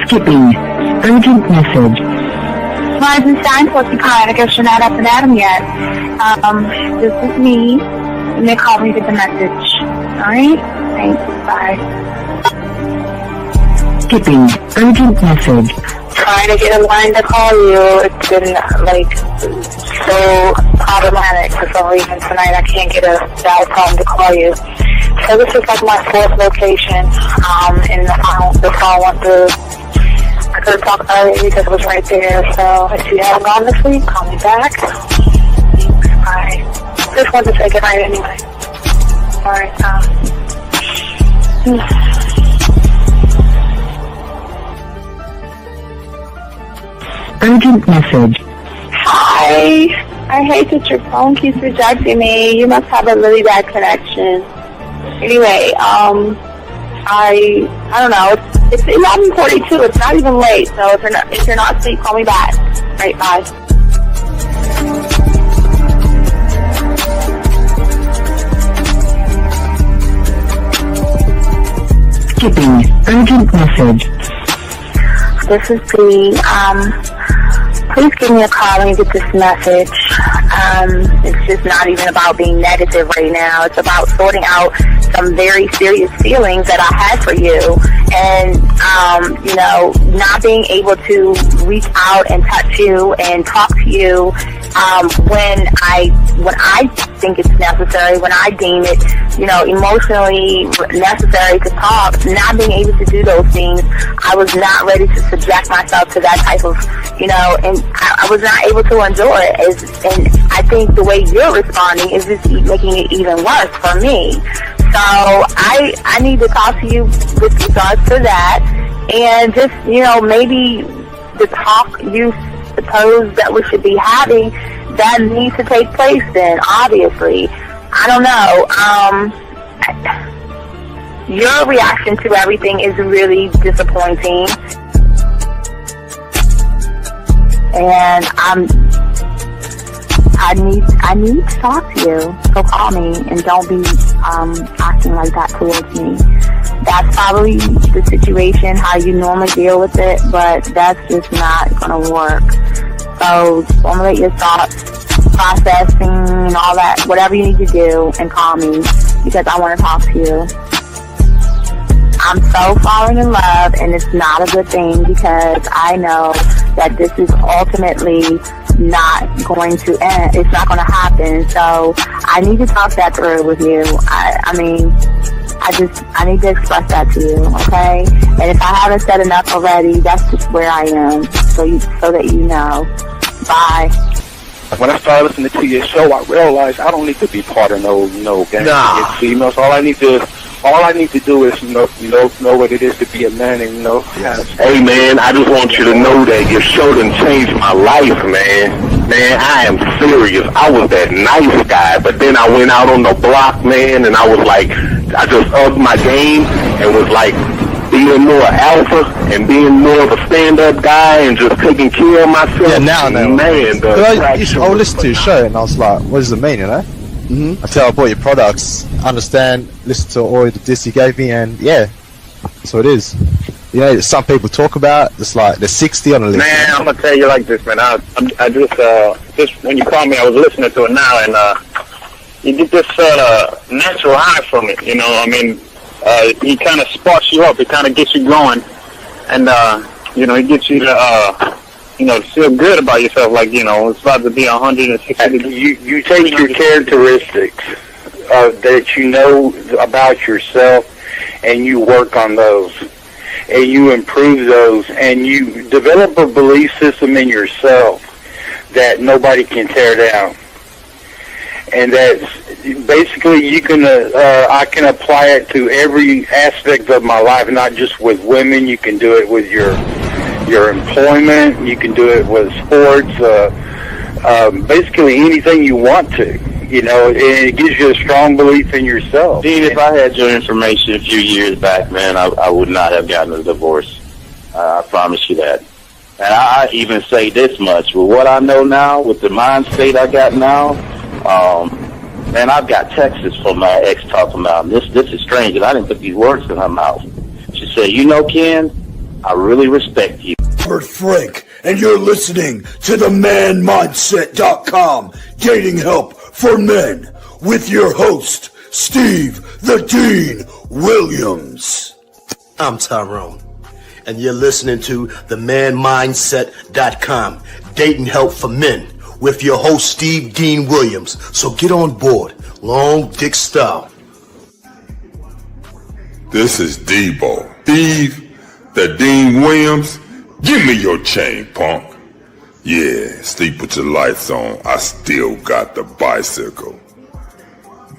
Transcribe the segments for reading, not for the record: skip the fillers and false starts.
Skipping. Urgent message. Weisenstein, Porcupine. I guess you're not up and at him yet. This is me. You may call me with the message. Alright? Thanks. Bye. Skipping. Urgent message. Trying to get a line to call you. It's been, so problematic for some reason tonight. I can't get a dial tone to call you. So this is like my fourth location, and the phone went through. I couldn't talk earlier because it was right there. So if you haven't gone this week, call me back. Thanks. Bye. Just wanted to say goodnight anyway. Alright, Urgent message. Hi. I hate that your phone keeps rejecting me. You must have a really bad connection. Anyway, I don't know. It's 11:42. It's not even late. So if you're not asleep, call me back. Right, bye. Skipping. Urgent message. This is the please give me a call when you get this message. It's just not even about being negative right now. It's about sorting out some very serious feelings that I had for you, and not being able to reach out and touch you and talk to you when I think it's necessary, when I deem it, emotionally necessary to talk. Not being able to do those things, I was not ready to subject myself to that type of, and I was not able to endure it. And I think the way you're responding is just making it even worse for me. So I need to talk to you with regards to that, and just, maybe the talk you suppose that we should be having, that needs to take place then, obviously. I don't know. Your reaction to everything is really disappointing. And I need to talk to you. So call me and don't be acting like that towards me. That's probably the situation, how you normally deal with it, but that's just not going to work. So formulate your thoughts, processing and all that, whatever you need to do, and call me because I want to talk to you. I'm so falling in love, and it's not a good thing because I know that this is ultimately not going to end. It's not going to happen. So I need to talk that through with you. I need to express that to you, okay? And if I haven't said enough already, that's just where I am, so that you know. Bye. When I started listening to your show, I realized I don't need to be part of no gang against females. All I need to do is know what it is to be a man, and Hey man, I just want you to know that your show done changed my life, man. Man, I am serious. I was that nice guy, but then I went out on the block, man, and I was like, I just upped my game and was like being more alpha and being more of a stand-up guy and just taking care of myself. Yeah, now I know. Man, I listened to your show and I was like, what does it mean, Until I bought your products, understand, listen to all the diss you gave me, and yeah, that's what it is. Some people talk about, it's like they're 60 on the list. Man, I'm gonna tell you like this, man. I just when you called me, I was listening to it now, and you get this natural high from it. He kind of sparks you up. It kind of gets you going, and it gets you to feel good about yourself. Like it's about to be 160. You take your characteristics that you know about yourself, and you work on those, and you improve those, and you develop a belief system in yourself that nobody can tear down. And that's basically I can apply it to every aspect of my life, not just with women. You can do it with your employment. You can do it with sports. Basically anything you want to. And it gives you a strong belief in yourself. Dean, if I had your information a few years back, man, I would not have gotten a divorce. I promise you that. And I even say this much: with what I know now, with the mind state I got now, man, I've got texts from my ex talking about this is strange, and I didn't put these words in her mouth. She said, Ken, I really respect you. Robert Frank, and you're listening to the manmindset.com dating help for men with your host, Steve the Dean Williams. I'm Tyrone, and you're listening to the manmindset.com dating help for men with your host, Steve Dean Williams. So get on board, long dick style. This is Debo. Steve the Dean Williams. Give me your chain, punk. Yeah, sleep with your lights on. I still got the bicycle.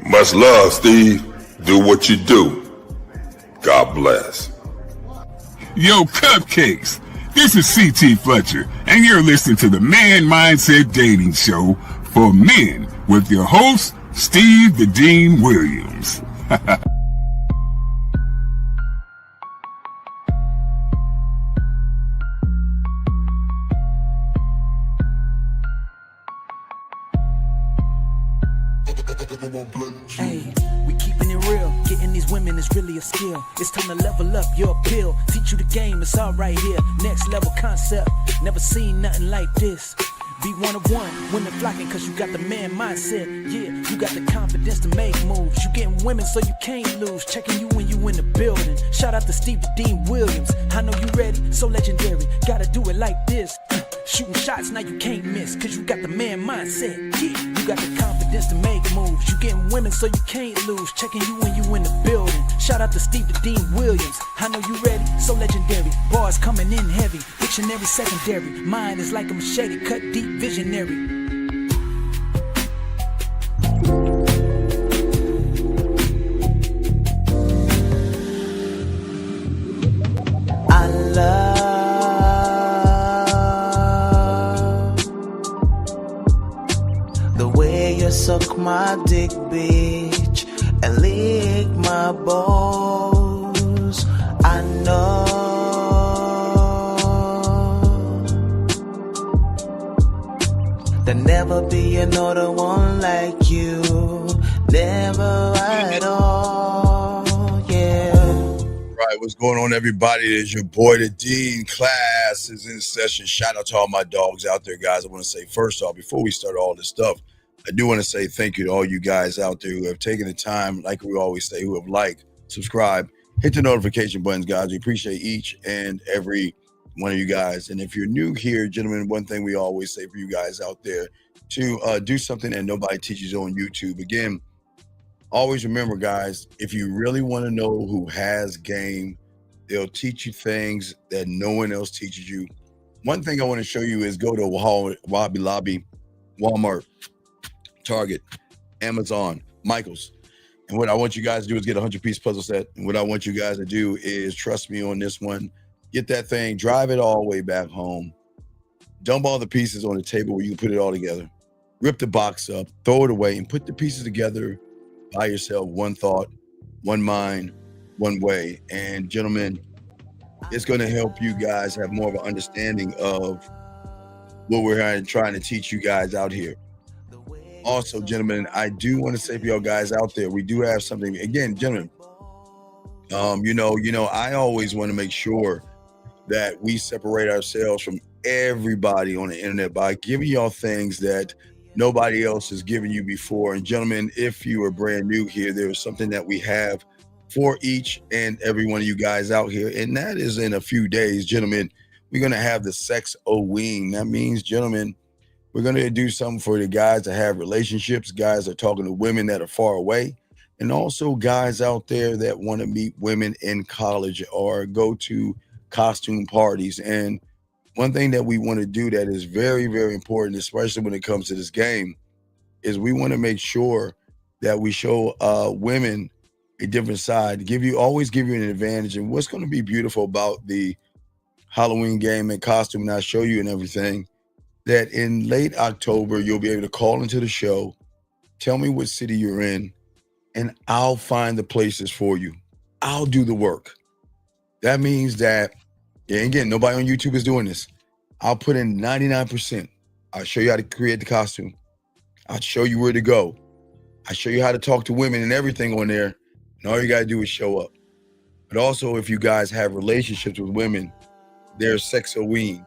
Much love, Steve. Do what you do. God bless. Yo, cupcakes. This is C.T. Fletcher, and you're listening to the Man Mindset Dating Show for men with your host, Steve the Dean Williams. Hey, we keeping it real. Getting these women is really a skill. It's time to level up your appeal. Teach you the game, it's all right here. Next level concept. Never seen nothing like this. Be one of one, women flocking cause you got the man mindset. Yeah, you got the confidence to make moves. You getting women so you can't lose. Checking you when you in the building. Shout out to Steve the Dean Williams. I know you ready, so legendary. Gotta do it like this. Shooting shots, now you can't miss. Cause you got the man mindset. Yeah, you got the confidence to make moves. You getting women so you can't lose. Checking you when you in the building. Shout out to Steve the Dean Williams. I know you ready, so legendary. Bars coming in heavy. Dictionary secondary. Mine is like a machete, cut deep, visionary. I love the way you suck my dick, bitch, and lick my balls. I know there'll never be another one like you. Never at all, yeah. Right, what's going on, everybody? It is your boy, the Dean. Class is in session. Shout out to all my dogs out there, guys. I want to say, first off, before we start all this stuff, I do want to say thank you to all you guys out there who have taken the time, like we always say, who have liked, subscribed, hit the notification buttons, guys. We appreciate each and every one of you guys. And if you're new here, gentlemen, one thing we always say for you guys out there, to do something that nobody teaches on YouTube. Again, always remember, guys, if you really want to know who has game, they'll teach you things that no one else teaches you. One thing I want to show you is go to Hobby Lobby, Walmart, Target, Amazon, Michael's. And what I want you guys to do is get a 100-piece puzzle set. And what I want you guys to do is trust me on this one. Get that thing, drive it all the way back home. Dump all the pieces on the table where you can put it all together. Rip the box up, throw it away, and put the pieces together by yourself. One thought, one mind, one way. And gentlemen, it's going to help you guys have more of an understanding of what we're trying to teach you guys out here. Also, gentlemen, I do want to say for y'all guys out there, we do have something. Again, gentlemen, I always want to make sure that we separate ourselves from everybody on the internet by giving y'all things that nobody else has given you before. And gentlemen, if you are brand new here, there is something that we have for each and every one of you guys out here. And that is in a few days, gentlemen, we're going to have the Sex O-Wing. That means, gentlemen, we're going to do something for the guys that have relationships, guys that are talking to women that are far away, and also guys out there that want to meet women in college or go to costume parties. And one thing that we want to do that is very, very important, especially when it comes to this game, is we want to make sure that we show women a different side, always give you an advantage. And what's going to be beautiful about the Halloween game and costume, and I'll show you and everything, that in late October, you'll be able to call into the show, tell me what city you're in, and I'll find the places for you. I'll do the work. That means that, and again, nobody on YouTube is doing this. I'll put in 99%. I'll show you how to create the costume. I'll show you where to go. I'll show you how to talk to women and everything on there. And all you got to do is show up. But also, if you guys have relationships with women, their sexoween.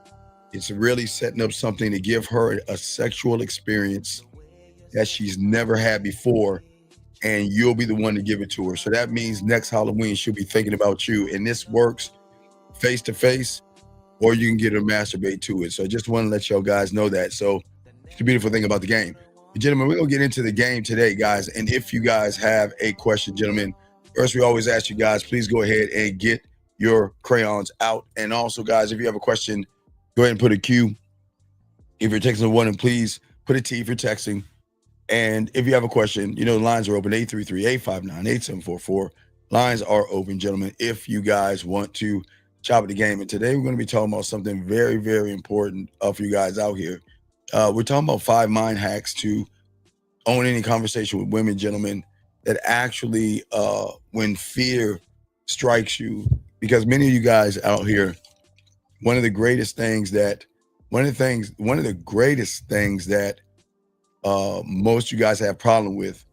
It's really setting up something to give her a sexual experience that she's never had before, and you'll be the one to give it to her. So that means next Halloween she'll be thinking about you, and this works face to face, or you can get her to masturbate to it. So I just want to let y'all guys know that. So it's the beautiful thing about the game. Gentlemen, we're gonna get into the game today, guys. And if you guys have a question, gentlemen, first we always ask you guys, please go ahead and get your crayons out. And also, guys, if you have a question, go ahead and put a Q. If you're texting a one, and please put a T if you're texting. And if you have a question, the lines are open, 833-859-8744. Lines are open, gentlemen, if you guys want to chop at the game. And today we're going to be talking about something very, very important for you guys out here. We're talking about 5 mind hacks to own any conversation with women, gentlemen, that actually, when fear strikes you, because many of you guys out here, one of the greatest things that most you guys have problem with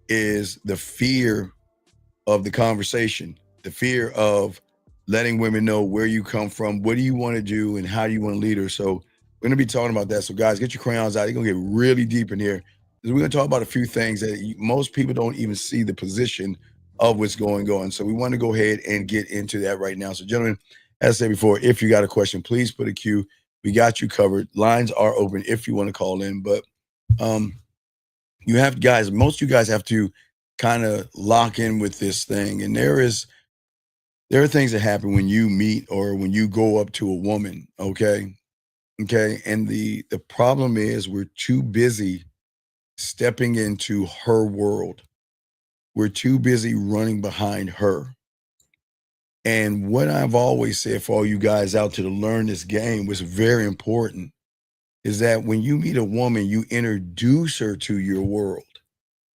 is the fear of the conversation, the fear of letting women know where you come from, what do you want to do, and how do you want to lead her. So we're going to be talking about that. So guys, get your crayons out. You're going to get really deep in here. We're going to talk about a few things that most people don't even see the position of what's going on. So we want to go ahead and get into that right now. So gentlemen, as I said before, if you got a question, please put a Q. We got you covered. Lines are open if you want to call in, but you have guys, most of you guys have to kind of lock in with this thing. And there are things that happen when you meet or when you go up to a woman. Okay. And the problem is we're too busy stepping into her world. We're too busy running behind her. And what I've always said for all you guys out there to learn this game was very important, is that when you meet a woman, you introduce her to your world.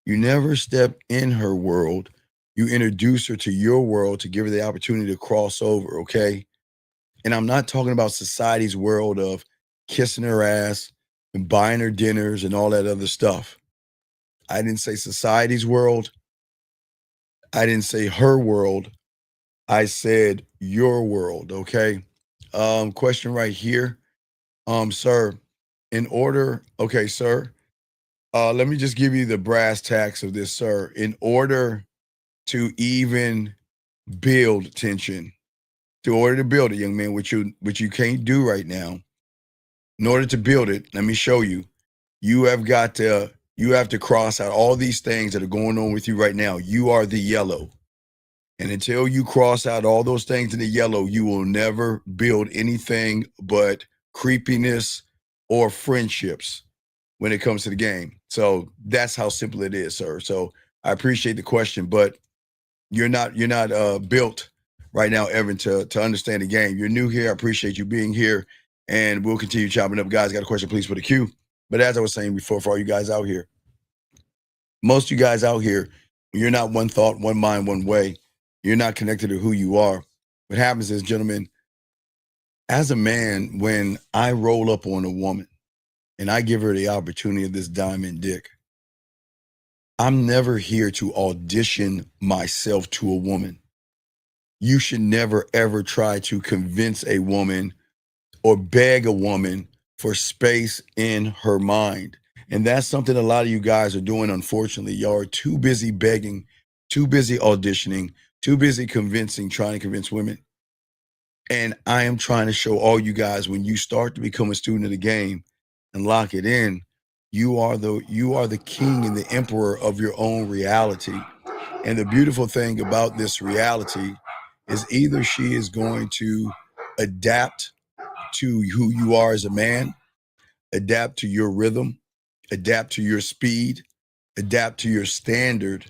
You never step in her world. You introduce her to your world to give her the opportunity to cross over, okay? And I'm not talking about society's world of kissing her ass and buying her dinners and all that other stuff. I didn't say society's world. I didn't say her world. I said your world, okay? Question right here. Sir, sir, let me just give you the brass tacks of this, sir. In order to even build tension, young man, which you can't do right now, in order to build it, let me show you. You have to cross out all these things that are going on with you right now. You are the yellow. And until you cross out all those things in the yellow, you will never build anything but creepiness or friendships when it comes to the game. So that's how simple it is, sir. So I appreciate the question, but you're not built right now, Evan, to understand the game. You're new here. I appreciate you being here, and we'll continue chopping up. Guys, got a question, please put a Q. But as I was saying before, for all you guys out here, most of you guys out here, you're not one thought, one mind, one way. You're not connected to who you are. What happens is, gentlemen, as a man, when I roll up on a woman and I give her the opportunity of this diamond dick, I'm never here to audition myself to a woman. You should never, ever try to convince a woman or beg a woman for space in her mind. And that's something a lot of you guys are doing, unfortunately. Y'all are too busy begging, too busy auditioning, too busy trying to convince women. And I am trying to show all you guys, when you start to become a student of the game and lock it in, you are the king and the emperor of your own reality. And the beautiful thing about this reality is either she is going to adapt to who you are as a man, adapt to your rhythm, adapt to your speed, adapt to your standard,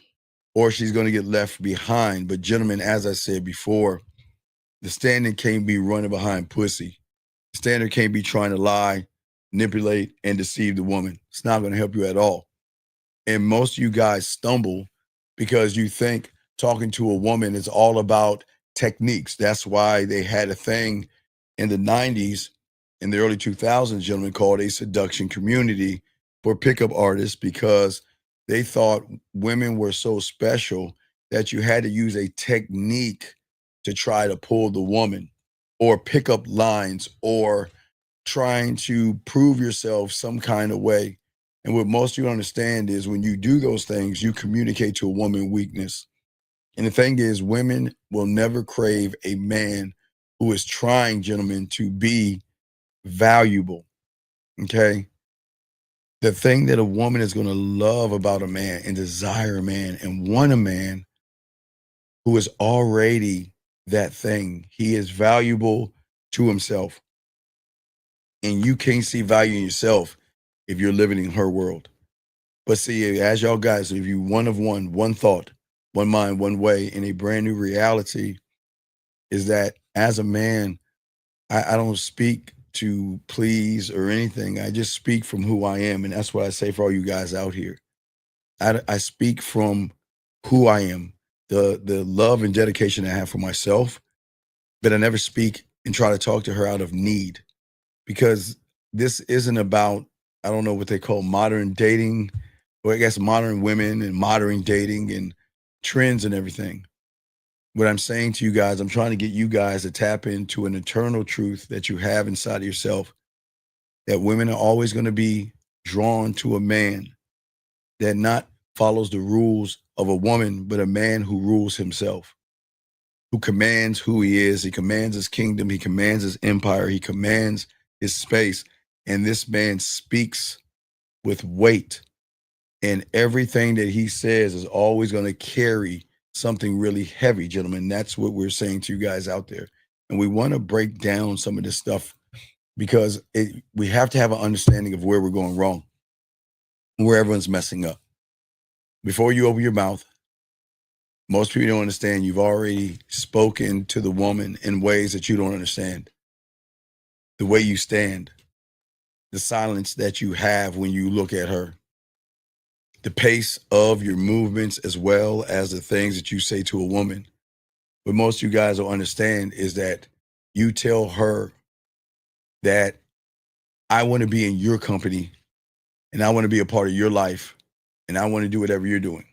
or she's going to get left behind. But gentlemen, as I said before, the standard can't be running behind pussy. The standard can't be trying to lie, manipulate, and deceive the woman. It's not going to help you at all. And most of you guys stumble because you think talking to a woman is all about techniques. That's why they had a thing in the 90s, in the early 2000s, gentlemen, called a seduction community for pickup artists, because they thought women were so special that you had to use a technique to try to pull the woman. or pick up lines or trying to prove yourself some kind of way. And what most of you understand is when you do those things, you communicate to a woman weakness. And the thing is, women will never crave a man who is trying, gentlemen, to be valuable. Okay. The thing that a woman is going to love about a man and desire a man and want a man who is already that thing. He is valuable to himself. And you can't see value in yourself if you're living in her world. But see, as y'all guys, if you one of one thought, one mind, one way in a brand new reality, is that as a man, I don't speak to please or anything. I just speak from who I am. And that's what I say for all you guys out here. I speak from who I am, the love and dedication I have for myself, but I never speak and try to talk to her out of need, because this isn't about, I don't know what they call modern dating, or I guess modern women and modern dating and trends and everything. What I'm saying to you guys, I'm trying to get you guys to tap into an eternal truth that you have inside of yourself, that women are always going to be drawn to a man that not follows the rules of a woman, but a man who rules himself, who commands who he is. He commands his kingdom. He commands his empire. He commands his space. And this man speaks with weight. And everything that he says is always going to carry something really heavy, gentlemen. That's what we're saying to you guys out there. And we want to break down some of this stuff because we have to have an understanding of where we're going wrong, where everyone's messing up. Before you open your mouth, most people don't understand you've already spoken to the woman in ways that you don't understand. The way you stand, the silence that you have when you look at her, the pace of your movements, as well as the things that you say to a woman. What most of you guys will understand is that you tell her that I want to be in your company and I want to be a part of your life and I want to do whatever you're doing.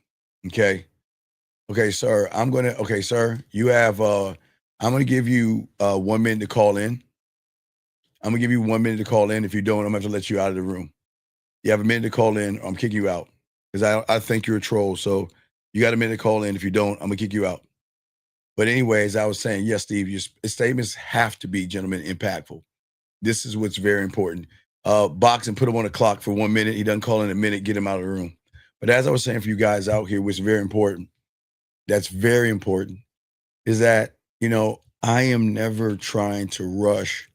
Okay. Okay, sir, sir, you have, I'm going to give you 1 minute to call in. I'm going to give you 1 minute to call in. If you don't, I'm going to have to let you out of the room. You have a minute to call in, or I'm kicking you out because I think you're a troll. So you got a minute to call in. If you don't, I'm going to kick you out. But anyways, I was saying, yes, Steve, your statements have to be, gentlemen, impactful. This is what's very important. Box and put him on the clock for 1 minute. He doesn't call in a minute, get him out of the room. But as I was saying for you guys out here, what's very important, that's very important, is that, I am never trying to rush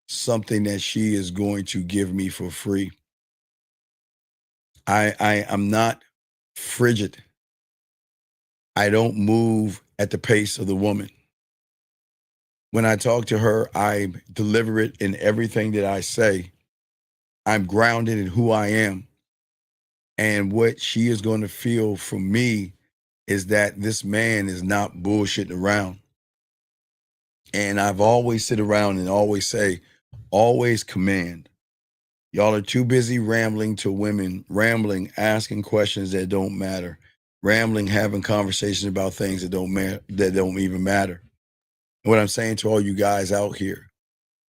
something that she is going to give me for free. I'm not frigid. I don't move at the pace of the woman. When I talk to her, I'm deliberate in everything that I say. I'm grounded in who I am. And what she is going to feel from me is that this man is not bullshitting around. And I've always sit around and always say, always command. Y'all are too busy rambling to women, rambling, asking questions that don't matter, rambling, having conversations about things that don't even matter. And what I'm saying to all you guys out here,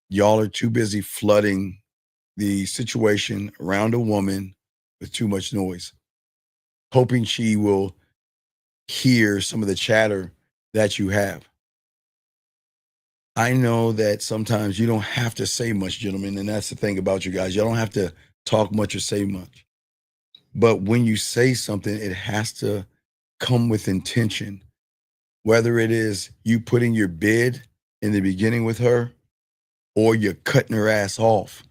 y'all are too busy flooding the situation around a woman with too much noise, hoping she will hear some of the chatter that you have. I know that sometimes you don't have to say much, gentlemen, and that's the thing about you guys. You don't have to talk much or say much. But when you say something, it has to come with intention. Whether it is you putting your bid in the beginning with her or you're cutting her ass off,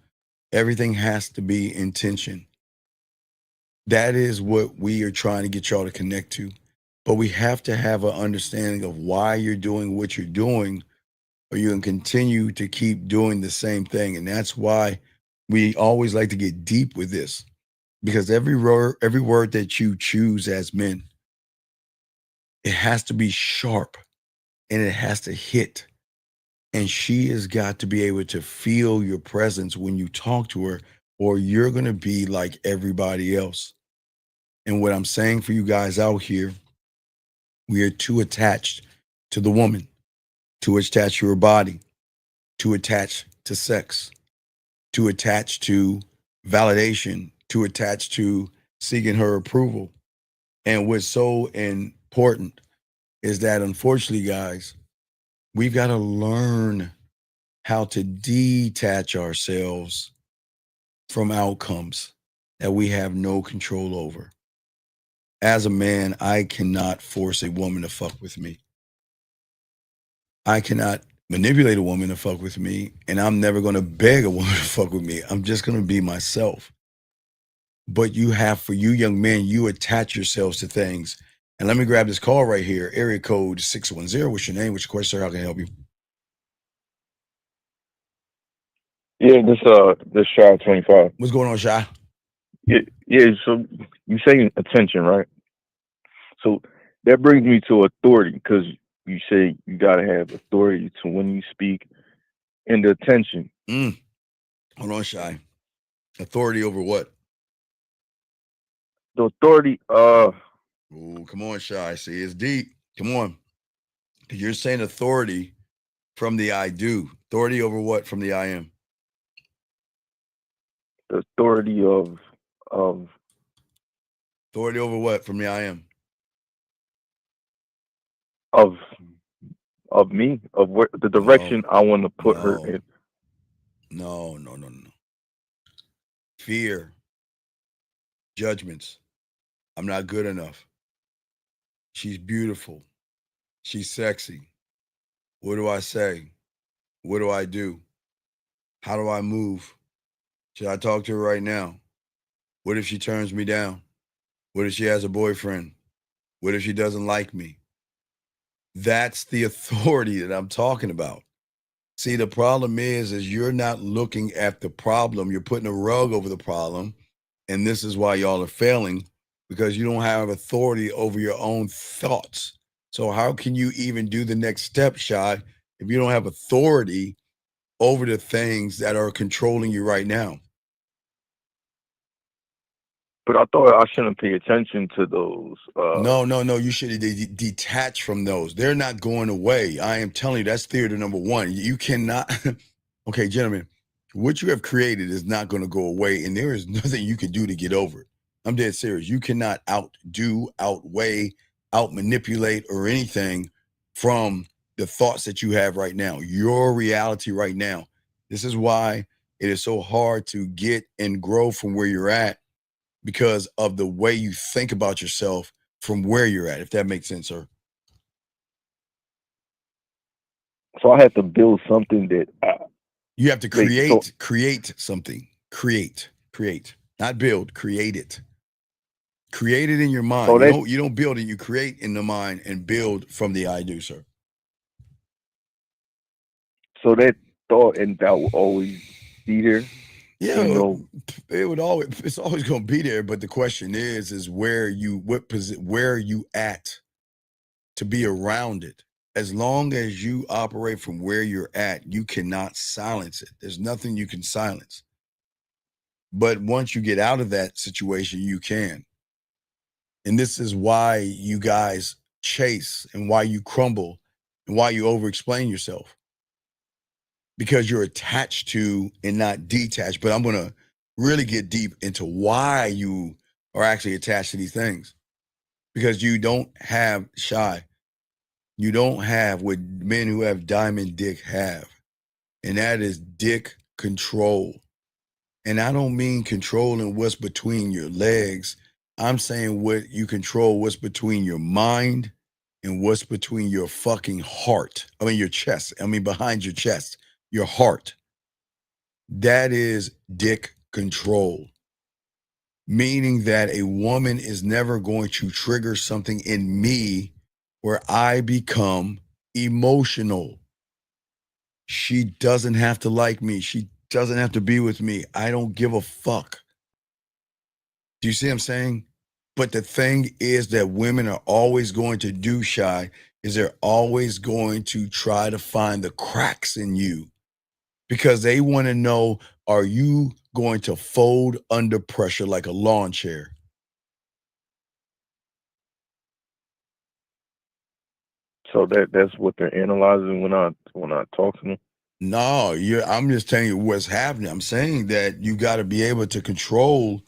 everything has to be intention. That is what we are trying to get y'all to connect to. But we have to have an understanding of why you're doing what you're doing, or you can continue to keep doing the same thing. And that's why we always like to get deep with this, because every word that you choose as men, it has to be sharp and it has to hit. And she has got to be able to feel your presence when you talk to her, or you're going to be like everybody else. And what I'm saying for you guys out here, we are too attached to the woman, too attached to her body. to attach to sex, to attach to validation, to attach to seeking her approval. And what's so important is that, unfortunately, guys, we've got to learn how to detach ourselves from outcomes that we have no control over. As a man, I cannot force a woman to fuck with me. I cannot manipulate a woman to fuck with me, and I'm never going to beg a woman to fuck with me. I'm just going to be myself. But you have, for you young men, you attach yourselves to things. And let me grab this call right here. Area code 610. What's your name? What's your question, sir? How can I help you? Yeah, this Shy 25. What's going on, Shy? Yeah. So you say attention, right? So that brings me to authority because you say you gotta have authority to when you speak and the attention. Hold on, Shy. Authority over what? The authority. Ooh, come on, Shy. See, it's deep. Come on. You're saying authority from the I do. Authority over what from the I am? The authority of Authority over what from the I am? of of me, of where the direction I want to put her in. No. Fear. Judgments. I'm not good enough. She's beautiful. She's sexy. What do I say? What do I do? How do I move? Should I talk to her right now? What if she turns me down? What if she has a boyfriend? What if she doesn't like me? That's the authority that I'm talking about. See, the problem is you're not looking at the problem. You're putting a rug over the problem. And this is why y'all are failing, because you don't have authority over your own thoughts. So how can you even do the next step, Shy, if you don't have authority over the things that are controlling you right now? But I thought I shouldn't pay attention to those. No. You should detach from those. They're not going away. I am telling you, that's theory number one. You cannot. Okay, gentlemen, what you have created is not going to go away, and there is nothing you can do to get over it. I'm dead serious. You cannot outdo, outweigh, outmanipulate, or anything from the thoughts that you have right now, your reality right now. This is why it is so hard to get and grow from where you're at, because of the way you think about yourself from where you're at, if that makes sense, sir. So I have to build something that you have to create something. Create, not build, create it. Create it in your mind. So you don't build it, you create in the mind and build from the I do, sir. So that thought and that will always be there. Yeah, it's always going to be there. But the question is where are you at to be around it? As long as you operate from where you're at, you cannot silence it. There's nothing you can silence. But once you get out of that situation, you can. And this is why you guys chase and why you crumble and why you over-explain yourself. Because you're attached to and not detached. But I'm going to really get deep into why you are actually attached to these things. Because you don't have you don't have what men who have diamond dick have. And that is dick control. And I don't mean controlling what's between your legs. I'm saying what you control, what's between your mind and what's between your fucking heart. I mean, your chest. I mean, behind your chest, your heart. That is dick control. Meaning that a woman is never going to trigger something in me where I become emotional. She doesn't have to like me. She doesn't have to be with me. I don't give a fuck. Do you see what I'm saying? But the thing is that women are always going to do, Shy, is they're always going to try to find the cracks in you because they want to know, are you going to fold under pressure like a lawn chair? So that's what they're analyzing when I talk to them. No, I'm just telling you what's happening. I'm saying that you got to be able to control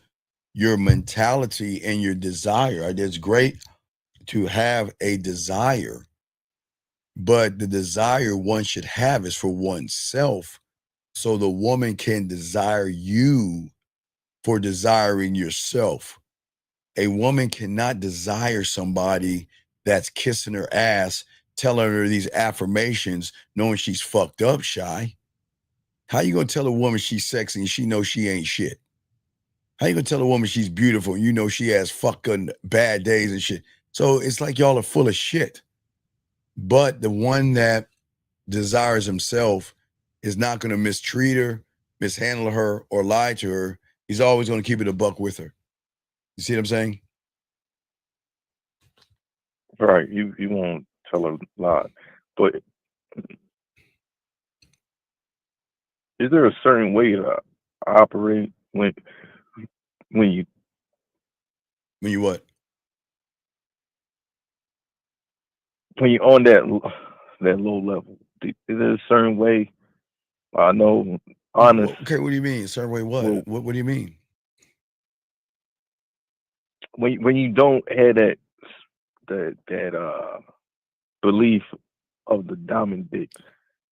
your mentality and your desire. It's great to have a desire, but the desire one should have is for oneself. So the woman can desire you for desiring yourself. A woman cannot desire somebody that's kissing her ass, telling her these affirmations, knowing she's fucked up, Shy. How you gonna tell a woman she's sexy and she knows she ain't shit? How you gonna tell a woman she's beautiful and you know she has fucking bad days and shit? So it's like y'all are full of shit. But the one that desires himself is not gonna mistreat her, mishandle her, or lie to her. He's always gonna keep it a buck with her. You see what I'm saying? Right. You won't tell a lie. But is there a certain way to operate when you what? When you're on that low level? Is there a certain way? I know, honest. Okay, what do you mean? Certain way what? Well, What do you mean? When you don't have that belief of the diamond dick.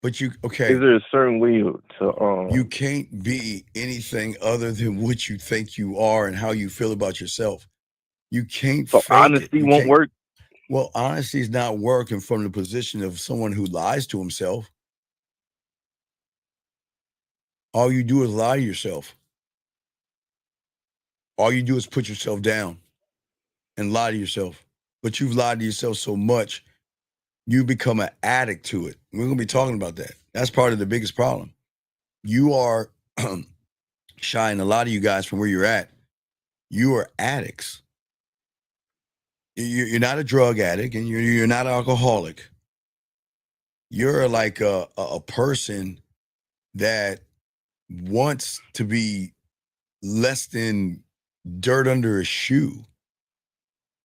But Is there a certain way to you can't be anything other than what you think you are and how you feel about yourself. You can't so fake honesty it. won't work? Well, honesty is not working from the position of someone who lies to himself. All you do is lie to yourself. All you do is put yourself down and lie to yourself. But you've lied to yourself so much, you become an addict to it. We're going to be talking about that. That's part of the biggest problem. You are shying a lot of you guys from where you're at. You are addicts. You're not a drug addict and you're not an alcoholic. You're like a person that wants to be less than dirt under a shoe.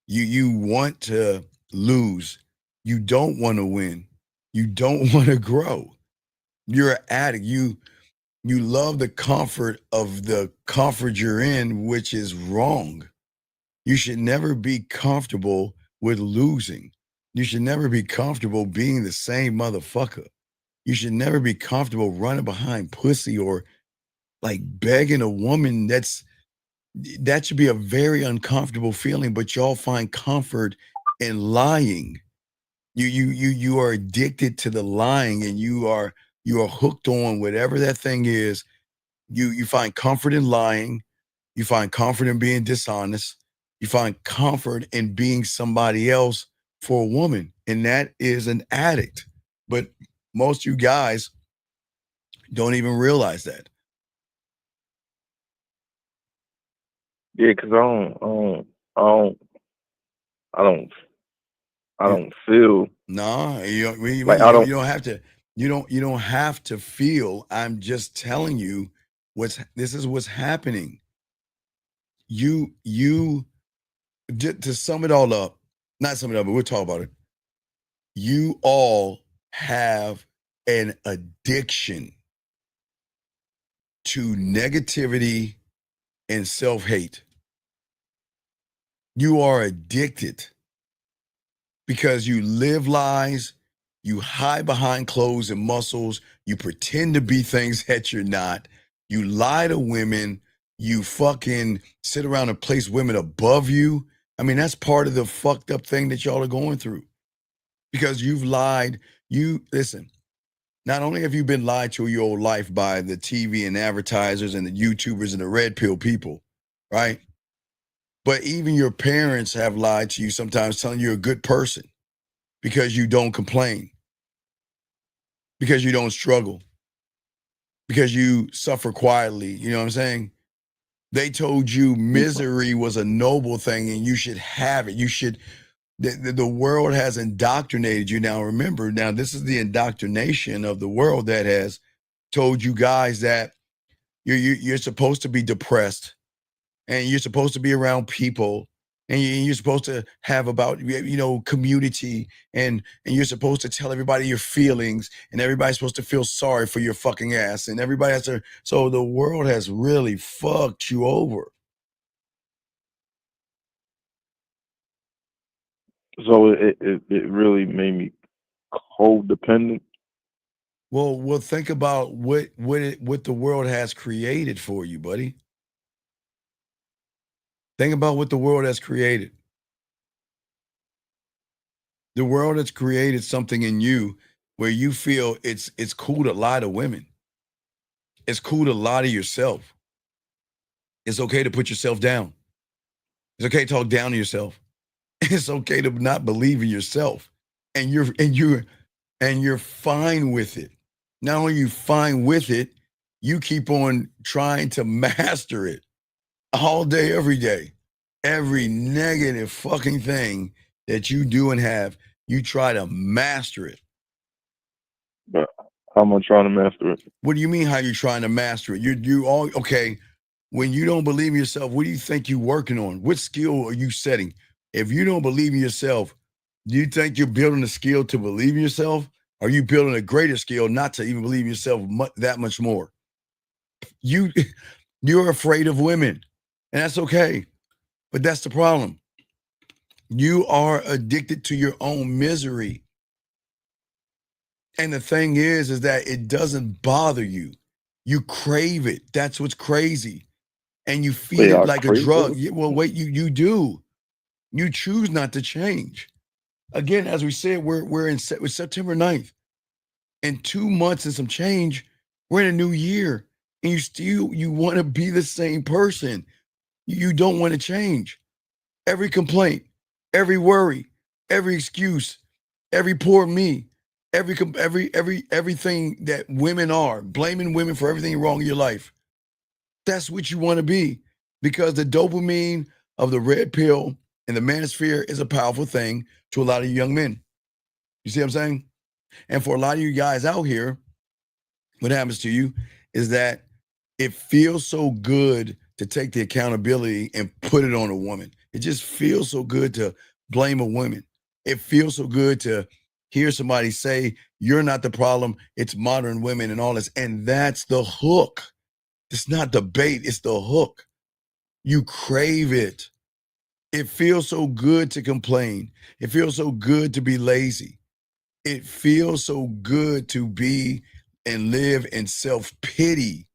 You want to lose. You don't want to win. You don't want to grow. You're an addict. You love the comfort of the comfort you're in, which is wrong. You should never be comfortable with losing. You should never be comfortable being the same motherfucker. You should never be comfortable running behind pussy or like begging a woman. That should be a very uncomfortable feeling, but y'all find comfort in lying. You are addicted to the lying and you are hooked on whatever that thing is. You find comfort in lying. You find comfort in being dishonest. You find comfort in being somebody else for a woman. And that is an addict. But most of you guys don't even realize that. Yeah, because I don't feel. No, you Like I don't. don't have to. You don't have to feel. I'm just telling you this is what's happening. You to sum it all up, not sum it up, but we'll talk about it. You all have an addiction to negativity and self-hate. You are addicted because you live lies, you hide behind clothes and muscles, you pretend to be things that you're not, you lie to women, you fucking sit around and place women above you. I mean, that's part of the fucked up thing that y'all are going through because you've lied. Listen, not only have you been lied to your whole life by the TV and advertisers and the YouTubers and the red pill people, right? But even your parents have lied to you sometimes, telling you're a good person because you don't complain, because you don't struggle, because you suffer quietly. You know what I'm saying? They told you misery was a noble thing and you should have it. You should, the world has indoctrinated you. Now, remember, this is the indoctrination of the world that has told you guys that you're supposed to be depressed and you're supposed to be around people and you're supposed to have about community, and you're supposed to tell everybody your feelings, and everybody's supposed to feel sorry for your fucking ass, and everybody has to. So the world has really fucked you over. So it really made me codependent. Well, think about what the world has created for you, buddy. Think about what the world has created. The world has created something in you where you feel it's cool to lie to women. It's cool to lie to yourself. It's okay to put yourself down. It's okay to talk down to yourself. It's okay to not believe in yourself. And you're fine with it. Not only are you fine with it, you keep on trying to master it all day, every day. Every negative fucking thing that you do and have, you try to master it. But how am I trying to master it? What do you mean how you trying to master it? You all okay. When you don't believe in yourself, what do you think you're working on? What skill are you setting? If you don't believe in yourself, do you think you're building a skill to believe in yourself? Or are you building a greater skill not to even believe in yourself that much more? You're afraid of women, and that's okay. But that's the problem. You are addicted to your own misery. And the thing is that it doesn't bother you. You crave it. That's what's crazy. And you feed it like a drug. Well, wait, you do. You choose not to change. Again, as we said, we're September 9th. In 2 months and some change, we're in a new year. And you want to be the same person. You don't want to change. Every complaint, every worry, every excuse, every poor me, everything that women are, blaming women for everything wrong in your life. That's what you want to be, because the dopamine of the red pill and the manosphere is a powerful thing to a lot of young men. You see what I'm saying? And for a lot of you guys out here, what happens to you is that it feels so good to take the accountability and put it on a woman. It just feels so good to blame a woman. It feels so good to hear somebody say, you're not the problem, it's modern women and all this. And that's the hook. It's not the bait, it's the hook. You crave it. It feels so good to complain. It feels so good to be lazy. It feels so good to be and live in self-pity,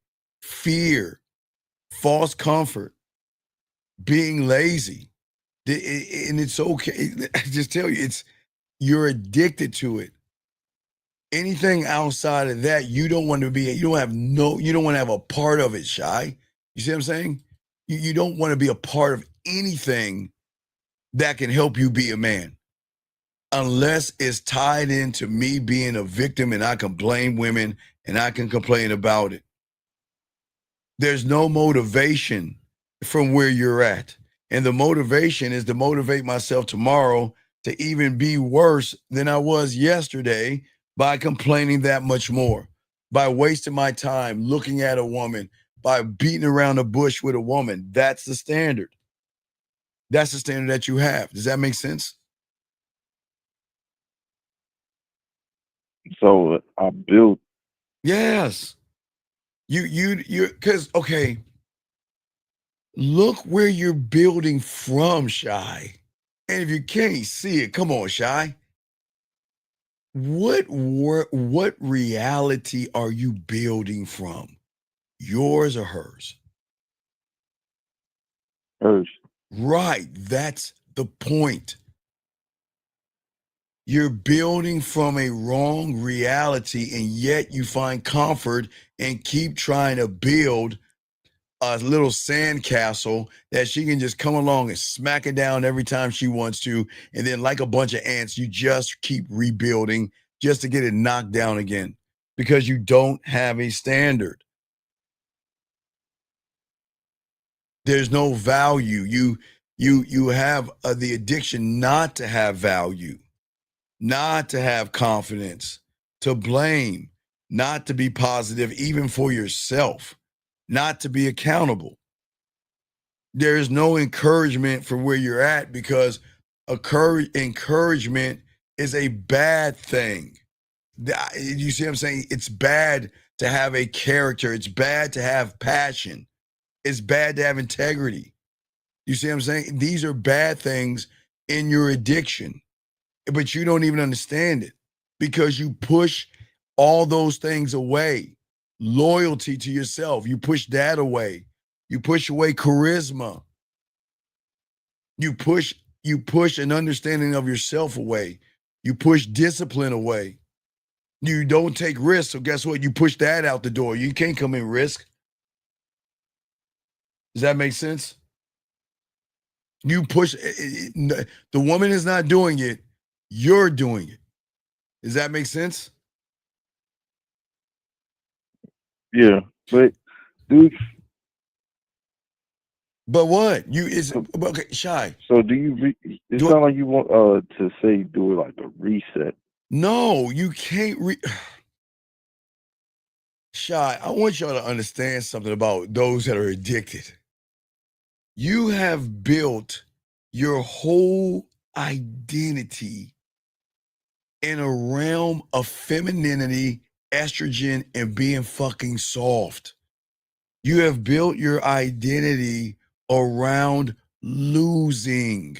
fear, false comfort, being lazy. And it's okay. I just tell you, you're addicted to it. Anything outside of that, you don't want to be, you don't want to have a part of it, Shy. You see what I'm saying? You don't want to be a part of anything that can help you be a man, unless it's tied into me being a victim and I can blame women and I can complain about it. There's no motivation from where you're at. And the motivation is to motivate myself tomorrow to even be worse than I was yesterday by complaining that much more, by wasting my time looking at a woman, by beating around the bush with a woman. That's the standard. That's the standard that you have. Does that make sense? So I built. Yes. Because, okay, look where you're building from, Shy. And if you can't see it, come on, Shy. What reality are you building from? Yours or hers? Hers. Right. That's the point. You're building from a wrong reality, and yet you find comfort and keep trying to build a little sandcastle that she can just come along and smack it down every time she wants to. And then, like a bunch of ants, you just keep rebuilding just to get it knocked down again because you don't have a standard. There's no value. You have the addiction not to have value, not to have confidence, to blame, not to be positive, even for yourself, not to be accountable. There is no encouragement from where you're at because encouragement is a bad thing. You see what I'm saying? It's bad to have a character. It's bad to have passion. It's bad to have integrity. You see what I'm saying? These are bad things in your addiction, but you don't even understand it because you push all those things away. Loyalty to yourself, you push that away. You push away charisma. You push an understanding of yourself away. You push discipline away. You don't take risks, so guess what? You push that out the door. You can't come in risk. Does that make sense? You push the woman is not doing it, you're doing it. Does that make sense? Yeah, but dude. But what? Okay, Shy. So do you? It sounds like you want to say do it like a reset. No, you can't Shy, I want y'all to understand something about those that are addicted. You have built your whole identity in a realm of femininity, estrogen, and being fucking soft. You have built your identity around losing.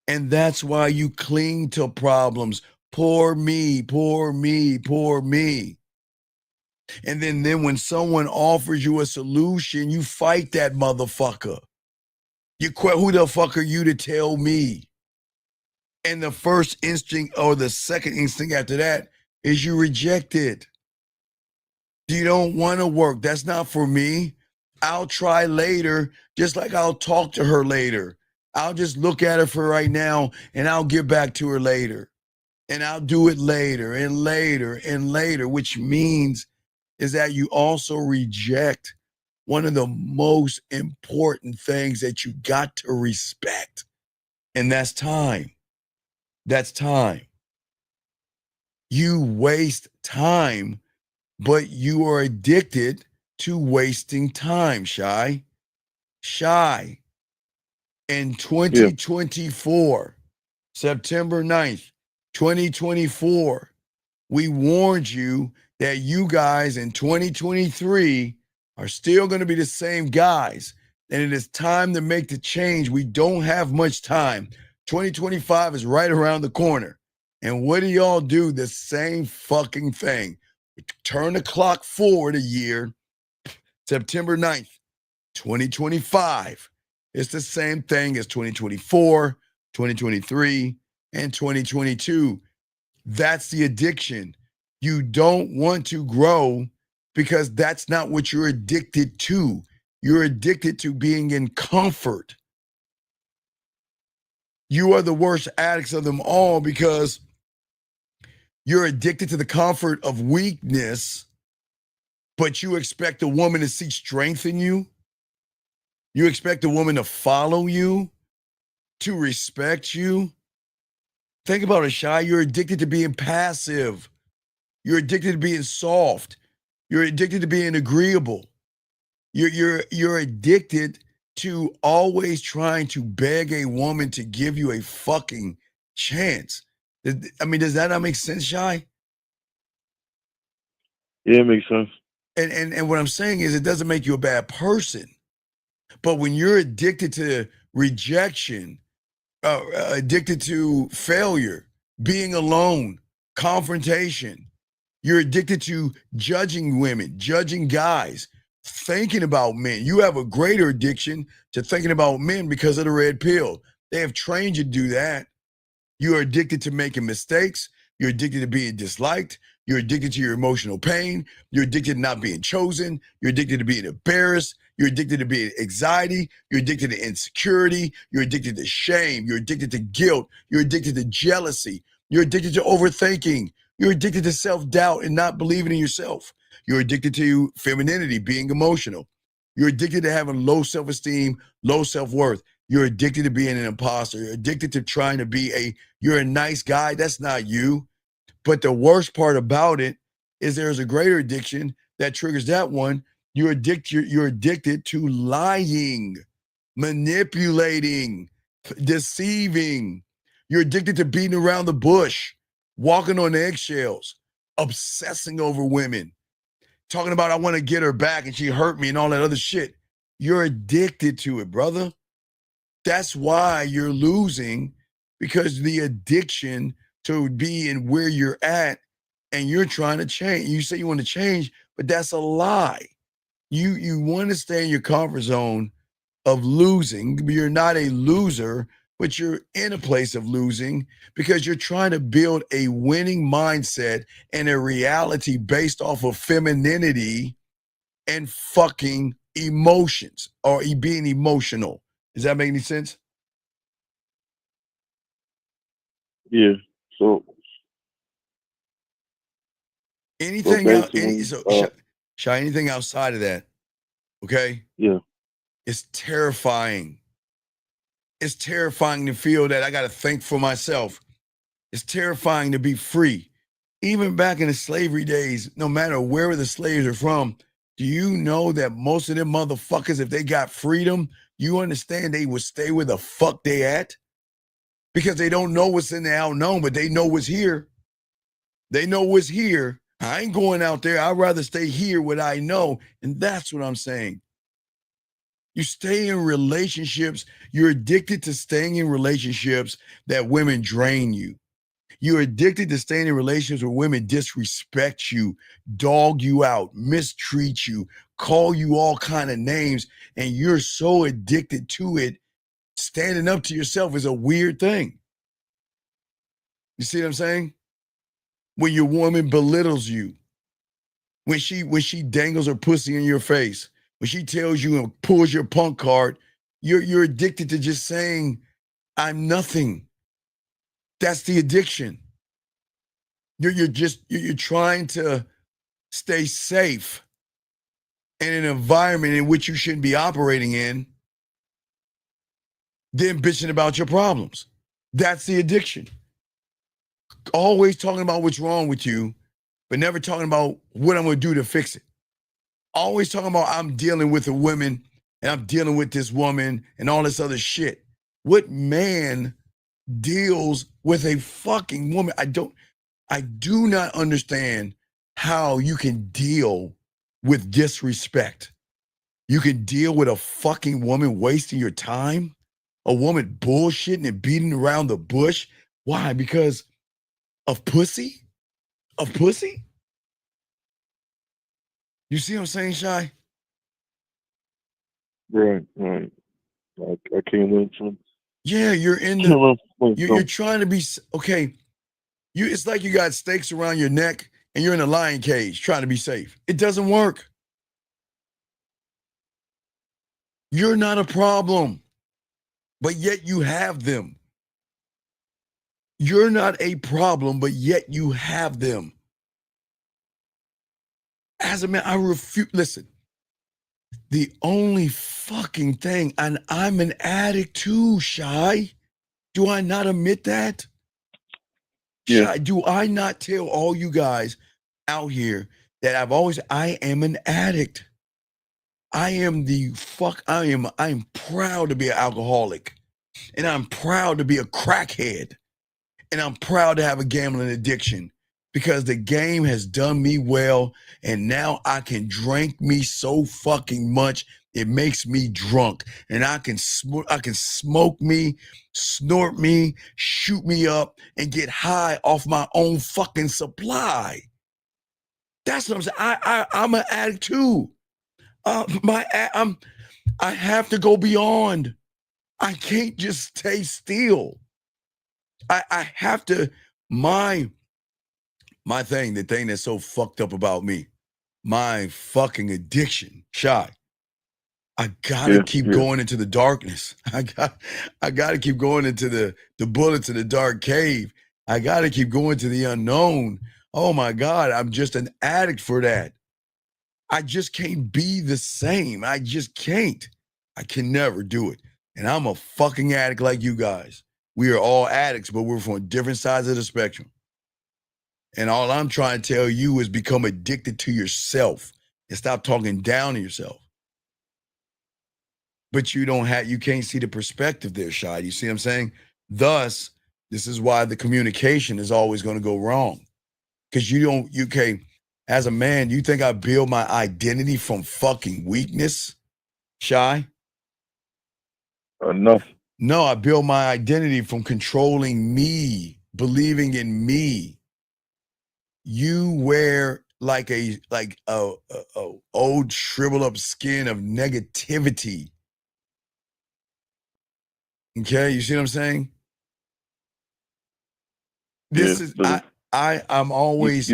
And that's why you cling to problems. Poor me, poor me, poor me. And then when someone offers you a solution, you fight that motherfucker. Who the fuck are you to tell me? And the first instinct or the second instinct after that is you reject it. You don't want to work. That's not for me. I'll try later, just like I'll talk to her later. I'll just look at her for right now and I'll get back to her later. And I'll do it later and later and later, which means is that you also reject one of the most important things that you got to respect, and that's time. That's time. You waste time, but you are addicted to wasting time, Shy. Shy. In 2024, September 9th, 2024, we warned you that you guys in 2023 are still going to be the same guys. And it is time to make the change. We don't have much time. 2025 is right around the corner. And what do y'all do? The same fucking thing. Turn the clock forward a year, September 9th, 2025. It's the same thing as 2024, 2023, and 2022. That's the addiction. You don't want to grow because that's not what you're addicted to. You're addicted to being in comfort. You are the worst addicts of them all because you're addicted to the comfort of weakness, but you expect a woman to see strength in you. You expect a woman to follow you, to respect you. Think about it, Shy. You're addicted to being passive. You're addicted to being soft. You're addicted to being agreeable. You're addicted to always trying to beg a woman to give you a fucking chance. I mean, does that not make sense, Shy? Yeah, it makes sense. And what I'm saying is it doesn't make you a bad person. But when you're addicted to rejection, addicted to failure, being alone, confrontation, you're addicted to judging women, judging guys, thinking about men. You have a greater addiction to thinking about men because of the red pill. They have trained you to do that. You are addicted to making mistakes. You're addicted to being disliked. You're addicted to your emotional pain. You're addicted to not being chosen. You're addicted to being embarrassed. You're addicted to being anxiety. You're addicted to insecurity. You're addicted to shame. You're addicted to guilt. You're addicted to jealousy. You're addicted to overthinking. You're addicted to self-doubt and not believing in yourself. You're addicted to femininity, being emotional. You're addicted to having low self-esteem, low self-worth. You're addicted to being an imposter. You're addicted to trying to be you're a nice guy. That's not you. But the worst part about it is there's a greater addiction that triggers that one. You're addicted to lying. manipulating, deceiving. You're addicted to beating around the bush, walking on eggshells, obsessing over women, talking about I want to get her back and she hurt me and all that other shit. You're addicted to it, brother. That's why you're losing, because the addiction to be in where you're at, and you're trying to change. You say you want to change, but that's a lie. You want to stay in your comfort zone of losing. You're not a loser, but you're in a place of losing because you're trying to build a winning mindset and a reality based off of femininity and fucking emotions, or being emotional. Does that make any sense? Yeah. So Anything basically, Shy, anything outside of that, okay? Yeah. It's terrifying. It's terrifying to feel that I got to think for myself. It's terrifying to be free. Even back in the slavery days, no matter where the slaves are from, do you know that most of them motherfuckers, if they got freedom, you understand they would stay where the fuck they at? Because they don't know what's in the unknown, but they know what's here. They know what's here. I ain't going out there. I'd rather stay here what I know. And that's what I'm saying. You stay in relationships. You're addicted to staying in relationships that women drain you. You're addicted to staying in relationships where women disrespect you, dog you out, mistreat you, call you all kind of names, and you're so addicted to it. Standing up to yourself is a weird thing. You see what I'm saying? When your woman belittles you, when she dangles her pussy in your face, when she tells you and pulls your punk card, you're addicted to just saying, I'm nothing. That's the addiction. You're trying to stay safe in an environment in which you shouldn't be operating in, then bitching about your problems. That's the addiction. Always talking about what's wrong with you, but never talking about what I'm going to do to fix it. Always talking about I'm dealing with a woman and I'm dealing with this woman and all this other shit. What man deals with a fucking woman? I do not understand how you can deal with disrespect. You can deal with a fucking woman wasting your time, a woman bullshitting and beating around the bush. Why? Because of pussy? Of pussy? You see what I'm saying, Shy? Right. I came into. Yeah, you're in the. You're trying to be okay. It's like you got stakes around your neck and you're in a lion cage trying to be safe. It doesn't work. You're not a problem, but yet you have them. You're not a problem, but yet you have them. As a man, I refuse. Listen, the only fucking thing, and I'm an addict too, Shy. Do I not admit that? Yeah. Shy, do I not tell all you guys out here that I am an addict. I am proud to be an alcoholic, and I'm proud to be a crackhead, and I'm proud to have a gambling addiction because the game has done me well, and now I can drink me so fucking much it makes me drunk, and I can smoke me, snort me, shoot me up, and get high off my own fucking supply. That's what I'm saying. I'm an addict too. I have to go beyond. I can't just stay still. I have to, my thing, the thing that's so fucked up about me, my fucking addiction, Shy. I gotta keep going into the darkness. I gotta keep going into the bullets in the dark cave. I gotta keep going to the unknown. Oh my God, I'm just an addict for that. I just can't be the same. I just can't. I can never do it. And I'm a fucking addict like you guys. We are all addicts, but we're from different sides of the spectrum. And all I'm trying to tell you is become addicted to yourself and stop talking down to yourself. but you can't see the perspective there, Shy. You see what I'm saying? Thus, this is why the communication is always going to go wrong. Because you can't, as a man, you think I build my identity from fucking weakness, Shy? Enough. No, I build my identity from controlling me, believing in me. You wear like a old shriveled up skin of negativity. Okay, you see what I'm saying? This is I'm always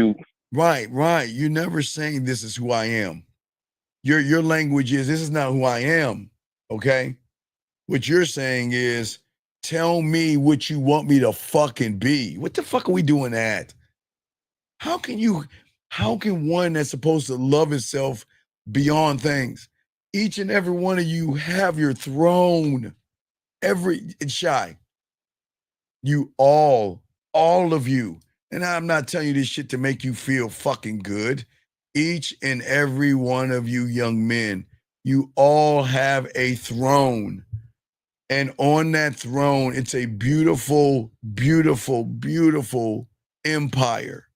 right. You're never saying this is who I am. Your language is this is not who I am. Okay. What you're saying is tell me what you want me to fucking be. What the fuck are we doing that? How can one that's supposed to love itself beyond things? Each and every one of you have your throne. It's Shy. You all of you. And I'm not telling you this shit to make you feel fucking good. Each and every one of you young men, you all have a throne. And on that throne, it's a beautiful, beautiful, beautiful empire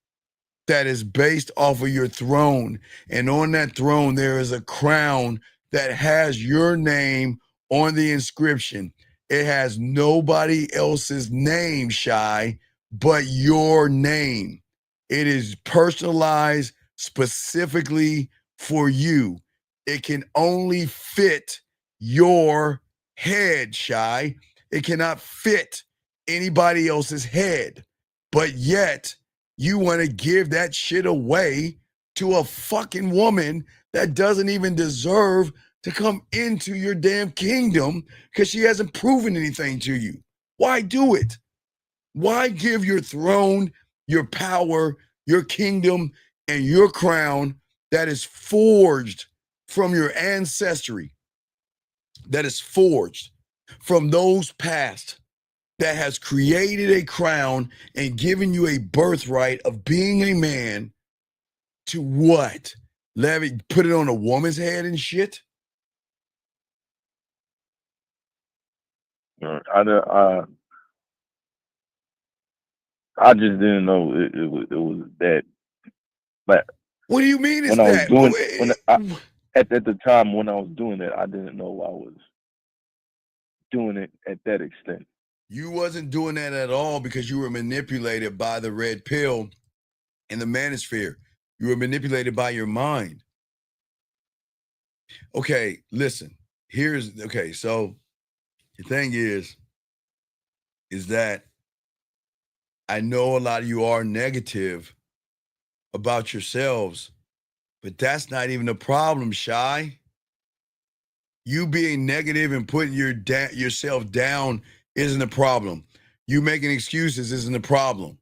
that is based off of your throne. And on that throne, there is a crown that has your name on the inscription. It has nobody else's name, Shy, but your name. It is personalized specifically for you. It can only fit your head, Shy. It cannot fit anybody else's head. But yet, you want to give that shit away to a fucking woman that doesn't even deserve to come into your damn kingdom because she hasn't proven anything to you. Why do it? Why give your throne, your power, your kingdom, and your crown that is forged from your ancestry, that is forged from those past, that has created a crown and given you a birthright of being a man to what? Put it on a woman's head and shit? I just didn't know it was that. But what do you mean it's when I was that? doing at the time when I was doing it, I didn't know I was doing it at that extent. You wasn't doing that at all because you were manipulated by the red pill and the manosphere. You were manipulated by your mind. Okay, listen. So the thing is that I know a lot of you are negative about yourselves, but that's not even the problem, Shy. You being negative and putting yourself down isn't a problem. You making excuses isn't a problem.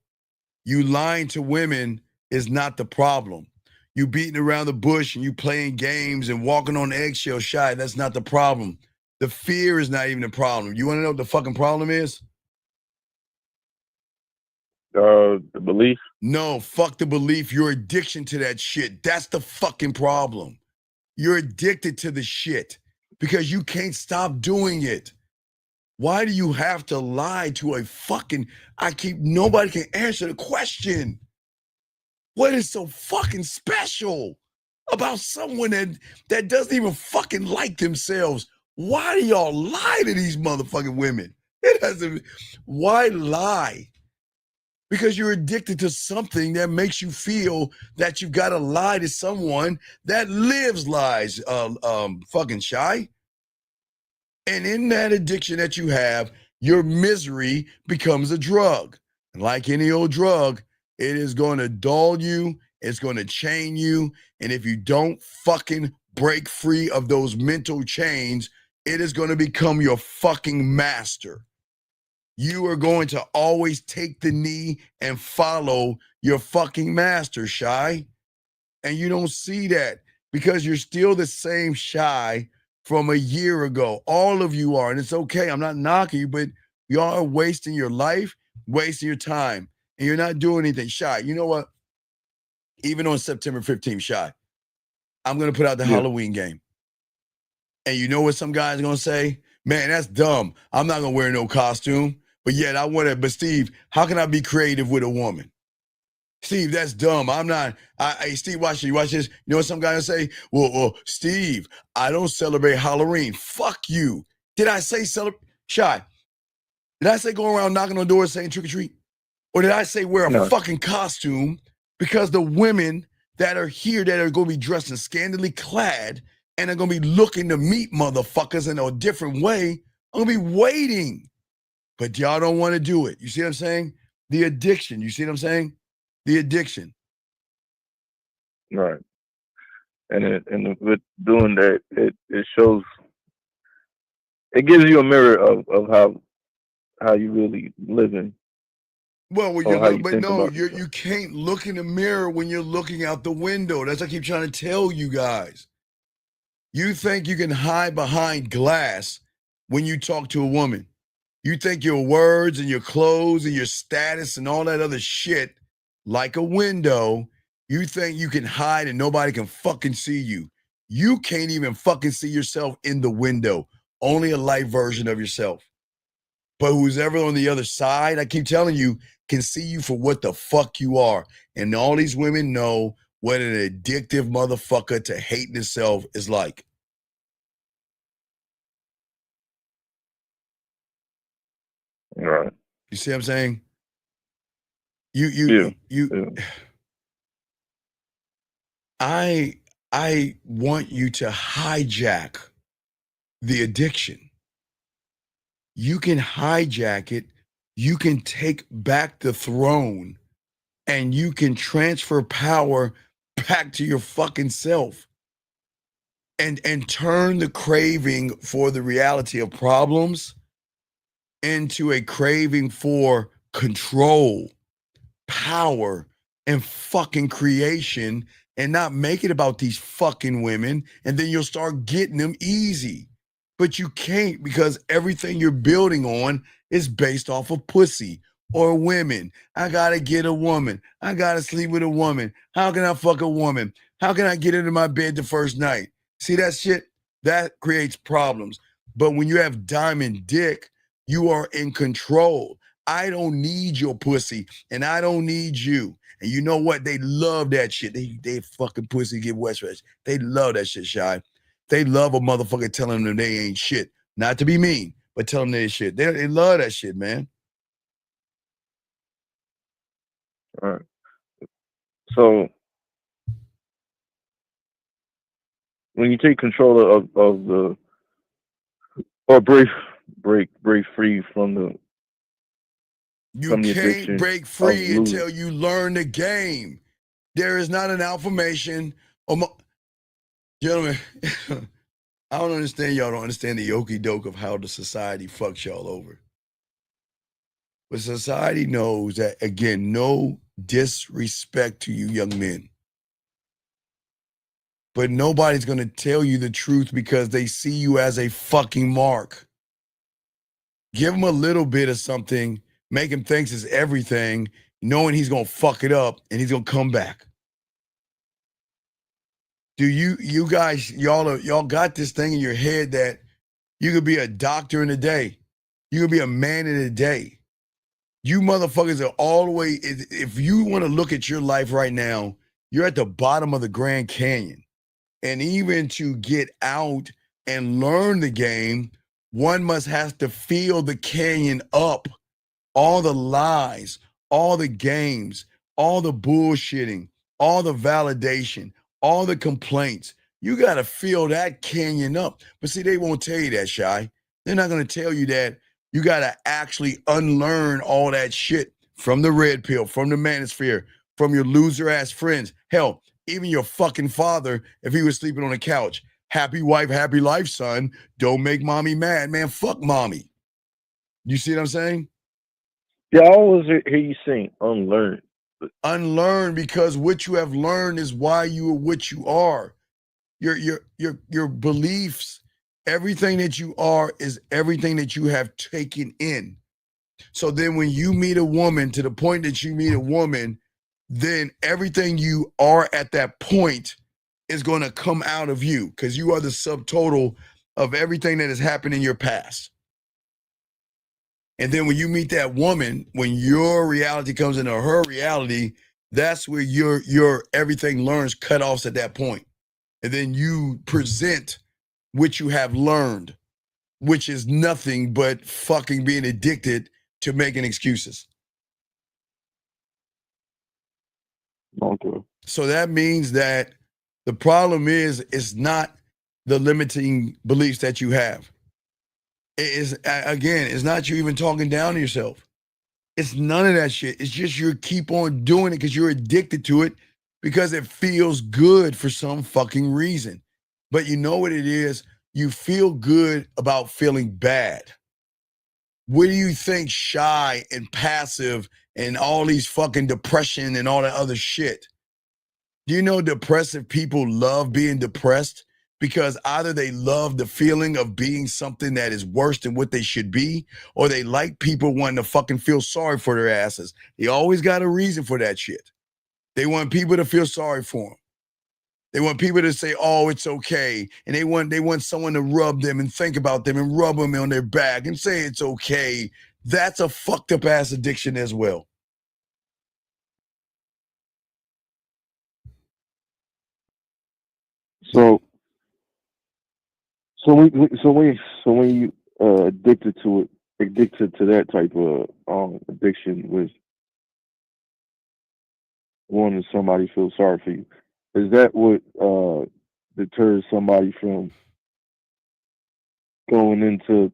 You lying to women is not the problem. You beating around the bush and you playing games and walking on eggshells, Shy, that's not the problem. The fear is not even the problem. You want to know what the fucking problem is? The belief? No, fuck the belief. Your addiction to that shit. That's the fucking problem. You're addicted to the shit because you can't stop doing it. Why do you have to lie to a fucking, nobody can answer the question. What is so fucking special about someone that doesn't even fucking like themselves? Why do y'all lie to these motherfucking women? Why lie? Because you're addicted to something that makes you feel that you've got to lie to someone that lives lies, fucking Shy. And in that addiction that you have, your misery becomes a drug. And like any old drug, it is going to dull you. It's going to chain you. And if you don't fucking break free of those mental chains, it is going to become your fucking master. You are going to always take the knee and follow your fucking master, Shy. And you don't see that because you're still the same Shy from a year ago. All of you are, and it's okay. I'm not knocking you, but y'all are wasting your life, wasting your time, and you're not doing anything. Shy, you know what? Even on September 15th, Shy, I'm going to put out the Halloween game. And you know what some guys are gonna say? Man, that's dumb. I'm not gonna wear no costume. But yet I want to, but Steve, how can I be creative with a woman? Steve, that's dumb. I'm not. Hey, Steve, watch this. You know what some guy will say? Well, Steve, I don't celebrate Halloween. Fuck you. Did I say celebrate? Shy. Did I say go around knocking on doors saying trick or treat? Or did I say wear a fucking costume? Because the women that are here that are going to be dressed and scantily clad and are going to be looking to meet motherfuckers in a different way, I'm going to be waiting. But y'all don't want to do it. You see what I'm saying? The addiction. You see what I'm saying? The addiction. Right. And with doing that, it shows, it gives you a mirror of how you really living. Well, when you can't look in the mirror when you're looking out the window. That's what I keep trying to tell you guys. You think you can hide behind glass when you talk to a woman. You think your words and your clothes and your status and all that other shit, like a window, you think you can hide and nobody can fucking see you. You can't even fucking see yourself in the window. Only a light version of yourself. But who's ever on the other side, I keep telling you, can see you for what the fuck you are. And all these women know what an addictive motherfucker to hating himself is like. Right. You see what I'm saying? I want you to hijack the addiction. You can hijack it. You can take back the throne and you can transfer power back to your fucking self and turn the craving for the reality of problems into a craving for control, power, and fucking creation, and not make it about these fucking women, and then you'll start getting them easy. But you can't, because everything you're building on is based off of pussy or women. I gotta get a woman. I gotta sleep with a woman. How can I fuck a woman? How can I get into my bed the first night? See that shit? That creates problems. But when you have diamond dick, you are in control. I don't need your pussy, and I don't need you. And you know what? They love that shit. They fucking pussy get wet stretch. They love that shit, Shy. They love a motherfucker telling them they ain't shit. Not to be mean, but tell them they shit. They love that shit, man. All right. So when you take control of the, or break free from the, you can't break free until you learn the game. There is not an affirmation. Gentlemen, I don't understand. Y'all don't understand the okie doke of how the society fucks y'all over. But society knows that, again, no disrespect to you young men. But nobody's going to tell you the truth because they see you as a fucking mark. Give him a little bit of something, make him think it's everything, knowing he's going to fuck it up and he's going to come back. Do you guys, y'all got this thing in your head that you could be a doctor in a day. You could be a man in a day. You motherfuckers are all the way, if you want to look at your life right now, you're at the bottom of the Grand Canyon. And even to get out and learn the game, one must have to feel the canyon up. All the lies, all the games, all the bullshitting, all the validation, all the complaints. You got to feel that canyon up. But see, they won't tell you that, Shy. They're not going to tell you that. You got to actually unlearn all that shit from the red pill, from the manosphere, from your loser ass friends. Hell, even your fucking father, if he was sleeping on a couch. Happy wife, happy life, son. Don't make mommy mad, man. Fuck mommy. You see what I'm saying? Yeah, I always hear you saying unlearn. Unlearn, because what you have learned is why you are what you are. Your beliefs, everything that you are is everything that you have taken in. So then when you meet a woman, to the point that you meet a woman, then everything you are at that point is going to come out of you, because you are the subtotal of everything that has happened in your past. And then when you meet that woman, when your reality comes into her reality, that's where your everything learns cutoffs at that point. And then you present what you have learned, which is nothing but fucking being addicted to making excuses. Okay. So that means that the problem is it's not the limiting beliefs that you have. It is, again, it's not you even talking down to yourself. It's none of that shit. It's just you keep on doing it because you're addicted to it because it feels good for some fucking reason. But you know what it is? You feel good about feeling bad. What do you think shy and passive and all these fucking depression and all that other shit? Do you know depressive people love being depressed? Because either they love the feeling of being something that is worse than what they should be, or they like people wanting to fucking feel sorry for their asses. They always got a reason for that shit. They want people to feel sorry for them. They want people to say, oh, it's okay. And they want someone to rub them and think about them and rub them on their back and say it's okay. That's a fucked up ass addiction as well. So when you addicted to that type of addiction with wanting somebody to feel sorry for you, is that what deters somebody from going into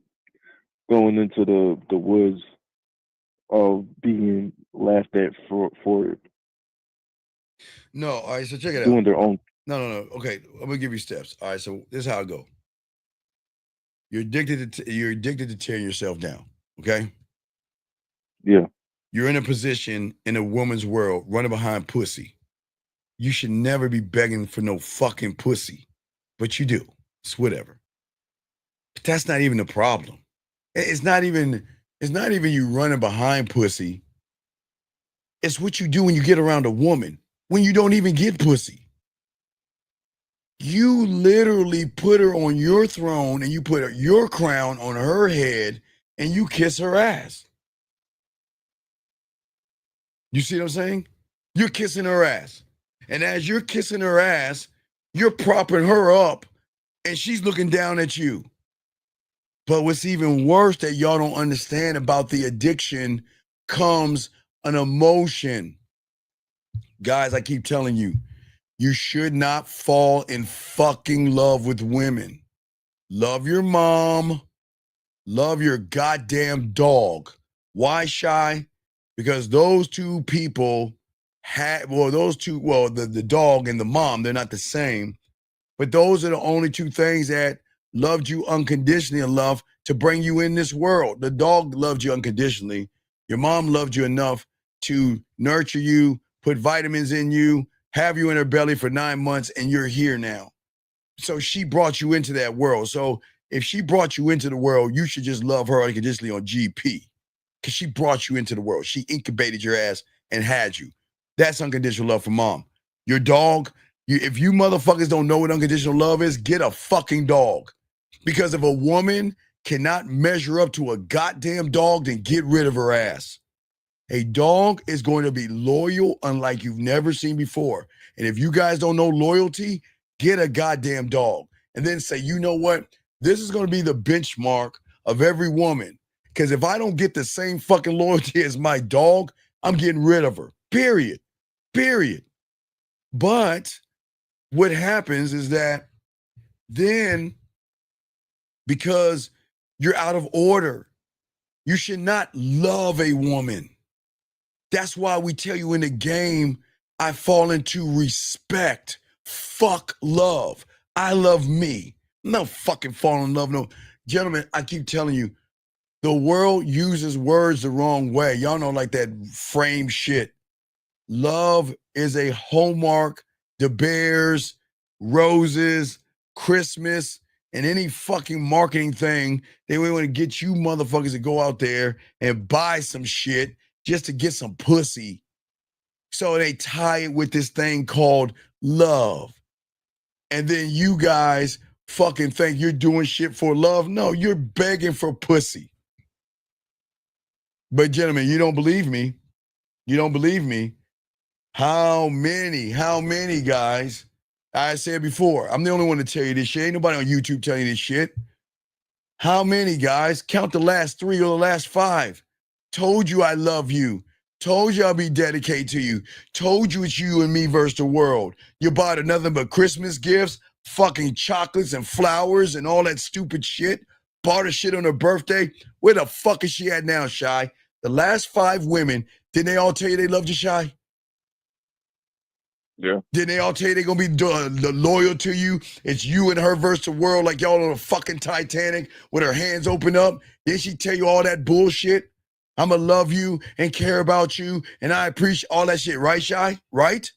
the woods of being laughed at for No, all right, so check it out. doing their own? No. Okay, I'm gonna give you steps. All right, so this is how I go. You're addicted to tearing yourself down. Okay. Yeah. You're in a position in a woman's world running behind pussy. You should never be begging for no fucking pussy, but you do. It's whatever. But that's not even the problem. It's not even you running behind pussy. It's what you do when you get around a woman when you don't even get pussy. You literally put her on your throne and you put your crown on her head and you kiss her ass. You see what I'm saying? You're kissing her ass. And as you're kissing her ass, you're propping her up and she's looking down at you. But what's even worse that y'all don't understand about the addiction comes an emotion. Guys, I keep telling you, you should not fall in fucking love with women. Love your mom. Love your goddamn dog. Why, Shy? Because those two people the dog and the mom, they're not the same. But those are the only two things that loved you unconditionally enough to bring you in this world. The dog loved you unconditionally. Your mom loved you enough to nurture you, put vitamins in you, have you in her belly for 9 months, and you're here now. So she brought you into that world. So if she brought you into the world, you should just love her unconditionally on GP because she brought you into the world. She incubated your ass and had you. That's unconditional love from mom. Your dog, if you motherfuckers don't know what unconditional love is, get a fucking dog. Because if a woman cannot measure up to a goddamn dog, then get rid of her ass. A dog is going to be loyal unlike you've never seen before. And if you guys don't know loyalty, get a goddamn dog. And then say, you know what? This is going to be the benchmark of every woman. Because if I don't get the same fucking loyalty as my dog, I'm getting rid of her. Period. But what happens is that then, because you're out of order, you should not love a woman. That's why we tell you in the game, I fall into respect. Fuck love. I love me. I'm not fucking falling in love. No, gentlemen, I keep telling you, the world uses words the wrong way. Y'all know, like that frame shit. Love is a hallmark. The Bears, roses, Christmas, and any fucking marketing thing, they want to get you motherfuckers to go out there and buy some shit just to get some pussy. So they tie it with this thing called love. And then you guys fucking think you're doing shit for love. No, you're begging for pussy. But gentlemen, you don't believe me. You don't believe me. How many guys? I said before, I'm the only one to tell you this shit. Ain't nobody on YouTube telling you this shit. How many guys, count the last 3 or the last 5, told you I love you, told you I'll be dedicated to you, told you it's you and me versus the world. You bought her nothing but Christmas gifts, fucking chocolates and flowers and all that stupid shit, bought her shit on her birthday. Where the fuck is she at now, Shy? The last 5 women, didn't they all tell you they loved you, Shy? Yeah. Didn't they all tell you they're going to be loyal to you? It's you and her versus the world, like y'all on a fucking Titanic with her hands open up. Didn't she tell you all that bullshit? I'm going to love you and care about you, and I appreciate all that shit. Right, Shy? Right?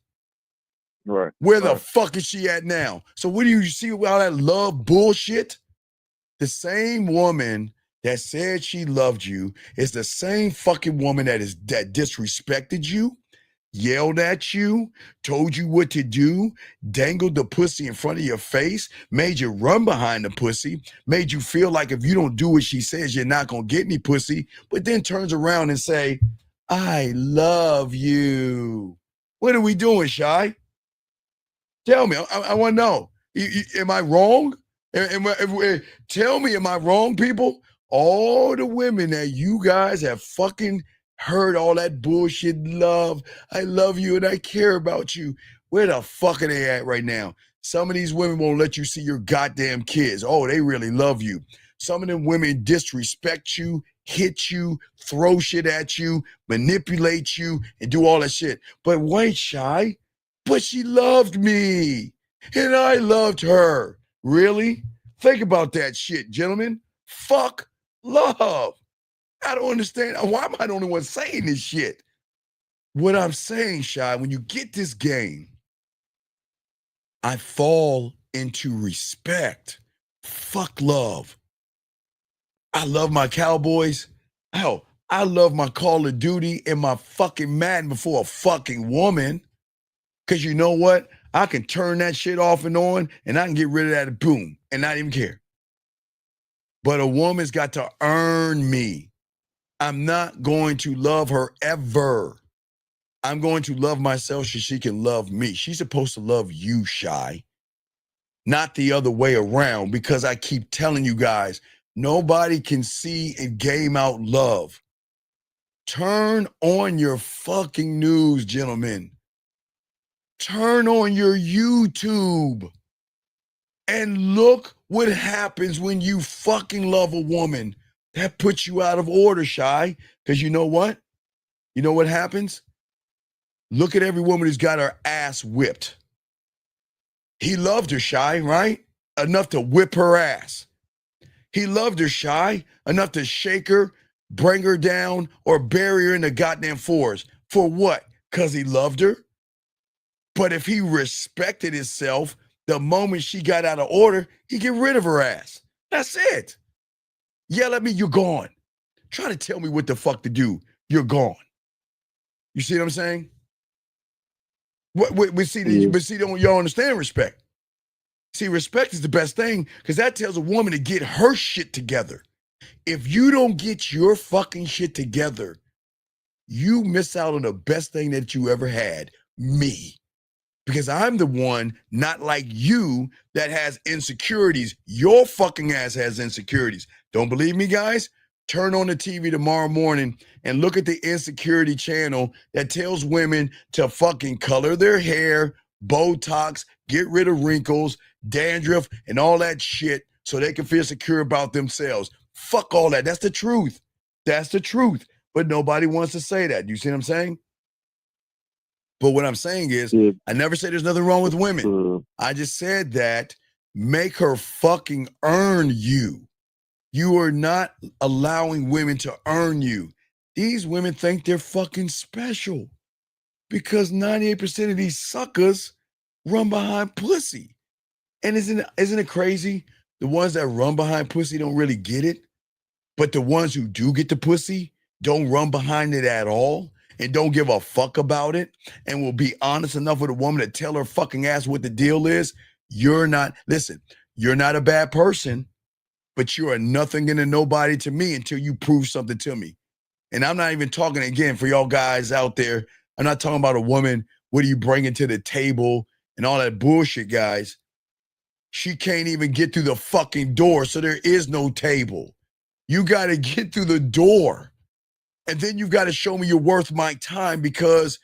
Right. Where the fuck is she at now? So what do you see with all that love bullshit? The same woman that said she loved you is the same fucking woman that disrespected you, yelled at you, told you what to do, dangled the pussy in front of your face, made you run behind the pussy, made you feel like if you don't do what she says, you're not going to get any pussy, but then turns around and say, I love you. What are we doing, Shy? Tell me. I want to know. Am I wrong? Tell me, am I wrong, people? All the women that you guys have fucking heard all that bullshit love, I love you and I care about you. Where the fuck are they at right now? Some of these women won't let you see your goddamn kids. Oh, they really love you. Some of them women disrespect you, hit you, throw shit at you, manipulate you, and do all that shit. But wait, Shy, but she loved me and I loved her. Really? Think about that shit, gentlemen. Fuck love. I don't understand. Why am I the only one saying this shit? What I'm saying, Shy, when you get this game, I fall into respect. Fuck love. I love my Cowboys. Hell, I love my Call of Duty and my fucking Madden before a fucking woman. Because you know what? I can turn that shit off and on and I can get rid of that boom and not even care. But a woman's got to earn me. I'm not going to love her ever. I'm going to love myself so she can love me. She's supposed to love you, Shy, not the other way around, because I keep telling you guys, nobody can see and game out love. Turn on your fucking news, gentlemen. Turn on your YouTube and look what happens when you fucking love a woman. That puts you out of order, Shy. Because you know what? You know what happens? Look at every woman who's got her ass whipped. He loved her, Shy, right? Enough to whip her ass. He loved her, Shy, enough to shake her, bring her down, or bury her in the goddamn forest. For what? Because he loved her? But if he respected himself, the moment she got out of order, he'd get rid of her ass. That's it. Yell at me, you're gone. Try to tell me what the fuck to do. You're gone. You see what I'm saying? But see, don't y'all understand respect? See, respect is the best thing because that tells a woman to get her shit together. If you don't get your fucking shit together, you miss out on the best thing that you ever had, me. Because I'm the one, not like you, that has insecurities. Your fucking ass has insecurities. Don't believe me, guys? Turn on the TV tomorrow morning and look at the insecurity channel that tells women to fucking color their hair, Botox, get rid of wrinkles, dandruff, and all that shit so they can feel secure about themselves. Fuck all that. That's the truth. That's the truth. But nobody wants to say that. You see what I'm saying? But what I'm saying is, I never said there's nothing wrong with women. I just said that make her fucking earn you. You are not allowing women to earn you. These women think they're fucking special because 98% of these suckers run behind pussy. And isn't it crazy? The ones that run behind pussy don't really get it. But the ones who do get the pussy don't run behind it at all and don't give a fuck about it and will be honest enough with a woman to tell her fucking ass what the deal is. You're not, listen, you're not a bad person, but you are nothing and a nobody to me until you prove something to me. And I'm not even talking, again, for y'all guys out there, I'm not talking about a woman, what are you bringing to the table and all that bullshit, guys. She can't even get through the fucking door, so there is no table. You got to get through the door. And then you've got to show me you're worth my time, because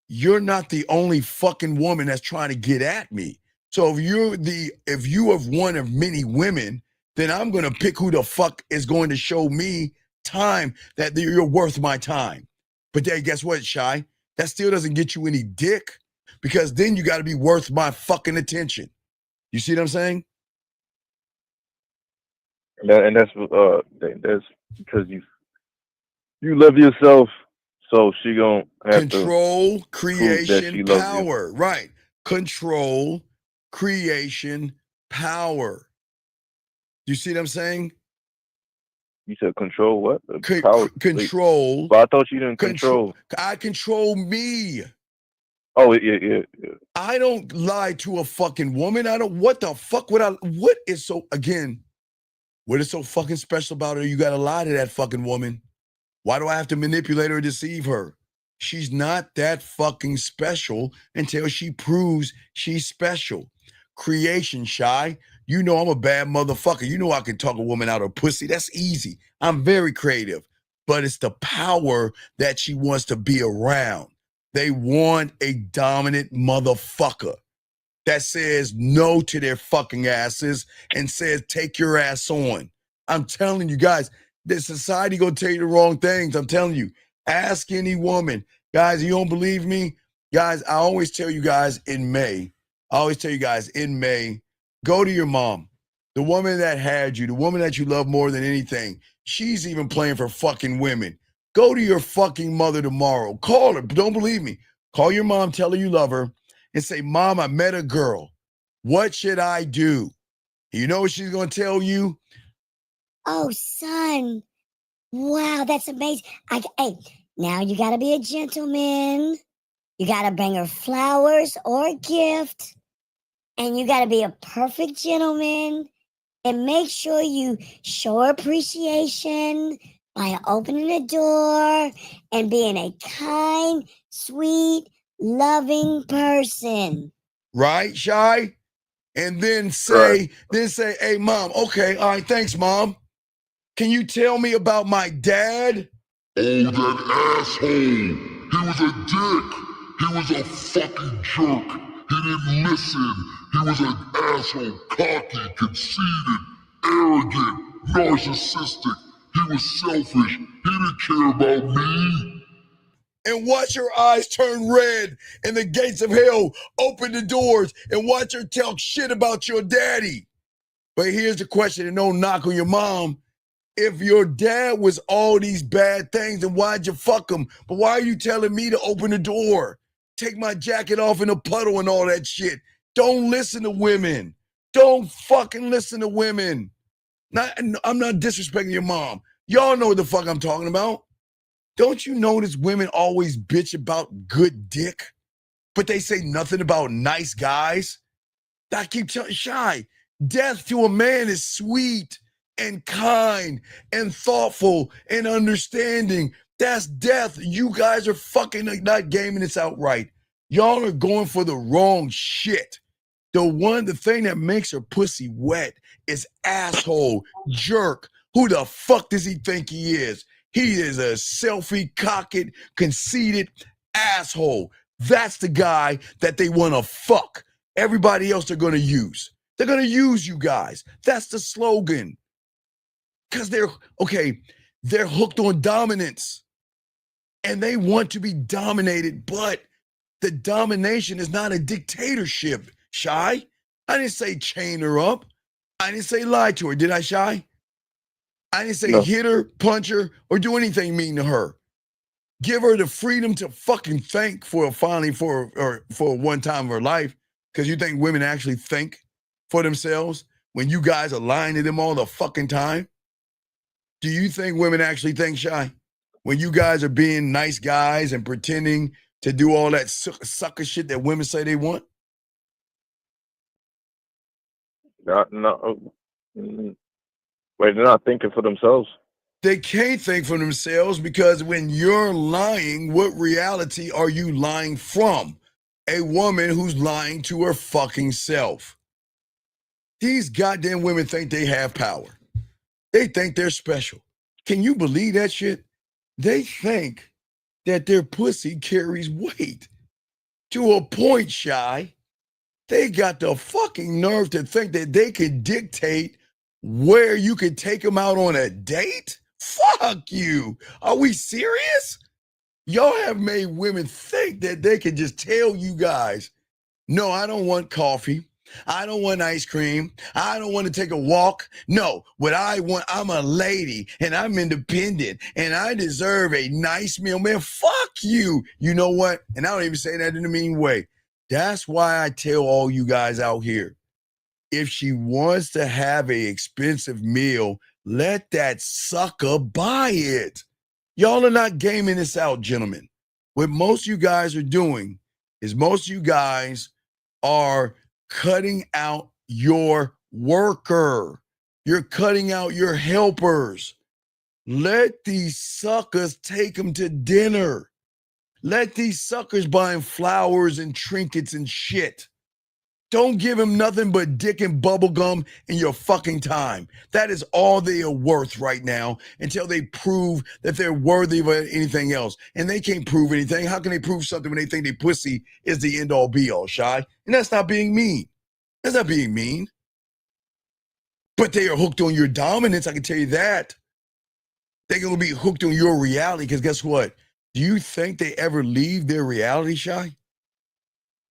you're not the only fucking woman that's trying to get at me. So if you are one of many women, then I'm going to pick who the fuck is going to show me time that you're worth my time. But then guess what, Shy? That still doesn't get you any dick, because then you got to be worth my fucking attention. You see what I'm saying? And that's because you love yourself, so she gonna have control, to prove that she creation, loves you. power. Right. Control, creation, power. You see what I'm saying? You said control what? Control. But I thought you didn't control. I control me. Oh, yeah. I don't lie to a fucking woman. What the fuck would what is so fucking special about her? You gotta lie to that fucking woman. Why do I have to manipulate her or deceive her? She's not that fucking special until she proves she's special. Creation, Shy. You know I'm a bad motherfucker. You know I can talk a woman out of pussy. That's easy. I'm very creative. But it's the power that she wants to be around. They want a dominant motherfucker that says no to their fucking asses and says, take your ass on. I'm telling you guys, this society gonna tell you the wrong things. I'm telling you. Ask any woman. Guys, you don't believe me? Guys, I always tell you guys in May, go to your mom. The woman that had you, the woman that you love more than anything. She's even playing for fucking women. Go to your fucking mother tomorrow. Call her. Don't believe me. Call your mom, tell her you love her, and say, Mom, I met a girl. What should I do? You know what she's going to tell you? Oh, son. Wow, that's amazing. Hey, now you got to be a gentleman. You got to bring her flowers or a gift. And you got to be a perfect gentleman. And make sure you show her appreciation by opening the door and being a kind, sweet, loving person. Right, Shy? And then say, hey, Mom, okay, all right, thanks, Mom. Can you tell me about my dad? Oh, that asshole. He was a dick. He was a fucking jerk. He didn't listen. He was an asshole, cocky, conceited, arrogant, narcissistic. He was selfish. He didn't care about me. And watch her eyes turn red and the gates of hell open the doors, and watch her talk shit about your daddy. But here's the question, and don't knock on your mom. If your dad was all these bad things, then why'd you fuck him? But why are you telling me to open the door? Take my jacket off in a puddle and all that shit. Don't listen to women. Don't fucking listen to women. I'm not disrespecting your mom. Y'all know what the fuck I'm talking about. Don't you notice women always bitch about good dick, but they say nothing about nice guys? I keep telling Shy, death to a man is sweet and kind and thoughtful and understanding. That's death. You guys are fucking not gaming this out right. Y'all are going for the wrong shit. The thing that makes her pussy wet is asshole, jerk. Who the fuck does he think he is? He is a selfie-cocked, conceited asshole. That's the guy that they want to fuck. Everybody else they're going to use. They're going to use you guys. That's the slogan. Because they're hooked on dominance. And they want to be dominated, but the domination is not a dictatorship, Shy. I didn't say chain her up. I didn't say lie to her. Did I, Shy? I didn't say hit her, punch her, or do anything mean to her. Give her the freedom to fucking think for one time of her life, because you think women actually think for themselves when you guys are lying to them all the fucking time? Do you think women actually think, Shy? When you guys are being nice guys and pretending to do all that sucker shit that women say they want? Wait, they're not thinking for themselves. They can't think for themselves because when you're lying, what reality are you lying from? A woman who's lying to her fucking self. These goddamn women think they have power. They think they're special. Can you believe that shit? They think that their pussy carries weight to a point, Shy. They got the fucking nerve to think that they can dictate where you can take them out on a date? Fuck you. Are we serious? Y'all have made women think that they can just tell you guys, no, I don't want coffee. I don't want ice cream. I don't want to take a walk. No, what I want, I'm a lady and I'm independent and I deserve a nice meal. Man, fuck you. You know what? And I don't even say that in a mean way. That's why I tell all you guys out here, if she wants to have an expensive meal, let that sucker buy it. Y'all are not gaming this out, gentlemen. What most of you guys are doing is most of you guys are cutting out your worker. You're cutting out your helpers. Let these suckers take them to dinner. Let these suckers buy him flowers and trinkets and shit. Don't give him nothing but dick and bubble gum in your fucking time. That is all they are worth right now until they prove that they're worthy of anything else. And they can't prove anything. How can they prove something when they think their pussy is the end all be all, Shy? And that's not being mean. That's not being mean. But they are hooked on your dominance, I can tell you that. They're going to be hooked on your reality because guess what? Do you think they ever leave their reality, Shy?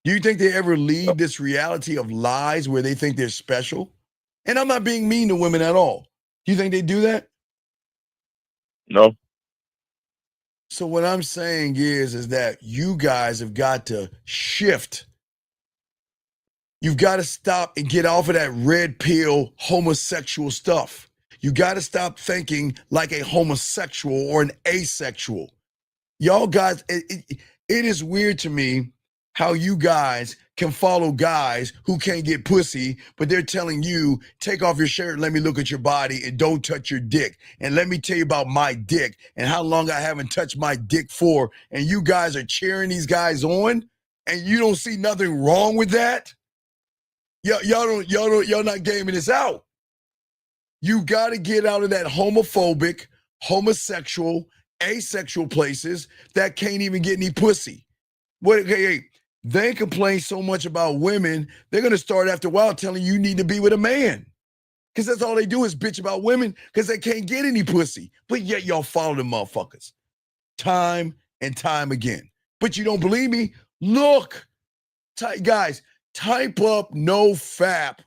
Do you think they ever leave this reality of lies where they think they're special? And I'm not being mean to women at all. Do you think they do that? No. So what I'm saying is that you guys have got to shift. You've got to stop and get off of that red pill homosexual stuff. You got to stop thinking like a homosexual or an asexual. Y'all guys, it is weird to me how you guys can follow guys who can't get pussy, but they're telling you, take off your shirt and let me look at your body and don't touch your dick. And let me tell you about my dick and how long I haven't touched my dick for. And you guys are cheering these guys on and you don't see nothing wrong with that? Y'all not gaming this out. You got to get out of that homophobic, homosexual, asexual places that can't even get any pussy. Hey, they complain so much about women, they're going to start after a while telling you need to be with a man. Because that's all they do is bitch about women because they can't get any pussy. But yet y'all follow them motherfuckers. Time and time again. But you don't believe me? Look. Guys, type up no fap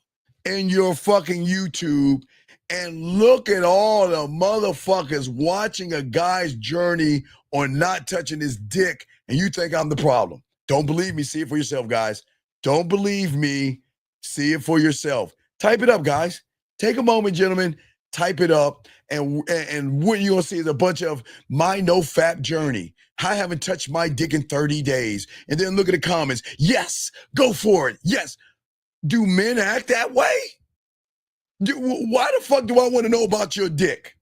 in your fucking YouTube and look at all the motherfuckers watching a guy's journey on not touching his dick and you think I'm the problem. Don't believe me. See it for yourself, guys. Don't believe me. See it for yourself. Type it up, guys. Take a moment, gentlemen. Type it up. And what you're going to see is a bunch of my no fap journey. I haven't touched my dick in 30 days. And then look at the comments. Yes, go for it. Yes. Do men act that way? Why the fuck do I want to know about your dick?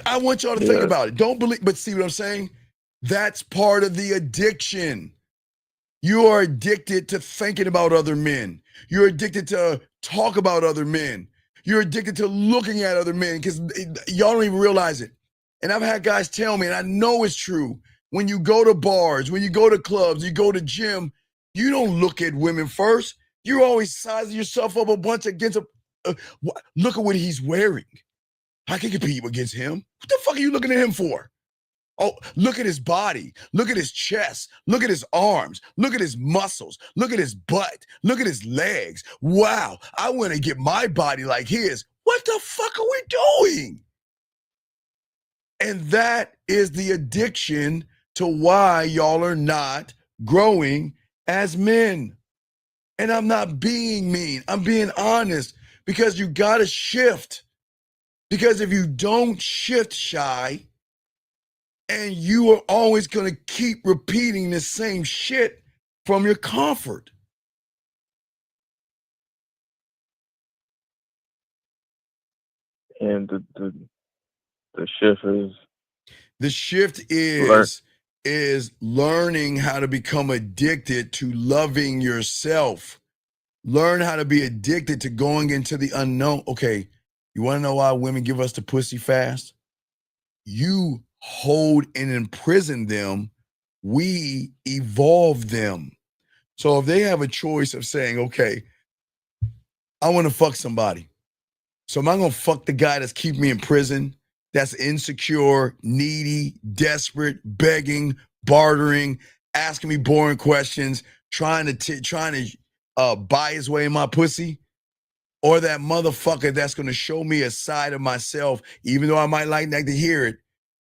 I want y'all to think about it. Don't believe, but see what I'm saying? That's part of the addiction. You are addicted to thinking about other men. You're addicted to talk about other men. You're addicted to looking at other men because y'all don't even realize it. And I've had guys tell me, and I know it's true, when you go to bars, when you go to clubs, you go to gym, you don't look at women first. You're always sizing yourself up a bunch against look at what he's wearing. I can compete against him. What the fuck are you looking at him for? Oh, look at his body. Look at his chest. Look at his arms. Look at his muscles. Look at his butt. Look at his legs. Wow, I want to get my body like his. What the fuck are we doing? And that is the addiction to why y'all are not growing as men. And I'm not being mean. I'm being honest because you got to shift. Because if you don't shift, Shy, and you are always going to keep repeating the same shit from your comfort. And the shift is The shift learn. is learning how to become addicted to loving yourself. Learn how to be addicted to going into the unknown. Okay, you want to know why women give us the pussy fast? You hold and imprison them. We evolve them. So if they have a choice of saying, okay, I want to fuck somebody. So am I going to fuck the guy that's keeping me in prison? That's insecure, needy, desperate, begging, bartering, asking me boring questions, trying to buy his way in my pussy, or that motherfucker that's going to show me a side of myself, even though I might like to hear it.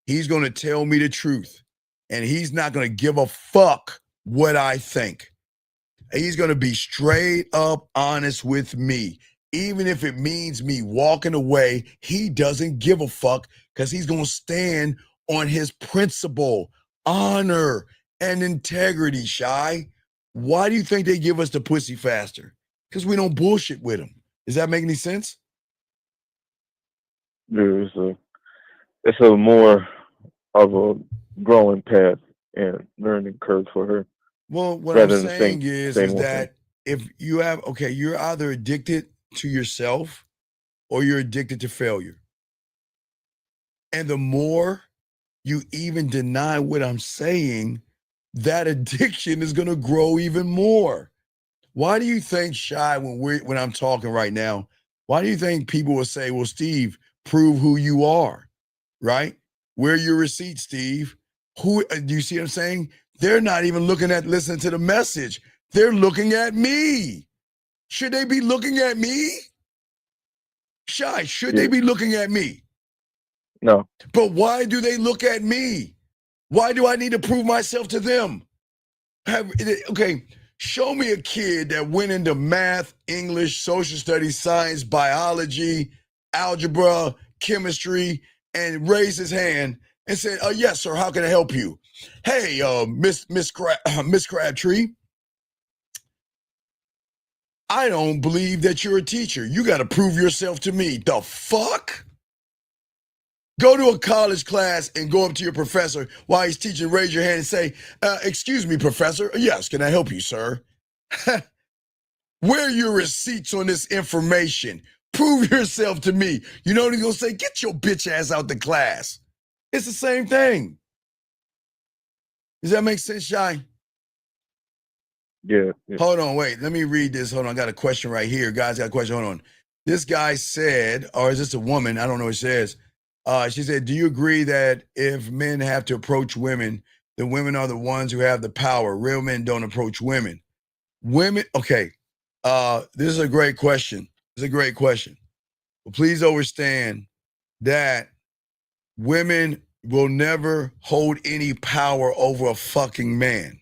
He's going to tell me the truth, and he's not going to give a fuck what I think. He's going to be straight up honest with me. Even if it means me walking away, he doesn't give a fuck because he's going to stand on his principle, honor, and integrity, Shy. Why do you think they give us the pussy faster? Because we don't bullshit with them. Does that make any sense? It's a more of a growing path and learning curve for her. Well, what rather I'm than saying same is old thing. that if you have, okay, you're either addicted to yourself or you're addicted to failure. And the more you even deny what I'm saying, that addiction is going to grow even more. Why do you think, Shy, when I'm talking right now, why do you think people will say, well, Steve, prove who you are, right? Where are your receipts, Steve? Do you see what I'm saying? They're not even listening to the message. They're looking at me. Should they be looking at me? Shy, should they be looking at me? No. But why do they look at me? Why do I need to prove myself to them? Okay, show me a kid that went into math, English, social studies, science, biology, algebra, chemistry, and raised his hand and said, yes, sir, how can I help you? Hey, Miss Crabtree, I don't believe that you're a teacher. You got to prove yourself to me. The fuck? Go to a college class and go up to your professor while he's teaching, raise your hand and say, excuse me, professor. Yes, can I help you, sir? Where are your receipts on this information? Prove yourself to me. You know what he's going to say? Get your bitch ass out the class. It's the same thing. Does that make sense, Shy? Yeah. Hold on, wait. Let me read this. Hold on. I got a question right here. Guys, got a question. Hold on. This guy said, or is this a woman? I don't know what it says. She said, do you agree that if men have to approach women, the women are the ones who have the power? Real men don't approach women. Women, okay. This is a great question. It's a great question. But please understand that women will never hold any power over a fucking man.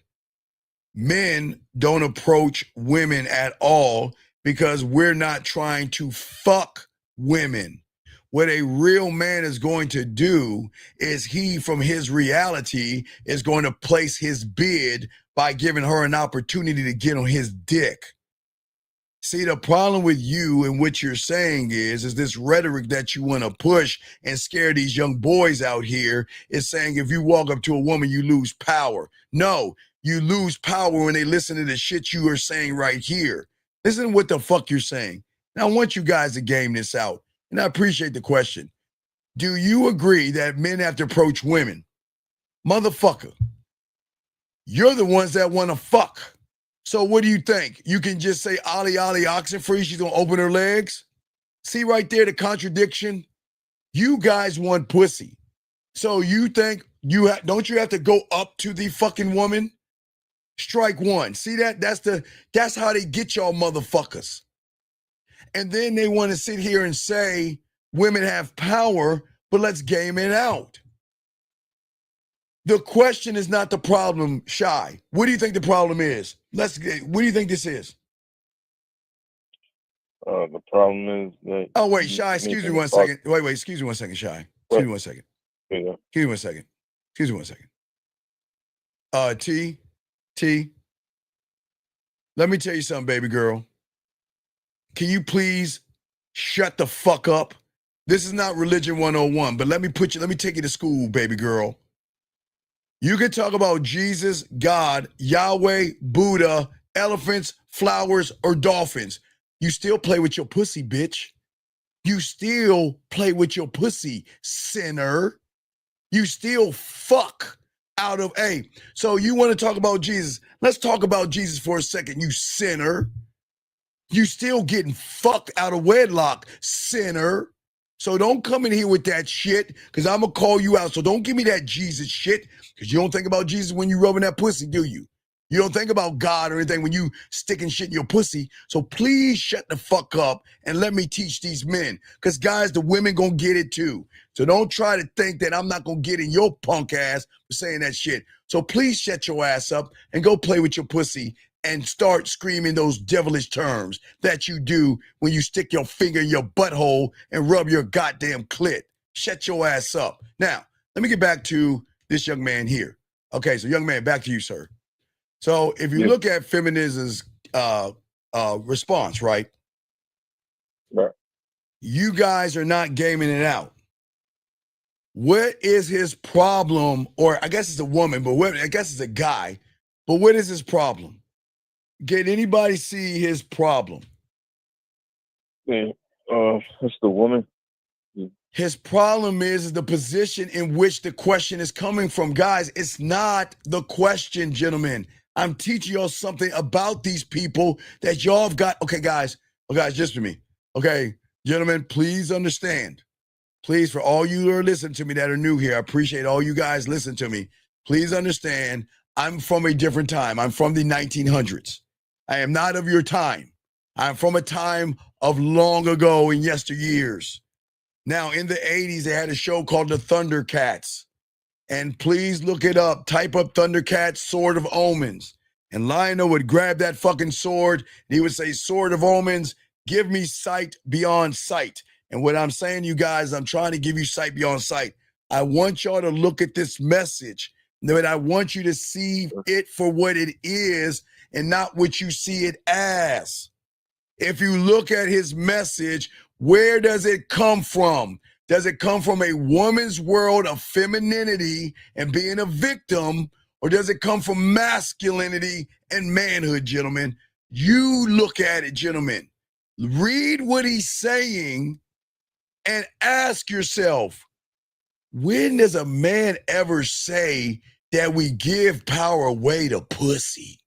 Men don't approach women at all because we're not trying to fuck women. What a real man is going to do is he, from his reality, is going to place his bid by giving her an opportunity to get on his dick. See, the problem with you and what you're saying is this rhetoric that you want to push and scare these young boys out here is saying if you walk up to a woman, you lose power. No, you lose power when they listen to the shit you are saying right here. Listen to what the fuck you're saying. Now, I want you guys to game this out, and I appreciate the question. Do you agree that men have to approach women? Motherfucker, you're the ones that want to fuck. So what do you think? You can just say, Ollie, Ollie, Oxenfree, she's going to open her legs? See right there the contradiction? You guys want pussy. So you think don't you have to go up to the fucking woman? Strike one. See that? That's how they get y'all motherfuckers. And then they want to sit here and say women have power, but let's game it out. The question is not the problem, Shy. What do you think the problem is? What do you think this is? The problem is that. Oh, wait, Shy, excuse me 1 second. Wait, excuse me 1 second, Shy. Excuse me 1 second. Yeah. Excuse me 1 second. Excuse me 1 second. T, let me tell you something, baby girl. Can you please shut the fuck up This is not religion 101, but let me take you to school, baby girl. You can talk about Jesus, God, Yahweh, Buddha, elephants, flowers, or dolphins. You still play with your pussy, bitch. You still play with your pussy, sinner. You still fuck out of, hey, so you want to talk about Jesus. Let's talk about Jesus for a second, you sinner. You still getting fucked out of wedlock, sinner. So don't come in here with that shit, because I'm going to call you out. So don't give me that Jesus shit, because you don't think about Jesus when you rubbing that pussy, do you? You don't think about God or anything when you sticking shit in your pussy. So please shut the fuck up and let me teach these men. Because, guys, the women going to get it too. So don't try to think that I'm not going to get in your punk ass for saying that shit. So please shut your ass up and go play with your pussy and start screaming those devilish terms that you do when you stick your finger in your butthole and rub your goddamn clit. Shut your ass up. Now, let me get back to this young man here. Okay, so young man, back to you, sir. So if you look at feminism's response, right? Right. You guys are not gaming it out. What is his problem? Or I guess it's a woman, but I guess it's a guy. But what is his problem? Can anybody see his problem? Yeah, it's the woman. His problem is the position in which the question is coming from. Guys, it's not the question, gentlemen. I'm teaching y'all something about these people that y'all have got. Okay, guys, just for me. Okay, gentlemen, please understand. Please, for all you who are listening to me that are new here, I appreciate all you guys listen to me. Please understand, I'm from a different time. I'm from the 1900s. I am not of your time. I'm from a time of long ago in yesteryears. Now, in the 80s, they had a show called The Thundercats. And please look it up. Type up Thundercats, Sword of Omens. And Lionel would grab that fucking sword, and he would say, Sword of Omens, give me sight beyond sight. And what I'm saying to you guys, I'm trying to give you sight beyond sight. I want y'all to look at this message. But I want you to see it for what it is and not what you see it as. If you look at his message, where does it come from? Does it come from a woman's world of femininity and being a victim, or does it come from masculinity and manhood, gentlemen? You look at it, gentlemen. Read what he's saying and ask yourself, when does a man ever say that we give power away to pussy?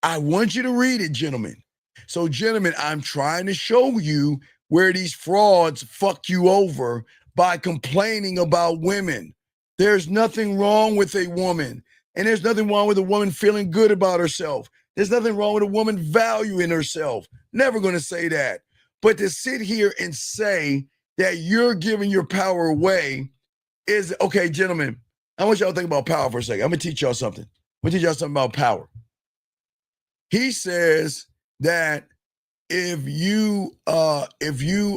I want you to read it, gentlemen. So, gentlemen, I'm trying to show you where these frauds fuck you over by complaining about women. There's nothing wrong with a woman, and there's nothing wrong with a woman feeling good about herself. There's nothing wrong with a woman valuing herself. Never going to say that. But to sit here and say that you're giving your power away is, okay, gentlemen, I want y'all to think about power for a second. I'm going to teach y'all something. I'm going to teach y'all something about power. He says that if you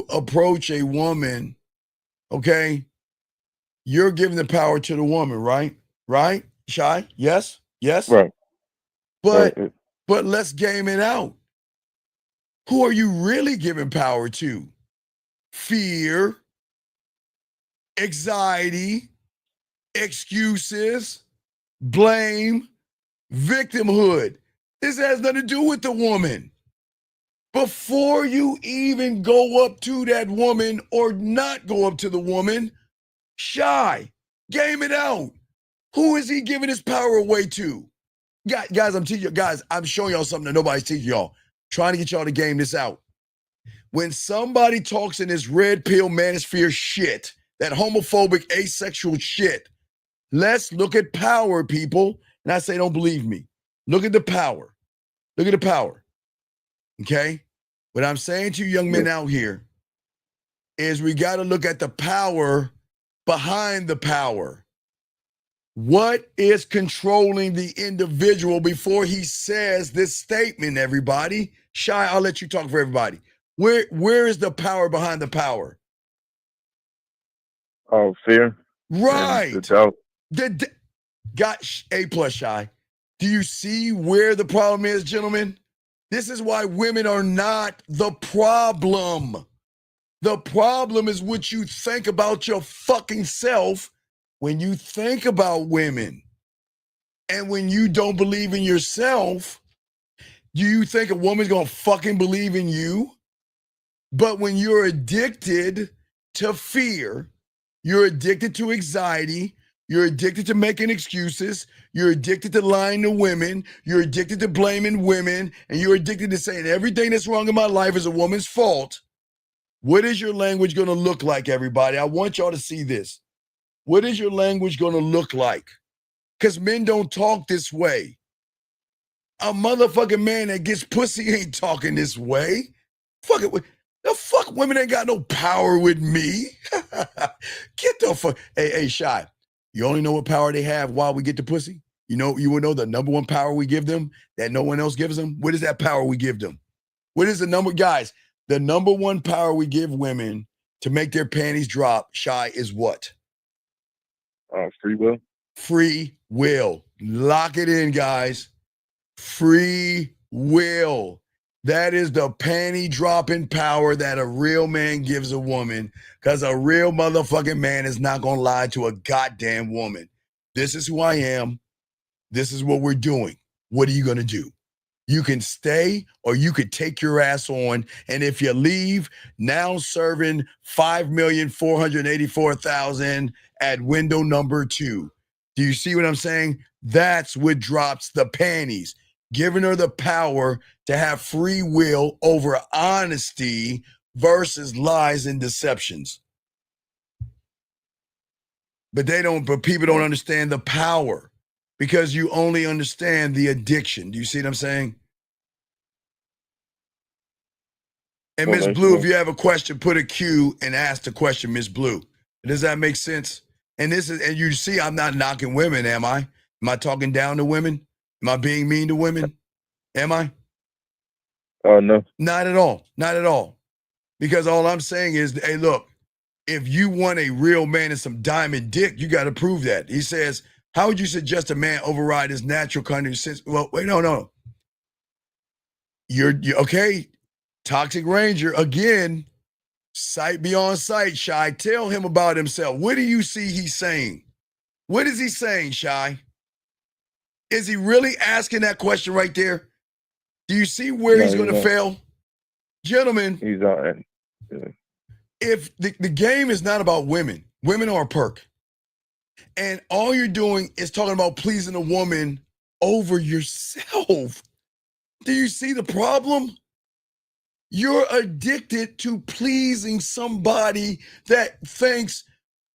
approach a woman, okay, you're giving the power to the woman, right? Right? Shy? Yes? Yes? Right. But let's game it out. Who are you really giving power to? Fear, anxiety, excuses, blame, victimhood. This has nothing to do with the woman. Before you even go up to that woman or not go up to the woman, Shy, game it out. Who is he giving his power away to? Guys, I'm showing y'all something that nobody's teaching y'all. Trying to get y'all to game this out. When somebody talks in this red pill manosphere shit, that homophobic, asexual shit, let's look at power, people. And I say, don't believe me. Look at the power. Look at the power. Okay? What I'm saying to you young men out here is we got to look at the power behind the power. What is controlling the individual before he says this statement, everybody? Shy, I'll let you talk for everybody. Where is the power behind the power? Oh, fear. Right. The doubt. Got A+ Shy. Do you see where the problem is, gentlemen? This is why women are not the problem. The problem is what you think about your fucking self when you think about women. And when you don't believe in yourself, do you think a woman's gonna fucking believe in you? But when you're addicted to fear, you're addicted to anxiety, you're addicted to making excuses, you're addicted to lying to women, you're addicted to blaming women, and you're addicted to saying everything that's wrong in my life is a woman's fault. What is your language gonna look like, everybody? I want y'all to see this. What is your language gonna look like? Because men don't talk this way. A motherfucking man that gets pussy ain't talking this way. Fuck it. The fuck women ain't got no power with me. Get the fuck. Hey, Shy. You only know what power they have while we get the pussy? You will know the number one power we give them that no one else gives them? What is that power we give them? What is the number, guys? The number one power we give women to make their panties drop, Shy, is what? Free will. Free will. Lock it in, guys. Free will. That is the panty dropping power that a real man gives a woman, because a real motherfucking man is not going to lie to a goddamn woman. This is who I am. This is what we're doing. What are you going to do? You can stay or you could take your ass on. And if you leave, now serving 5,484,000 at window number 2. Do you see what I'm saying? That's what drops the panties. Giving her the power to have free will over honesty versus lies and deceptions. But people don't understand the power because you only understand the addiction. Do you see what I'm saying? And Miss Blue, if you have a question, put a Q and ask the question, Miss Blue. Does that make sense? And you see, I'm not knocking women, am I? Am I talking down to women? Am I being mean to women? Am I? No. Not at all. Not at all. Because all I'm saying is, hey, look, if you want a real man and some diamond dick, you got to prove that. He says, how would you suggest a man override his natural kind of sense? Well, wait, no. You're okay. Toxic Ranger, again, sight beyond sight, Shy. Tell him about himself. What do you see he's saying? What is he saying, Shy? Is he really asking that question right there? Do you see where he's going to fail? Gentlemen, he's on. Yeah. If the game is not about women are a perk. And all you're doing is talking about pleasing a woman over yourself. Do you see the problem? You're addicted to pleasing somebody that thinks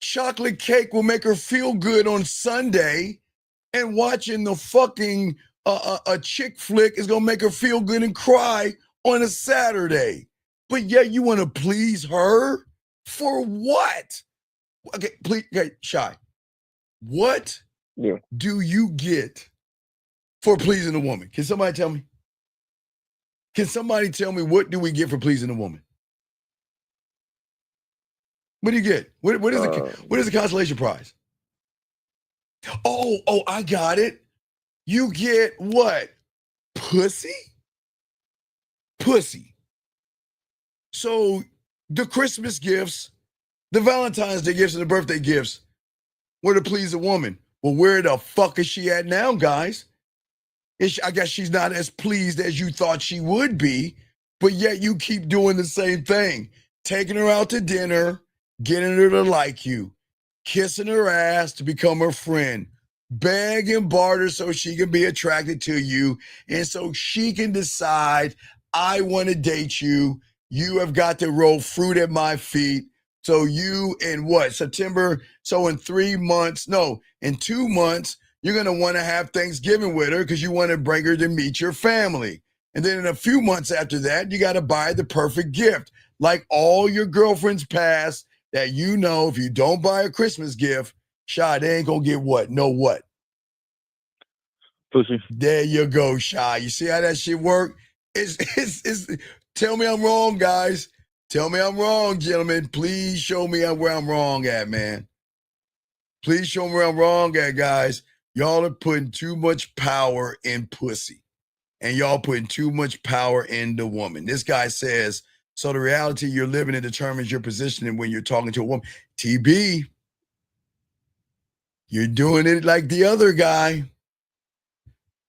chocolate cake will make her feel good on Sunday, and watching the fucking a chick flick is gonna make her feel good and cry on a Saturday. But yet you want to please her for what? Okay, please, okay, Shy. What do you get for pleasing a woman? Can somebody tell me? Can somebody tell me what do we get for pleasing a woman? What do you get? What is the consolation prize? Oh, I got it. You get what? Pussy? Pussy. So the Christmas gifts, the Valentine's Day gifts, and the birthday gifts were to please a woman. Well, where the fuck is she at now, guys? I guess she's not as pleased as you thought she would be, but yet you keep doing the same thing. Taking her out to dinner, getting her to like you, kissing her ass to become her friend, beg and barter so she can be attracted to you, and so she can decide, I want to date you. You have got to roll fruit at my feet. So you in what, September? So in 3 months, no, in 2 months, you're going to want to have Thanksgiving with her because you want to bring her to meet your family. And then in a few months after that, you got to buy the perfect gift. Like all your girlfriends past that you know if you don't buy a Christmas gift, Shy, they ain't going to get what? No what? Pussy. There you go, Shy. You see how that shit work? It's tell me I'm wrong, guys. Tell me I'm wrong, gentlemen. Please show me where I'm wrong at, man. Please show me where I'm wrong at, guys. Y'all are putting too much power in pussy. And y'all putting too much power in the woman. This guy says, So the reality you're living in determines your positioning when you're talking to a woman. TB, you're doing it like the other guy.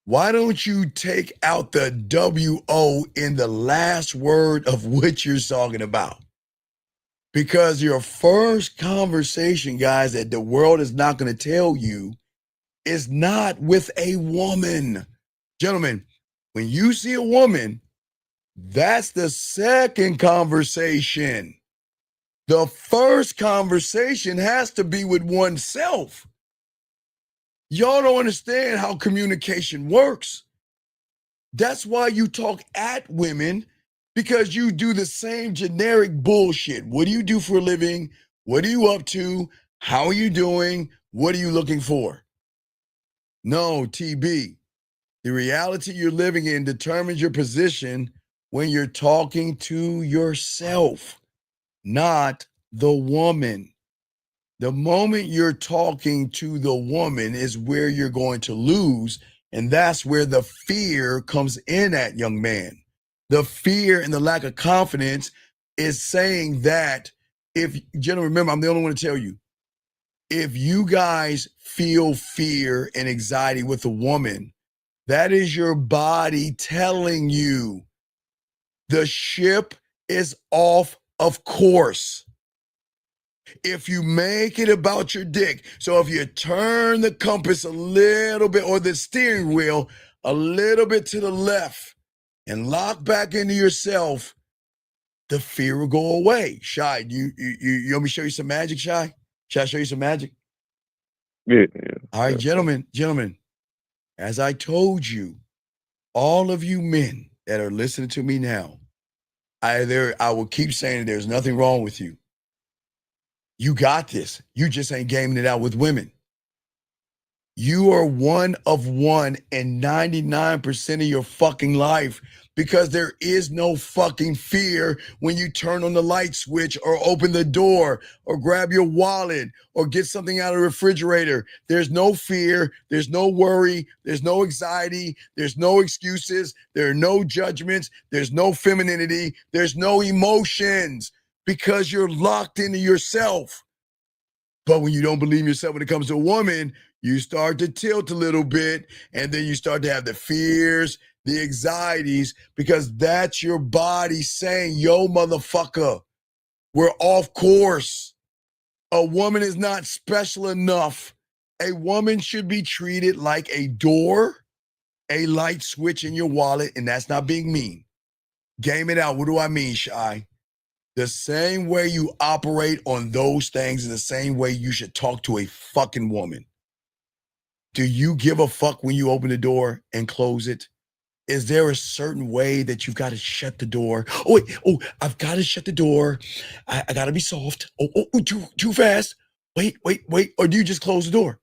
Why don't you take out the W-O in the last word of what you're talking about? Because your first conversation, guys, that the world is not going to tell you is not with a woman. Gentlemen, when you see a woman, that's the second conversation. The first conversation has to be with oneself. Y'all don't understand how communication works. That's why you talk at women, because you do the same generic bullshit. What do you do for a living? What are you up to? How are you doing? What are you looking for? No, TB. The reality you're living in determines your position when you're talking to yourself, not the woman. The moment you're talking to the woman is where you're going to lose. And that's where the fear comes in at, young man. The fear and the lack of confidence is saying that if, gentlemen, remember, I'm the only one to tell you, if you guys feel fear and anxiety with a woman, that is your body telling you the ship is off of course. If you make it about your dick, so if you turn the compass a little bit or the steering wheel a little bit to the left and lock back into yourself, the fear will go away. Shy, you want me to show you some magic, Shy? Shall I show you some magic? Yeah. All right, gentlemen, as I told you, all of you men that are listening to me now, I will keep saying there's nothing wrong with you. You got this. You just ain't gaming it out with women. You are one of one in 99% of your fucking life, because there is no fucking fear when you turn on the light switch or open the door or grab your wallet or get something out of the refrigerator. There's no fear. There's no worry. There's no anxiety. There's no excuses. There are no judgments. There's no femininity. There's no emotions, because you're locked into yourself. But when you don't believe yourself when it comes to a woman, you start to tilt a little bit, and then you start to have the fears, the anxieties, because that's your body saying, yo, motherfucker, we're off course. A woman is not special enough. A woman should be treated like a door, a light switch in your wallet, and that's not being mean. Game it out. What do I mean, Shy? The same way you operate on those things is the same way you should talk to a fucking woman. Do you give a fuck when you open the door and close it? Is there a certain way that you've got to shut the door? Oh, wait. Oh, I've got to shut the door. I got to be soft. Oh, too fast. Wait. Or do you just close the door?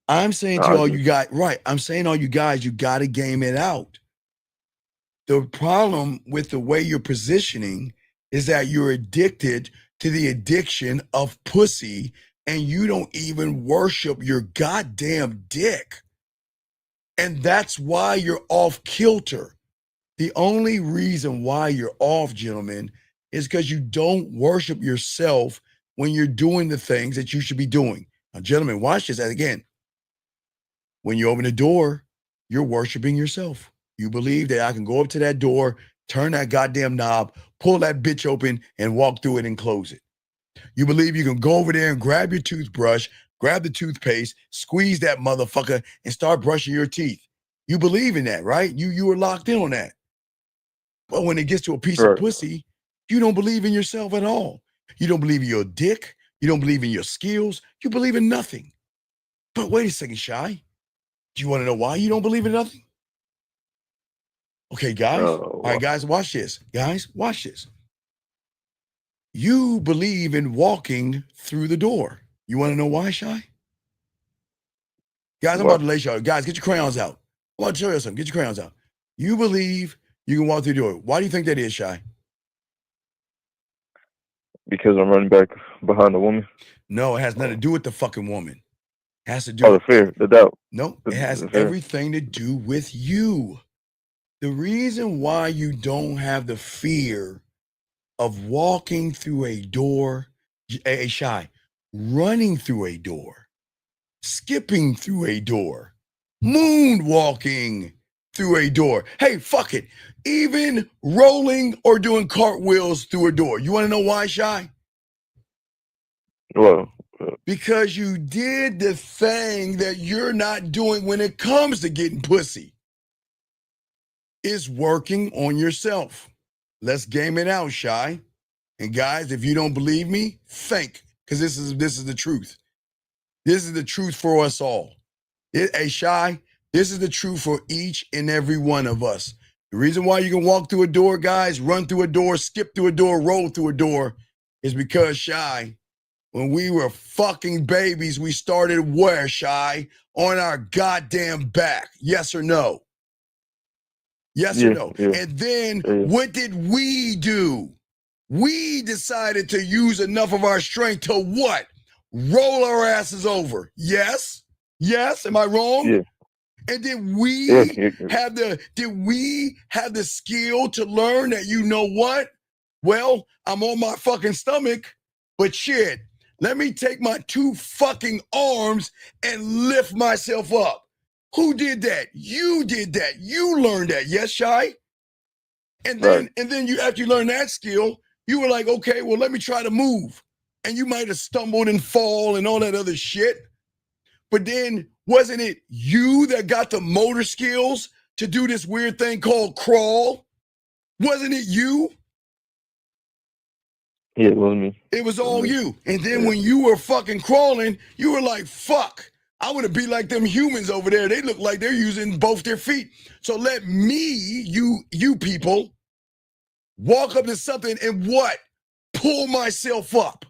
I'm saying to all you guys, right. I'm saying all you guys, you got to game it out. The problem with the way you're positioning is that you're addicted to the addiction of pussy, and you don't even worship your goddamn dick. And that's why you're off kilter. The only reason why you're off, gentlemen, is because you don't worship yourself when you're doing the things that you should be doing. Now, gentlemen, watch this again. When you open the door, you're worshiping yourself. You believe that I can go up to that door, turn that goddamn knob, pull that bitch open, and walk through it and close it. You believe you can go over there and grab your toothbrush, grab the toothpaste, squeeze that motherfucker, and start brushing your teeth. You believe in that, right? You were locked in on that. But when it gets to a piece of pussy, you don't believe in yourself at all. You don't believe in your dick. You don't believe in your skills. You believe in nothing. But wait a second, Shy. Do you want to know why you don't believe in nothing? Okay, guys. All right, guys, watch this. Guys, watch this. You believe in walking through the door. You want to know why, Shy? Guys, I'm about to lay y'all. Guys, get your crayons out. I'm about to show you something. Get your crayons out. You believe you can walk through the door. Why do you think that is, Shy? Because I'm running back behind the woman? No, it has nothing to do with the fucking woman. It has to do the fear, the doubt. No, it has everything to do with you. The reason why you don't have the fear of walking through a door, a shy, running through a door, skipping through a door, moonwalking through a door. Hey, fuck it. Even rolling or doing cartwheels through a door. You want to know why, Shy? Well, because you did the thing that you're not doing when it comes to getting pussy. Is working on yourself. Let's game it out, Shy. And guys, if you don't believe me, think, because this is the truth. This is the truth for us all. Hey, Shy, this is the truth for each and every one of us. The reason why you can walk through a door, guys, run through a door, skip through a door, roll through a door, is because, Shy, when we were fucking babies, we started where, Shy? On our goddamn back. Yes or no? Yes or no? Yeah. And then what did we do? We decided to use enough of our strength to what? Roll our asses over. Yes? Yes? Am I wrong? Yeah. And did we have the skill to learn that, you know what? Well, I'm on my fucking stomach, but shit, let me take my 2 fucking arms and lift myself up. Who did that? You did that. You learned that. Yes, Shy? And then you, after you learn that skill, you were like, okay, well, let me try to move. And you might have stumbled and fall and all that other shit. But then wasn't it you that got the motor skills to do this weird thing called crawl? Wasn't it you? Yeah, it was me. It was all you. And then when you were fucking crawling, you were like, fuck, I want to be like them humans over there. They look like they're using both their feet. So let me, you people, walk up to something and what? Pull myself up.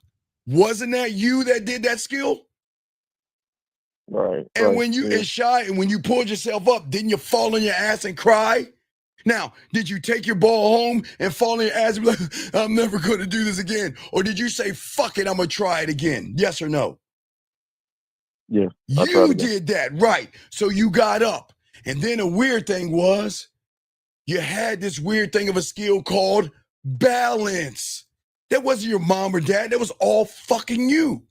Wasn't that you that did that skill? Right. And when you and Shy, and when you pulled yourself up, didn't you fall on your ass and cry? Now, did you take your ball home and fall on your ass and be like, I'm never going to do this again? Or did you say, fuck it, I'm going to try it again? Yes or no? Yeah. You did that, right. So you got up. And then a weird thing was, you had this weird thing of a skill called balance. That wasn't your mom or dad. That was all fucking you.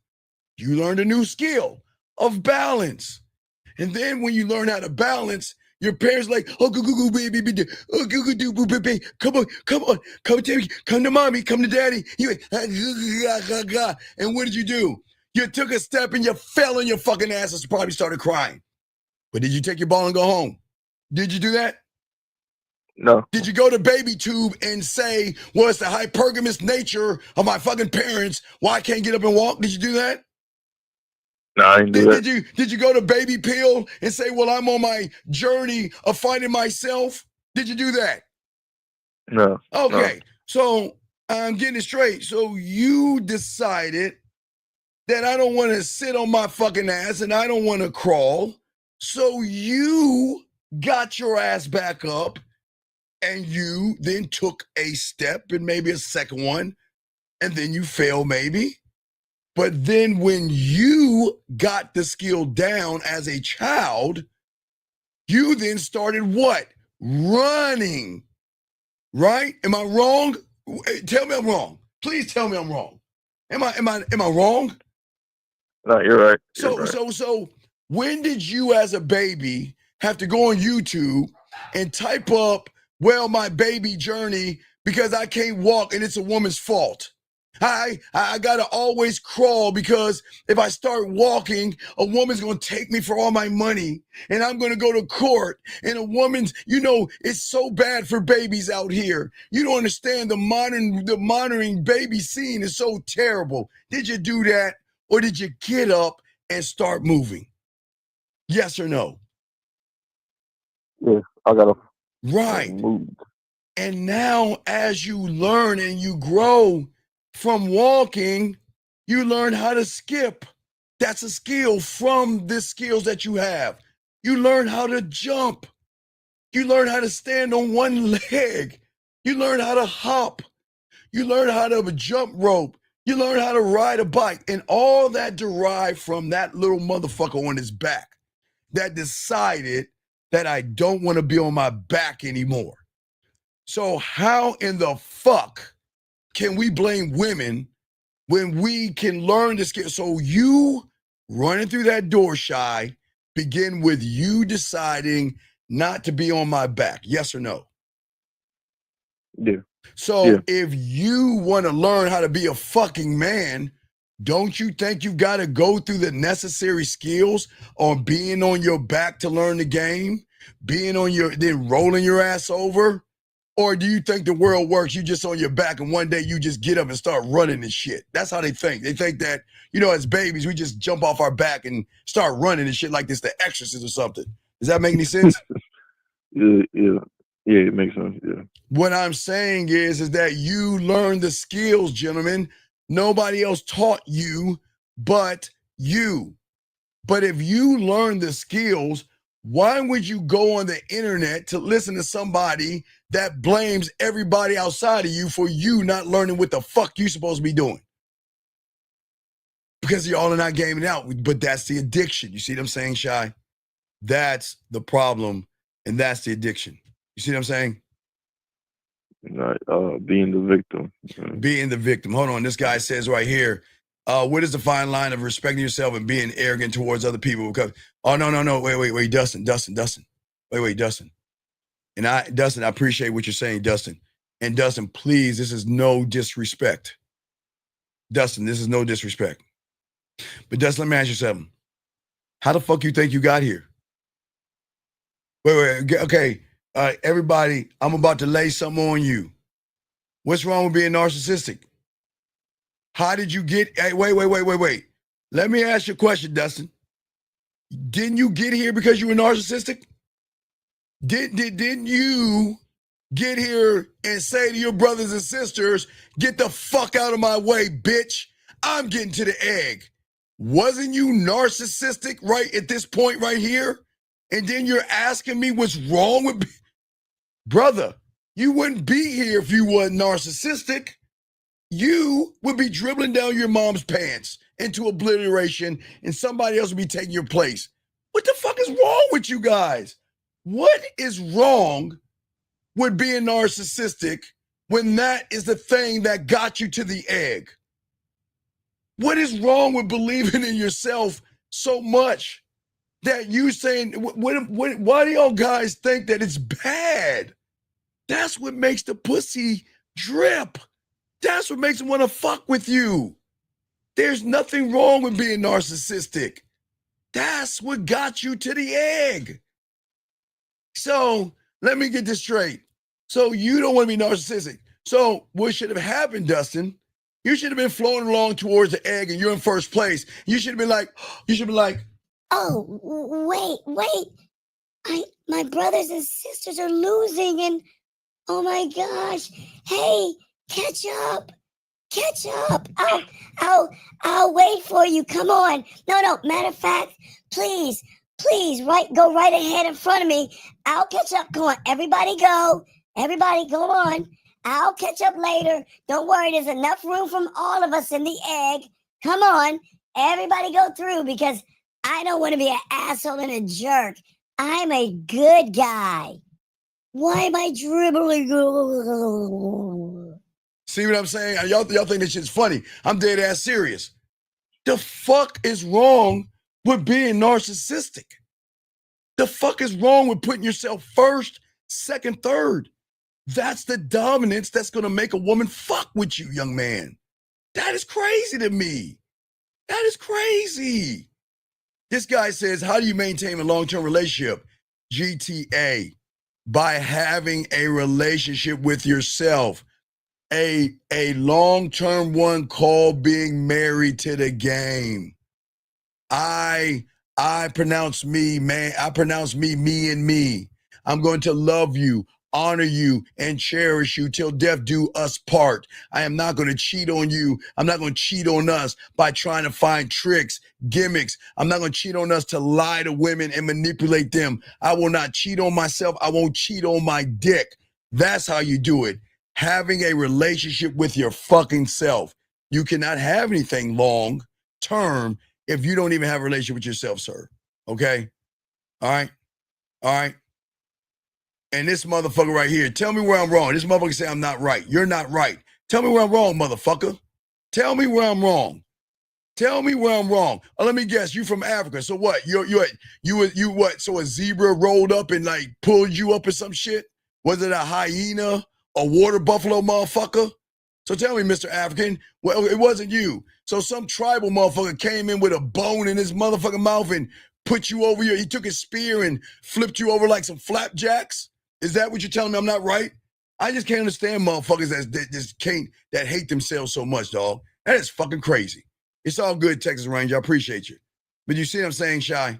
You learned a new skill of balance. And then when you learn how to balance, your parents like, oh, go, baby, oh, go, baby, come on, come to mommy, come to daddy. You went, and what did you do? You took a step and you fell on your fucking ass and probably started crying. But did you take your ball and go home? Did you do that? No. Did you go to baby tube and say, well, it's the hypergamous nature of my fucking parents why I can't get up and walk? Did you do that? No, I didn't do that. Did you go to baby pill and say, well, I'm on my journey of finding myself? Did you do that? No. Okay, so I'm getting it straight. So you decided that I don't want to sit on my fucking ass and I don't want to crawl. So you got your ass back up and you then took a step and maybe a second one and then you fail maybe. But then when you got the skill down as a child, you then started what? Running, right? Am I wrong? Tell me I'm wrong. Please tell me I'm wrong. Am I wrong? No, you're right. So when did you as a baby have to go on YouTube and type up, well, my baby journey because I can't walk and it's a woman's fault? I gotta always crawl because if I start walking, a woman's gonna take me for all my money and I'm gonna go to court and a woman's, it's so bad for babies out here. You don't understand the monitoring baby scene is so terrible. Did you do that or did you get up and start moving? Yes or no? Yes, I gotta move. And now as you learn and you grow from walking, you learn how to skip. That's a skill from the skills that you have. You learn how to jump. You learn how to stand on one leg. You learn how to hop. You learn how to jump rope. You learn how to ride a bike. And all that derived from that little motherfucker on his back that decided that I don't want to be on my back anymore. So how in the fuck can we blame women when we can learn the skill? So you running through that door, Shy, begin with you deciding not to be on my back. Yes or no? Yeah. So Yeah. if you want to learn how to be a fucking man, don't you think you got to go through the necessary skills on being on your back to learn the game, being on your, then rolling your ass over? Or do you think the world works, you just on your back and one day you just get up and start running and shit? That's how they think. They think that, you know, as babies, we just jump off our back and start running and shit like this, The Exorcist or something. Does that make any sense? Yeah, it makes sense. Yeah. What I'm saying is that you learn the skills, gentlemen. Nobody else taught you but you. But if you learn the skills, why would you go on the internet to listen to somebody that blames everybody outside of you for you not learning what the fuck you supposed to be doing? Because y'all are not gaming out. But that's the addiction. You see what I'm saying, Shy? That's the problem, and that's the addiction. You see what I'm saying? Not being the victim. Being the victim. Hold on. This guy says right here, what is the fine line of respecting yourself and being arrogant towards other people? Because, oh, no. Wait, Dustin. Wait, Dustin. And Dustin, I appreciate what you're saying, Dustin. And Dustin, please, this is no disrespect. Dustin, this is no disrespect. But Dustin, let me ask you something. How the fuck you think you got here? Wait, okay. Everybody, I'm about to lay something on you. What's wrong with being narcissistic? How did you get, hey, wait. Let me ask you a question, Dustin. Didn't you get here because you were narcissistic? Didn't you get here and say to your brothers and sisters, get the fuck out of my way, bitch? I'm getting to the egg. Wasn't you narcissistic right at this point right here? And then you're asking me what's wrong with me? Brother, you wouldn't be here if you weren't narcissistic. You would be dribbling down your mom's pants into obliteration and somebody else would be taking your place. What the fuck is wrong with you guys? What is wrong with being narcissistic when that is the thing that got you to the egg? What is wrong with believing in yourself so much that you saying, why do y'all guys think that it's bad? That's what makes the pussy drip. That's what makes them want to fuck with you. There's nothing wrong with being narcissistic. That's what got you to the egg. So let me get this straight. So you don't want to be narcissistic. So what should have happened, Dustin? You should have been flowing along towards the egg and you're in first place. You should have been like, oh, wait. My brothers and sisters are losing and oh my gosh. Hey, catch up. I'll wait for you. Come on. No. Matter of fact, please, go right ahead in front of me. I'll catch up. Come on. Everybody go on. I'll catch up later. Don't worry. There's enough room from all of us in the egg. Come on. Everybody go through because I don't want to be an asshole and a jerk. I'm a good guy. Why am I dribbling? See what I'm saying? Y'all think this shit's funny. I'm dead ass serious. The fuck is wrong with being narcissistic? The fuck is wrong with putting yourself first, second, third? That's the dominance that's going to make a woman fuck with you, young man. That is crazy to me. That is crazy. This guy says, how do you maintain a long-term relationship? GTA, by having a relationship with yourself. A long-term one called being married to the game. I pronounce me, man. I pronounce me and me. I'm going to love you, honor you, and cherish you till death do us part. I am not going to cheat on you. I'm not going to cheat on us by trying to find tricks, gimmicks. I'm not going to cheat on us to lie to women and manipulate them. I will not cheat on myself. I won't cheat on my dick. That's how you do it. Having a relationship with your fucking self. You cannot have anything long term if you don't even have a relationship with yourself, sir. Okay? All right? And this motherfucker right here, tell me where I'm wrong. This motherfucker say I'm not right. You're not right. Tell me where I'm wrong, motherfucker. Tell me where I'm wrong. Tell me where I'm wrong. Let me guess. You from Africa? So what? You what? So a zebra rolled up and like pulled you up or some shit? Was it a hyena, a water buffalo, motherfucker? So tell me, Mr. African. Well, it wasn't you. So some tribal motherfucker came in with a bone in his motherfucking mouth and put you over here. He took his spear and flipped you over like some flapjacks. Is that what you're telling me? I'm not right. I just can't understand motherfuckers that hate themselves so much, dog. That is fucking crazy. It's all good, Texas Ranger. I appreciate you. But you see what I'm saying, Shy?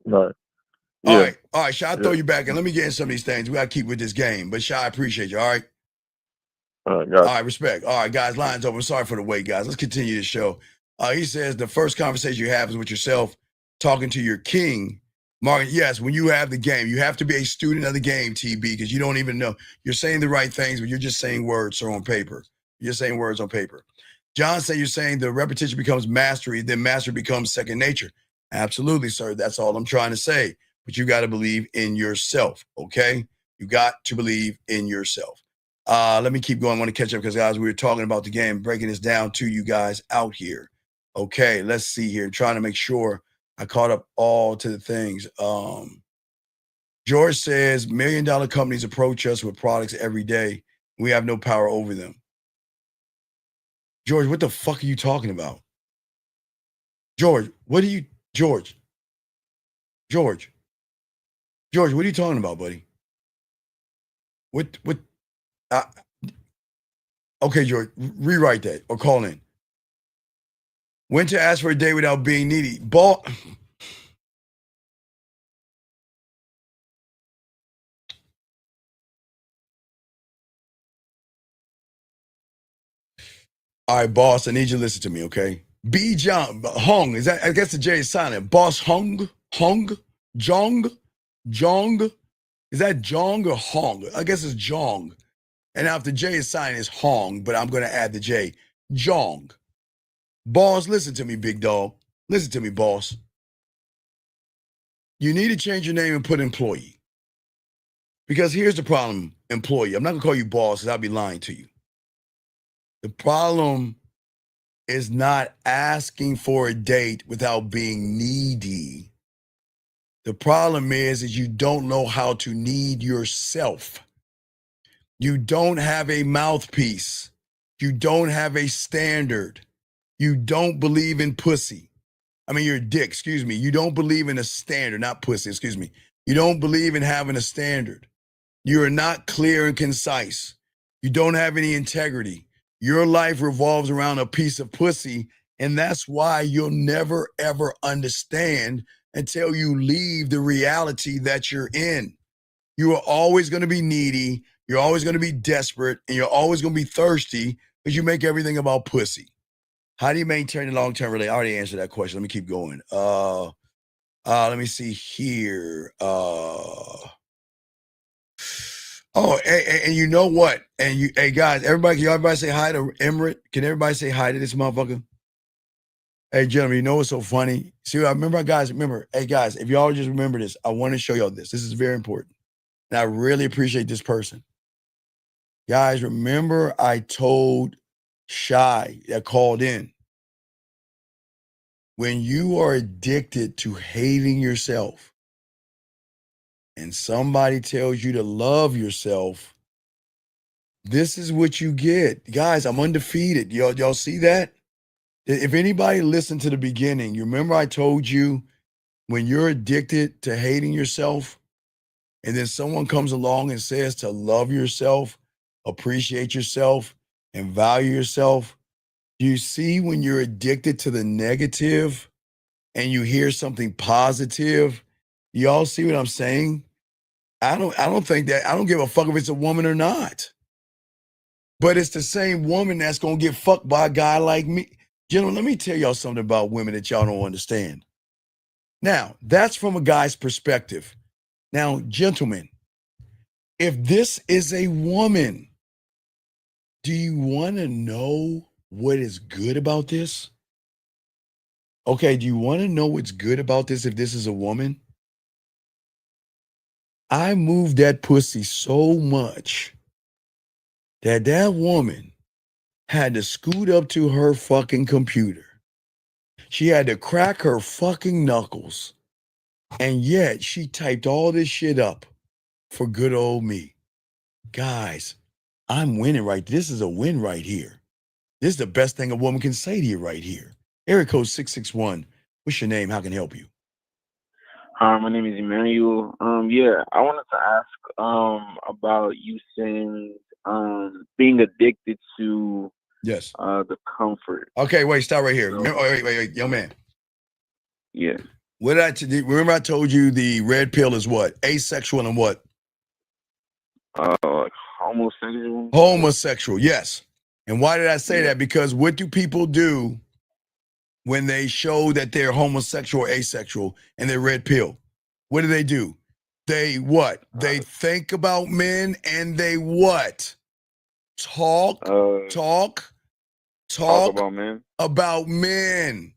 Right. Yeah. All right, Shy, I'll throw you back and let me get in some of these things. We got to keep with this game. But Shy, I appreciate you, all right? All right, respect. All right, guys, lines open. Sorry for the wait, guys. Let's continue the show. He says the first conversation you have is with yourself, talking to your king. Morgan, yes, when you have the game, you have to be a student of the game, TB, because you don't even know. You're saying the right things, but you're just saying words on paper. You're saying words on paper. John said you're saying the repetition becomes mastery, then mastery becomes second nature. Absolutely, sir. That's all I'm trying to say. But you got to believe in yourself, okay? You got to believe in yourself. Let me keep going. I want to catch up because, guys, we were talking about the game, breaking this down to you guys out here. Okay, let's see here. Trying to make sure I caught up all to the things. George says, $1 million companies approach us with products every day. We have no power over them. George, what the fuck are you talking about? George, what are you, George, what are you talking about, buddy? Okay, George, rewrite that or call in. When to ask for a day without being needy. All right, boss, I need you to listen to me, okay? B. John, Hung, is that, I guess the J is silent. Boss Jong? Is that Jong or Hong? I guess it's Jong. And now if the J is silent, it's Hong, but I'm going to add the J. Jong. Boss, listen to me, big dog. Listen to me, boss. You need to change your name and put employee. Because here's the problem, employee. I'm not going to call you boss because I'll be lying to you. The problem is not asking for a date without being needy. The problem is you don't know how to need yourself. You don't have a mouthpiece. You don't have a standard. You don't believe in pussy. I mean, you're a dick, excuse me. You don't believe in a standard, not pussy, excuse me. You don't believe in having a standard. You are not clear and concise. You don't have any integrity. Your life revolves around a piece of pussy, and that's why you'll never, ever understand until you leave the reality that you're in. You are always going to be needy. You're always going to be desperate, and you're always going to be thirsty because you make everything about pussy. How do you maintain a long-term relationship? I already answered that question. Let me keep going. Let me see here. And you know what? Hey guys, everybody, can everybody say hi to Emirate? Can everybody say hi to this motherfucker? Hey, gentlemen, you know what's so funny? See, hey guys, if y'all just remember this, I want to show y'all this. This is very important. And I really appreciate this person. Guys, remember I told Shy that called in. When you are addicted to hating yourself and somebody tells you to love yourself, this is what you get. Guys, I'm undefeated. Y'all see that? If anybody listened to the beginning, you remember I told you when you're addicted to hating yourself and then someone comes along and says to love yourself, appreciate yourself, and value yourself, you see when you're addicted to the negative and you hear something positive, y'all see what I'm saying? I don't give a fuck if it's a woman or not. But it's the same woman that's gonna get fucked by a guy like me. Gentlemen, let me tell y'all something about women that y'all don't understand. Now, that's from a guy's perspective. Now, gentlemen, if this is a woman, do you want to know what is good about this? Okay, do you want to know what's good about this if this is a woman? I moved that pussy so much that woman had to scoot up to her fucking computer. She had to crack her fucking knuckles. And yet she typed all this shit up for good old me. Guys, I'm winning right. This is a win right here. This is the best thing a woman can say to you right here. Area code 661. What's your name? How can I help you? Hi, my name is Emmanuel. Yeah, I wanted to ask about you saying being addicted to Yes. the comfort. Okay, wait, stop right here. So, Remember, wait, young man. yeah. What did remember I told you the red pill is what? Asexual and what? Like homosexual. Homosexual, yes. And why did I say Yeah. that? Because what do people do when they show that they're homosexual or asexual and they're red pill? What do? They what? They think about men and they what? Talk about men. About men.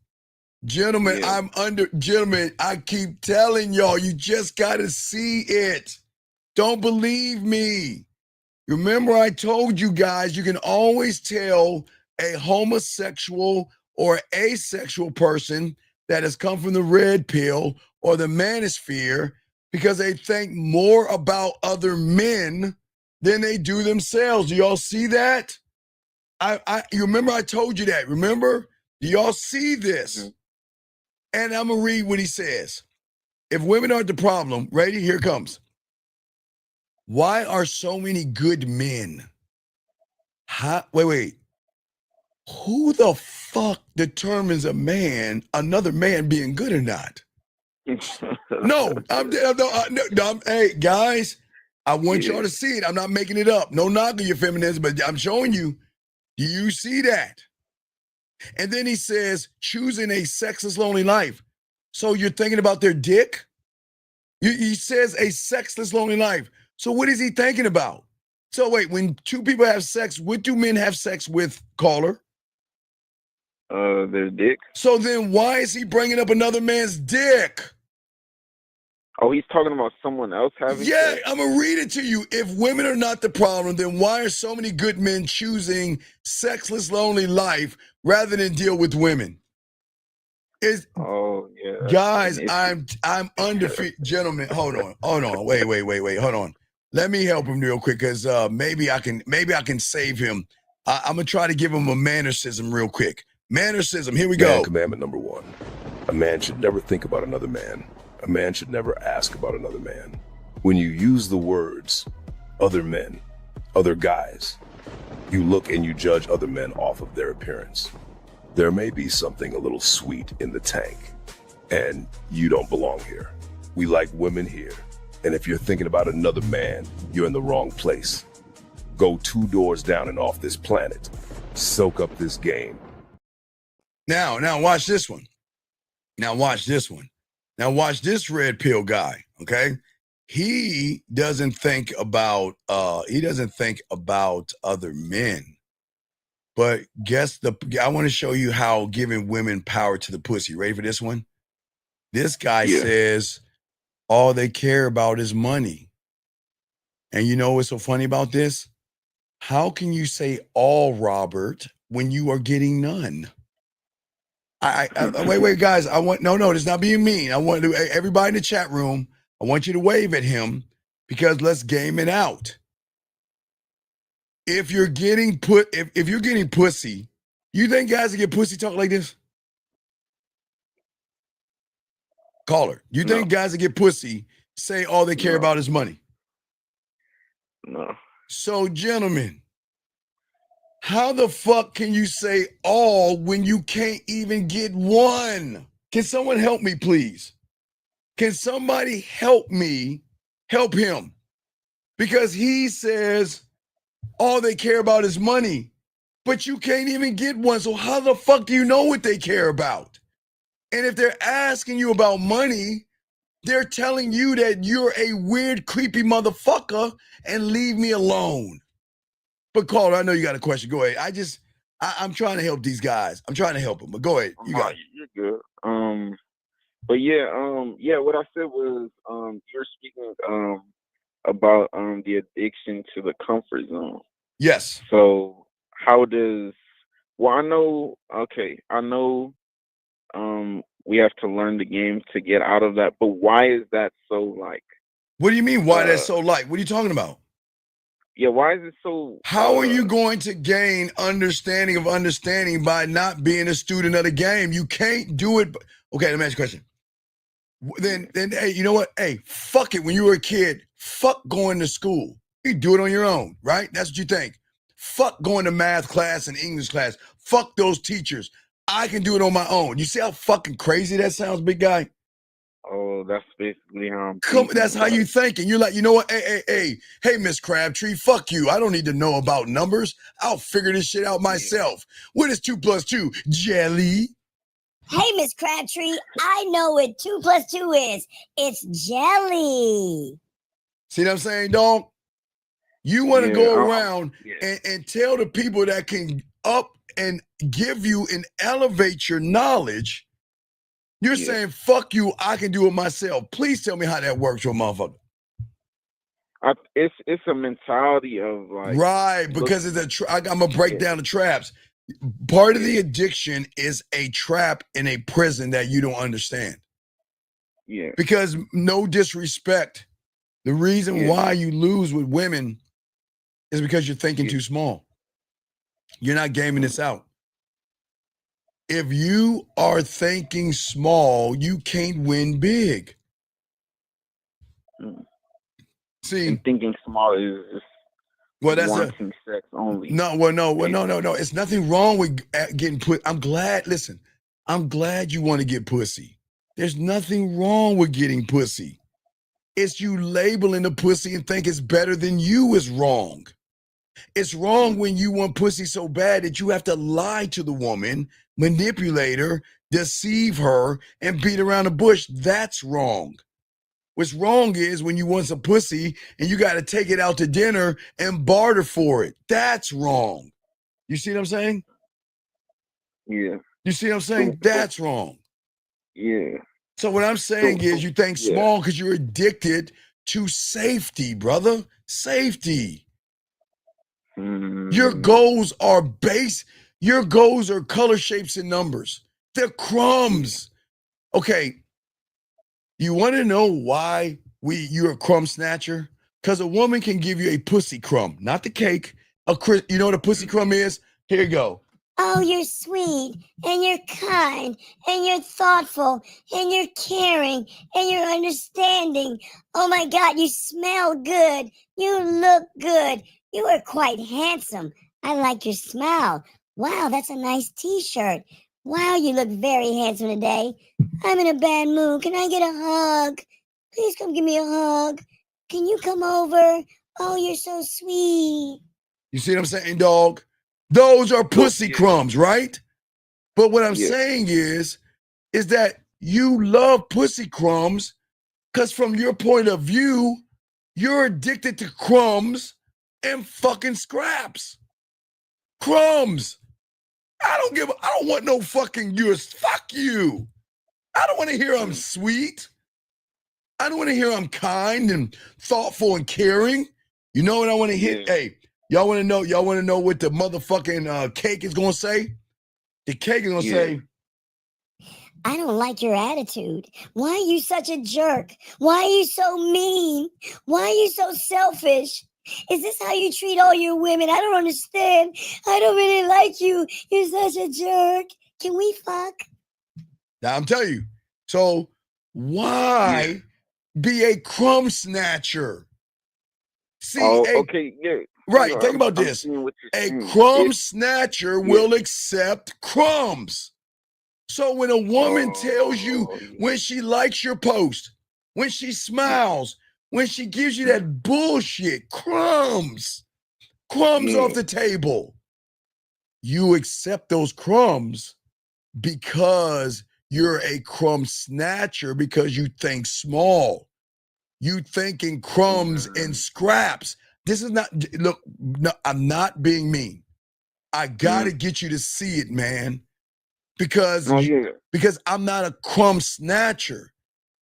Gentlemen, Yeah. gentlemen, I keep telling y'all, you just gotta see it. Don't believe me. Remember, I told you guys, you can always tell a homosexual or asexual person that has come from the red pill or the manosphere because they think more about other men than they do themselves. Do y'all see that? You remember I told you that, remember? Do y'all see this? Mm-hmm. And I'm gonna read what he says. If women aren't the problem, ready? Here it comes. Why are so many good men? Wait. Who the fuck determines another man being good or not? Hey, guys, I want y'all to see it. I'm not making it up. No knock on your feminism, but I'm showing you. Do you see that? And then he says, choosing a sexless, lonely life. So you're thinking about their dick? He says a sexless, lonely life. So what is he thinking about? So wait, when two people have sex, what do men have sex with, caller? Their dick. So then why is he bringing up another man's dick? Oh, he's talking about someone else having sex? I'm going to read it to you. If women are not the problem, then why are so many good men choosing sexless, lonely life rather than deal with women? Guys, I'm undefeated. Gentlemen, hold on. Wait. Hold on. Let me help him real quick because maybe I can save him. I'm going to try to give him a mannerism real quick. Mannerism, here we go. Commandment number 1. A man should never think about another man. A man should never ask about another man. When you use the words other men, other guys, you look and you judge other men off of their appearance. There may be something a little sweet in the tank, and you don't belong here. We like women here, and if you're thinking about another man, you're in the wrong place. Go 2 doors down and off this planet. Soak up this game. Now watch this one. Now watch this red pill guy, okay? He doesn't think about other men. But I want to show you how giving women power to the pussy. Ready for this one? This guy says all they care about is money. And you know what's so funny about this? How can you say all, Robert, when you are getting none? Wait, guys. No, it's not being mean. I want everybody in the chat room, I want you to wave at him because let's game it out. If you're getting if you're getting pussy, you think guys that get pussy talk like this? Caller, you think guys that get pussy say all they care about is money? No. So, gentlemen, how the fuck can you say all when you can't even get one? Can someone help me, please? Can somebody help me help him? Because he says all they care about is money, but you can't even get one. So how the fuck do you know what they care about? And if they're asking you about money, they're telling you that you're a weird, creepy motherfucker and leave me alone. But caller, I know you got a question. Go ahead. I'm trying to help these guys. I'm trying to help them. But go ahead. You got it. You're good. But what I said was you're speaking about the addiction to the comfort zone. Yes. So how does? Well, I know. We have to learn the game to get out of that. But why is that so like? What do you mean? Why that's so light? What are you talking about? Yeah, why is it so? How are you going to gain understanding of understanding by not being a student of the game? You can't do it. Okay, let me ask you a question. Then, hey, you know what? Hey, fuck it. When you were a kid, fuck going to school. You do it on your own, right? That's what you think. Fuck going to math class and English class. Fuck those teachers. I can do it on my own. You see how fucking crazy that sounds, big guy? Oh, that's basically how I'm thinking. That's how you thinking. You're like, you know what? Hey, Miss Crabtree, fuck you. I don't need to know about numbers. I'll figure this shit out myself. What is 2 + 2? Jelly? Hey, Miss Crabtree, I know what 2 + 2 is. It's jelly. See what I'm saying, dog? You want to go around and tell the people that can up and give you and elevate your knowledge. You're saying, fuck you, I can do it myself. Please tell me how that works, your motherfucker. It's a mentality of like. Right, because it's I'm going to break down the traps. Part of the addiction is a trap in a prison that you don't understand. Yeah. Because no disrespect, the reason why you lose with women is because you're thinking too small. You're not gaming this out. If you are thinking small, you can't win big. See, and thinking small is just wanting sex only. No. It's nothing wrong with getting put. I'm glad you want to get pussy. There's nothing wrong with getting pussy. It's you labeling the pussy and think it's better than you is wrong. It's wrong when you want pussy so bad that you have to lie to the woman, manipulate her, deceive her, and beat around the bush. That's wrong. What's wrong is when you want some pussy and you got to take it out to dinner and barter for it. That's wrong. You see what I'm saying? Yeah. You see what I'm saying? That's wrong. Yeah. So what I'm saying is you think small because you're addicted to safety, brother. Safety. Your goals are your goals are color, shapes, and numbers. They're crumbs. Okay. You want to know why you're a crumb snatcher? Because a woman can give you a pussy crumb, not the cake. You know what a pussy crumb is? Here you go. Oh, you're sweet, and you're kind, and you're thoughtful, and you're caring, and you're understanding. Oh my God, you smell good. You look good. You are quite handsome. I like your smile. Wow, that's a nice t-shirt. Wow, you look very handsome today. I'm in a bad mood. Can I get a hug? Please come give me a hug. Can you come over? Oh, you're so sweet. You see what I'm saying, dog? Those are pussy crumbs, right? But what I'm saying is that you love pussy crumbs because from your point of view, you're addicted to crumbs and fucking scraps. Crumbs. I don't want no fucking yours. Fuck you. I don't want to hear I'm sweet. I don't want to hear I'm kind and thoughtful and caring. You know what I want to hear? Hey, y'all want to know what the motherfucking cake is going to say? The cake is going to say, I don't like your attitude. Why are you such a jerk? Why are you so mean? Why are you so selfish? Is this how you treat all your women? I don't understand. I don't really like you. You're such a jerk. Can we fuck? Now I'm telling you. So why be a crumb snatcher? See, okay, yeah. Right, You know, think about this. A crumb snatcher will accept crumbs. So when a woman tells you when she likes your post, when she smiles, when she gives you that bullshit, crumbs off the table, you accept those crumbs because you're a crumb snatcher because you think small. You think in crumbs and scraps. This is not, look, no, I'm not being mean. I got to get you to see it, man. Because I'm not a crumb snatcher.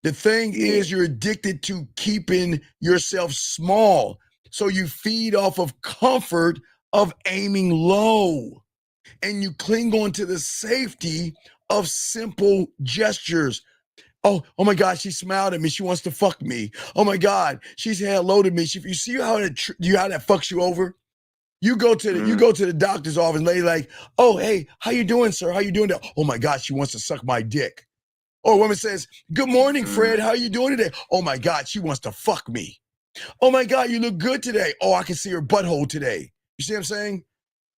The thing is you're addicted to keeping yourself small. So you feed off of comfort of aiming low, and you cling on to the safety of simple gestures. Oh my God, she smiled at me. She wants to fuck me. Oh my God, she's hello to me. You see how that fucks you over? You go to the doctor's office, and lady like, oh hey, how you doing, sir? How you doing? Oh my God, she wants to suck my dick. Or a woman says, good morning, Fred. How you doing today? Oh my God, she wants to fuck me. Oh my God, you look good today. Oh, I can see her butthole today. You see what I'm saying?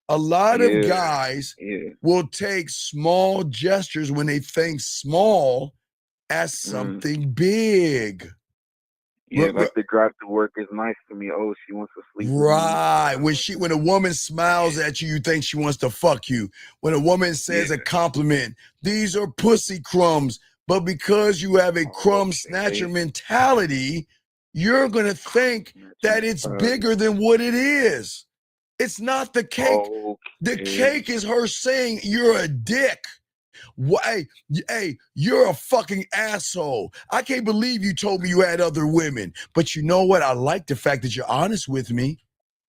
A lot of guys will take small gestures when they think small as something big. Yeah, like the drive to work is nice to me. Oh, she wants to sleep with me. Right. When a woman smiles at you, you think she wants to fuck you. When a woman says a compliment, these are pussy crumbs. But because you have a crumb snatcher mentality, you're going to think that it's bigger than what it is. It's not the cake. The cake is her saying you're a dick. Hey, you're a fucking asshole. I can't believe you told me you had other women. But you know what? I like the fact that you're honest with me.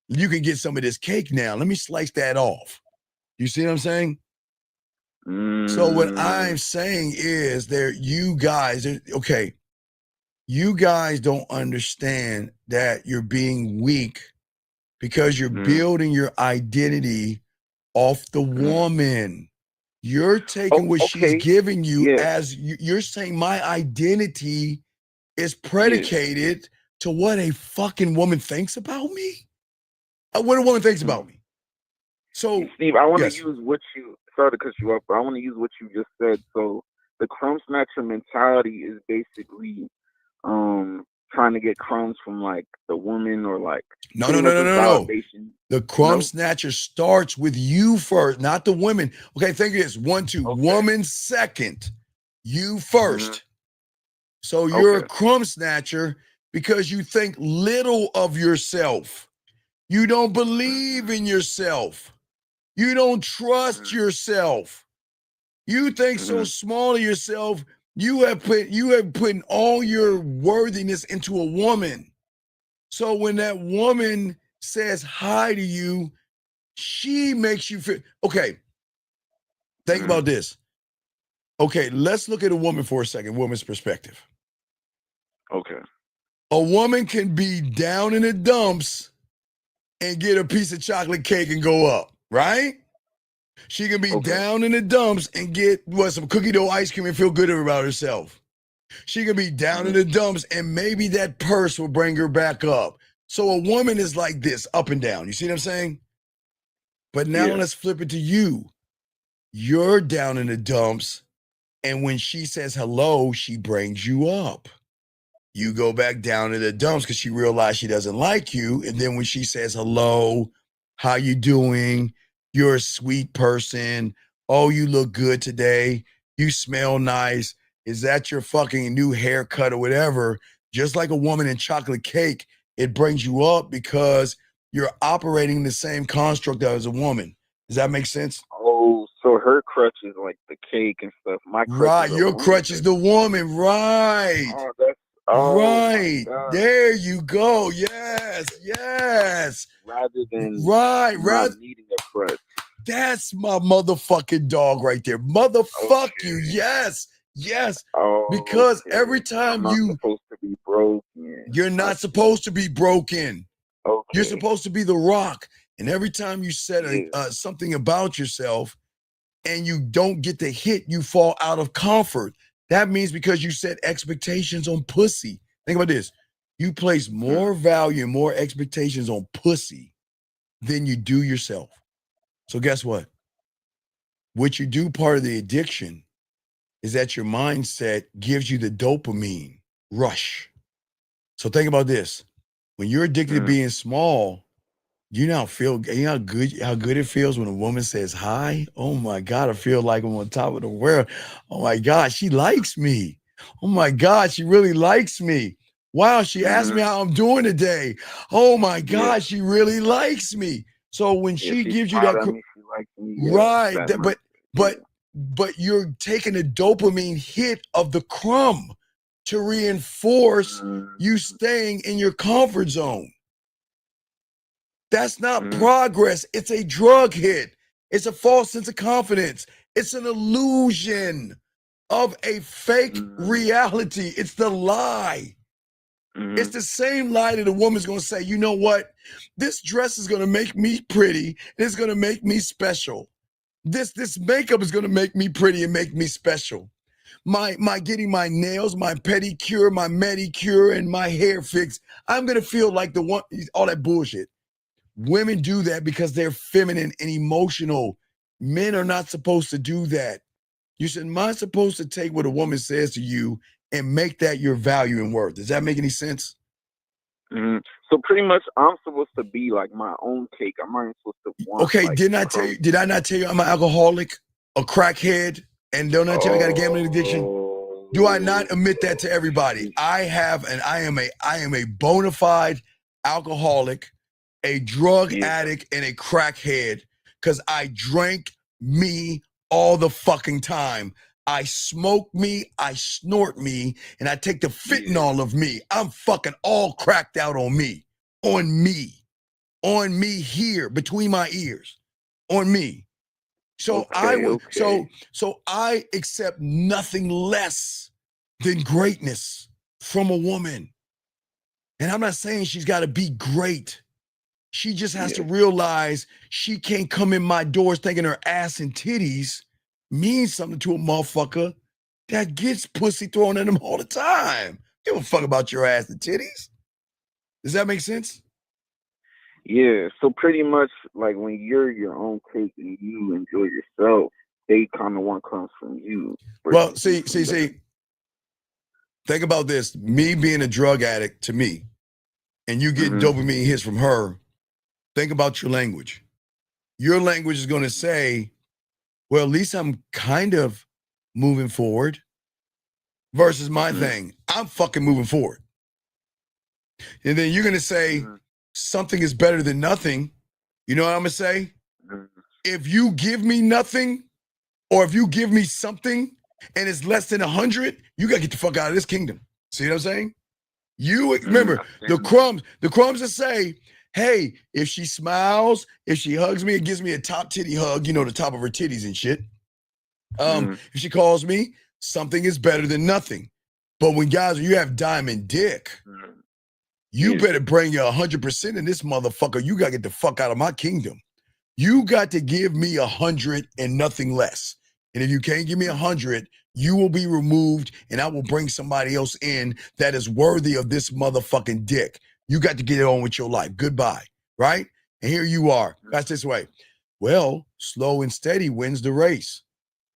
You can get some of this cake now. Let me slice that off. You see what I'm saying? So what I'm saying is you guys don't understand that you're being weak because you're building your identity off the woman. You're taking what she's giving you as you're saying my identity is predicated to what a fucking woman thinks about me. What a woman thinks about me. So, Steve, I want to use what you, sorry to cut you off, but I want to use what you just said. So the crumb snatcher mentality is basically trying to get crumbs from like the woman or like no. The crumb snatcher starts with you first, not the women. Okay, think of this. 1, 2. Woman second, you first. So you're a crumb snatcher because you think little of yourself. You don't believe in yourself. You don't trust yourself. You think so small of yourself. You have put all your worthiness into a woman. So when that woman says hi to you, she makes you feel okay. Think about this. Okay, let's look at a woman for a second, woman's perspective. Okay. A woman can be down in the dumps and get a piece of chocolate cake and go up, right? She can be down in the dumps and get some cookie dough ice cream and feel good about herself. She can be down in the dumps and maybe that purse will bring her back up. So a woman is like this, up and down. You see what I'm saying? But now let's flip it to you. You're down in the dumps, and when she says hello, she brings you up. You go back down to the dumps because she realized she doesn't like you. And then when she says hello, how you doing? You're a sweet person. Oh, you look good today. You smell nice. Is that your fucking new haircut or whatever? Just like a woman in chocolate cake, it brings you up because you're operating the same construct as a woman. Does that make sense? Oh, so her crutch is like the cake and stuff. My crutch right, your crutch is the woman. Right. Oh, that's right. There you go. Yes. Rather than not needing a crutch. That's my motherfucking dog right there. Motherfuck you. Yes. Oh, because every time I'm not supposed to be broken. You're not supposed to be broken. Okay. You're supposed to be the rock. And every time you said something about yourself and you don't get the hit, you fall out of comfort. That means because you set expectations on pussy. Think about this. You place more value and more expectations on pussy than you do yourself. So guess what? What you do, part of the addiction, is that your mindset gives you the dopamine rush. So think about this. When you're addicted to being small, you know how good it feels when a woman says hi? Oh my God, I feel like I'm on top of the world. Oh my God, she likes me. Oh my God, she really likes me. Wow, she asked me how I'm doing today. Oh my God, she really likes me. So when she gives you that, right? But you're taking a dopamine hit of the crumb to reinforce you staying in your comfort zone. That's not progress. It's a drug hit. It's a false sense of confidence. It's an illusion of a fake reality. It's the lie. It's the same lie that a woman's going to say, you know what? This dress is going to make me pretty. And it's going to make me special. This makeup is going to make me pretty and make me special. My getting my nails, my pedicure, my manicure, and my hair fixed, I'm going to feel like the one, all that bullshit. Women do that because they're feminine and emotional. Men are not supposed to do that. You said, am I supposed to take what a woman says to you and make that your value and worth? Does that make any sense? So pretty much I'm supposed to be like my own cake. I'm not even supposed to want. Okay, like, did I not tell you I'm an alcoholic, a crackhead, and don't I tell you I got a gambling addiction? Do I not admit that to everybody? I am a bona fide alcoholic, a drug addict, and a crackhead because I drank me all the fucking time. I smoke me, I snort me, and I take the fentanyl of me. I'm fucking all cracked out on me here between my ears, on me. So so I accept nothing less than greatness from a woman. And I'm not saying she's got to be great. She just has to realize she can't come in my doors thinking her ass and titties means something to a motherfucker that gets pussy thrown at him all the time. Give a fuck about your ass and titties. Does that make sense? Yeah, so pretty much like when you're your own cake and you enjoy yourself, they kind of want comes from you. Well, see. Think about this. Me being a drug addict to me, and you get dopamine hits from her, think about your language. Your language is going to say, well, at least I'm kind of moving forward versus my thing. I'm fucking moving forward. And then you're going to say something is better than nothing. You know what I'm going to say? If you give me nothing or if you give me something and it's less than 100, you got to get the fuck out of this kingdom. See what I'm saying? You remember the crumbs that say, hey, if she smiles, if she hugs me and gives me a top titty hug, you know, the top of her titties and shit. If she calls me, something is better than nothing. But when guys, you have diamond dick, you better bring your 100% in this motherfucker. You got to get the fuck out of my kingdom. You got to give me 100 and nothing less. And if you can't give me 100, you will be removed and I will bring somebody else in that is worthy of this motherfucking dick. You got to get it on with your life. Goodbye. Right? And here you are. That's this way. Well, slow and steady wins the race.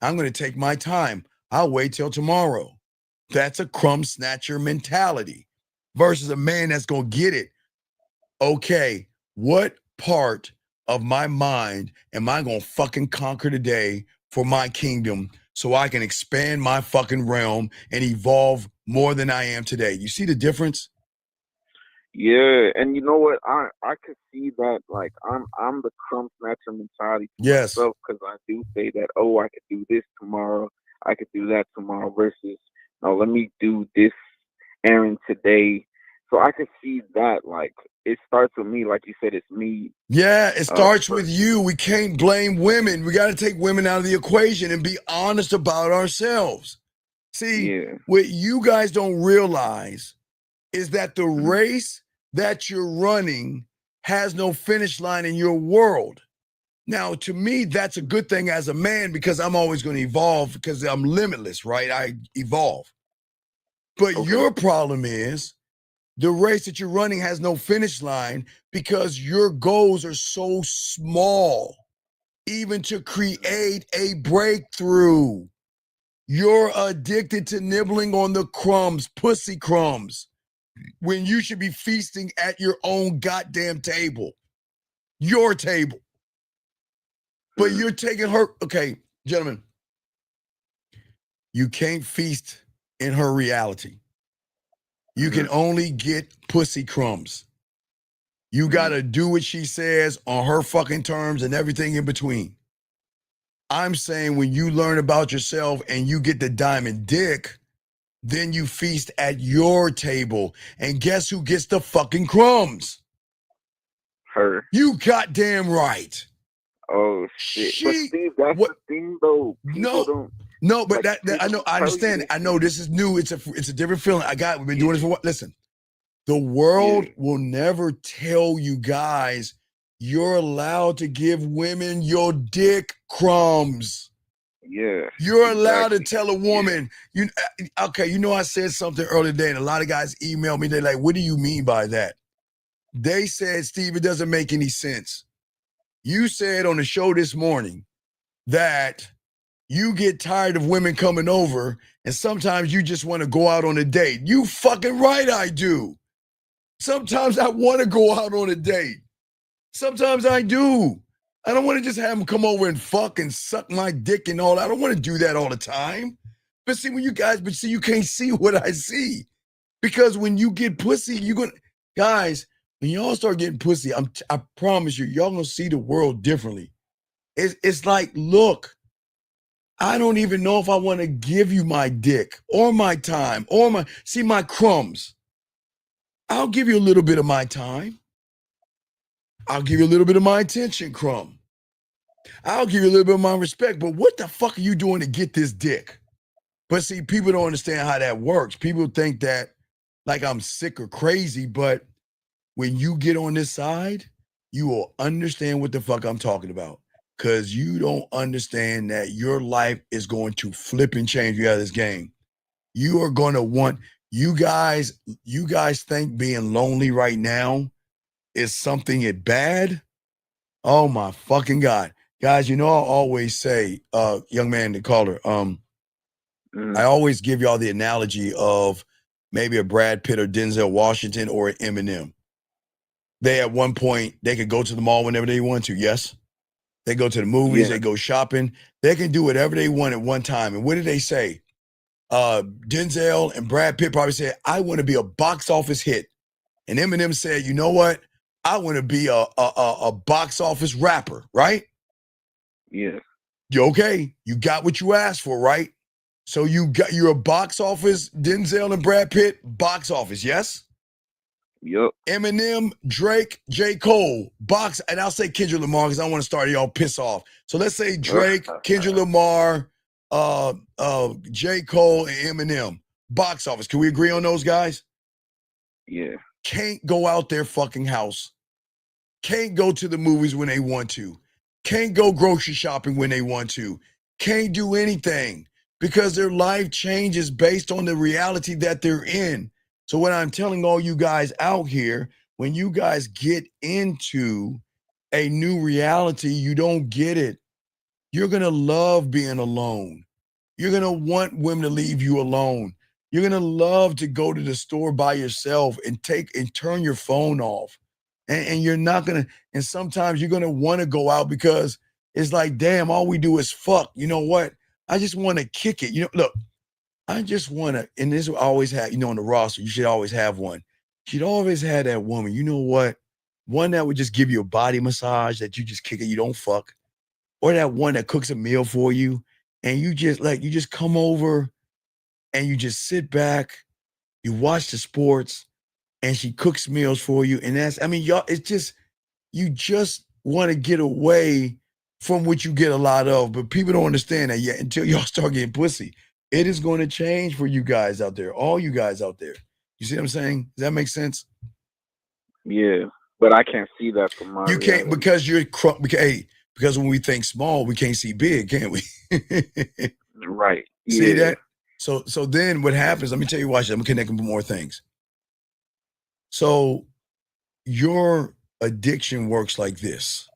I'm going to take my time. I'll wait till tomorrow. That's a crumb snatcher mentality versus a man that's going to get it. Okay, what part of my mind am I going to fucking conquer today for my kingdom so I can expand my fucking realm and evolve more than I am today? You see the difference? Yeah, and you know what? I could see that. Like I'm the crumb snatcher mentality to myself because I do say that. Oh, I could do this tomorrow. I could do that tomorrow. Versus, no, let me do this errand today. So I could see that. Like it starts with me, like you said, it's me. Yeah, it starts with you. We can't blame women. We got to take women out of the equation and be honest about ourselves. See, what you guys don't realize is that the race that you're running has no finish line in your world. Now, to me, that's a good thing as a man because I'm always going to evolve because I'm limitless, right? I evolve. But your problem is the race that you're running has no finish line because your goals are so small, even to create a breakthrough. You're addicted to nibbling on the crumbs, pussy crumbs, when you should be feasting at your own goddamn table, your table. But you're taking her, okay, gentlemen, you can't feast in her reality. You can only get pussy crumbs. You got to do what she says on her fucking terms and everything in between. I'm saying when you learn about yourself and you get the diamond dick, then you feast at your table. And guess who gets the fucking crumbs? her. You goddamn right. Oh shit! But Steve, that's the thing, though. People don't. No, but like, that I know. I understand. I know this is new. It's a different feeling. We've been doing this for what? Listen, the world will never tell you guys you're allowed to give women your dick crumbs. Yeah. You're allowed to tell a woman, okay, I said something earlier today, and a lot of guys email me. They're like, what do you mean by that? They said, Steve, it doesn't make any sense. You said on the show this morning that you get tired of women coming over, and sometimes you just want to go out on a date. You fucking right, I do. Sometimes I want to go out on a date. Sometimes I do. I don't want to just have them come over and fuck and suck my dick and all that. I don't want to do that all the time. But see, you can't see what I see. Because when you get pussy, guys, when y'all start getting pussy, I promise you, y'all gonna see the world differently. It's like, look, I don't even know if I want to give you my dick or my time or my crumbs. I'll give you a little bit of my time. I'll give you a little bit of my attention, crumb. I'll give you a little bit of my respect, but what the fuck are you doing to get this dick? But see, people don't understand how that works. People think that like I'm sick or crazy, but when you get on this side, you will understand what the fuck I'm talking about. Because you don't understand that your life is going to flip and change you out of this game. You are going to want, you guys think being lonely right now is something bad? Oh my fucking God. Guys, I always say, young man, the caller, I always give y'all the analogy of maybe a Brad Pitt or Denzel Washington or an Eminem. They at one point, they could go to the mall whenever they want to, yes? They go to the movies, they go shopping. They can do whatever they want at one time. And what did they say? Denzel and Brad Pitt probably said, I want to be a box office hit. And Eminem said, you know what? I want to be a box office rapper, right? Yeah. You okay? You got what you asked for, right? So you're a box office, Denzel and Brad Pitt, box office, yes? Yep. Eminem, Drake, J. Cole, box, and I'll say Kendrick Lamar because I don't want to start y'all piss off. So let's say Drake, Kendrick Lamar, J. Cole, and Eminem, box office. Can we agree on those guys? Yeah. Can't go out their fucking house. Can't go to the movies when they want to. Can't go grocery shopping when they want to. Can't do anything because their life changes based on the reality that they're in. So what I'm telling all you guys out here, when you guys get into a new reality, you don't get it. You're going to love being alone. You're going to want women to leave you alone. You're going to love to go to the store by yourself and turn your phone off. And you're not going to, and sometimes you're going to want to go out because it's like, damn, all we do is fuck. You know what? I just want to kick it. Look, I just want to, and this will always have, on the roster, you should always have one. You'd always have that woman, you know what? One that would just give you a body massage that you just kick it, you don't fuck. Or that one that cooks a meal for you and you just come over and you just sit back, you watch the sports and she cooks meals for you. And y'all, it's just, you just want to get away from what you get a lot of, but people don't understand that yet until y'all start getting pussy. It is going to change for you guys out there, all you guys out there. You see what I'm saying? Does that make sense? Yeah, but I can't see that from my You can't because because when we think small, we can't see big, can't we? Right. See that? So then what happens, let me tell you, watch it. I'm connecting with more things. So your addiction works like this.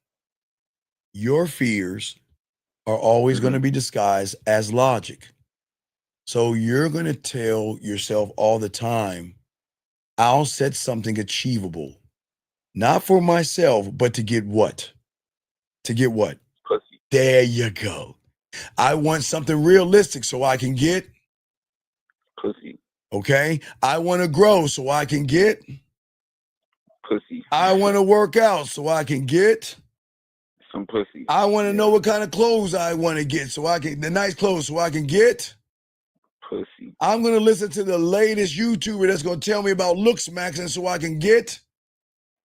Your fears are always going to be disguised as logic. So you're going to tell yourself all the time, I'll set something achievable, not for myself, but to get what? To get what? Pussy. There you go. I want something realistic so I can get pussy. Okay. I want to grow so I can get pussy. I want to work out so I can get some pussy. I want to know what kind of clothes I want to get so I can, the nice clothes so I can get pussy. I'm going to listen to the latest YouTuber that's going to tell me about looks maxing so I can get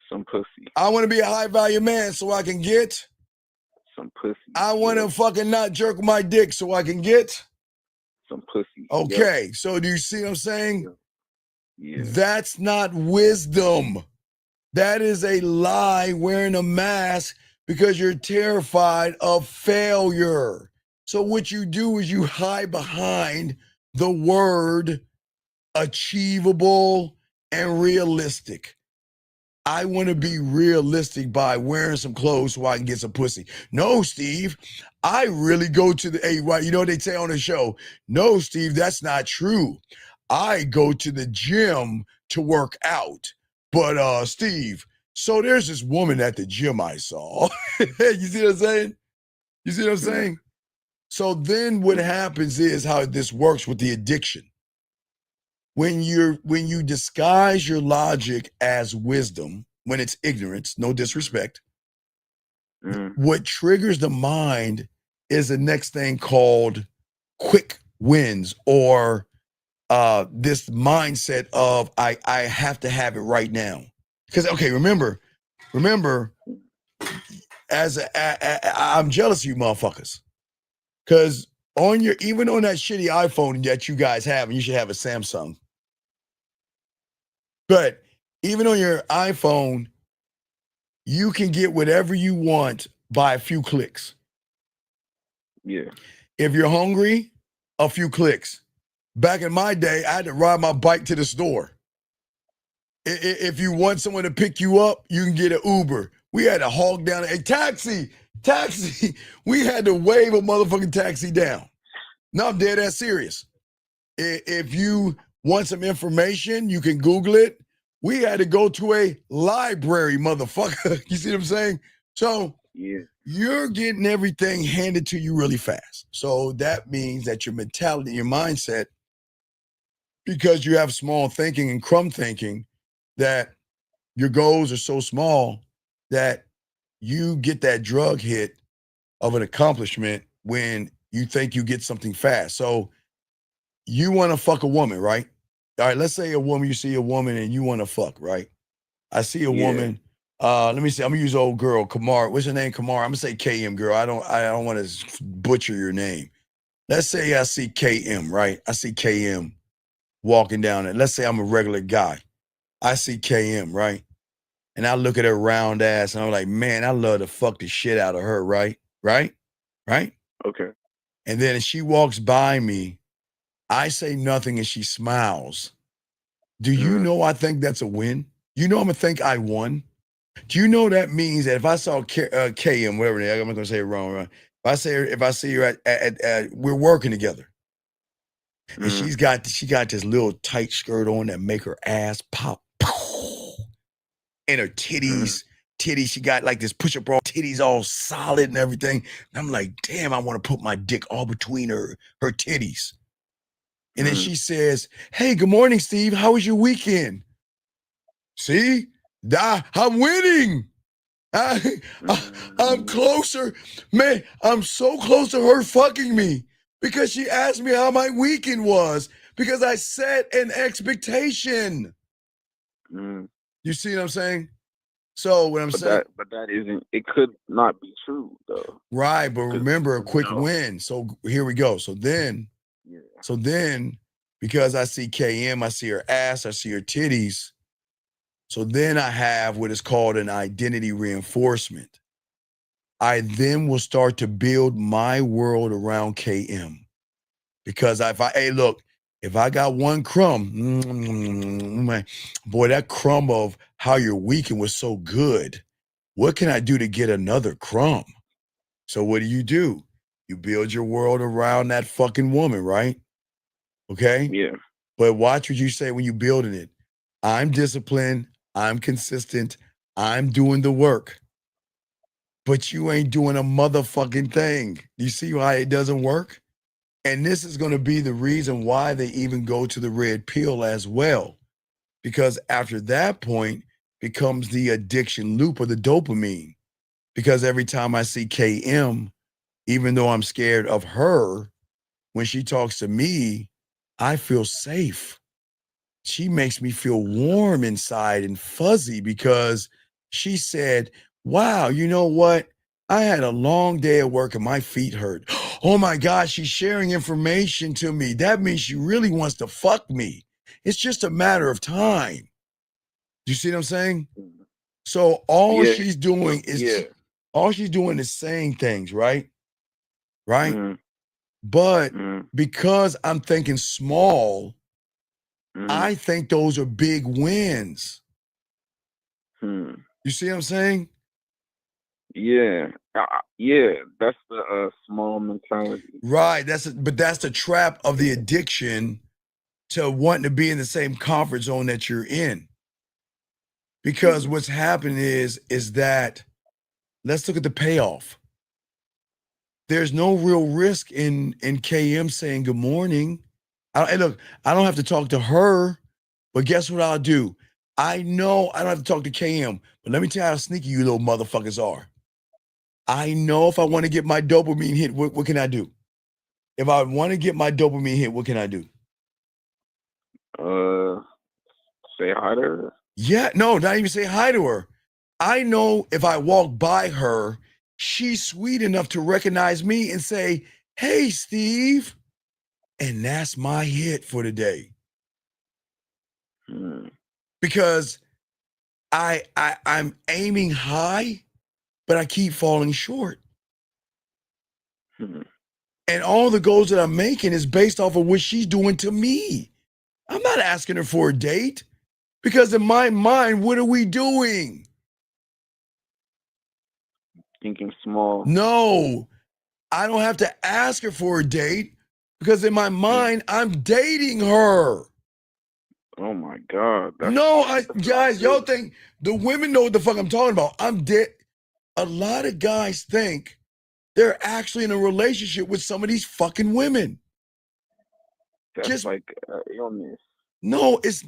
Some pussy. I want to be a high value man so I can get some pussy. I want to fucking not jerk my dick so I can get some pussy. Okay, so do you see what I'm saying? Yeah. That's not wisdom. That is a lie wearing a mask because you're terrified of failure. So what you do is you hide behind the word achievable and realistic. I want to be realistic by wearing some clothes so I can get some pussy. No, Steve, I really go to the, hey, right, you know what they say on the show? No, Steve, that's not true. I go to the gym to work out. But, Steve, so there's this woman at the gym I saw. You see what I'm saying? You see what I'm saying? So then what happens is how this works with the addiction. When you disguise your logic as wisdom, when it's ignorance, no disrespect, what triggers the mind is the next thing called quick wins or this mindset of I have to have it right now. Because okay, remember, as I'm jealous of you motherfuckers. Because even on that shitty iPhone that you guys have, and you should have a Samsung. But even on your iPhone, you can get whatever you want by a few clicks. Yeah. If you're hungry, a few clicks. Back in my day, I had to ride my bike to the store. If you want someone to pick you up, you can get an Uber. We had to hog down a taxi. We had to wave a motherfucking taxi down. No, I'm dead ass serious. If you want some information, you can Google it. We had to go to a library, motherfucker. You see what I'm saying? So you're getting everything handed to you really fast. So that means that your mentality, your mindset, because you have small thinking and crumb thinking, that your goals are so small that you get that drug hit of an accomplishment when you think you get something fast. So you want to fuck a woman, right? All right, let's say you see a woman and you want to fuck, right? I see a woman. Let me see. I'm gonna use old girl, Kamar. What's her name? Kamar. I'm gonna say KM girl. I don't want to butcher your name. Let's say I see KM, right? I see KM walking down it. Let's say I'm a regular guy. I see KM, right? And I look at her round ass and I'm like, man, I love to fuck the shit out of her, right? Right? Okay. And then she walks by me. I say nothing and she smiles. Do you know I think that's a win? You know I'm gonna think I won? Do you know that means that if I saw KM, whatever, I'm not gonna say it wrong, right? If I see her at we're working together, and she got this little tight skirt on that make her ass pop, and her titties, she got like this push-up bra, titties all solid and everything. And I'm like, damn, I want to put my dick all between her titties. And then she says, hey, good morning, Steve. How was your weekend? See? I'm winning. I'm closer. Man, I'm so close to her fucking me because she asked me how my weekend was because I set an expectation. You see what I'm saying? So what I'm saying. But that isn't, it could not be true though. Right, but remember a quick win. So here we go. So then, because I see KM, I see her ass, I see her titties. So then I have what is called an identity reinforcement. I then will start to build my world around KM. Because if I got one crumb, boy, that crumb of how your weekend was so good. What can I do to get another crumb? So what do? You build your world around that fucking woman, right? Okay? Yeah. But watch what you say when you're building it. I'm disciplined. I'm consistent. I'm doing the work. But you ain't doing a motherfucking thing. You see why it doesn't work? And this is going to be the reason why they even go to the red pill as well. Because after that point becomes the addiction loop of the dopamine. Because every time I see KM, even though I'm scared of her, when she talks to me, I feel safe. She makes me feel warm inside and fuzzy because She said, wow, you know what? I had a long day at work and my feet hurt. Oh my God, she's sharing information to me. That means she really wants to fuck me. It's just a matter of time. Do you see what I'm saying? So all Yeah. she's doing is saying things, right? Right? Mm. But Mm. because I'm thinking small, Mm. I think those are big wins. Hmm. You see what I'm saying? Yeah. Yeah. That's the small mentality. Right. But that's the trap of the addiction to wanting to be in the same comfort zone that you're in. Because what's happening is that let's look at the payoff. There's no real risk in KM saying good morning. And look, I don't have to talk to her, but guess what I'll do? I know I don't have to talk to KM, but let me tell you how sneaky you little motherfuckers are. I know if I want to get my dopamine hit, what can I do? If I want to get my dopamine hit, what can I do? Say hi to her. Yeah, no, not even say hi to her. I know if I walk by her, she's sweet enough to recognize me and say, hey, Steve. And that's my hit for the day. Because I'm aiming high, but I keep falling short. And all the goals that I'm making is based off of what she's doing to me. I'm not asking her for a date because in my mind, what are we doing? Thinking small. No, I don't have to ask her for a date because in my mind, I'm dating her. Oh my God. Guys, y'all think the women know what the fuck I'm talking about. I'm dead. A lot of guys think they're actually in a relationship with some of these fucking women. That's Just like illness. no, it's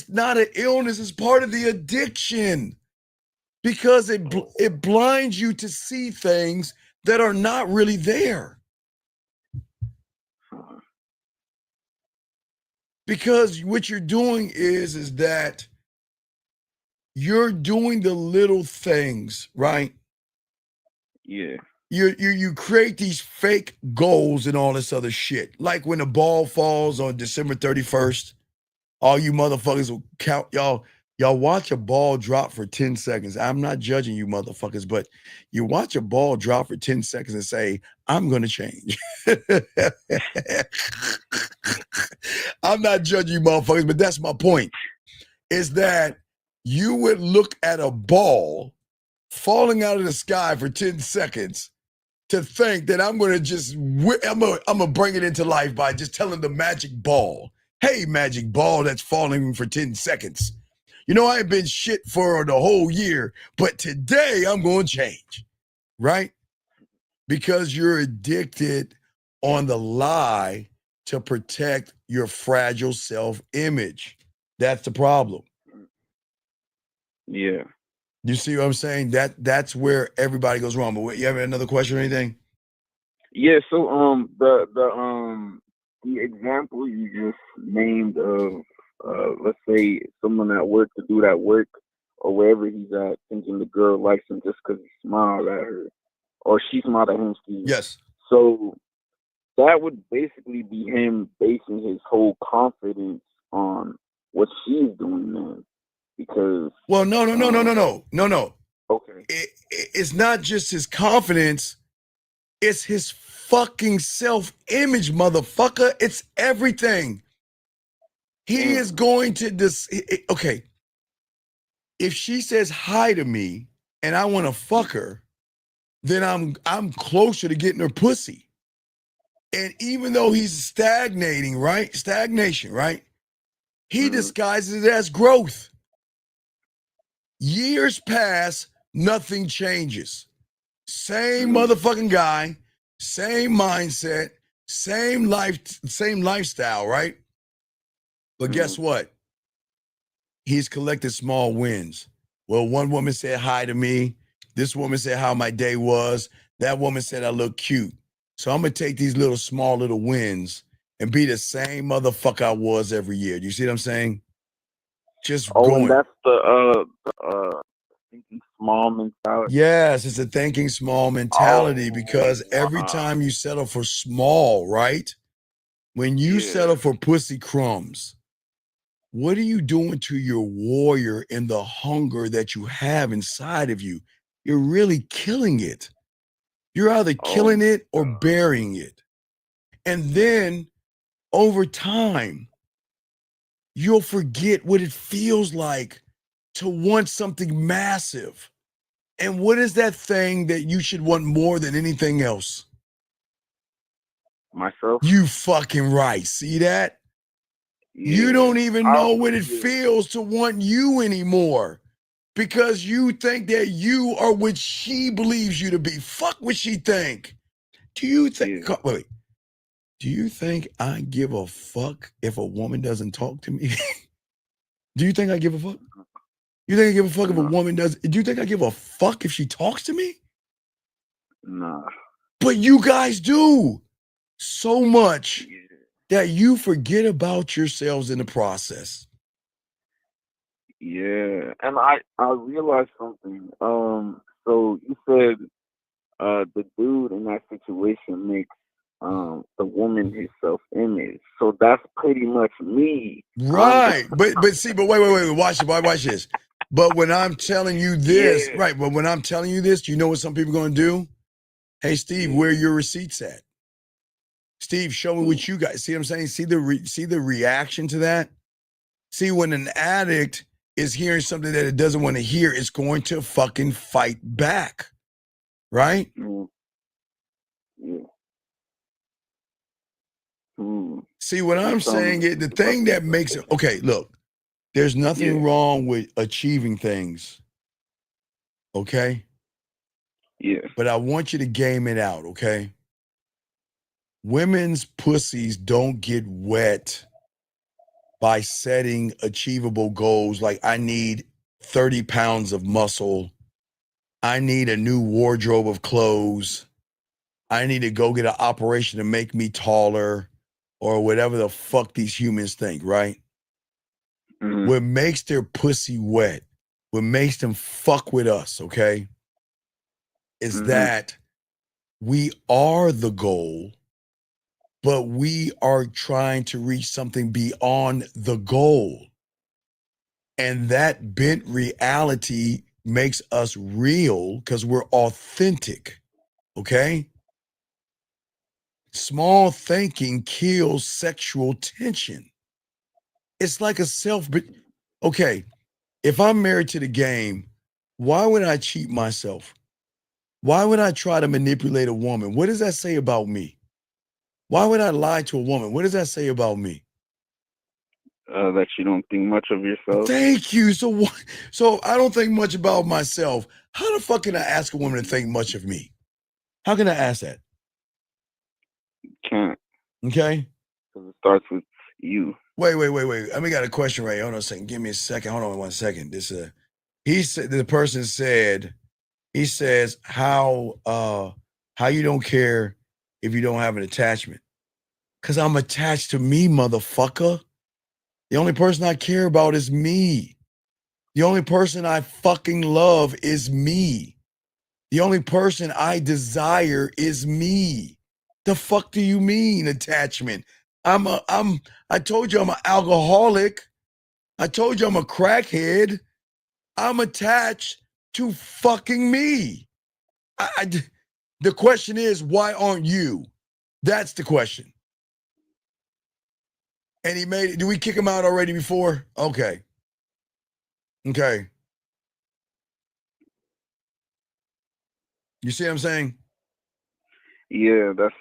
not an illness. It's part of the addiction because it blinds you to see things that are not really there. Because what you're doing is that you're doing the little things, right? Yeah. You create these fake goals and all this other shit. Like when the ball falls on December 31st, all you motherfuckers will count y'all watch a ball drop for 10 seconds. I'm not judging you motherfuckers, but you watch a ball drop for 10 seconds and say, I'm gonna change. I'm not judging you motherfuckers, but that's my point. Is that you would look at a ball falling out of the sky for 10 seconds to think that I'm gonna just I'm gonna bring it into life by just telling the magic ball, hey, magic ball that's falling for 10 seconds. You know, I ain't been shit for the whole year, but today I'm gonna change, right? Because you're addicted on the lie to protect your fragile self-image. That's the problem. Yeah. You see what I'm saying? That's where everybody goes wrong. But wait, you have another question or anything? Yeah. So the example you just named of let's say someone at work to do that work or wherever he's at, thinking the girl likes him just because he smiled at her or she smiled at him. Steve. Yes. So that would basically be him basing his whole confidence on what she's doing then. Because no. Okay. It's not just his confidence, it's his fucking self-image, motherfucker. It's everything. He is going to okay. If she says hi to me and I want to fuck her, then I'm closer to getting her pussy. And even though he's stagnating, right? Stagnation, right? He disguises it as growth. Years pass, nothing changes. Same motherfucking guy, same mindset, same lifestyle, right? But guess what? He's collected small wins. Well, one woman said hi to me. This woman said how my day was. That woman said I look cute. So I'm gonna take these small little wins and be the same motherfucker I was every year. Do you see what I'm saying? Just going. And that's thinking small mentality. Yes, it's a thinking small mentality because every wow. time you settle for small, right? When you settle for pussy crumbs, what are you doing to your warrior and the hunger that you have inside of you? You're really killing it. You're either killing it or burying it. And then over time, you'll forget what it feels like to want something massive. And what is that thing that you should want more than anything else? Myself. You fucking right. See that? You don't even know what it feels to want you anymore because you think that you are what she believes you to be. Fuck what she think. Do you think? Wait. Do you think I give a fuck if a woman doesn't talk to me? Do you think I give a fuck? You think I give a fuck if a woman does? Do you think I give a fuck if she talks to me? Nah. But you guys do so much that you forget about yourselves in the process. Yeah, and I realized something. So you said the dude in that situation makes the woman his self image. So that's pretty much me. Right. But wait, watch this. But when I'm telling you this, right, but when I'm telling you this, you know what some people are gonna do? Hey Steve, where are your receipts at? Steve, show me what you got. See what I'm saying? See the reaction to that? See, when an addict is hearing something that it doesn't want to hear, it's going to fucking fight back. Right? Yeah. See, what I'm saying is the thing that makes it okay, look, there's nothing wrong with achieving things. Okay? Yeah. But I want you to game it out, okay? Women's pussies don't get wet by setting achievable goals like I need 30 pounds of muscle. I need a new wardrobe of clothes. I need to go get an operation to make me taller or whatever the fuck these humans think, right? What makes their pussy wet, what makes them fuck with us, okay, is that we are the goal, but we are trying to reach something beyond the goal. And that bent reality makes us real because we're authentic, okay? Small thinking kills sexual tension. It's like okay, if I'm married to the game, why would I cheat myself? Why would I try to manipulate a woman? What does that say about me? Why would I lie to a woman? What does that say about me? That you don't think much of yourself. Thank you. So I don't think much about myself. How the fuck can I ask a woman to think much of me? How can I ask that? Can't. Okay. Because it starts with you. Wait. I got a question right. Hold on a second. Give me a second. Hold on 1 second. He said the person said, he says how you don't care if you don't have an attachment. Cause I'm attached to me, motherfucker. The only person I care about is me. The only person I fucking love is me. The only person I desire is me. The fuck do you mean attachment? I told you I'm an alcoholic. I told you I'm a crackhead. I'm attached to fucking me. The question is, why aren't you? That's the question. And he made it. Did we kick him out already before? Okay. You see what I'm saying? Yeah, that's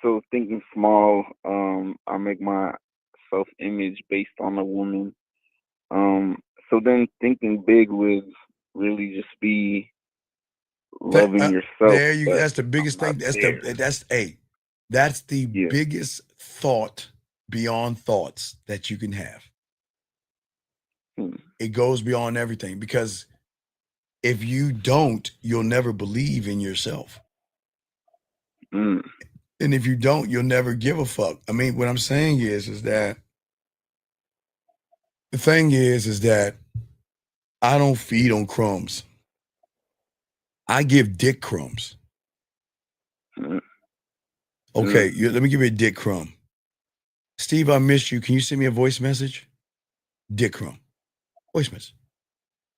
so thinking small, I make my self image based on a woman. So then thinking big would really just be loving yourself. There you. That's the biggest thing. That's the biggest thought beyond thoughts that you can have. It goes beyond everything because if you don't, you'll never believe in yourself. And if you don't, you'll never give a fuck. I mean, what I'm saying is that the thing is that I don't feed on crumbs. I give dick crumbs. Okay, let me give you a dick crumb. Steve, I miss you. Can you send me a voice message? Dick crumb. Voice message.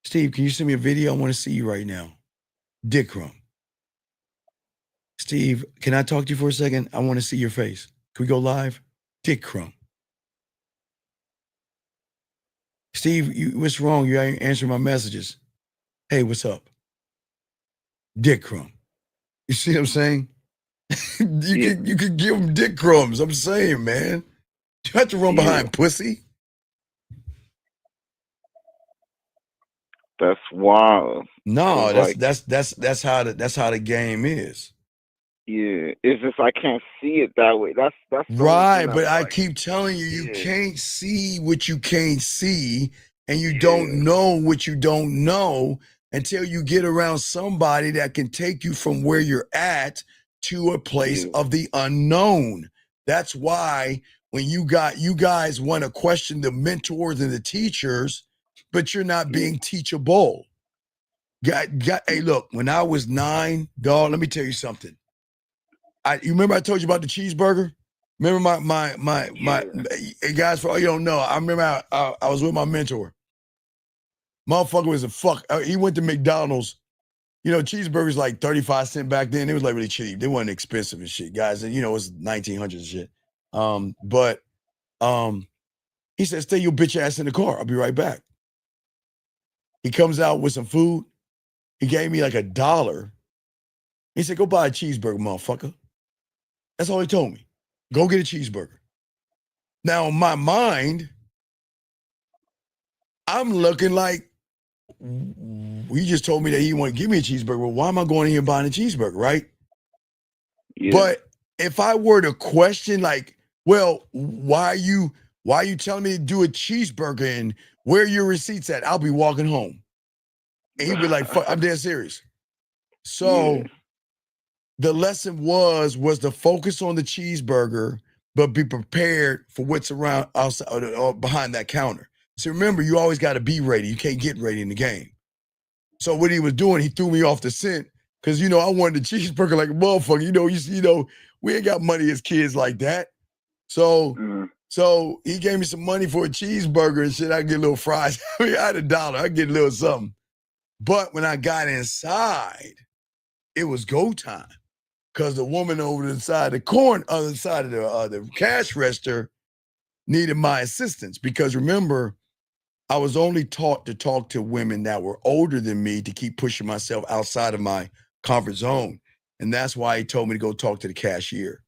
Steve, can you send me a video? I want to see you right now. Dick crumb. Steve, can I talk to you for a second? I want to see your face. Can we go live? Dick crumb. Steve, what's wrong? You ain't answering my messages. Hey, what's up? Dick crumb. You see what I'm saying? you could give them dick crumbs. I'm saying, man. You have to run behind pussy. That's wild. No, Like, that's how the game is. yeah, it's just I can't see it that way. That's right. But I keep telling you, you can't see what you can't see, and you don't know what you don't know until you get around somebody that can take you from where you're at to a place of the unknown. That's why when you guys want to question the mentors and the teachers, but you're not being teachable. Hey, look, when I was 9, dog, let me tell you something. You remember I told you about the cheeseburger? Remember my hey guys, for all you don't know, I remember I was with my mentor. Motherfucker was a fuck. He went to McDonald's. You know, cheeseburgers like 35 cents back then. It was like really cheap. They weren't expensive and shit, guys. And you know, it was 1900s and shit. But he said, stay your bitch ass in the car. I'll be right back. He comes out with some food. He gave me like $1. He said, go buy a cheeseburger, motherfucker. That's all he told me. Go get a cheeseburger. Now, in my mind, I'm looking like, he just told me that he wanted to give me a cheeseburger. Well, why am I going in here buying a cheeseburger, right? Yeah. But if I were to question, like, well, why are you telling me to do a cheeseburger and where are your receipts at? I'll be walking home. And he'd be like, fuck, I'm dead serious. So the lesson was to focus on the cheeseburger, but be prepared for what's around outside or behind that counter. So remember, you always got to be ready. You can't get ready in the game. So what he was doing, he threw me off the scent because, you know, I wanted the cheeseburger like a motherfucker. You know, we ain't got money as kids like that. So so he gave me some money for a cheeseburger and shit. I get a little fries. I mean, I had $1. I get a little something. But when I got inside, it was go time. Because the woman over the side of the other side of the cash register needed my assistance. Because remember, I was only taught to talk to women that were older than me to keep pushing myself outside of my comfort zone. And that's why he told me to go talk to the cashier.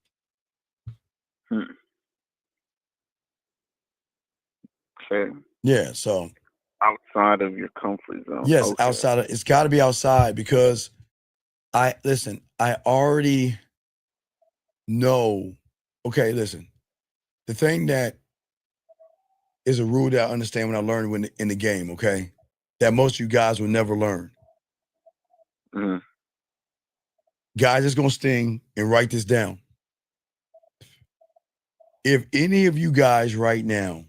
Okay. Yeah, so. Outside of your comfort zone. Yes, okay. Outside of, it's got to be outside because I already know. Okay, listen. The thing that is a rule that I understand when I learned when in the game, okay, that most of you guys will never learn. Guys, it's going to sting and write this down. If any of you guys right now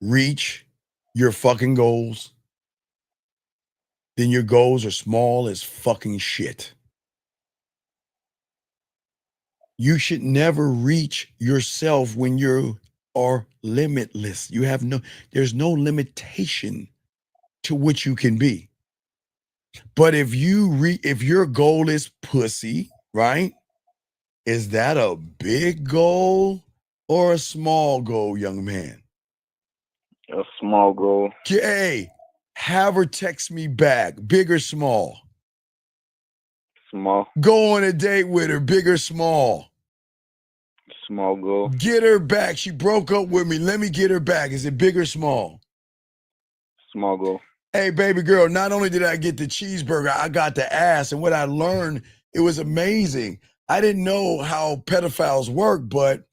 reach your fucking goals, then your goals are small as fucking shit. You should never reach yourself when you are limitless. There's no limitation to what you can be. But if your goal is pussy, right? Is that a big goal or a small goal, young man? A small goal. Hey, have her text me back, big or small? Small. Go on a date with her, big or small? Small goal. Get her back. She broke up with me. Let me get her back. Is it big or small? Small goal. Hey, baby girl, not only did I get the cheeseburger, I got the ass. And what I learned, it was amazing. I didn't know how pedophiles work, but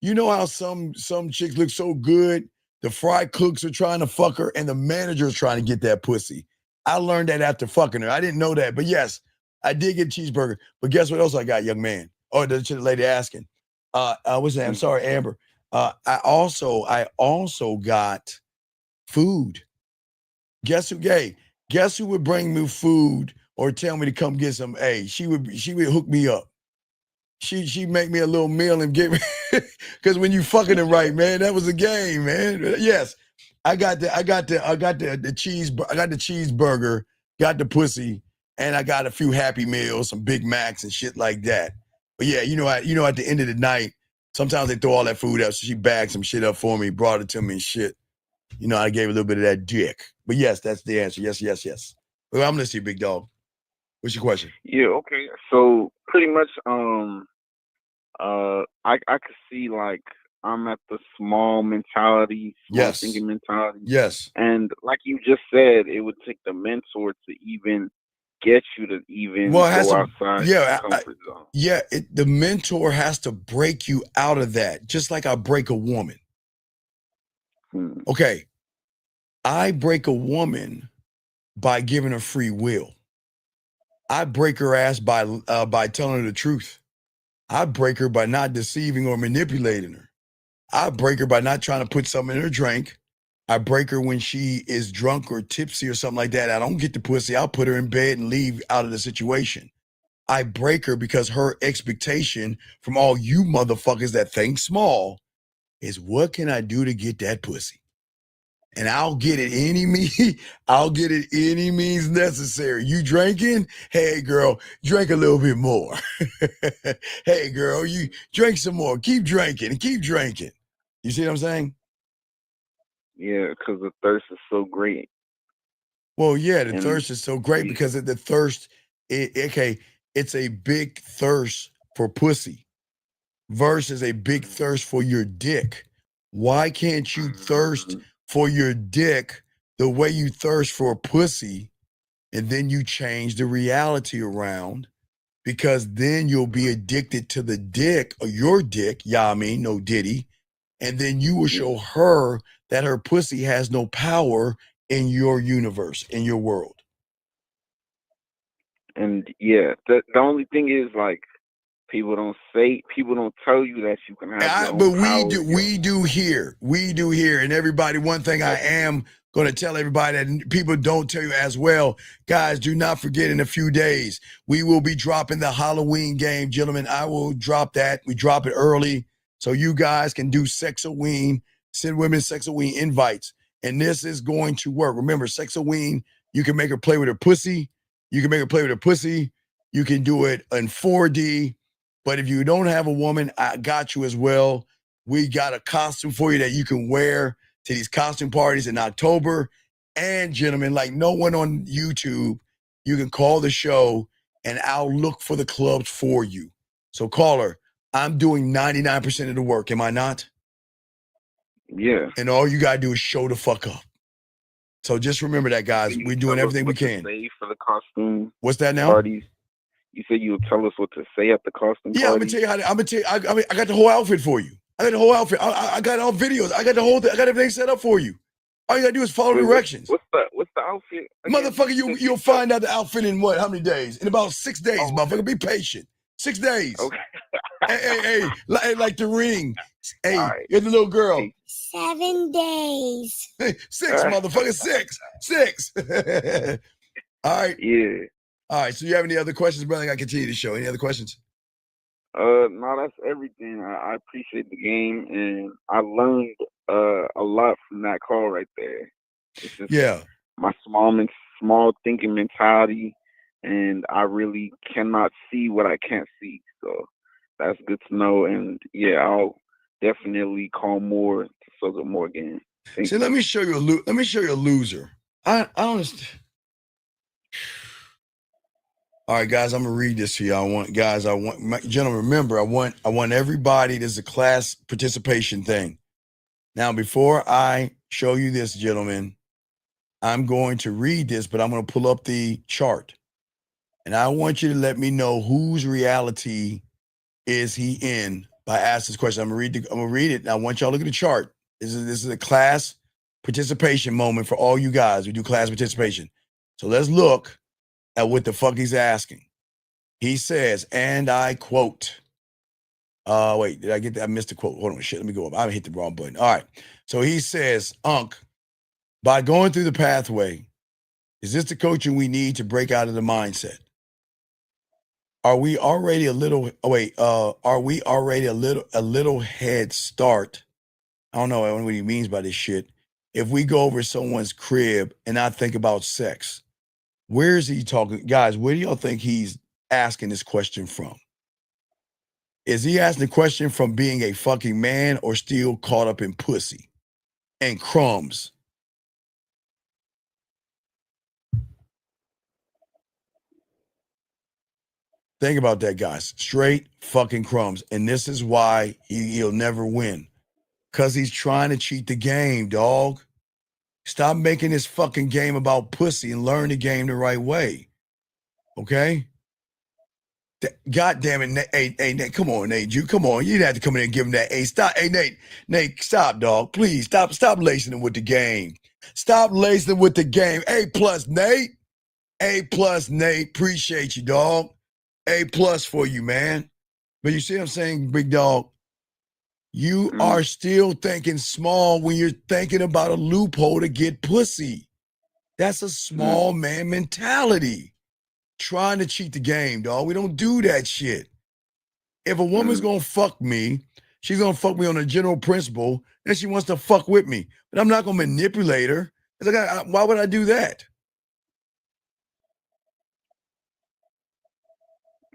you know how some chicks look so good? The fry cooks are trying to fuck her and the manager's trying to get that pussy. I learned that after fucking her. I didn't know that. But yes, I did get a cheeseburger. But guess what else I got, young man? Oh, the lady asking. What's that? I'm sorry, Amber. I also got food. Guess who? Hey, guess who would bring me food or tell me to come get some? Hey, she would hook me up. She make me a little meal and give me because when you fucking it right, man, that was a game, man. Yes, I got the cheeseburger, got the pussy, and I got a few Happy Meals, some Big Macs and shit like that. But yeah, at the end of the night, sometimes they throw all that food out. So she bagged some shit up for me, brought it to me and shit. I gave a little bit of that dick. But yes, that's the answer. Yes. Well, I'm listening to you, big dog. What's your question? Yeah, okay. So pretty much, I could see like I'm at the small mentality, small Yes. thinking mentality. Yes. And like you just said, it would take the mentor to even get you to even Well, it has go to, outside yeah, your comfort zone. yeah. The mentor has to break you out of that, just like I break a woman. Okay, I break a woman by giving her free will. I break her ass by telling her the truth. I break her by not deceiving or manipulating her. I break her by not trying to put something in her drink. I break her when she is drunk or tipsy or something like that. I don't get the pussy. I'll put her in bed and leave out of the situation. I break her because her expectation from all you motherfuckers that think small is, what can I do to get that pussy? And I'll get it any means necessary. You drinking? Hey girl, drink a little bit more. Hey girl, you drink some more. Keep drinking and keep drinking. You see what I'm saying? Yeah, because the thirst is so great. Well, yeah, the And thirst is so great because the thirst, it's a big thirst for pussy versus a big thirst for your dick. Why can't you thirst for your dick the way you thirst for pussy, and then you change the reality around, because then you'll be addicted to the dick or your dick, no diddy, and then you will show her that her pussy has no power in your universe, in your world. And yeah, the only thing is like people don't tell you that you can have your own power. We do here, and everybody. One thing I am going to tell everybody that people don't tell you as well, guys. Do not forget, in a few days we will be dropping the Halloween game, gentlemen. I will drop that. We drop it early so you guys can do Sexoween. Send women Sexoween invites, and this is going to work. Remember, Sexoween, you can make her play with her pussy. You can make her play with her pussy. You can do it in 4D. But if you don't have a woman, I got you as well. We got a costume for you that you can wear to these costume parties in October. And gentlemen, like no one on YouTube, you can call the show and I'll look for the clubs for you. So caller, I'm doing 99% of the work, am I not? Yeah. And all you gotta do is show the fuck up. So just remember that, guys. We're doing everything we can. Say for the costume. What's that now? Parties. You said you'll tell us what to say at the costume Yeah, party. I'm gonna tell you. I got the whole outfit for you. I got the whole outfit. I got all videos. I got the whole thing. I got everything set up for you. All you gotta do is follow directions. What's the outfit? Motherfucker, you'll find out the outfit in what? How many days? In about 6 days, motherfucker. Be patient. 6 days. Okay. hey, like the ring. Hey, you're the little girl. 7 days. 6, motherfucker. 6. All right. Yeah. All right. So you have any other questions, brother? I gotta continue the show. Any other questions? No, that's everything. I appreciate the game, and I learned a lot from that call right there. It's just my small thinking mentality, and I really cannot see what I can't see. So that's good to know. And yeah, I'll definitely call more to soak up more game. See, let me show you a loser. I understand. All right, guys, I'm gonna read this to you. Gentlemen, remember, I want everybody. This is a class participation thing. Now, before I show you this, gentlemen, I'm going to read this, but I'm going to pull up the chart, and I want you to let me know whose reality is he in by asking this question. I'm gonna read it. And I want y'all to look at the chart. This is a class participation moment for all you guys. We do class participation, so let's look at what the fuck he's asking. He says, and I quote, wait, did I get that? I missed the quote. Hold on, shit, let me go up. I hit the wrong button. All right. So he says, Unc, by going through the pathway, Is this the coaching we need to break out of the mindset? Are we already a little? Oh wait, are we already a little head start? I don't know what he means by this shit. If we go over someone's crib and I think about sex, where is he talking, guys? Where do y'all think he's asking this question from? Is he asking the question from being a fucking man or still caught up in pussy and crumbs? Think about that, guys. Straight fucking crumbs. And this is why he'll never win. Because he's trying to cheat the game, dog. Stop making this fucking game about pussy and learn the game the right way. Okay? God damn it, Nate. Hey, Nate, come on, Nate. Come on. You didn't have to come in and give him that A. Stop. Hey, Nate, stop, dog. Please, stop lacing him with the game. Stop lacing him with the game. A+, Nate. A+, Nate. Appreciate you, dog. A+ for you, man. But you see what I'm saying, big dog? You are still thinking small when you're thinking about a loophole to get pussy. That's a small man mentality. Trying to cheat the game, dog. We don't do that shit. If a woman's gonna fuck me, she's gonna fuck me on a general principle, and she wants to fuck with me. But I'm not gonna manipulate her. Why would I do that?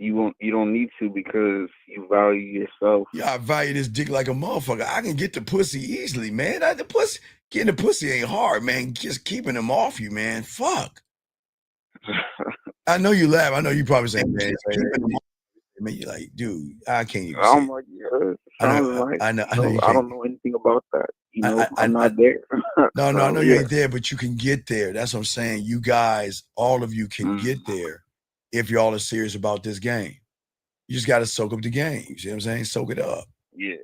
You don't need to because you value yourself. Yeah, I value this dick like a motherfucker. I can get the pussy easily, man. Getting the pussy ain't hard, man. Just keeping them off you, man. Fuck. I know you laugh. I know you probably say, man, keeping them off. I mean, you're like, dude, I can't even say. I'm like, yeah, I know you I can't. don't know anything about that. You know, I'm not there. No, I know you ain't there, but you can get there. That's what I'm saying. You guys, all of you can get there if y'all are serious about this game. You just got to soak up the game. You see what I'm saying? Soak it up. Yeah.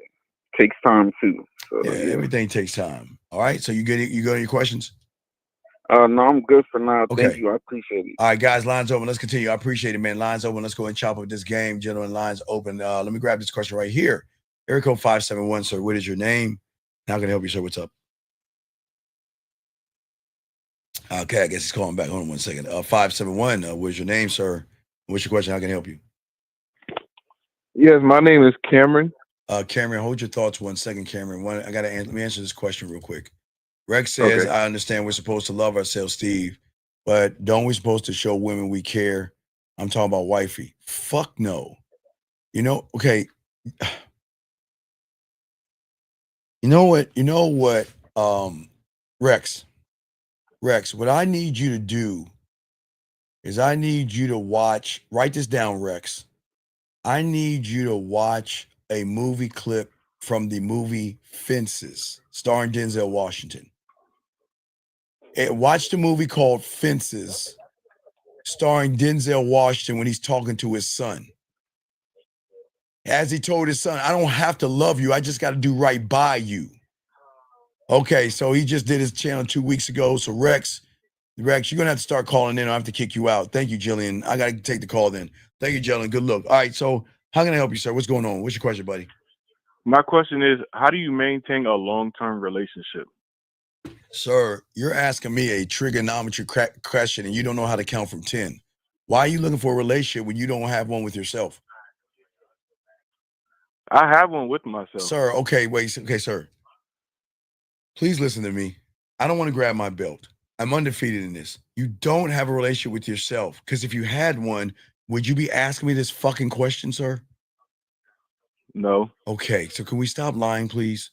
Takes time too. So, yeah, everything takes time. All right. So you got any questions? No, I'm good for now. Okay. Thank you. I appreciate it. All right, guys, lines open. Let's continue. I appreciate it, man. Lines open. Let's go and chop up this game. Gentlemen, lines open. Let me grab this question right here. Area code 571, sir. What is your name? How can I help you, sir? What's up? Okay, I guess he's calling back. Hold on one second. 571, what is your name, sir? What's your question? How can I help you? Yes, my name is Cameron. Cameron, hold your thoughts 1 second, Cameron. Let me answer this question real quick. Rex says, I understand we're supposed to love ourselves, Steve, but don't we supposed to show women we care? I'm talking about wifey. Fuck no. You know, okay. You know what, Rex, what I need you to do is I need you to write this down, Rex. I need you to watch a movie clip from the movie Fences, starring Denzel Washington. Watch the movie called Fences, starring Denzel Washington when he's talking to his son. As he told his son, I don't have to love you. I just got to do right by you. Okay, so he just did his channel 2 weeks ago. So Rex, you're going to have to start calling in. I have to kick you out. Thank you, Jillian. I got to take the call then. Thank you, Jillian. Good look. All right, so how can I help you, sir? What's going on? What's your question, buddy? My question is, how do you maintain a long-term relationship? Sir, you're asking me a trigonometry question and you don't know how to count from 10. Why are you looking for a relationship when you don't have one with yourself? I have one with myself. Sir, okay, sir. Please listen to me. I don't want to grab my belt. I'm undefeated in this. You don't have a relationship with yourself, because if you had one, would you be asking me this fucking question, sir? No. Okay, so can we stop lying, please?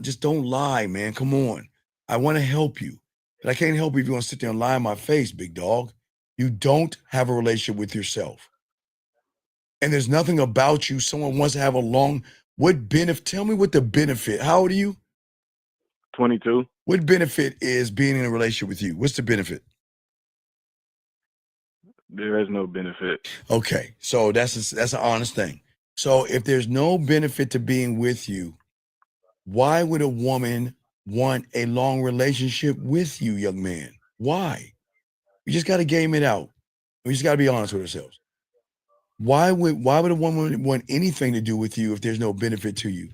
Just don't lie, man. Come on. I want to help you, but I can't help you if you want to sit there and lie in my face, big dog. You don't have a relationship with yourself. And there's nothing about you. Someone wants to have tell me what the benefit, how old are you? 22. What benefit is being in a relationship with you? What's the benefit? There is no benefit. Okay, so that's an honest thing. So if there's no benefit to being with you, why would a woman want a long relationship with you, young man? Why? We just got to game it out. We just got to be honest with ourselves. Why would a woman want anything to do with you if there's no benefit to you?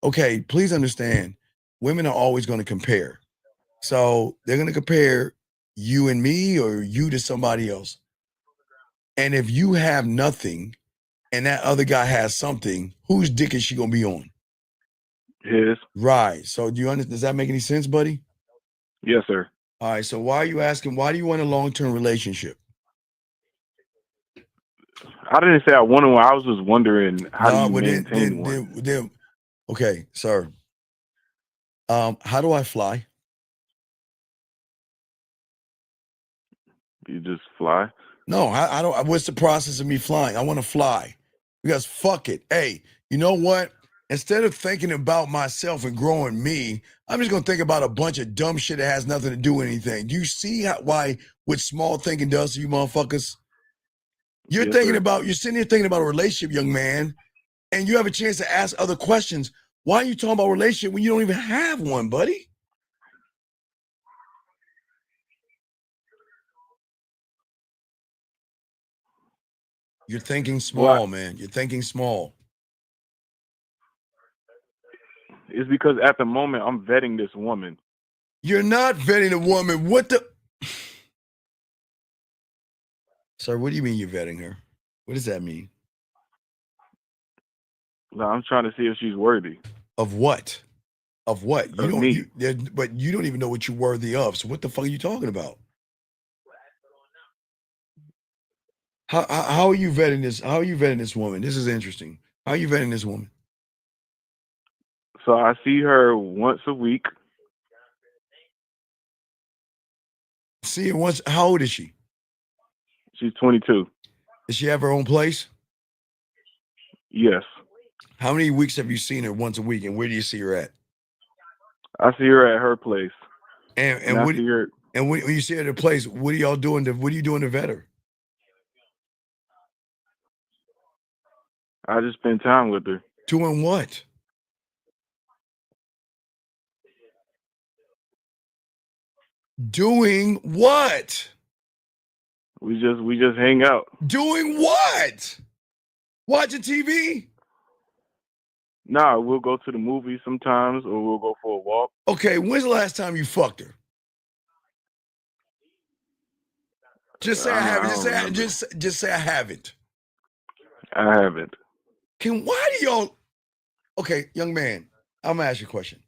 Okay, please understand, women are always going to compare. So they're going to compare you and me or you to somebody else. And if you have nothing and that other guy has something, whose dick is she gonna be on? His. Right. So do you understand? Does that make any sense, buddy? Yes, sir. All right. So why are you asking? Why do you want a long-term relationship? I didn't say I wanted one. I was just wondering how do you maintain one? Then, okay, sir. How do I fly? You just fly? No, I don't. What's the process of me flying? I want to fly because fuck it. Hey, you know what? Instead of thinking about myself and growing me, I'm just gonna think about a bunch of dumb shit that has nothing to do with anything. Do you see why what small thinking does to you, motherfuckers? You're Yes, thinking sir. about. You're sitting here thinking about a relationship, young man, and you have a chance to ask other questions. Why are you talking about a relationship when you don't even have one, buddy? You're thinking small, man. You're thinking small. It's because at the moment I'm vetting this woman. You're not vetting a woman. What the? Sir, what do you mean you're vetting her? What does that mean? No, I'm trying to see if she's worthy. Of what? Of what? You Of don't. me. But you don't even know what you're worthy of. So what the fuck are you talking about? How are you vetting this? How are you vetting this woman? This is interesting. How are you vetting this woman? So I see her once a week. See her once. How old is she? She's 22. Does she have her own place? Yes. How many weeks have you seen her once a week, and where do you see her at? I see her at her place. And I what? see her. And when you see her at her place, what are y'all doing? What are you doing to vet her? I just spend time with her. Doing what? Doing what? We just hang out. Doing what? Watching TV? Nah, we'll go to the movies sometimes, or we'll go for a walk. Okay, when's the last time you fucked her? Just say I haven't. Just say I haven't. I haven't. Why do y'all? Okay, young man, I'm gonna ask you a question.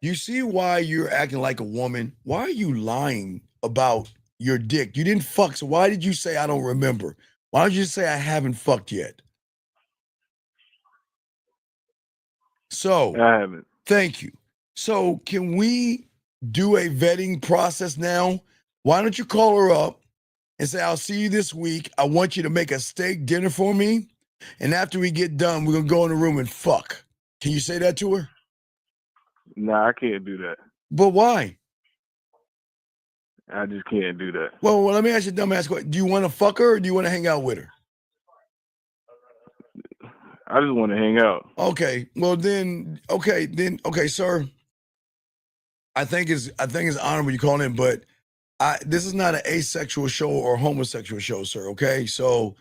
You see why you're acting like a woman? Why are you lying about your dick? You didn't fuck, so why did you say I don't remember? Why don't you say I haven't fucked yet? So I haven't. Thank you. So can we do a vetting process now? Why don't you call her up and say, I'll see you this week. I want you to make a steak dinner for me. And after we get done, we're going to go in the room and fuck. Can you say that to her? Nah, I can't do that. But why? I just can't do that. Well, let me ask you a dumbass question. Do you want to fuck her or do you want to hang out with her? I just want to hang out. Okay. Well, okay, sir. I think it's honorable you call in, but this is not an asexual show or homosexual show, sir. Okay, so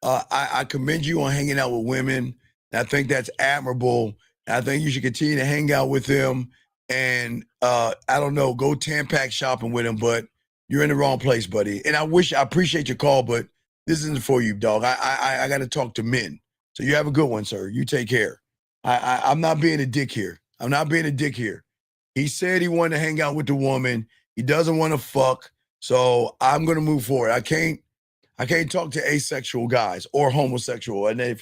I commend you on hanging out with women. I think that's admirable. I think you should continue to hang out with them, and I don't know, go Tampax shopping with them. But you're in the wrong place, buddy. And I appreciate your call, but this isn't for you, dog. I got to talk to men. So you have a good one, sir. You take care. I'm not being a dick here. I'm not being a dick here. He said he wanted to hang out with the woman. He doesn't want to fuck. So I'm gonna move forward. I can't talk to asexual guys or homosexual. And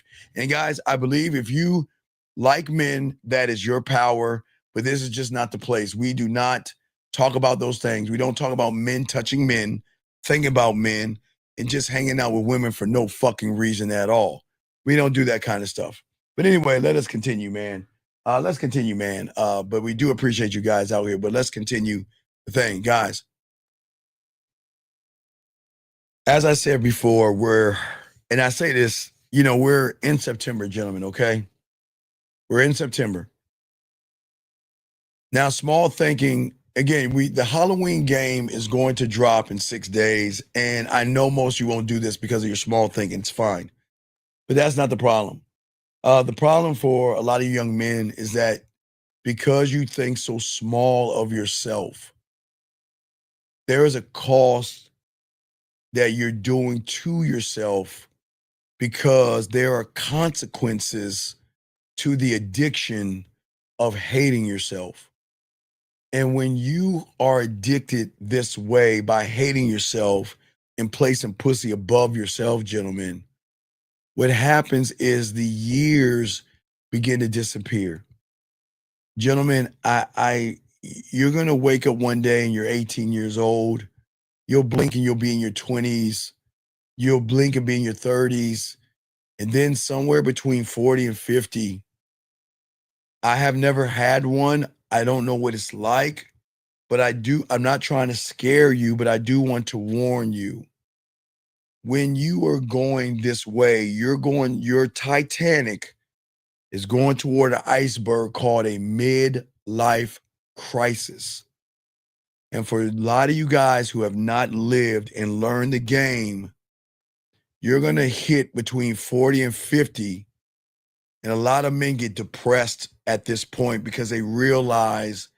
guys, I believe if you like men, that is your power. But this is just not the place. We do not talk about those things. We don't talk about men touching men, thinking about men, and just hanging out with women for no fucking reason at all. We don't do that kind of stuff. But anyway, let us continue, man. Let's continue, man. But we do appreciate you guys out here. But let's continue the thing, guys. As I said before, and I say this, we're in September, gentlemen, okay? We're in September. Now, small thinking, again, the Halloween game is going to drop in 6 days. And I know most of you won't do this because of your small thinking. It's fine. But that's not the problem. The problem for a lot of young men is that because you think so small of yourself, there is a cost that you're doing to yourself because there are consequences to the addiction of hating yourself. And when you are addicted this way by hating yourself and placing pussy above yourself, gentlemen, what happens is the years begin to disappear. Gentlemen, you're gonna wake up one day and you're 18 years old. You'll blink and you'll be in your 20s. You'll blink and be in your 30s. And then somewhere between 40 and 50, I have never had one. I don't know what it's like, but I'm not trying to scare you, but I do want to warn you. When you are going this way, your Titanic is going toward an iceberg called a midlife crisis. And for a lot of you guys who have not lived and learned the game, you're going to hit between 40 and 50. And a lot of men get depressed at this point because they realize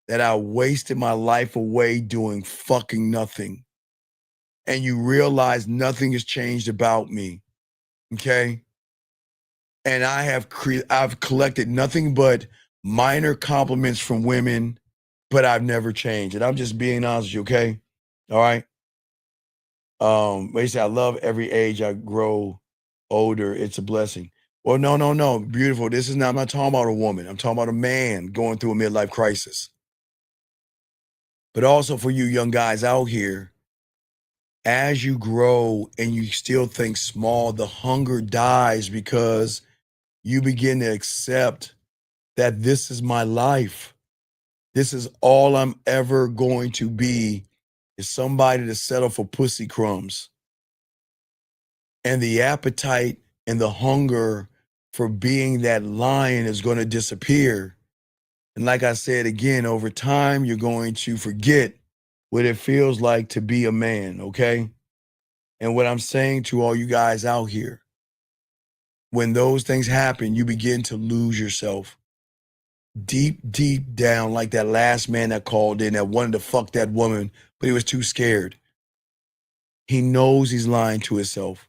that I wasted my life away doing fucking nothing. And you realize nothing has changed about me. Okay? And I've collected nothing but minor compliments from women, but I've never changed. And I'm just being honest with you, okay? All right. Basically, I love every age I grow older. It's a blessing. Well, no. Beautiful. I'm not talking about a woman. I'm talking about a man going through a midlife crisis. But also for you young guys out here, as you grow and you still think small, the hunger dies because you begin to accept that this is my life. This is all I'm ever going to be, is somebody to settle for pussy crumbs. And the appetite and the hunger for being that lion is going to disappear. And like I said again, over time, you're going to forget what it feels like to be a man, okay? And what I'm saying to all you guys out here, when those things happen, you begin to lose yourself. Deep down, like that last man that called in that wanted to fuck that woman, but he was too scared. He knows he's lying to himself.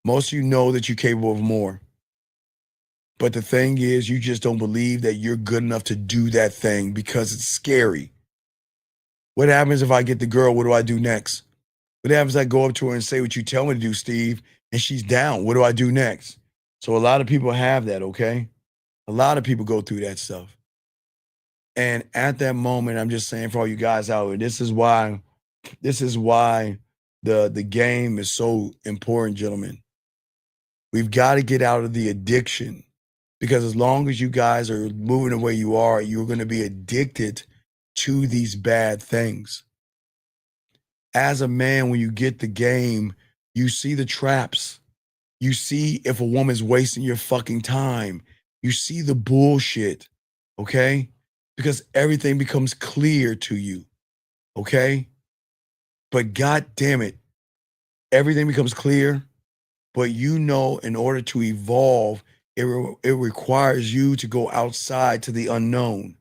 Most of you know that you're capable of more. But the thing is, you just don't believe that you're good enough to do that thing because it's scary. What happens if I get the girl? What do I do next? What happens if I go up to her and say what you tell me to do, Steve, and she's down? What do I do next? So a lot of people have that, okay? A lot of people go through that stuff. And at that moment, I'm just saying for all you guys out there, this is why the game is so important, gentlemen. We've got to get out of the addiction, because as long as you guys are moving the way you are, you're going to be addicted to these bad things. As a man, when you get the game, you see the traps. You see if a woman's wasting your fucking time. You see the bullshit, okay? Because everything becomes clear to you, okay? But God damn it, everything becomes clear. But you know, in order to evolve, it requires you to go outside to the unknown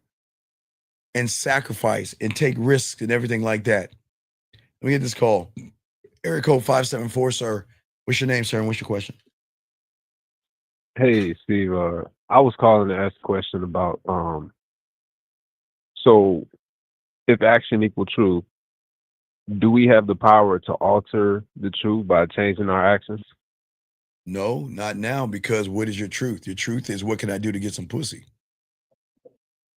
and sacrifice and take risks and everything like that. Let me get this call. Area code 574, sir. What's your name, sir, and what's your question? Hey, Steve. I was calling to ask a question about so if action equal truth, do we have the power to alter the truth by changing our actions? No, not now, because what is your truth? Your truth is, what can I do to get some pussy?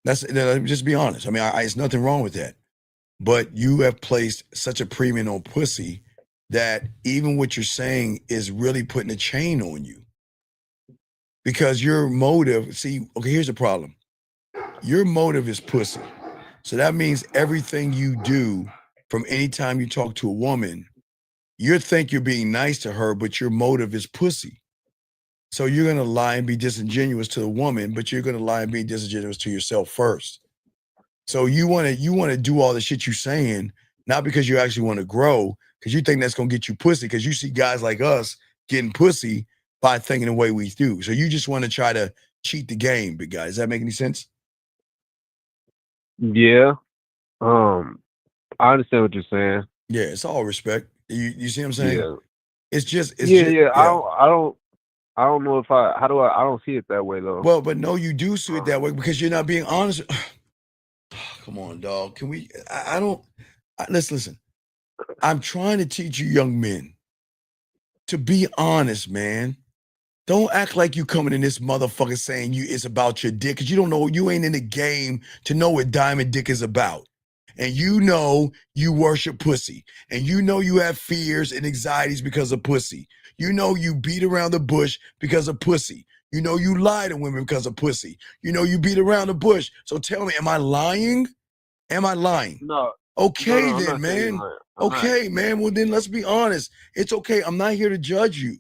Let me just be honest. I mean, it's nothing wrong with that. But you have placed such a premium on pussy that even what you're saying is really putting a chain on you. Because your motive, see, okay, here's the problem. Your motive is pussy. So that means everything you do from any time you talk to a woman, you think you're being nice to her, but your motive is pussy. So you're going to lie and be disingenuous to the woman, but you're going to lie and be disingenuous to yourself first. So you want to do all the shit you're saying, not because you actually want to grow, because you think that's going to get you pussy, because you see guys like us getting pussy by thinking the way we do. So you just want to try to cheat the game, big guy. Does that make any sense? Yeah. I understand what you're saying. Yeah, it's all respect. You see what I'm saying? Yeah. It's just Yeah. yeah. I don't know if I don't see it that way though. Well, but no, you do see it that way because you're not being honest. Come on, dog. Can we? I don't. Let's listen. I'm trying to teach you young men to be honest, man. Don't act like you coming in this motherfucker saying it's about your dick, because you don't know, you ain't in the game to know what diamond dick is about. And you know you worship pussy. And you know you have fears and anxieties because of pussy. You know you beat around the bush because of pussy. You know you lie to women because of pussy. You know you beat around the bush. So tell me, am I lying? Am I lying? No. Okay, I'm then, not saying you're man. lying. Okay, man. Well, then let's be honest. It's okay. I'm not here to judge you,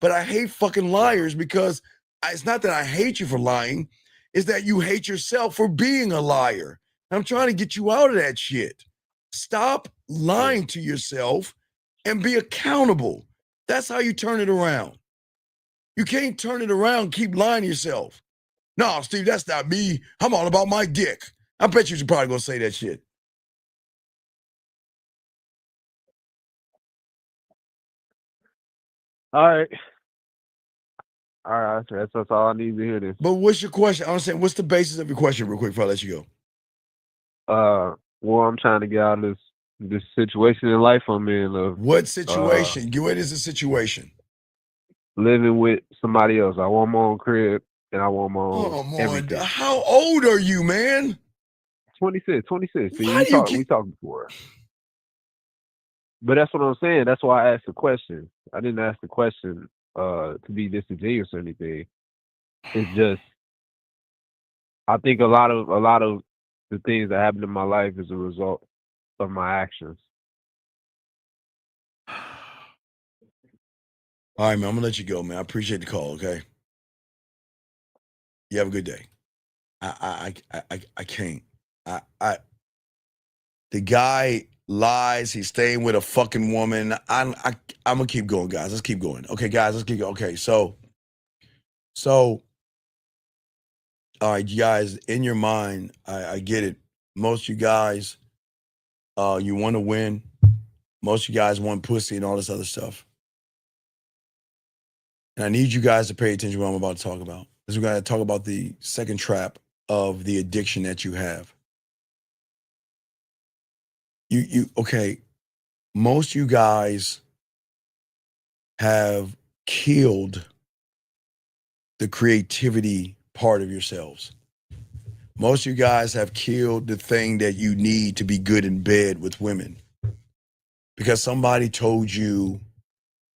but I hate fucking liars because it's not that I hate you for lying. It's that you hate yourself for being a liar. I'm trying to get you out of that shit. Stop lying to yourself and be accountable. That's how you turn it around. You can't turn it around and keep lying to yourself. No, Steve, that's not me. I'm all about my dick. I bet you're probably going to say that shit. All right. All right. That's all I need to hear this. But what's your question? I'm saying, what's the basis of your question, real quick, before I let you go? Well, I'm trying to get out of this situation in life I'm in. What situation? What is the situation? Living with somebody else. I want my own crib and I want my own everything. How old are you, man? 26. See, Why do we talked before. But that's what I'm saying. That's why I asked the question. I didn't ask the question to be disingenuous or anything. It's just I think a lot of the things that happen in my life is a result of my actions. All right, man. I'm gonna let you go, man. I appreciate the call. Okay. You have a good day. I can't. The guy lies. He's staying with a fucking woman. I'm gonna keep going, guys. Let's keep going. Okay, guys. Let's keep going. Okay, so, all right, you guys. In your mind, I get it. Most of you guys, you want to win. Most of you guys want pussy and all this other stuff. And I need you guys to pay attention to what I'm about to talk about. Because we're going to talk about the second trap of the addiction that you have. Okay, most of you guys have killed the creativity part of yourselves. Most of you guys have killed the thing that you need to be good in bed with women. Because somebody told you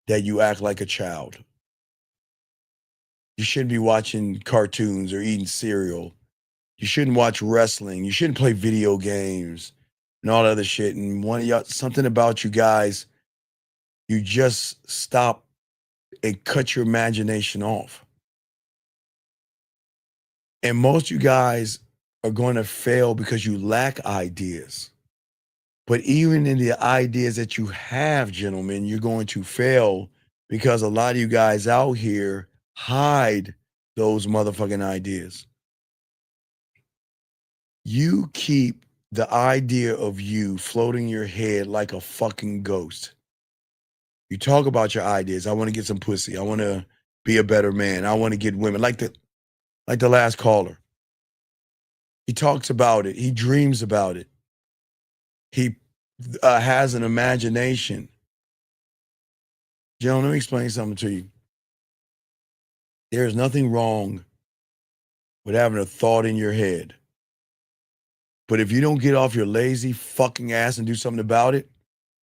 that you act like a child. You shouldn't be watching cartoons or eating cereal. You shouldn't watch wrestling. You shouldn't play video games and all that other shit. And one of y'all, something about you guys, you just stop and cut your imagination off. And most of you guys are going to fail because you lack ideas. But even in the ideas that you have, gentlemen, you're going to fail because a lot of you guys out here hide those motherfucking ideas. You keep the idea of you floating in your head like a fucking ghost. You talk about your ideas. I want to get some pussy. I want to be a better man. I want to get women. Like the last caller. He talks about it. He dreams about it. He has an imagination. John, let me explain something to you. There is nothing wrong with having a thought in your head. But if you don't get off your lazy fucking ass and do something about it,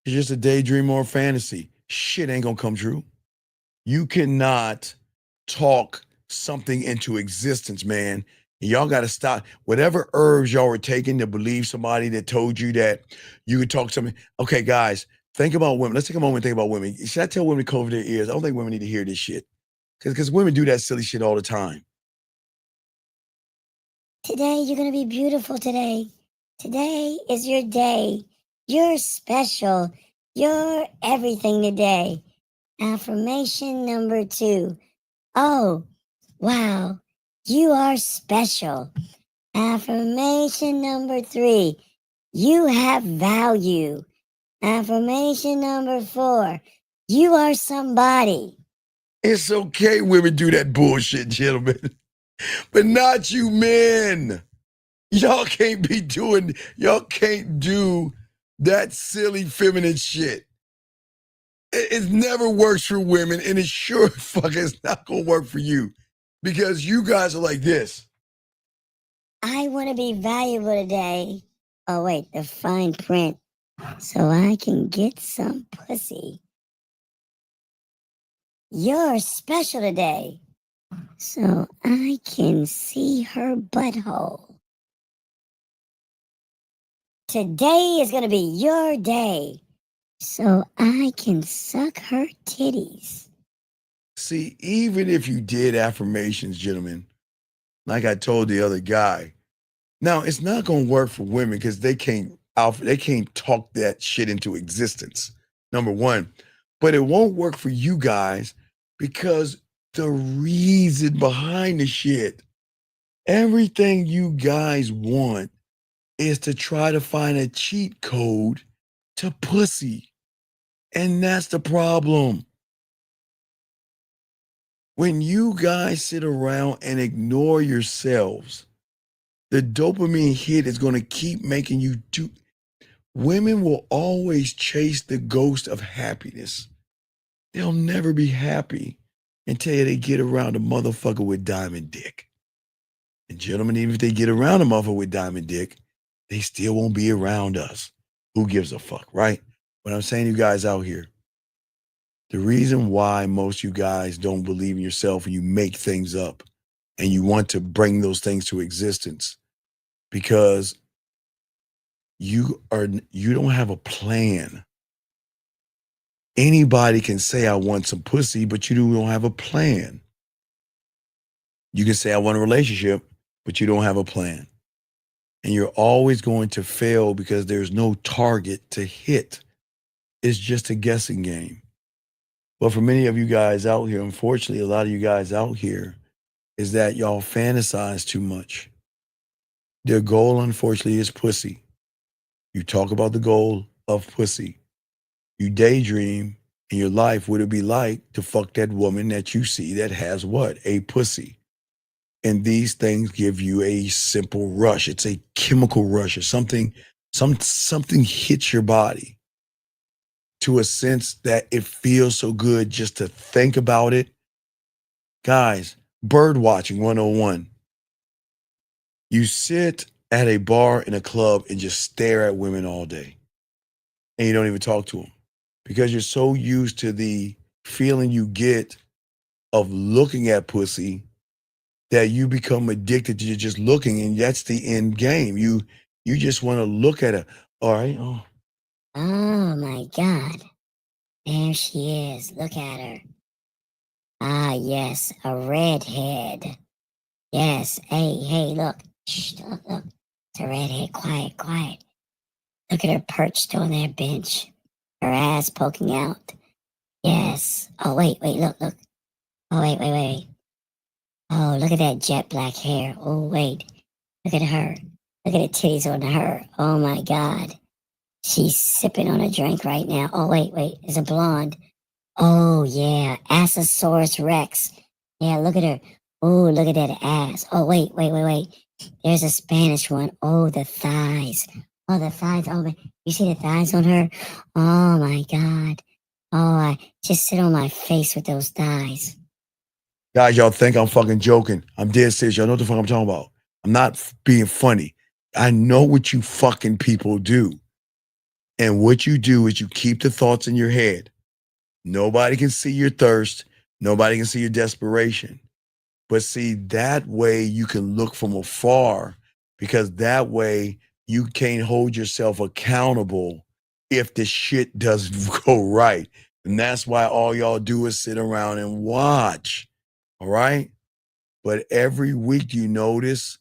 it's just a daydream or a fantasy. Shit ain't gonna come true. You cannot talk something into existence, man. And y'all got to stop. Whatever herbs y'all were taking to believe somebody that told you that you could talk something. Okay, guys, think about women. Let's take a moment and think about women. Should I tell women to cover their ears? I don't think women need to hear this shit. Because women do that silly shit all the time. Today, you're going to be beautiful today. Today is your day. You're special. You're everything today. Affirmation number 2. Oh, wow. You are special. Affirmation number 3. You have value. Affirmation number 4. You are somebody. It's okay women do that bullshit, gentlemen. But not you men. Y'all can't do that silly feminine shit. It never works for women, and it sure fuck is not gonna work for you. Because you guys are like this. I want to be valuable today. Oh, wait, the fine print. So I can get some pussy. You're special today. So I can see her butthole. Today is going to be your day. So I can suck her titties. See, even if you did affirmations, gentlemen, like I told the other guy, now it's not gonna work for women because they can't talk that shit into existence. Number one. But it won't work for you guys because the reason behind the shit, everything you guys want is to try to find a cheat code to pussy. And that's the problem. When you guys sit around and ignore yourselves, the dopamine hit is going to keep making you do. Women will always chase the ghost of happiness. They'll never be happy until they get around a motherfucker with diamond dick. And gentlemen, even if they get around a motherfucker with diamond dick, they still won't be around us. Who gives a fuck, right? But I'm saying to you guys out here, the reason why most of you guys don't believe in yourself and you make things up and you want to bring those things to existence because you don't have a plan. Anybody can say I want some pussy, but you don't have a plan. You can say I want a relationship, but you don't have a plan. And you're always going to fail because there's no target to hit. It's just a guessing game. But for many of you guys out here, unfortunately, a lot of you guys out here, is that y'all fantasize too much. Their goal, unfortunately, is pussy. You talk about the goal of pussy. You daydream in your life, would it be like to fuck that woman that you see that has what? A pussy. And these things give you a simple rush. It's a chemical rush or something hits your body to a sense that it feels so good just to think about it. Guys, bird watching 101. You sit at a bar in a club and just stare at women all day. And you don't even talk to them because you're so used to the feeling you get of looking at pussy that you become addicted to just looking, and that's the end game. You just want to look at her. All right. Oh. Oh my God. There she is. Look at her. Ah, yes, a redhead. Yes. Hey, look. Shh, look. It's a redhead. Quiet, quiet. Look at her perched on that bench. Her ass poking out. Yes. Oh, wait, look. Oh, wait. Oh, look at that jet black hair. Oh, wait. Look at her. Look at the titties on her. Oh, my God. She's sipping on a drink right now. Oh, wait. It's a blonde. Oh, yeah. Assosaurus Rex. Yeah, look at her. Oh, look at that ass. Oh, wait. There's a Spanish one. Oh, the thighs. Oh, the thighs. Oh, you see the thighs on her? Oh, my God. Oh, I just sit on my face with those thighs. Guys, y'all think I'm fucking joking. I'm dead serious. Y'all know what the fuck I'm talking about. I'm not being funny. I know what you fucking people do. And what you do is you keep the thoughts in your head. Nobody can see your thirst. Nobody can see your desperation. But see, that way you can look from afar because that way you can't hold yourself accountable if the shit doesn't go right. And that's why all y'all do is sit around and watch. All right? But every week you notice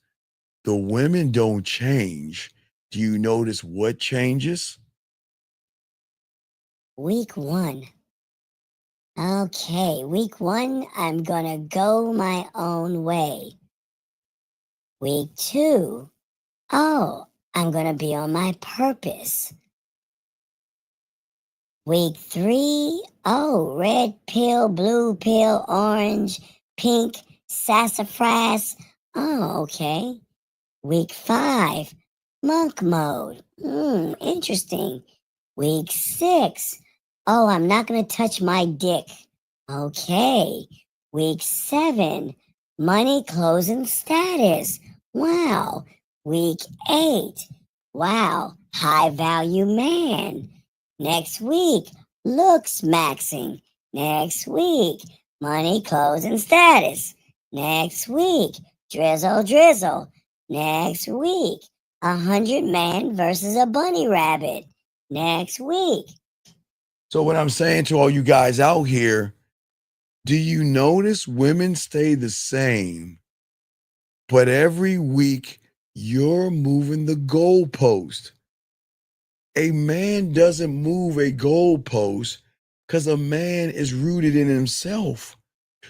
the women don't change. Do you notice what changes? Week 1. Okay, week 1, I'm gonna go my own way. Week 2, oh, I'm going to be on my purpose. Week 3, oh, red pill, blue pill, orange, pink, sassafras. Oh, okay. Week 5, monk mode. Interesting. Week 6, oh, I'm not going to touch my dick. Okay. Week 7, money, clothes, and status. Wow. Week 8, wow, high value man. Next week, looks maxing. Next week, money, clothes, and status. Next week, drizzle. Next week, 100 man versus a bunny rabbit. Next week. So what I'm saying to all you guys out here, do you notice women stay the same, but every week you're moving the goalpost? A man doesn't move a goalpost because a man is rooted in himself.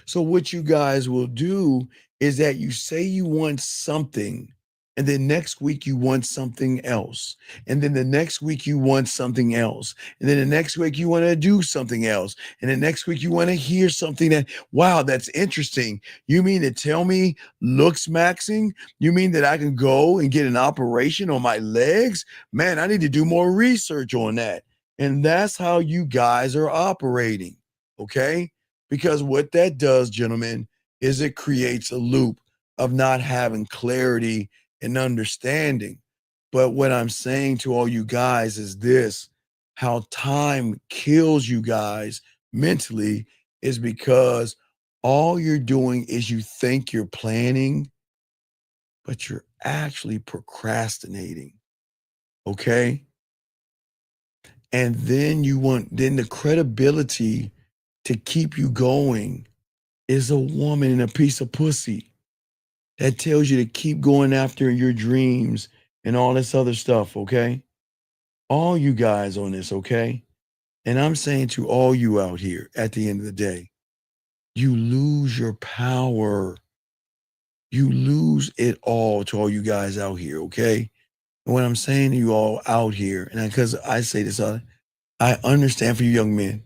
So what you guys will do is that you say you want something, and then next week you want something else. And then the next week you want something else. And then the next week you want to do something else. And the next week you want to hear something that, wow, that's interesting. You mean to tell me looks maxing? You mean that I can go and get an operation on my legs? Man, I need to do more research on that. And that's how you guys are operating. Okay? Because what that does, gentlemen, is it creates a loop of not having clarity and understanding. But what I'm saying to all you guys is this: how time kills you guys mentally is because all you're doing is you think you're planning, but you're actually procrastinating. Okay? And then then the credibility to keep you going is a woman and a piece of pussy that tells you to keep going after your dreams and all this other stuff, okay? All you guys on this, okay? And I'm saying to all you out here at the end of the day, you lose your power. You lose it all to all you guys out here, okay? And what I'm saying to you all out here, and because I say this, I understand for you young men.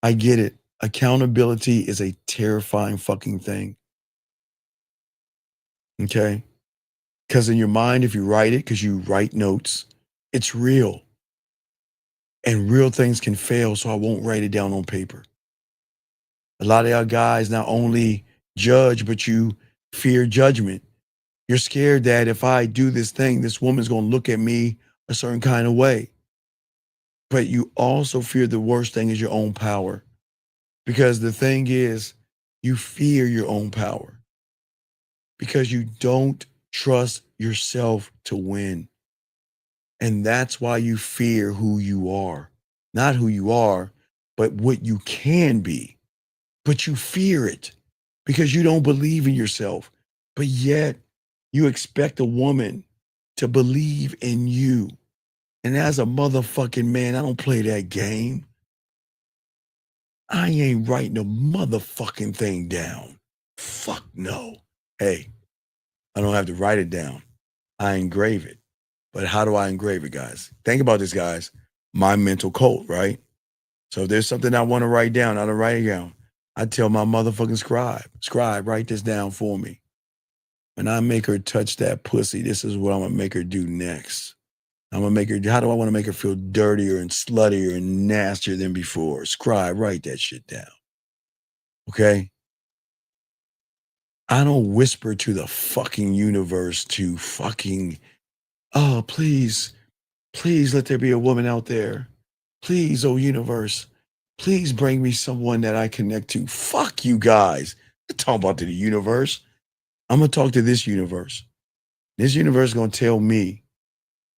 I get it. Accountability is a terrifying fucking thing. Okay? Because in your mind, if you write it, because you write notes, it's real. And real things can fail, so I won't write it down on paper. A lot of y'all guys not only judge, but you fear judgment. You're scared that if I do this thing, this woman's going to look at me a certain kind of way. But you also fear the worst thing is your own power. Because the thing is, you fear your own power. Because you don't trust yourself to win. And that's why you fear who you are. Not who you are, but what you can be. But you fear it because you don't believe in yourself. But yet you expect a woman to believe in you. And as a motherfucking man, I don't play that game. I ain't writing a motherfucking thing down. Fuck no. Hey, I don't have to write it down. I engrave it. But how do I engrave it, guys? Think about this, guys. My mental code, right? So if there's something I want to write down, I don't write it down. I tell my motherfucking scribe, write this down for me. When I make her touch that pussy, this is what I'm going to make her do next. I'm going to make her, how do I want to make her feel dirtier and sluttier and nastier than before? Scribe, write that shit down. Okay? I don't whisper to the fucking universe to fucking, oh, please let there be a woman out there. Please, oh universe, please bring me someone that I connect to. Fuck you guys. I'm talking about to the universe. I'm going to talk to this universe. This universe is going to tell me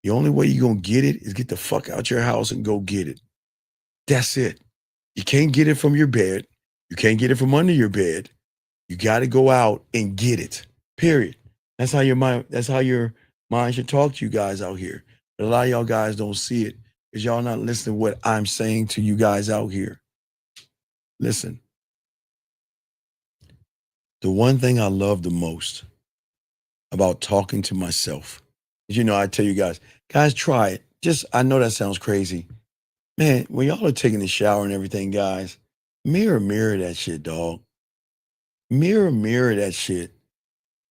the only way you're going to get it is get the fuck out your house and go get it. That's it. You can't get it from your bed. You can't get it from under your bed. You got to go out and get it. Period. That's how your mind should talk to you guys out here. But a lot of y'all guys don't see it because y'all not listening to what I'm saying to you guys out here. Listen. The one thing I love the most about talking to myself You know, I tell you guys, try it. Just, I know that sounds crazy. Man, when y'all are taking the shower and everything, guys, mirror that shit, dog. Mirror that shit.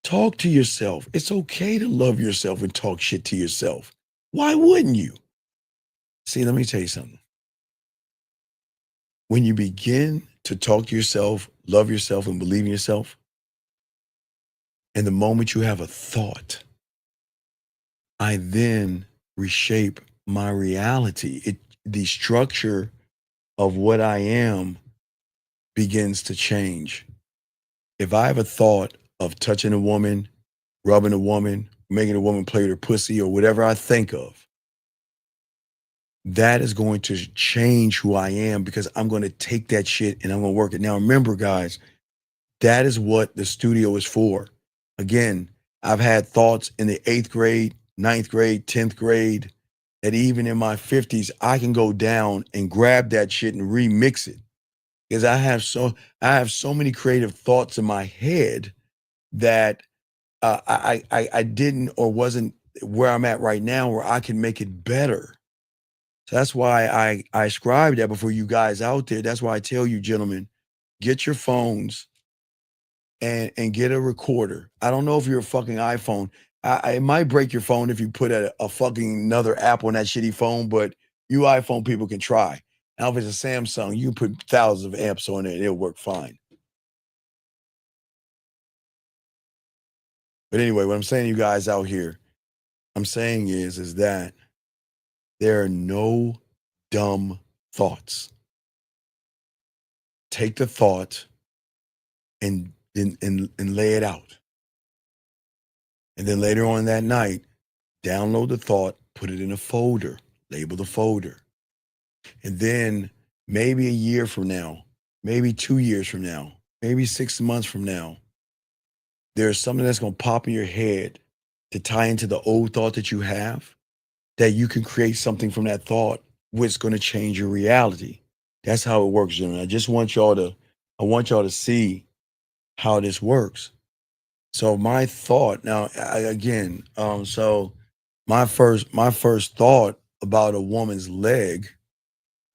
Talk to yourself. It's okay to love yourself and talk shit to yourself. Why wouldn't you? See, let me tell you something. When you begin to talk to yourself, love yourself, and believe in yourself, and the moment you have a thought, I then reshape my reality. The structure of what I am begins to change. If I have a thought of touching a woman, rubbing a woman, making a woman play with her pussy, or whatever I think of, that is going to change who I am because I'm going to take that shit and I'm going to work it. Now, remember, guys, that is what the studio is for. Again, I've had thoughts in the 8th grade, 9th grade, 10th grade, that even in my 50s, I can go down and grab that shit and remix it. Because I have so many creative thoughts in my head that I didn't or wasn't where I'm at right now where I can make it better. So that's why I scribe that before you guys out there. That's why I tell you, gentlemen, get your phones and get a recorder. I don't know if you're a fucking iPhone. It might break your phone if you put a fucking another app on that shitty phone, but you iPhone people can try. Now, if it's a Samsung, you can put thousands of amps on it and it'll work fine. But anyway, what I'm saying to you guys out here, I'm saying is that there are no dumb thoughts. Take the thought and lay it out. And then later on that night, download the thought, put it in a folder, label the folder. And then maybe a year from now, maybe 2 years from now, maybe 6 months from now, there's something that's going to pop in your head to tie into the old thought that you have, that you can create something from that thought which is going to change your reality. That's how it works, gentlemen. I want y'all to see how this works. So my thought now, so my first thought about a woman's leg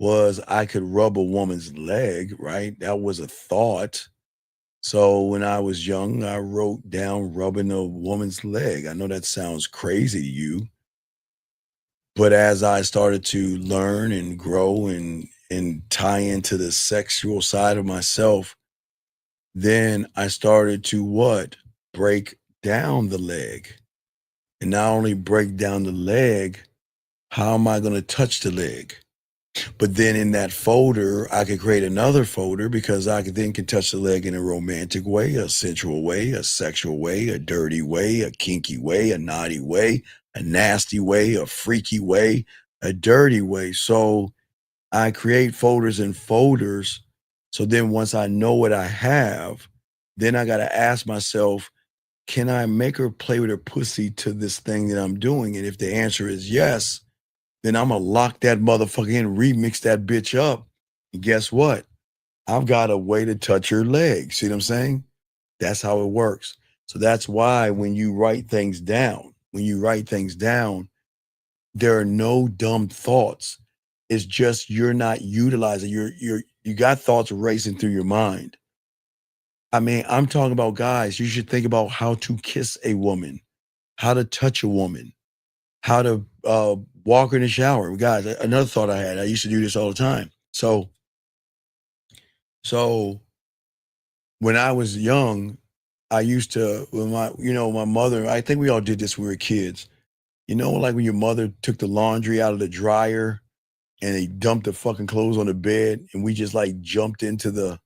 was I could rub a woman's leg, right? That was a thought. So when I was young, I wrote down rubbing a woman's leg. I know that sounds crazy to you, but as I started to learn and grow and tie into the sexual side of myself, then I started to what? Break down the leg. And not only break down the leg, how am I going to touch the leg? But then in that folder, I could create another folder because I could then can touch the leg in a romantic way, a sensual way, a sexual way, a dirty way, a kinky way, a naughty way, a nasty way, a freaky way, a dirty way. So I create folders and folders. So then once I know what I have, then I got to ask myself, can I make her play with her pussy to this thing that I'm doing? And if the answer is yes, then I'm gonna lock that motherfucker in, remix that bitch up. And guess what? I've got a way to touch her leg. See what I'm saying? That's how it works. So that's why when you write things down, there are no dumb thoughts. It's just you're not utilizing. You got thoughts racing through your mind. I mean, I'm talking about guys. You should think about how to kiss a woman, how to touch a woman, how to walk her in the shower. Guys, another thought I had. I used to do this all the time. So when I was young, I used to when my mother. I think we all did this when we were kids. You know, like when your mother took the laundry out of the dryer and they dumped the fucking clothes on the bed, and we just like jumped into the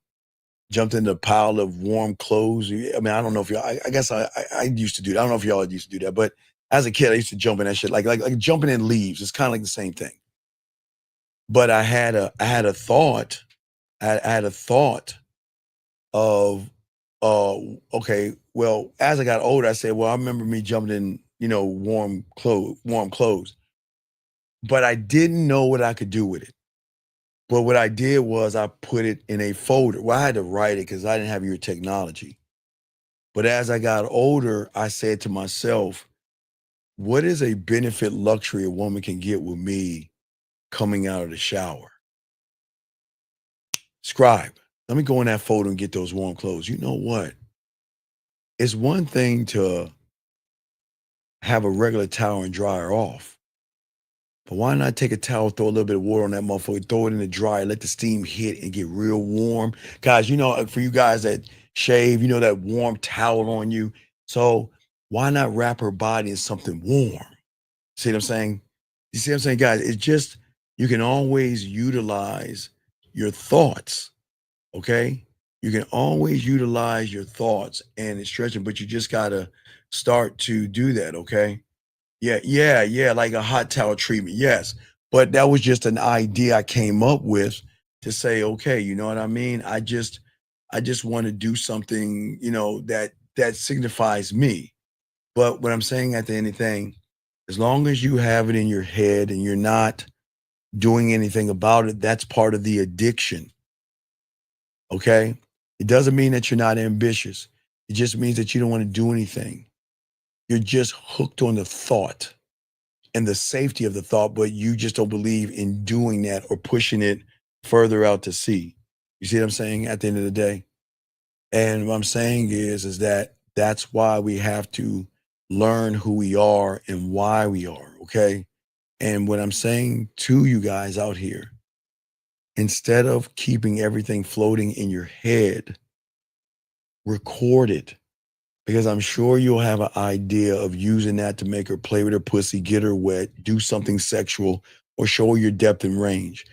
pile of warm clothes. I mean, I don't know if y'all, I guess I used to do that. I don't know if y'all used to do that, but as a kid, I used to jump in that shit, like jumping in leaves. It's kind of like the same thing. But I had a thought, I had a thought of, okay, well, as I got older, I said, well, I remember me jumping in, warm clothes, but I didn't know what I could do with it. But what I did was I put it in a folder. Well, I had to write it because I didn't have your technology. But as I got older, I said to myself, what is a benefit luxury a woman can get with me coming out of the shower? Scribe, let me go in that photo and get those warm clothes. You know what? It's one thing to have a regular towel and dry her off. But why not take a towel, throw a little bit of water on that motherfucker, throw it in the dryer, let the steam hit and get real warm? Guys, you know, for you guys that shave, you know, that warm towel on you. So why not wrap her body in something warm? See what I'm saying? You see what I'm saying, guys? It's just, you can always utilize your thoughts, okay? You can always utilize your thoughts and it's stretching, but you just gotta start to do that, okay? Yeah, like a hot towel treatment, yes. But that was just an idea I came up with to say, okay, you know what I mean? I just want to do something, you know, that signifies me. But what I'm saying at the end of the thing, as long as you have it in your head and you're not doing anything about it, that's part of the addiction. Okay? It doesn't mean that you're not ambitious. It just means that you don't want to do anything. You're just hooked on the thought and the safety of the thought, but you just don't believe in doing that or pushing it further out to sea. You see what I'm saying at the end of the day? And what I'm saying is that that's why we have to learn who we are and why we are, okay? And what I'm saying to you guys out here, instead of keeping everything floating in your head, record it. Because I'm sure you'll have an idea of using that to make her play with her pussy, get her wet, do something sexual, or show her your depth and range.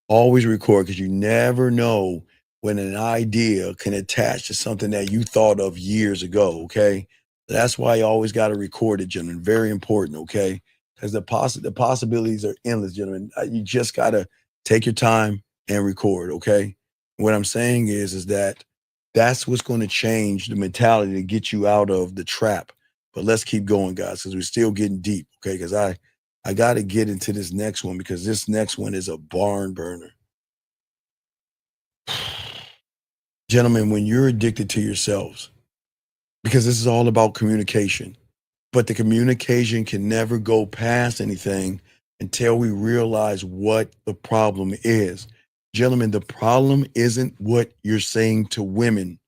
Always record because you never know when an idea can attach to something that you thought of years ago, okay? That's why you always got to record it, gentlemen. Very important, okay? Because the possibilities are endless, gentlemen. You just got to take your time and record, okay? What I'm saying is that that's what's going to change the mentality to get you out of the trap. But let's keep going, guys, because we're still getting deep, okay? Because I got to get into this next one because this next one is a barn burner. Gentlemen, when you're addicted to yourselves, because this is all about communication, but the communication can never go past anything until we realize what the problem is. Gentlemen, the problem isn't what you're saying to women.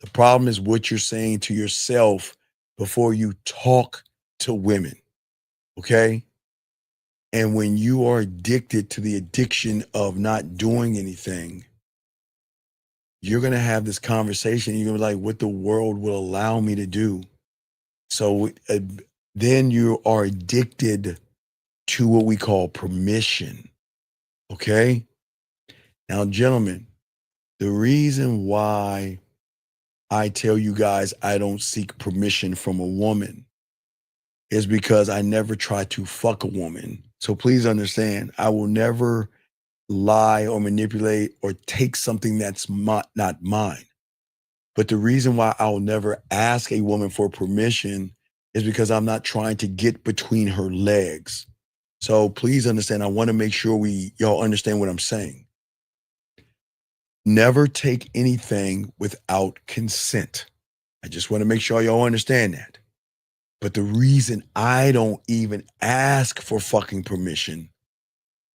The problem is what you're saying to yourself before you talk to women, okay? And when you are addicted to the addiction of not doing anything, you're going to have this conversation. You're going to be like, what the world will allow me to do. So then you are addicted to what we call permission, okay? Now, gentlemen, the reason why I tell you guys I don't seek permission from a woman is because I never try to fuck a woman. So please understand, I will never lie or manipulate or take something that's not mine. But the reason why I'll never ask a woman for permission is because I'm not trying to get between her legs. So please understand, I want to make sure y'all understand what I'm saying. Never take anything without consent. I just want to make sure y'all understand that. But the reason I don't even ask for fucking permission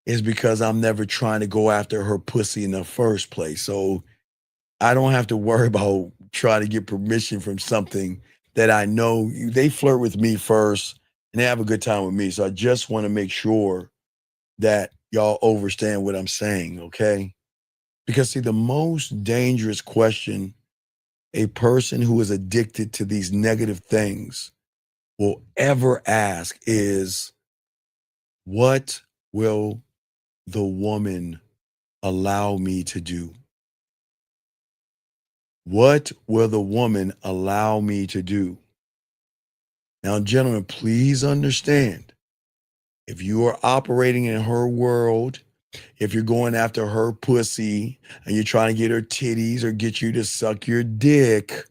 is because I'm never trying to go after her pussy in the first place. So I don't have to worry about trying to get permission from something that I know they flirt with me first and they have a good time with me. So I just want to make sure that y'all understand what I'm saying, okay? Because see, the most dangerous question a person who is addicted to these negative things will ever ask is, what will the woman allow me to do? What will the woman allow me to do? Now, gentlemen, please understand, if you are operating in her world, if you're going after her pussy and you're trying to get her titties or get you to suck your dick,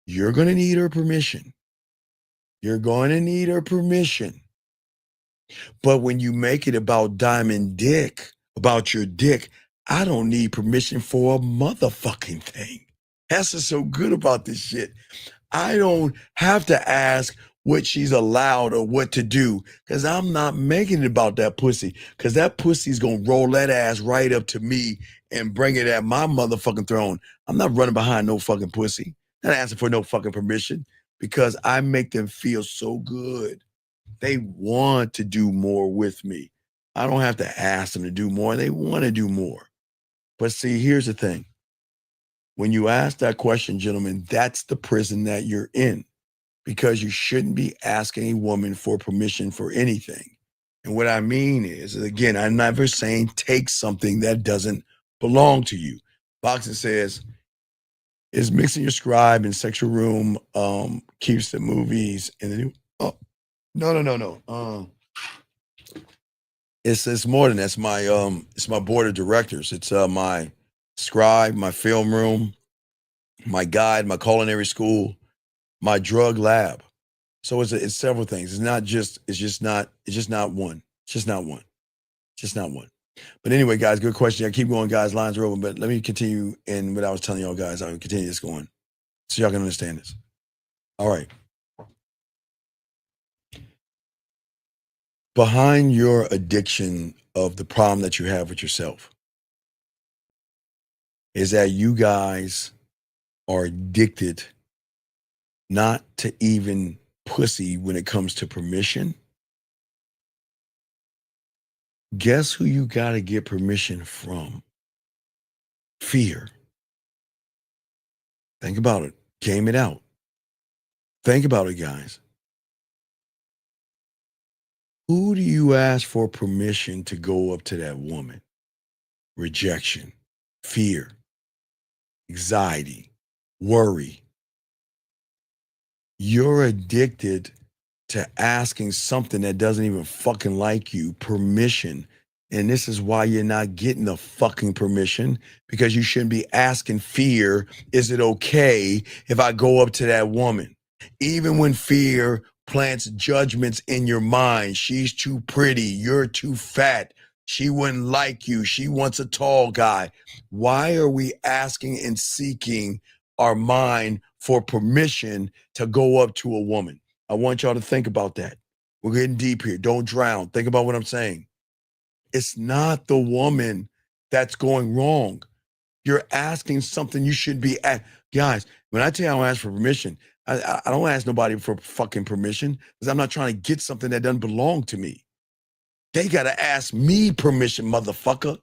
you're going to need her permission. You're going to need her permission. But when you make it about Diamond Dick, about your dick, I don't need permission for a motherfucking thing. That's what's so good about this shit. I don't have to ask, what she's allowed or what to do, because I'm not making it about that pussy, because that pussy's gonna roll that ass right up to me and bring it at my motherfucking throne. I'm not running behind no fucking pussy, not asking for no fucking permission, because I make them feel so good. They want to do more with me. I don't have to ask them to do more. They want to do more. But see, here's the thing. When you ask that question, gentlemen, that's the prison that you're in, because you shouldn't be asking a woman for permission for anything. And what I mean is, again, I'm never saying take something that doesn't belong to you. Boxing says, is mixing your scribe in sexual room keeps the movies in the new. Oh, no. It's more than that. It's my board of directors. It's my scribe, my film room, my guide, my culinary school, my drug lab. So it's several things. It's just not one. It's just not one. Just not one. But anyway, guys, good question. I keep going, guys. Lines are open, but let me continue in what I was telling y'all, guys. I'll continue this going so y'all can understand this. All right. Behind your addiction of the problem that you have with yourself is that you guys are addicted not to even pussy when it comes to permission. Guess who you got to get permission from? Fear. Think about it. Game it out. Think about it, guys. Who do you ask for permission to go up to that woman? Rejection, fear, anxiety, worry. You're addicted to asking something that doesn't even fucking like you permission. And this is why you're not getting the fucking permission, because you shouldn't be asking fear, is it okay if I go up to that woman? Even when fear plants judgments in your mind, she's too pretty, you're too fat, she wouldn't like you, she wants a tall guy. Why are we asking and seeking our mind for permission to go up to a woman? I want y'all to think about that. We're getting deep here. Don't drown. Think about what I'm saying. It's not the woman that's going wrong. You're asking something you should be at. Guys, when I tell you I don't ask for permission, I don't ask nobody for fucking permission, because I'm not trying to get something that doesn't belong to me. They got to ask me permission, motherfucker.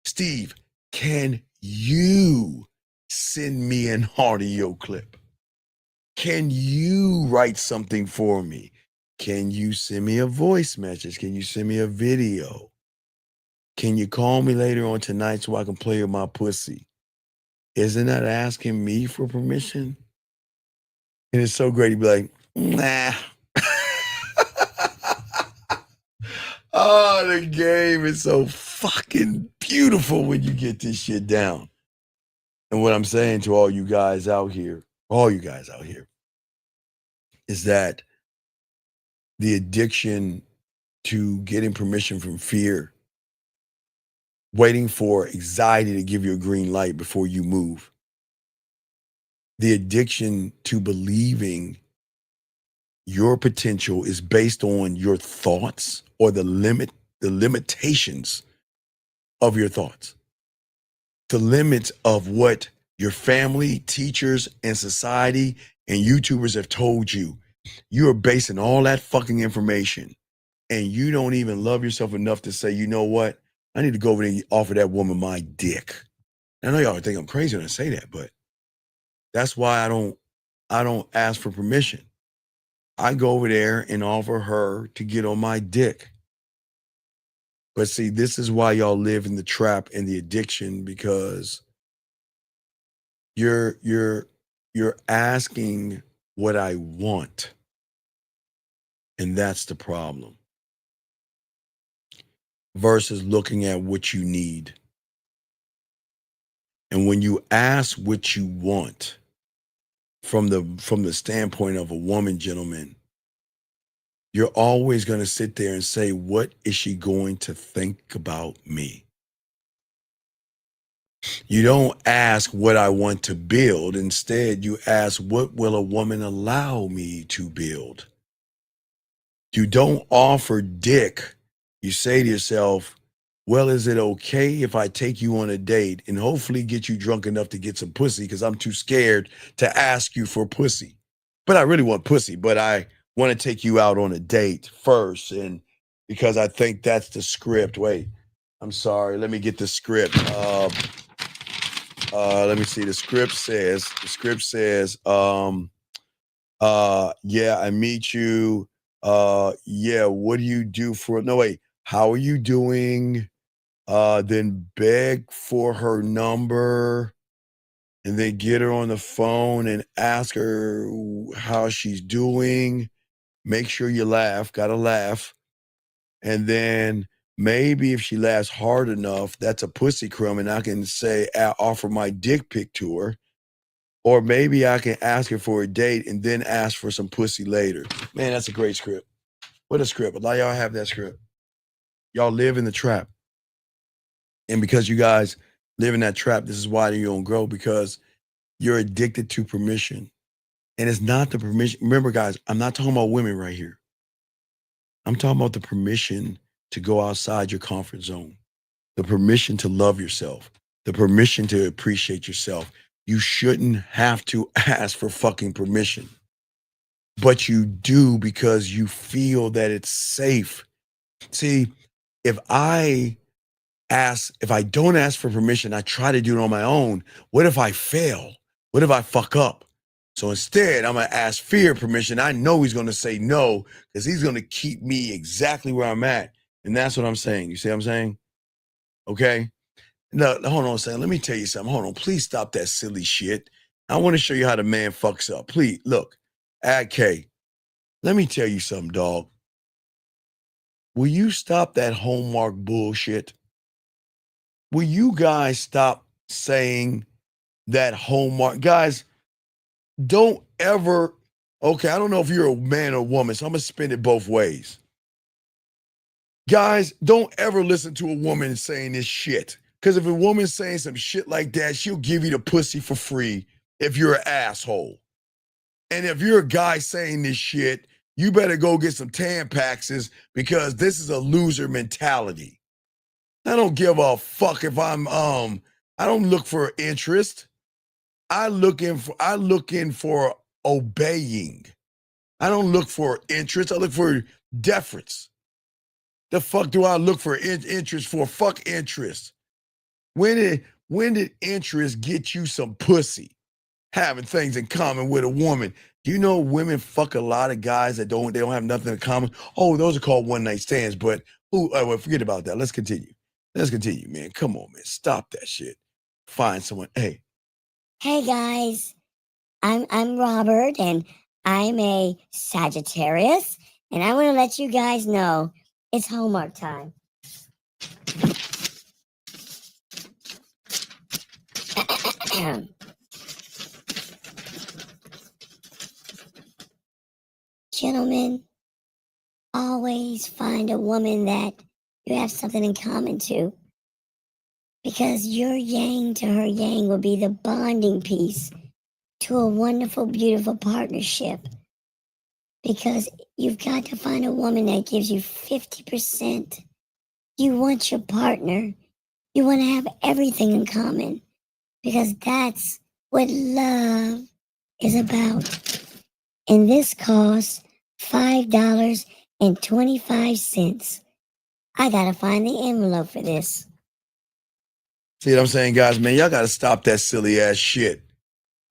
Steve, can you send me an audio clip? Can you write something for me? Can you send me a voice message? Can you send me a video? Can you call me later on tonight so I can play with my pussy? Isn't that asking me for permission? And it's so great to be like, nah. Oh, the game is so fucking beautiful when you get this shit down. And what I'm saying to all you guys out here, is that the addiction to getting permission from fear, waiting for anxiety to give you a green light before you move, the addiction to believing your potential is based on your thoughts or the limitations of your thoughts, the limits of what your family, teachers, and society and YouTubers have told you. You are basing all that fucking information, and you don't even love yourself enough to say, you know what? I need to go over there and offer that woman my dick. I know y'all think I'm crazy when I say that, but that's why I don't ask for permission. I go over there and offer her to get on my dick. But see, this is why y'all live in the trap and the addiction, because you're asking what I want. And that's the problem. Versus looking at what you need. And when you ask what you want from the standpoint of a woman, gentlemen, you're always going to sit there and say, what is she going to think about me? You don't ask what I want to build. Instead, you ask, what will a woman allow me to build? You don't offer dick. You say to yourself, well, is it okay if I take you on a date and hopefully get you drunk enough to get some pussy because I'm too scared to ask you for pussy? But I really want pussy, but I want to take you out on a date first. And because I think that's the script. Wait, I'm sorry. Let me get the script. Let me see. The script says, yeah, I meet you. Yeah, what do you do for, no, wait, how are you doing? Then beg for her number and then get her on the phone and ask her how she's doing. Make sure you laugh, gotta laugh. And then maybe if she laughs hard enough, that's a pussy crumb, and I can say, offer my dick pic to her. Or maybe I can ask her for a date and then ask for some pussy later. Man, that's a great script. What a script. A lot of y'all have that script. Y'all live in the trap. And because you guys live in that trap, this is why you don't grow, because you're addicted to permission. And it's not the permission. Remember, guys, I'm not talking about women right here. I'm talking about the permission to go outside your comfort zone, the permission to love yourself, the permission to appreciate yourself. You shouldn't have to ask for fucking permission, but you do because you feel that it's safe. See, if I don't ask for permission, I try to do it on my own. What if I fail? What if I fuck up? So instead, I'm going to ask fear permission. I know he's going to say no because he's going to keep me exactly where I'm at. And that's what I'm saying. You see what I'm saying? Okay. No, hold on a second. Let me tell you something. Hold on. Please stop that silly shit. I want to show you how the man fucks up. Please, look. K, let me tell you something, dog. Will you stop that homework bullshit? Will you guys stop saying that homework? Guys, don't ever, okay, I don't know if you're a man or woman, so I'm going to spin it both ways. Guys, don't ever listen to a woman saying this shit. Because if a woman's saying some shit like that, she'll give you the pussy for free if you're an asshole. And if you're a guy saying this shit, you better go get some Tampaxes because this is a loser mentality. I don't give a fuck if I don't look for interest. I look in for obeying. I don't look for interest. I look for deference. The fuck do I look for interest for? Fuck interest. When did interest get you some pussy? Having things in common with a woman. Do you know women fuck a lot of guys that they don't have nothing in common? Oh, those are called one night stands. But well, forget about that. Let's continue. Let's continue, man. Come on, man. Stop that shit. Find someone. Hey guys, I'm Robert, and I'm a Sagittarius, and I want to let you guys know it's homework time. Gentlemen, always find a woman that you have something in common to, because your yang to her yang will be the bonding piece to a wonderful, beautiful partnership. Because you've got to find a woman that gives you 50%. You want your partner. You want to have everything in common, because that's what love is about. And this costs $5.25. I gotta find the envelope for this. See what I'm saying, guys? Man, y'all gotta stop that silly ass shit.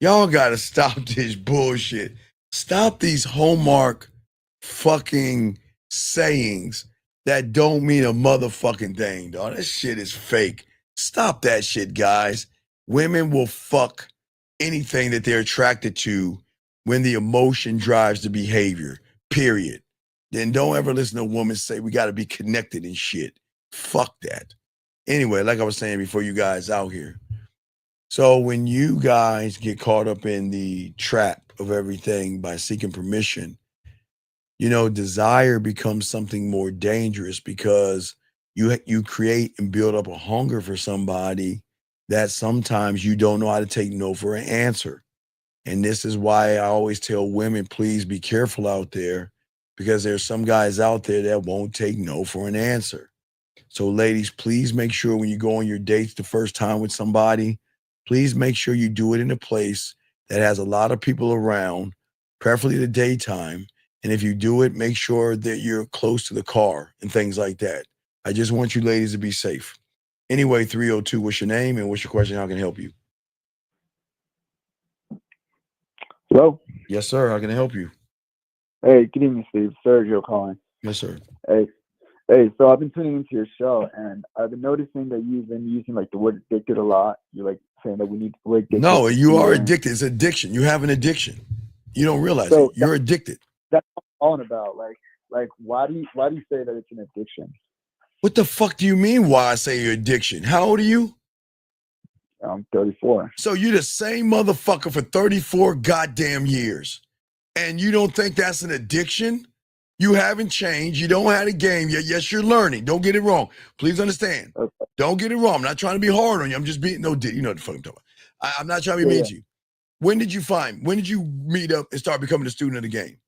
Y'all gotta stop this bullshit. Stop these Hallmark fucking sayings that don't mean a motherfucking thing, dog. That shit is fake. Stop that shit, guys. Women will fuck anything that they're attracted to when the emotion drives the behavior, period. Then don't ever listen to a woman say we gotta be connected and shit. Fuck that. Anyway, like I was saying before you guys out here. So when you guys get caught up in the trap of everything by seeking permission, desire becomes something more dangerous because you create and build up a hunger for somebody that sometimes you don't know how to take no for an answer. And this is why I always tell women, please be careful out there, because there's some guys out there that won't take no for an answer. So ladies, please make sure when you go on your dates the first time with somebody, please make sure you do it in a place that has a lot of people around, preferably the daytime. And if you do it, make sure that you're close to the car and things like that. I just want you ladies to be safe. Anyway, 302, what's your name and what's your question? How can I help you? Hello? Yes, sir. How can I help you? Hey, good evening, Steve. Sergio calling. Yes, sir. Hey, so I've been tuning into your show, and I've been noticing that you've been using like the word addicted a lot. You're like saying that we need the word addicted. No, you are addicted. It's addiction. You have an addiction. You don't realize it. You're addicted. That's what I'm calling about. Like why do you say that it's an addiction? What the fuck do you mean why I say you're addiction? How old are you? I'm 34. So you're the same motherfucker for 34 goddamn years. And you don't think that's an addiction? You haven't changed. You don't have a game yet. Yes, you're learning. Don't get it wrong. Please understand. Okay. Don't get it wrong. I'm not trying to be hard on you. I'm just being, you know what the fuck I'm talking about. I'm not trying to be mean to you. When did you meet up and start becoming a student of the game?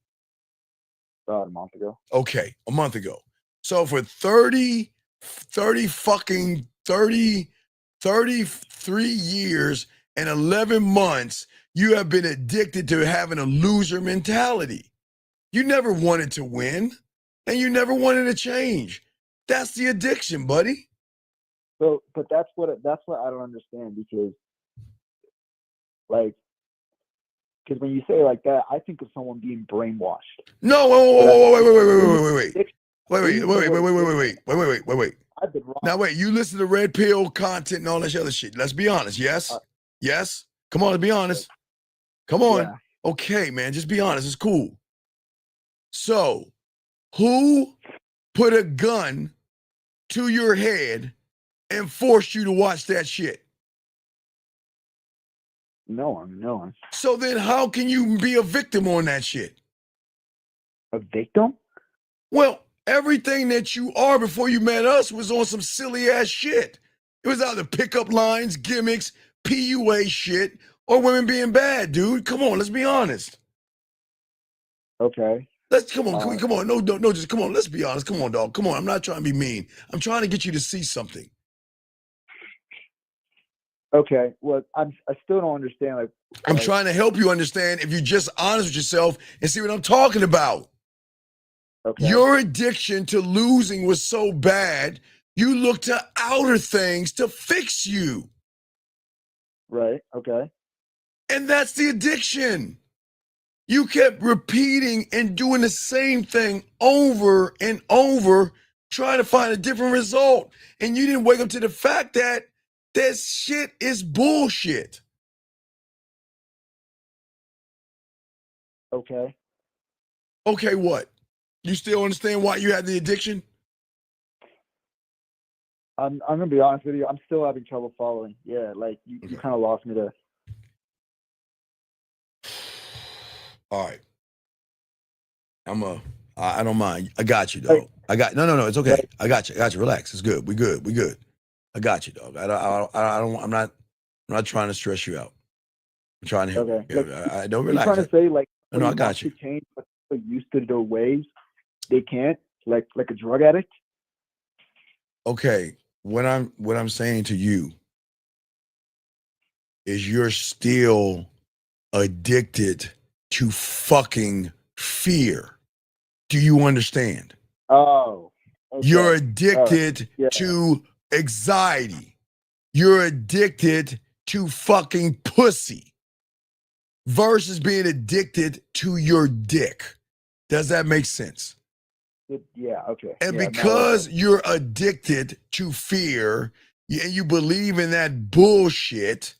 About a month ago. Okay, a month ago. So for 33 years and 11 months, you have been addicted to having a loser mentality. You never wanted to win, and you never wanted to change. That's the addiction, buddy. So, but that's what I don't understand, because when you say it like that, I think of someone being brainwashed. No, wait. I've been wrong. Now wait, you listen to red pill content and all that other shit. Let's be honest. Yes? Yes? Come on, let's be honest. Come on. Yeah. Okay, man, just be honest. It's cool. So, who put a gun to your head and forced you to watch that shit? No one. So then how can you be a victim on that shit? A victim? Well, everything that you are before you met us was on some silly ass shit. It was either pickup lines, gimmicks, PUA shit, or women being bad, dude. Come on, let's be honest. Okay. Come on. No, just come on. Let's be honest. Come on, dog. Come on. I'm not trying to be mean. I'm trying to get you to see something. Okay. Well, I still don't understand. I'm trying to help you understand if you're just honest with yourself and see what I'm talking about. Okay. Your addiction to losing was so bad, you look to outer things to fix you. Right. Okay. And that's the addiction. You kept repeating and doing the same thing over and over, trying to find a different result. And you didn't wake up to the fact that this shit is bullshit. Okay. Okay, what? You still understand why you had the addiction? I'm gonna be honest with you. I'm still having trouble following. Yeah, you kind of lost me there. All right. I don't mind. I got you, dog. No, it's okay. I got you. Relax. It's good. We good. I got you, dog. I'm not trying to stress you out. I'm trying to help you. I don't relax. You're trying to say no, I got you. To change, but they're used to their ways, they can't, like a drug addict. Okay. What I'm saying to you is you're still addicted to fucking fear. Do you understand? Oh. Okay. You're addicted to anxiety. You're addicted to fucking pussy versus being addicted to your dick. Does that make sense? Yeah, okay. And because you're addicted to fear and you believe in that bullshit,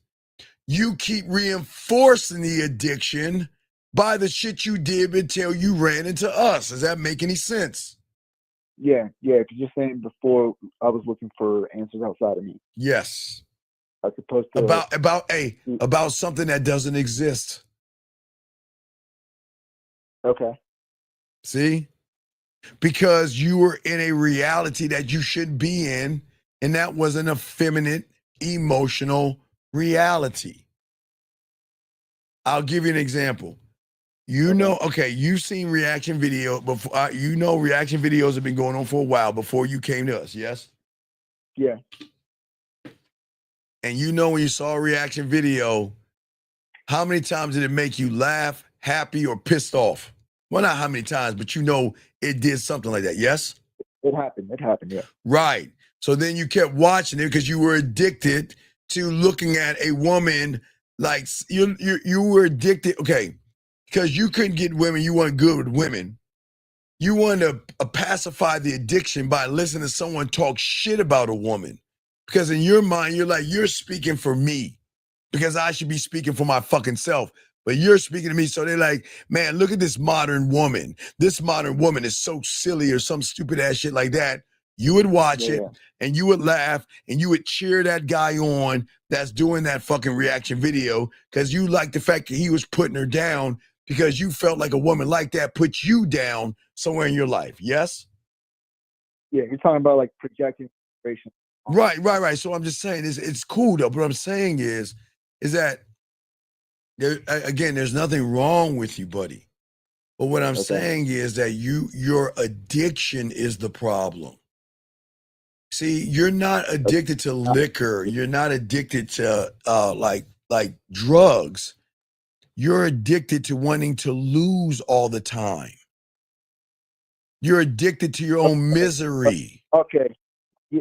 you keep reinforcing the addiction by the shit you did until you ran into us. Does that make any sense? Yeah, because you're saying before I was looking for answers outside of me. Yes. As opposed to about something that doesn't exist. Okay. See? Because you were in a reality that you shouldn't be in, and that was an effeminate, emotional reality. I'll give you an example. You know, okay, you've seen reaction video before. You know, reaction videos have been going on for a while before you came to us, yes? Yeah. And you know, when you saw a reaction video, how many times did it make you laugh, happy, or pissed off? Well, not how many times, but you know it did something like that, yes? It happened. It happened, yeah. Right. So then you kept watching it because you were addicted to looking at a woman like you were addicted. Okay. Because you couldn't get women, you weren't good with women. You wanted to pacify the addiction by listening to someone talk shit about a woman. Because in your mind, you're like, you're speaking for me. Because I should be speaking for my fucking self. But you're speaking to me. So they're like, man, look at this modern woman. This modern woman is so silly or some stupid ass shit like that. You would watch it and you would laugh and you would cheer that guy on that's doing that fucking reaction video because you like the fact that he was putting her down because you felt like a woman like that put you down somewhere in your life. Yes? Yeah, you're talking about like projecting inspiration. Right. So I'm just saying it's cool though. But what I'm saying is that there's nothing wrong with you, buddy. But what I'm saying is that your addiction is the problem. See, you're not addicted to liquor. You're not addicted to like drugs. You're addicted to wanting to lose all the time. You're addicted to your own misery. Okay.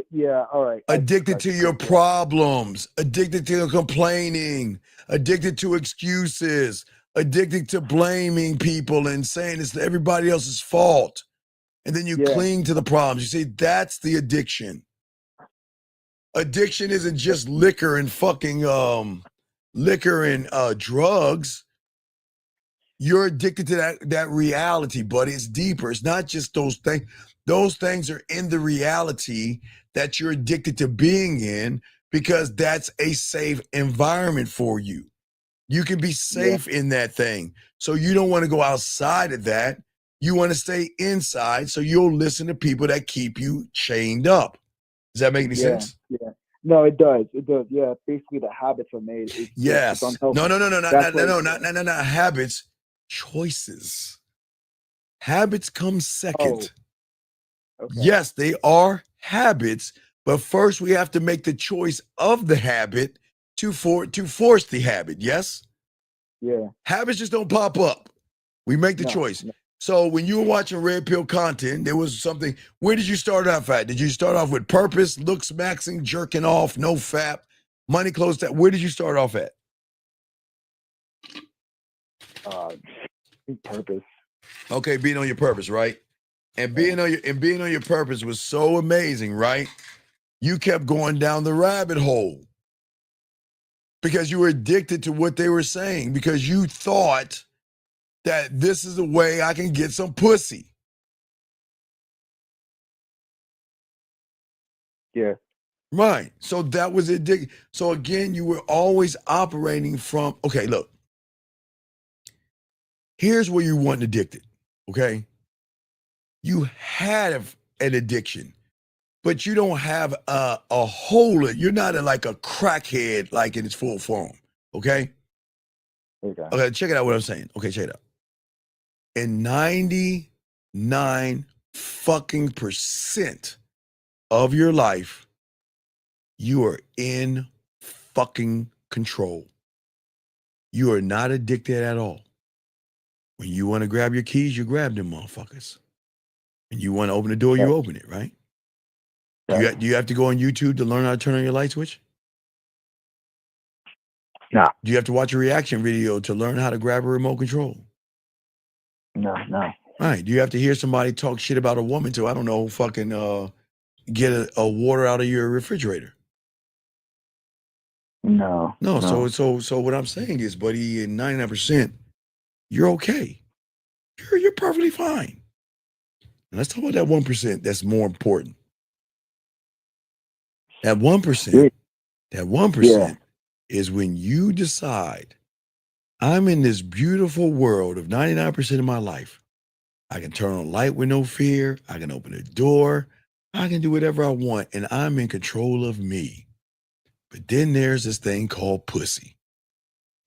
Yeah, all right. Addicted to your problems, addicted to complaining, addicted to excuses, addicted to blaming people and saying it's everybody else's fault. And then you cling to the problems. You see, that's the addiction. Addiction isn't just liquor and fucking drugs. You're addicted to that reality, buddy. It's deeper. It's not just those things. Those things are in the reality that you're addicted to being in because that's a safe environment for you. You can be safe in that thing. So you don't want to go outside of that. You want to stay inside. So you'll listen to people that keep you chained up. Does that make any sense? Yeah. No, it does. It does. Yeah. Basically, the habits are made. Yes. It's No, not habits. Choices. Habits come second. Yes, they are habits, but first we have to make the choice of the habit to force the habit. Yes? Yeah. Habits just don't pop up. We make the choice. No. So when you were watching Red Pill content, there was something. Where did you start off at? Did you start off with purpose, looks maxing, jerking off, no fap, money, clothes? Where did you start off at? Purpose. Okay, being on your purpose, right? And being on your purpose was so amazing, right? You kept going down the rabbit hole because you were addicted to what they were saying because you thought that this is the way I can get some pussy. Yeah. Right. So that was addicted. So again, you were always operating from, okay, look. Here's where you weren't addicted, okay? You had an addiction, but you don't have a whole, you're not like a crackhead like in its full form, okay? Okay, check it out what I'm saying. Okay, check it out. In 99 fucking % of your life, you are in fucking control. You are not addicted at all. When you want to grab your keys, you grab them motherfuckers. And you want to open the door, you open it, right? Do you have to go on YouTube to learn how to turn on your light switch? No. Do you have to watch a reaction video to learn how to grab a remote control? No. All right. Do you have to hear somebody talk shit about a woman to, I don't know, fucking get a water out of your refrigerator? No. So what I'm saying is, buddy, in 99%, you're okay. You're perfectly fine. And let's talk about that 1% that's more important. That 1% is when you decide, I'm in this beautiful world of 99% of my life. I can turn on a light with no fear. I can open a door. I can do whatever I want, and I'm in control of me. But then there's this thing called pussy.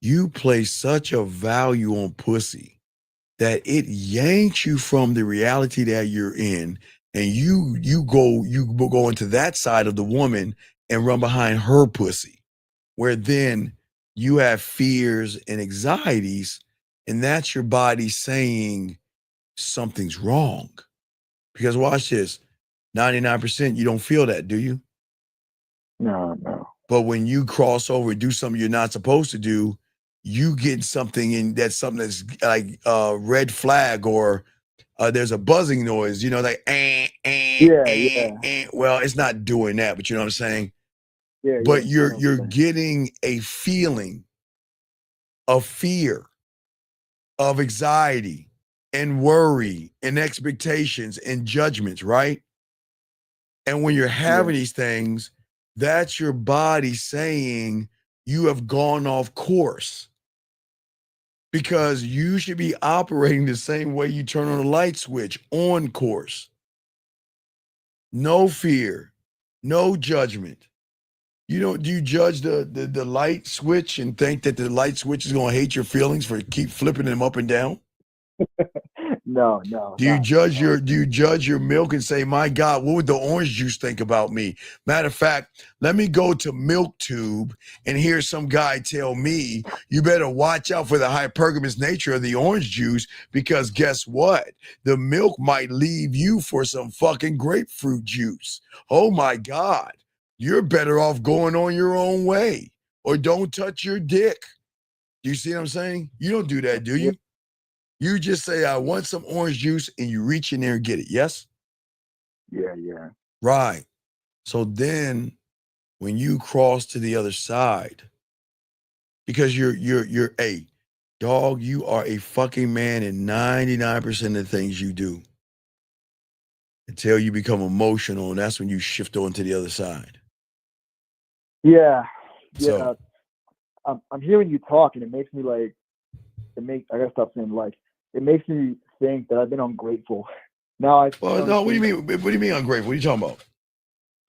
You place such a value on pussy that it yanks you from the reality that you're in, and you go into that side of the woman and run behind her pussy, where then you have fears and anxieties, and that's your body saying something's wrong. Because watch this, 99% you don't feel that, do you? No. But when you cross over and do something you're not supposed to do, you get something in that's something that's like a red flag, or there's a buzzing noise, you know, like well, it's not doing that, but you know what I'm saying? Yeah. But I know what you're saying. getting a feeling of fear, of anxiety, and worry, and expectations and judgments, right? And when you're having these things, that's your body saying you have gone off course, because you should be operating the same way you turn on a light switch, on course. No fear, no judgment. Do you judge the light switch and think that the light switch is going to hate your feelings for keep flipping them up and down? No. Do you judge your milk and say, my God, what would the orange juice think about me? Matter of fact, let me go to MilkTube and hear some guy tell me, you better watch out for the hypergamous nature of the orange juice, because guess what? The milk might leave you for some fucking grapefruit juice. Oh my God. You're better off going on your own way, or don't touch your dick. Do you see what I'm saying? You don't do that, do you? You just say, I want some orange juice, and you reach in there and get it. Yes? Yeah. Right. So then when you cross to the other side, because you're a dog, you are a fucking man in 99% of the things you do, until you become emotional, and that's when you shift on to the other side. Yeah. So I'm hearing you talk, and it makes me like, I gotta stop saying like. It makes me think that I've been ungrateful. Now no, what do you mean? What do you mean ungrateful? What are you talking about?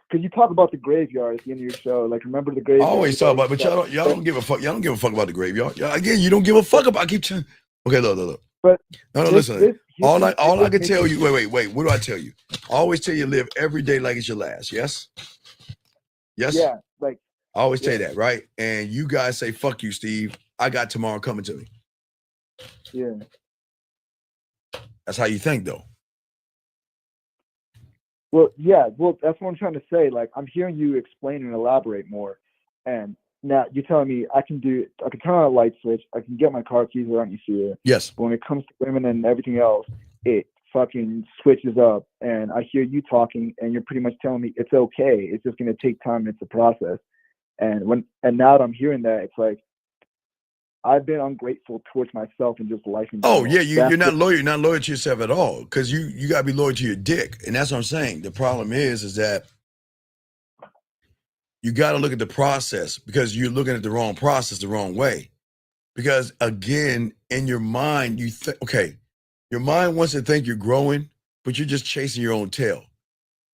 Because you talk about the graveyard at the end of your show. Like, remember the I graveyard? always talk about, but y'all don't give a fuck. Y'all don't give a fuck about the graveyard. Again, you don't give a fuck about. I keep telling. Okay, look. But no, listen. All I can tell you. Wait. What do I tell you? I always tell you, live every day like it's your last. Yes. Yeah. Like. I always say that, right? And you guys say, "Fuck you, Steve. I got tomorrow coming to me." Yeah. That's how you think, though. Well, yeah. Well, that's what I'm trying to say. Like, I'm hearing you explain and elaborate more, and now you're telling me I can turn on a light switch. I can get my car keys without any fear. Yes. But when it comes to women and everything else, it fucking switches up. And I hear you talking, and you're pretty much telling me it's okay. It's just going to take time. It's a process. And now that I'm hearing that, it's like I've been ungrateful towards myself and just life in general. Oh yeah, you're not loyal. You're not loyal to yourself at all, because you gotta be loyal to your dick, and that's what I'm saying. The problem is that you got to look at the process, because you're looking at the wrong process the wrong way. Because again, in your mind, you think, okay, your mind wants to think you're growing, but you're just chasing your own tail.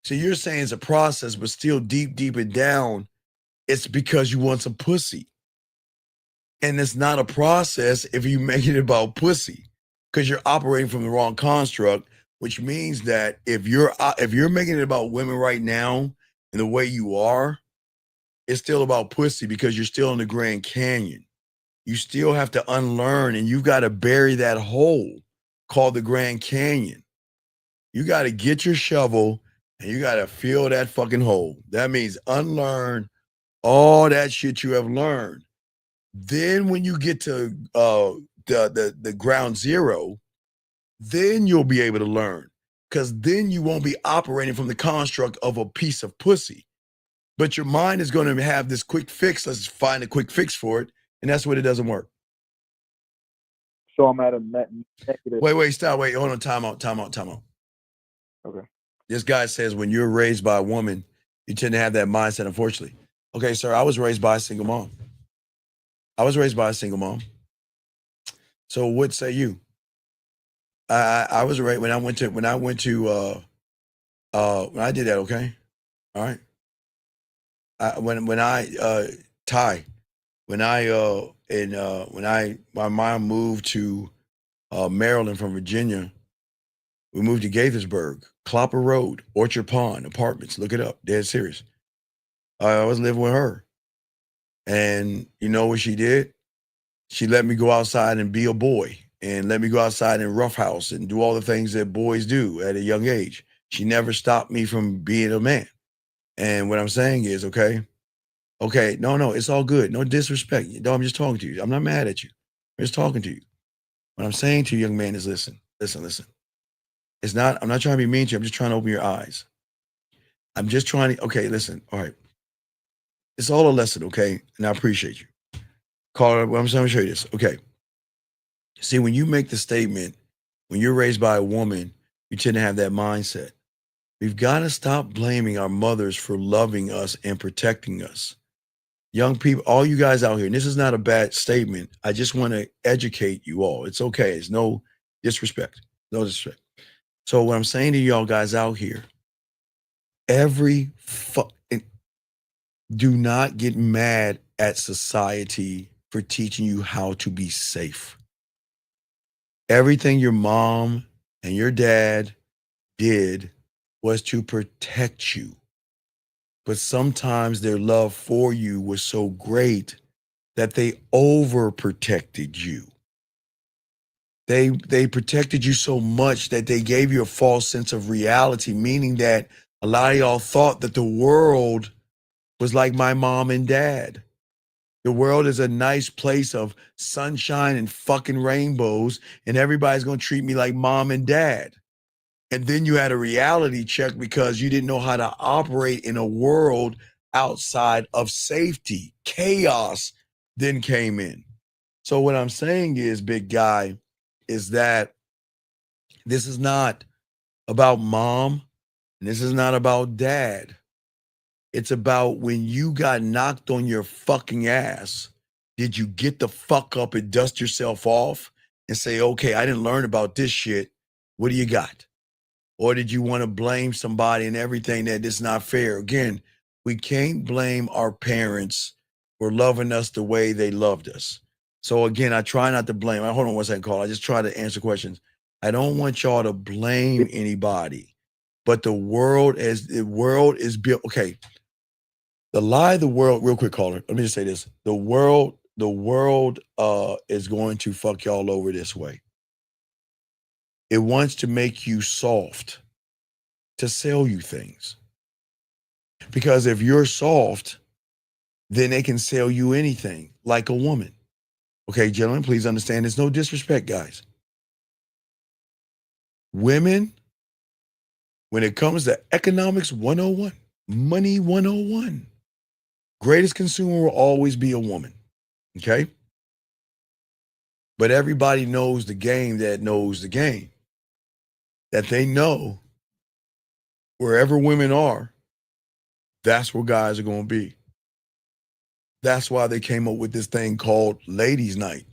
So you're saying it's a process, but still deep and down, it's because you want some pussy. And it's not a process if you make it about pussy, because you're operating from the wrong construct, which means that if you're making it about women right now and the way you are, it's still about pussy, because you're still in the Grand Canyon. You still have to unlearn, and you've got to bury that hole called the Grand Canyon. You got to get your shovel and you got to fill that fucking hole. That means unlearn all that shit you have learned. Then when you get to the ground zero, then you'll be able to learn, because then you won't be operating from the construct of a piece of pussy. But your mind is going to have this quick fix. Let's find a quick fix for it. And that's when it doesn't work. So I'm at a negative. Wait, stop. Wait, hold on. Time out. Okay. This guy says when you're raised by a woman, you tend to have that mindset, unfortunately. Okay, sir, I was raised by a single mom. So what say you? I was raised when I did that, okay? All right. when I Ty, when my mom moved to Maryland from Virginia, we moved to Gaithersburg, Clopper Road, Orchard Pond Apartments. Look it up, dead serious. I was living with her, and you know what she did? She let me go outside and be a boy, and let me go outside and roughhouse and do all the things that boys do at a young age. She never stopped me from being a man. And what I'm saying is, okay, no, it's all good. No disrespect. No, I'm just talking to you. I'm not mad at you. I'm just talking to you. What I'm saying to you, young man, is listen. I'm not trying to be mean to you. I'm just trying to open your eyes. I'm just trying to, okay, listen. All right. It's all a lesson, okay? And I appreciate you. Carl, I'm trying to show you this. Okay. See, when you make the statement, when you're raised by a woman, you tend to have that mindset. We've got to stop blaming our mothers for loving us and protecting us. Young people, all you guys out here, and this is not a bad statement. I just want to educate you all. It's okay. It's no disrespect. No disrespect. So what I'm saying to y'all guys out here, do not get mad at society for teaching you how to be safe. Everything your mom and your dad did was to protect you. But sometimes their love for you was so great that they overprotected you. They protected you so much that they gave you a false sense of reality, meaning that a lot of y'all thought that the world was like my mom and dad. The world is a nice place of sunshine and fucking rainbows, and everybody's gonna treat me like mom and dad. And then you had a reality check because you didn't know how to operate in a world outside of safety. Chaos then came in. So what I'm saying is, big guy, is that this is not about mom, and this is not about dad. It's about when you got knocked on your fucking ass, did you get the fuck up and dust yourself off and say, okay, I didn't learn about this shit. What do you got? Or did you want to blame somebody and everything that is not fair? Again, we can't blame our parents for loving us the way they loved us. So again, I try not to blame. Hold on one second, Carl. I just try to answer questions. I don't want y'all to blame anybody, but the world is built. Okay. The lie of the world, real quick, caller. Let me just say this. The world is going to fuck y'all over this way. It wants to make you soft to sell you things. Because if you're soft, then they can sell you anything, like a woman. Okay, gentlemen, please understand there's no disrespect, guys. Women, when it comes to economics 101, money 101, greatest consumer will always be a woman. Okay? But everybody knows the game that knows the game. That they know wherever women are, that's where guys are going to be. That's why they came up with this thing called Ladies Night.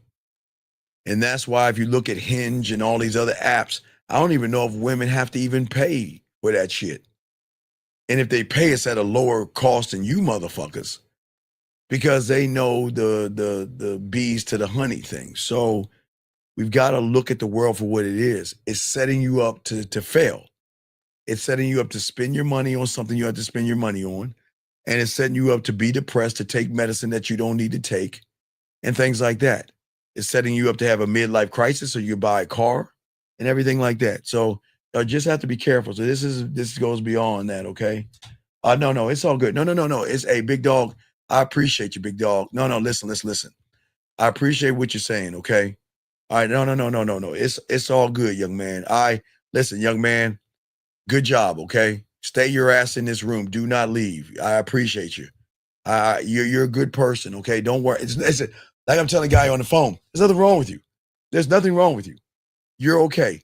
And that's why if you look at Hinge and all these other apps, I don't even know if women have to even pay for that shit. And if they pay, it's at a lower cost than you motherfuckers, because they know the bees to the honey thing. So we've got to look at the world for what it is. It's setting you up to fail. It's setting you up to spend your money on something you have to spend your money on. And it's setting you up to be depressed, to take medicine that you don't need to take, and things like that. It's setting you up to have a midlife crisis, so you buy a car and everything like that. So you just have to be careful. So this goes beyond that, okay? No, it's all good. No. It's a big dog. I appreciate you, big dog. No, listen. I appreciate what you're saying, okay? All right, no. It's all good, young man. Listen, young man, good job, okay? Stay your ass in this room. Do not leave. I appreciate you. You're a good person, okay? Don't worry. It's like I'm telling a guy on the phone. There's nothing wrong with you. There's nothing wrong with you. You're okay.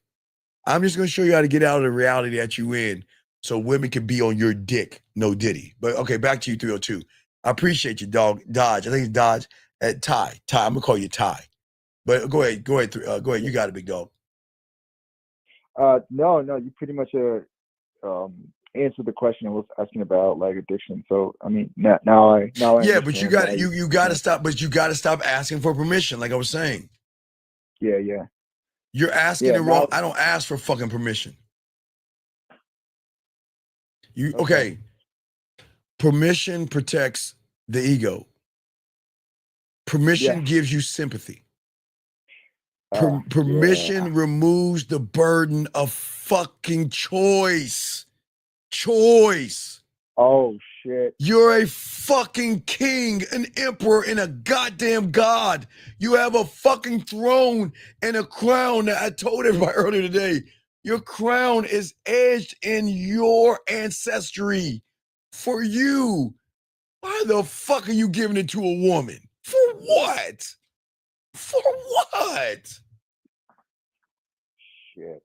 I'm just going to show you how to get out of the reality that you in, so women can be on your dick. No diddy. But okay, back to you, 302. I appreciate you, dog. Dodge. I think it's Dodge. Ty. I'm going to call you Ty. But go ahead. Go ahead. You got it, big dog. No. You pretty much answered the question I was asking about, like addiction. So I mean, now I Yeah, but you understand got why you got to stop. But you got to stop asking for permission. Like I was saying, Yeah. you're asking Yeah. it wrong. Now. I don't ask for fucking permission. You Okay. okay? Permission protects the ego. Permission Yeah. gives you sympathy. Yeah. Permission removes the burden of fucking choice. Choice. Oh shit. You're a fucking king, an emperor, and a goddamn god. You have a fucking throne and a crown. I told everybody earlier today, your crown is edged in your ancestry for you. Why the fuck are you giving it to a woman? For what? For what? Shit.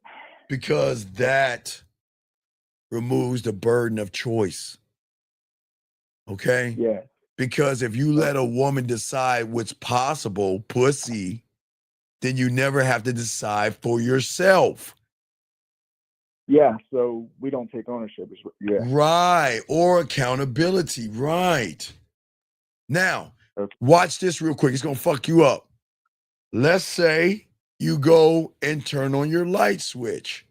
Because that removes the burden of choice. Okay? Yeah. Because if you let a woman decide what's possible, pussy, then you never have to decide for yourself. Yeah. So we don't take ownership. Yeah. Right. Or accountability. Right. Now, watch this real quick. It's going to fuck you up. Let's say you go and turn on your light switch.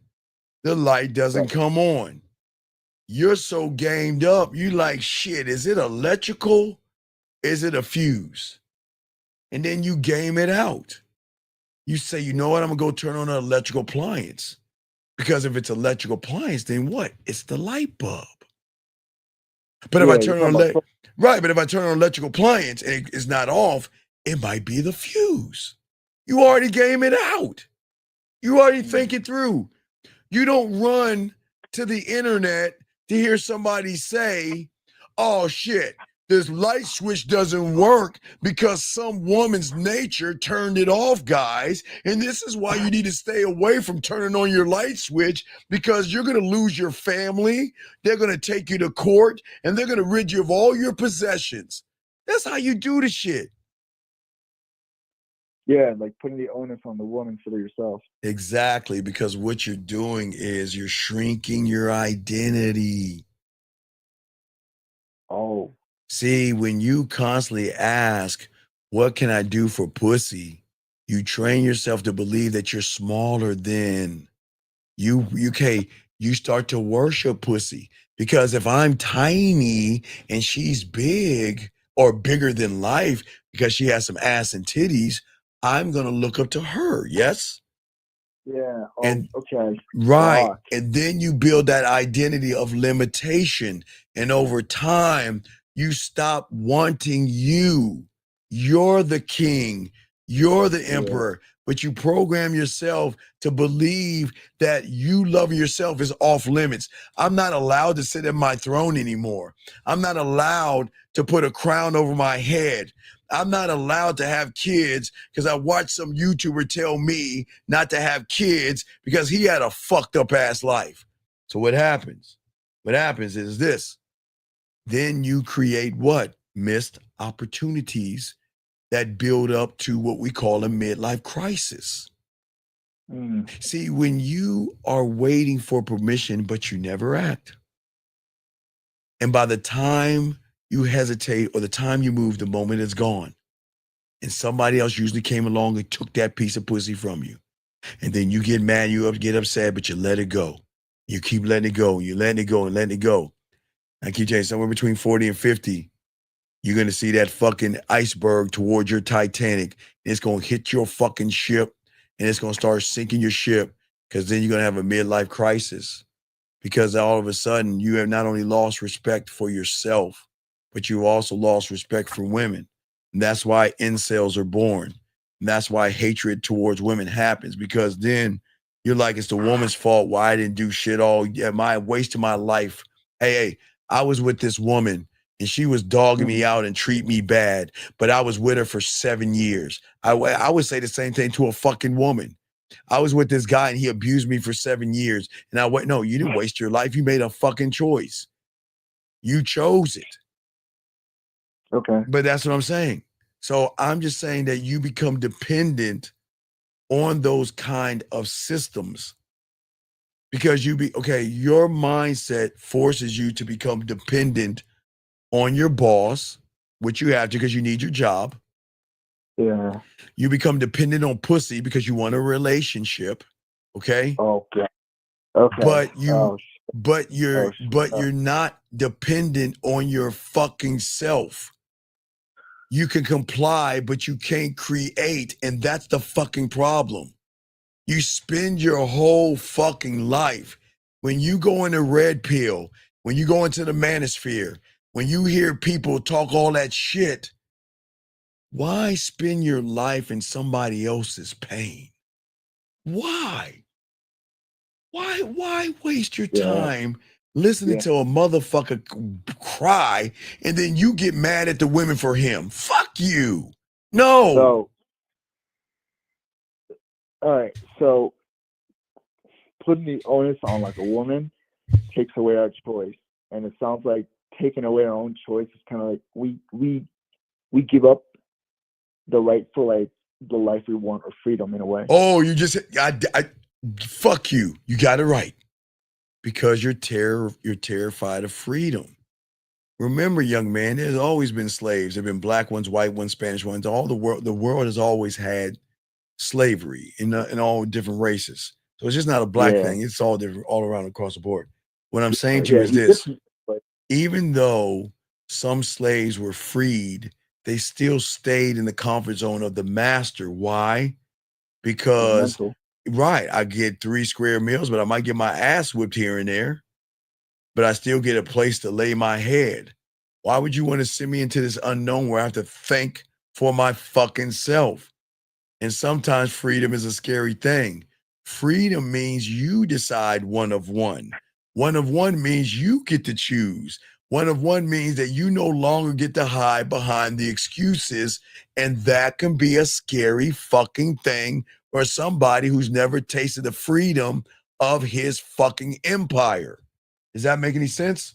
The light doesn't come on. You're so gamed up. You like, shit, is it electrical? Is it a fuse? And then you game it out. You say, you know what? I'm going to go turn on an electrical appliance. Because if it's electrical appliance, then what? It's the light bulb. But if I turn on but if I turn on an electrical appliance and it's not off, it might be the fuse. You already game it out. You already think it through. You don't run to the internet to hear somebody say, oh shit, this light switch doesn't work because some woman's nature turned it off, guys. And this is why you need to stay away from turning on your light switch, because you're going to lose your family. They're going to take you to court and they're going to rid you of all your possessions. That's how you do the shit. Yeah, like putting the onus on the woman instead of yourself. Exactly, because what you're doing is you're shrinking your identity. Oh. See, when you constantly ask, what can I do for pussy? You train yourself to believe that you're smaller than you start to worship pussy. Because if I'm tiny and she's big or bigger than life because she has some ass and titties, I'm going to look up to her. Yes? Yeah. Oh, And okay. right. Fuck. And then you build that identity of limitation. And over time, you stop wanting you. You're the king. You're the emperor. But you program yourself to believe that you loving yourself is off limits. I'm not allowed to sit at my throne anymore. I'm not allowed to put a crown over my head. I'm not allowed to have kids because I watched some YouTuber tell me not to have kids because he had a fucked up ass life. So what happens? What happens is this. Then you create what? Missed opportunities that build up to what we call a midlife crisis. See, when you are waiting for permission, but you never act, and by the time you hesitate or the time you move, the moment is gone. And somebody else usually came along and took that piece of pussy from you. And then you get mad, you get upset, but you let it go. You keep letting it go. You letting it go and letting it go. I keep telling you, somewhere between 40 and 50, you're going to see that fucking iceberg towards your Titanic. And it's going to hit your fucking ship and it's going to start sinking your ship, because then you're going to have a midlife crisis, because all of a sudden you have not only lost respect for yourself, but you've also lost respect for women. And that's why incels are born. And that's why hatred towards women happens, because then you're like, it's the woman's fault why I didn't do shit all. Yeah, my wasted my life. Hey, I was with this woman and she was dogging me out and treat me bad, but I was with her for 7 years. I would say the same thing to a fucking woman. I was with this guy and he abused me for 7 years. And I went, no, you didn't waste your life. You made a fucking choice. You chose it. Okay. But that's what I'm saying. So I'm just saying that you become dependent on those kind of systems Because your mindset forces you to become dependent on your boss, which you have to because you need your job. Yeah. You become dependent on pussy because you want a relationship. Okay. Okay. Okay. But you, shit. but you're not dependent on your fucking self. You can comply, but you can't create, and that's the fucking problem. You spend your whole fucking life when you go into red pill, when you go into the manosphere, when you hear people talk all that shit. Why spend your life in somebody else's pain? Why? Why waste your time listening to a motherfucker cry and then you get mad at the women for him? Fuck you. No. So, all right. So, putting the onus on like a woman takes away our choice, and it sounds like taking away our own choice is kind of like we give up the right for like the life we want or freedom in a way. Oh, you just fuck you. You got it right. Because you're terrified of freedom. Remember, young man, there's always been slaves. There've been black ones, white ones, Spanish ones. The world has always had slavery in all different races. So it's just not a black thing. It's all different, all around across the board. What I'm saying to you is this: even though some slaves were freed, they still stayed in the comfort zone of the master. Why? Because right, I get 3 square meals, but I might get my ass whipped here and there. But I still get a place to lay my head. Why would you want to send me into this unknown where I have to think for my fucking self? And sometimes freedom is a scary thing. Freedom means you decide one of one. One of one means you get to choose. One of one means that you no longer get to hide behind the excuses. And that can be a scary fucking thing for somebody who's never tasted the freedom of his fucking empire. Does that make any sense?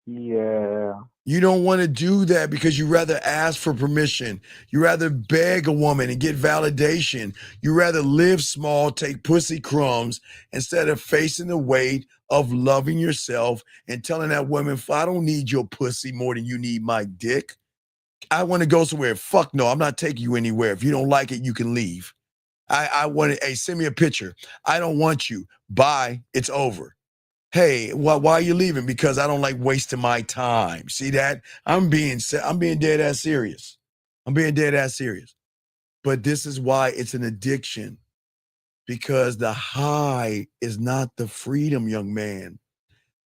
Yeah. You don't want to do that because you rather ask for permission. You rather beg a woman and get validation. You rather live small, take pussy crumbs instead of facing the weight of loving yourself and telling that woman, I don't need your pussy more than you need my dick. I want to go somewhere. Fuck no, I'm not taking you anywhere. If you don't like it, you can leave. I want to, hey, send me a picture. I don't want you. Bye. It's over. Hey, why are you leaving? Because I don't like wasting my time. See that? I'm being dead ass serious. I'm being dead ass serious. But this is why it's an addiction. Because the high is not the freedom, young man.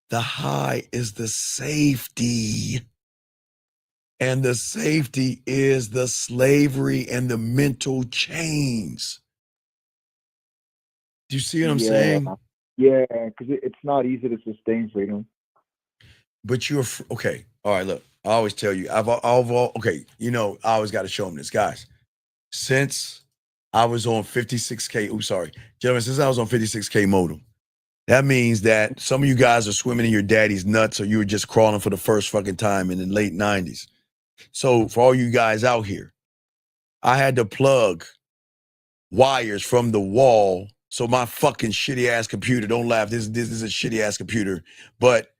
The high is the safety. And the safety is the slavery and the mental chains. Do you see what I'm saying? Yeah, because it's not easy to sustain freedom. But you're okay. All right, look. I always tell you, okay. You know, I always got to show them this, guys. Since I was on 56K, gentlemen, since I was on 56K modem, that means that some of you guys are swimming in your daddy's nuts, or you were just crawling for the first fucking time in the late 90s. So for all you guys out here, I had to plug wires from the wall. So my fucking shitty ass computer, don't laugh. This is a shitty ass computer, but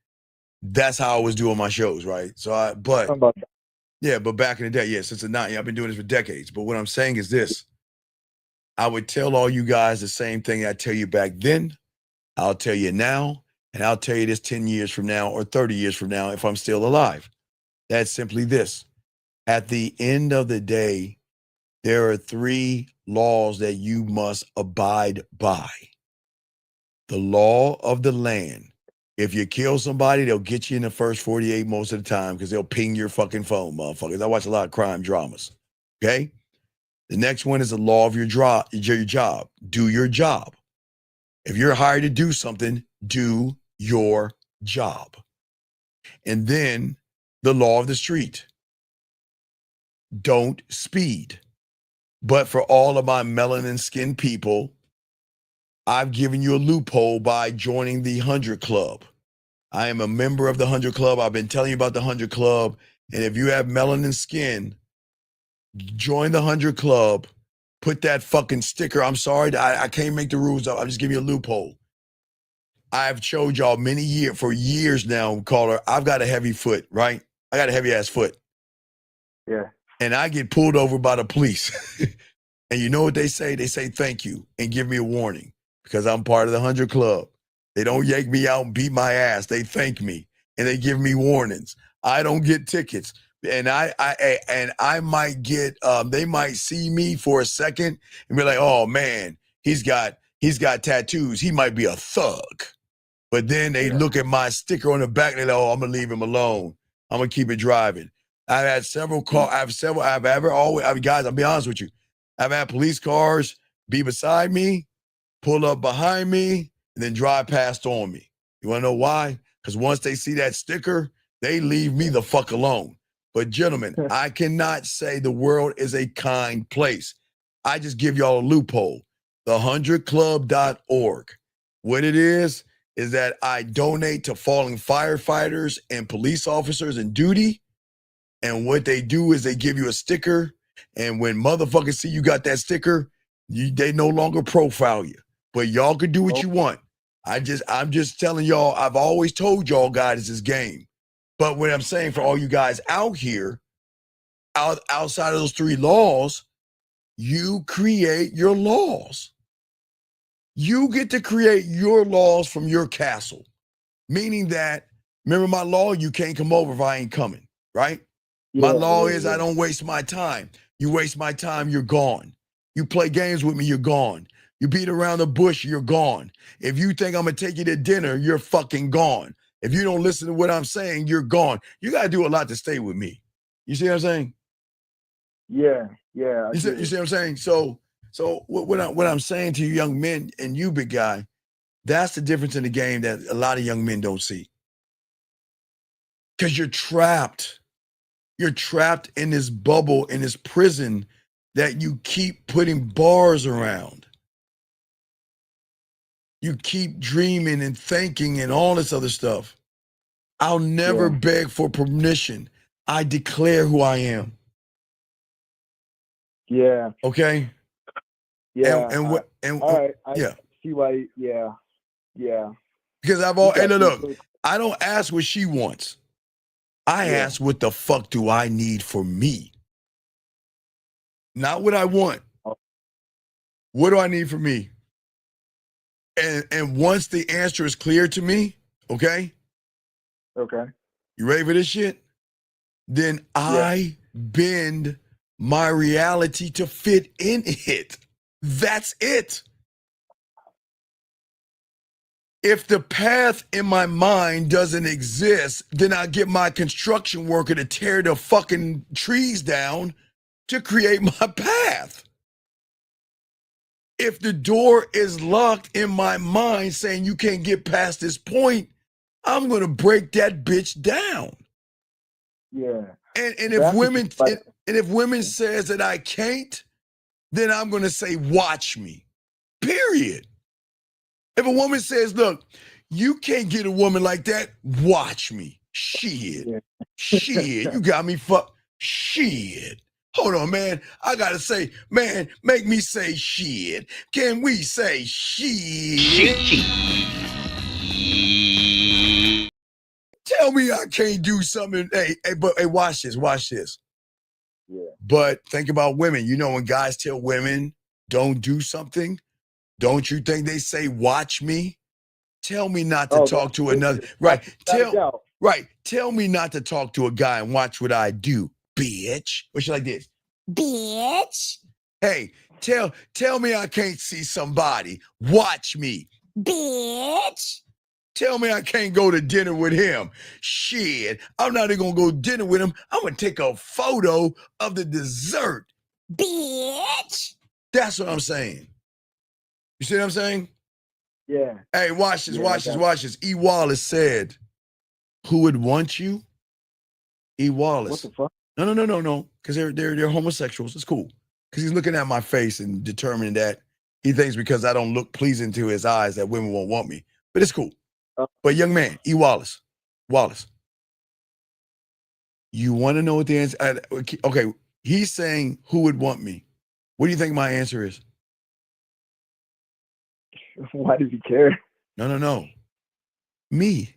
that's how I was doing my shows, right? So but back in the day, since the 90s, I've been doing this for decades. But what I'm saying is this: I would tell all you guys the same thing I tell you back then. I'll tell you now, and I'll tell you this 10 years from now or 30 years from now if I'm still alive. That's simply this: at the end of the day, there are 3 laws that you must abide by. The law of the land. If you kill somebody, they'll get you in the first 48 most of the time because they'll ping your fucking phone, motherfuckers. I watch a lot of crime dramas. Okay? The next one is the law of your job. Do your job. If you're hired to do something, do your job. And then the law of the street. Don't speed. But for all of my melanin skinned people, I've given you a loophole by joining the 100 Club. I am a member of the 100 Club. I've been telling you about the 100 Club. And if you have melanin skin, join the 100 Club. put that fucking sticker. I'm sorry, I can't make the rules up. I'm just giving you a loophole. I've showed y'all for years now, caller, I've got a heavy foot, right? I got a heavy ass foot. Yeah. And I get pulled over by the police. And you know what they say? They say thank you and give me a warning because I'm part of the 100 Club. They don't yank me out and beat my ass. They thank me and they give me warnings. I don't get tickets. And I might get they might see me for a second and be like, oh man, he's got tattoos. He might be a thug. But then they look at my sticker on the back and they're like, oh, I'm gonna leave him alone. I'm gonna keep it driving. I've had several calls. Guys, I'll be honest with you. I've had police cars be beside me, pull up behind me, and then drive past on me. You wanna know why? Because once they see that sticker, they leave me the fuck alone. But gentlemen, I cannot say the world is a kind place. I just give y'all a loophole. The100club.org. What it is that I donate to fallen firefighters and police officers in duty. And what they do is they give you a sticker. And when motherfuckers see you got that sticker, they no longer profile you. But y'all can do what you want. I'm just telling y'all, I've always told y'all guys it's this game. But what I'm saying for all you guys out here, outside of those 3 laws, you create your laws. You get to create your laws from your castle. Meaning that, remember my law, you can't come over if I ain't coming, right? My law is I don't waste my time. You waste my time, you're gone. You play games with me, you're gone. You beat around the bush, you're gone. If you think I'm gonna take you to dinner, you're fucking gone. If you don't listen to what I'm saying, you're gone. You gotta do a lot to stay with me. You see what I'm saying? Yeah. You see what I'm saying? So what I'm saying to you young men and you big guy, that's the difference in the game that a lot of young men don't see. Because you're trapped. You're trapped in this bubble, in this prison that you keep putting bars around. You keep dreaming and thinking and all this other stuff. I'll never beg for permission. I declare who I am. Yeah. Okay? Yeah. All right. I see why. Yeah. Because look, I don't ask what she wants. I ask what the fuck do I need for me? Not what I want. What do I need for me? And once the answer is clear to me, okay? Okay. You ready for this shit? Then I bend my reality to fit in it. That's it. If the path in my mind doesn't exist, then I get my construction worker to tear the fucking trees down to create my path. If the door is locked in my mind saying you can't get past this point, I'm going to break that bitch down. Yeah. And if women says that I can't, then I'm going to say watch me. Period. If a woman says, look, you can't get a woman like that, watch me. Shit. You got me fucked. Shit. Hold on, man. I gotta say, man, make me say shit. Can we say shit? Tell me I can't do something. Hey, watch this. Yeah. But think about women. You know, when guys tell women don't do something, don't you think they say, watch me? Tell me not to talk to another. Right. Tell me not to talk to a guy and watch what I do, bitch. Or she like this. Bitch. Hey, tell me I can't see somebody. Watch me. Bitch. Tell me I can't go to dinner with him. Shit. I'm not even gonna go to dinner with him. I'm gonna take a photo of the dessert. Bitch. That's what I'm saying. You see what I'm saying? Yeah. Hey, watch this. E. Wallace said, who would want you? E. Wallace. What the fuck? No. Because they're homosexuals. It's cool. Because he's looking at my face and determining that he thinks because I don't look pleasing to his eyes that women won't want me. But it's cool. But young man, E. Wallace, you want to know what the answer? Okay, he's saying who would want me? What do you think my answer is? Why does he care? No. Me.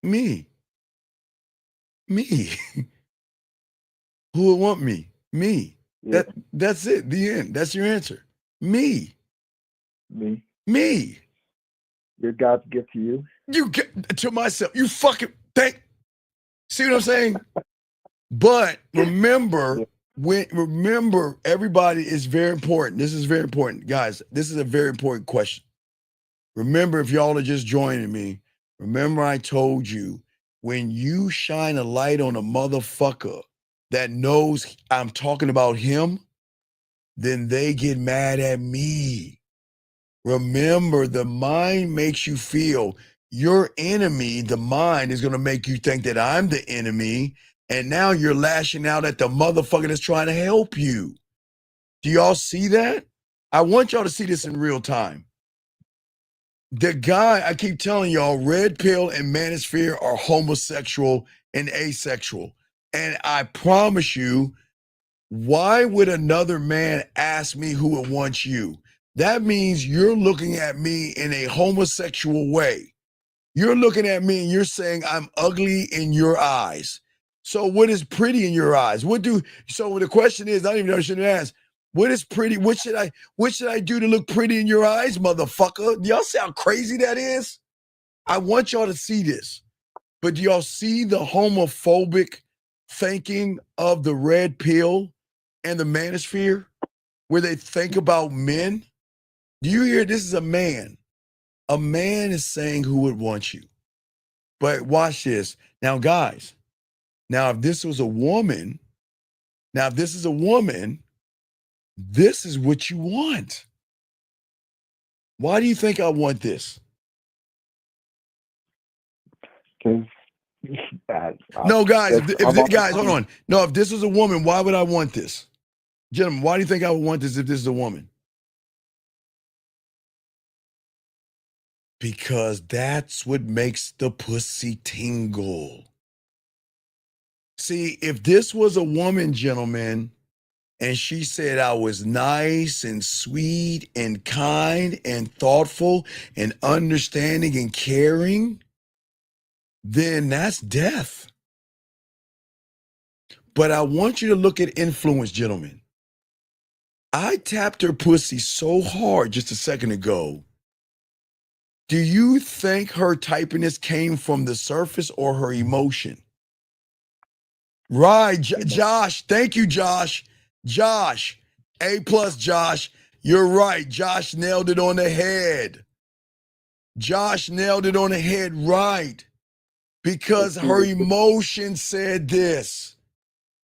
Who would want me? Me. Yeah. That's it. The end. That's your answer. Me. Me. Your God's gift to you. You get to myself. You fucking see what I'm saying? But remember, remember, everybody is very important. This is very important, guys. This is a very important question. Remember, if y'all are just joining me, remember I told you, when you shine a light on a motherfucker that knows I'm talking about him, then they get mad at me. Remember, the mind makes you feel your enemy, the mind is going to make you think that I'm the enemy. And now you're lashing out at the motherfucker that's trying to help you. Do y'all see that? I want y'all to see this in real time. The guy, I keep telling y'all, red pill and manosphere are homosexual and asexual. And I promise you, why would another man ask me who would want you? That means you're looking at me in a homosexual way. You're looking at me and you're saying I'm ugly in your eyes. So what is pretty in your eyes? So the question is, I don't even know what I should ask. What is pretty? What should I do to look pretty in your eyes, motherfucker? Do y'all see how crazy that is? I want y'all to see this. But do y'all see the homophobic thinking of the red pill and the manosphere, where they think about men? Do you hear? This is a man. A man is saying who would want you. But watch this. Now, guys, if this is a woman, this is what you want. Why do you think I want this? Because no, guys, guys, hold on. No, if this was a woman, why would I want this? Gentlemen, why do you think I would want this if this is a woman? Because that's what makes the pussy tingle. See, if this was a woman, gentlemen, and she said I was nice and sweet and kind and thoughtful and understanding and caring, then that's death. But I want you to look at influence, gentlemen. I tapped her pussy so hard just a second ago. Do you think her typiness came from the surface or her emotion? Right, Josh. Thank you, Josh. Josh, A+, Josh. You're right. Josh nailed it on the head. Josh nailed it on the head, right. Because her emotion said this.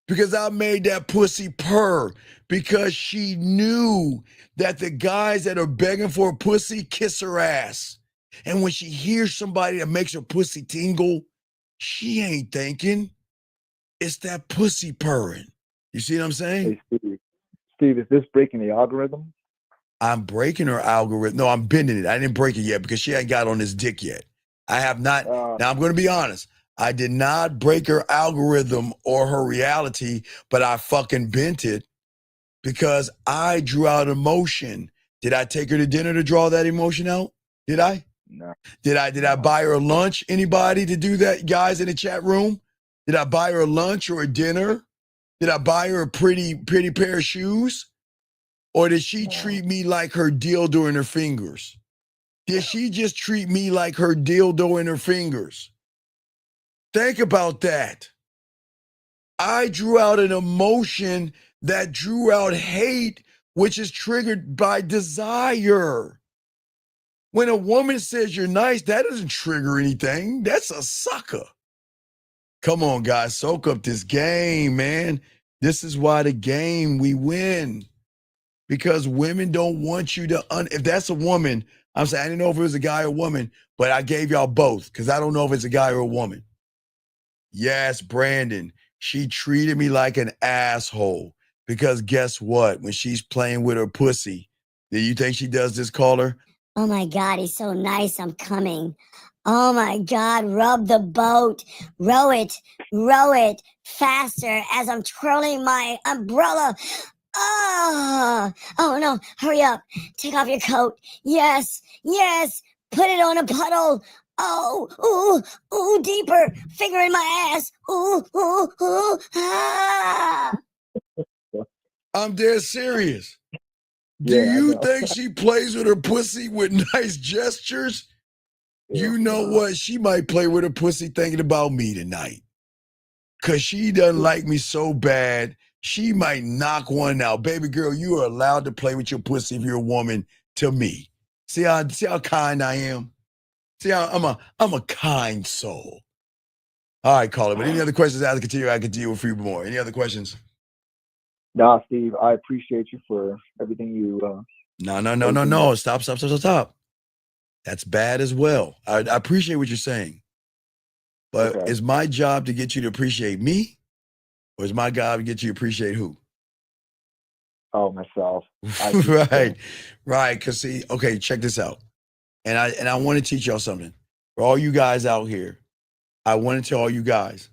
Because I made that pussy purr. Because she knew that the guys that are begging for a pussy kiss her ass. And when she hears somebody that makes her pussy tingle, she ain't thinking. It's that pussy purring. You see what I'm saying? Hey, Steve, is this breaking the algorithm? I'm breaking her algorithm. No, I'm bending it. I didn't break it yet because she ain't got on this dick yet. I have not. Now, I'm going to be honest. I did not break her algorithm or her reality, but I fucking bent it because I drew out emotion. Did I take her to dinner to draw that emotion out? Did I? No. Did I buy her a lunch? Anybody to do that, guys in the chat room? Did I buy her a lunch or a dinner? Did I buy her a pretty pair of shoes? Or did she treat me like her dildo in her fingers? Did she just treat me like her dildo in her fingers? Think about that. I drew out an emotion that drew out hate, which is triggered by desire. When a woman says you're nice, that doesn't trigger anything. That's a sucker. Come on, guys, soak up this game, man. This is why the game we win. Because women don't want you to, if that's a woman, I'm saying, I didn't know if it was a guy or a woman, but I gave y'all both because I don't know if it's a guy or a woman. Yes, Brandon, she treated me like an asshole because guess what? When she's playing with her pussy, do you think she does this, caller? Oh my God, he's so nice. I'm coming. Oh my God, rub the boat. Row it faster as I'm twirling my umbrella. Oh no, hurry up. Take off your coat. Yes, yes. Put it on a puddle. Oh, ooh, deeper. Finger in my ass. Ooh, ah. I'm dead serious. Do Yeah, I you know. think she plays with her pussy with nice gestures? You know what? She might play with her pussy thinking about me tonight. Cause she doesn't like me so bad, she might knock one out. Baby girl, you are allowed to play with your pussy if you're a woman to me. See how kind I am? See how I'm a kind soul. All right, caller. But any other questions I can continue with a few more. Any other questions? Nah, Steve, I appreciate you for everything you No. Stop. That's bad as well. I appreciate what you're saying. But Okay. is my job to get you to appreciate me? Or is my job to get you to appreciate who? Oh, myself. I see what you're saying. Right. Cause see, okay, check this out. And I want to teach y'all something. For all you guys out here, I want to tell all you guys,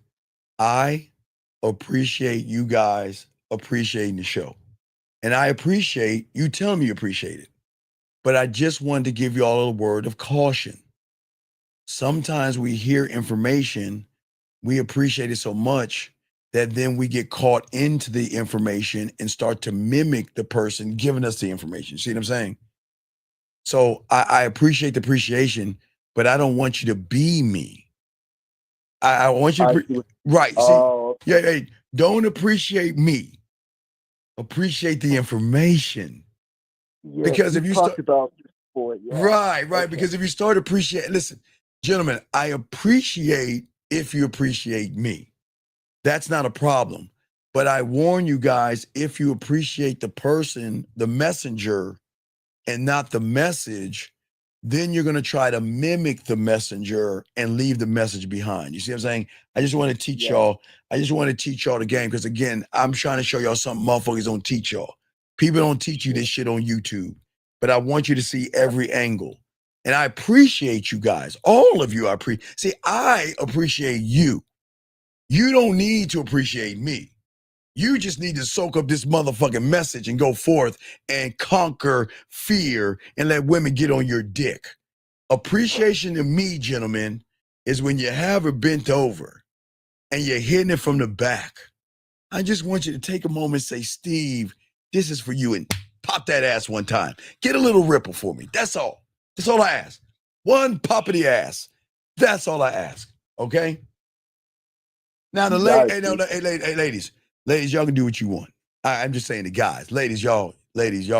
I appreciate you guys appreciating the show. And I appreciate you telling me you appreciate it. But I just wanted to give you all a word of caution. Sometimes we hear information, we appreciate it so much that then we get caught into the information and start to mimic the person giving us the information. See what I'm saying? So I appreciate the appreciation, but I don't want you to be me. I want you to, right. Oh, See, yeah, don't appreciate me. Appreciate the information. yeah. Because We if you talked start, about this before. Yeah. right. Okay. Because if you start listen, gentlemen, I appreciate if you appreciate me. That's not a problem. But I warn you guys, if you appreciate the person, the messenger, and not the message, then you're going to try to mimic the messenger and leave the message behind. You see what I'm saying? I just want to teach y'all. I just want to teach y'all the game because, again, I'm trying to show y'all something motherfuckers don't teach y'all. People don't teach you this shit on YouTube, but I want you to see every angle. And I appreciate you guys. All of you, I appreciate you. You don't need to appreciate me. You just need to soak up this motherfucking message and go forth and conquer fear and let women get on your dick. Appreciation to me, gentlemen, is when you have her bent over and you're hitting it from the back. I just want you to take a moment and say, Steve, this is for you, and pop that ass one time. Get a little ripple for me. That's all. That's all I ask. One pop of the ass. That's all I ask. Okay? Now the ladies, y'all can do what you want. I'm just saying the guys, ladies, y'all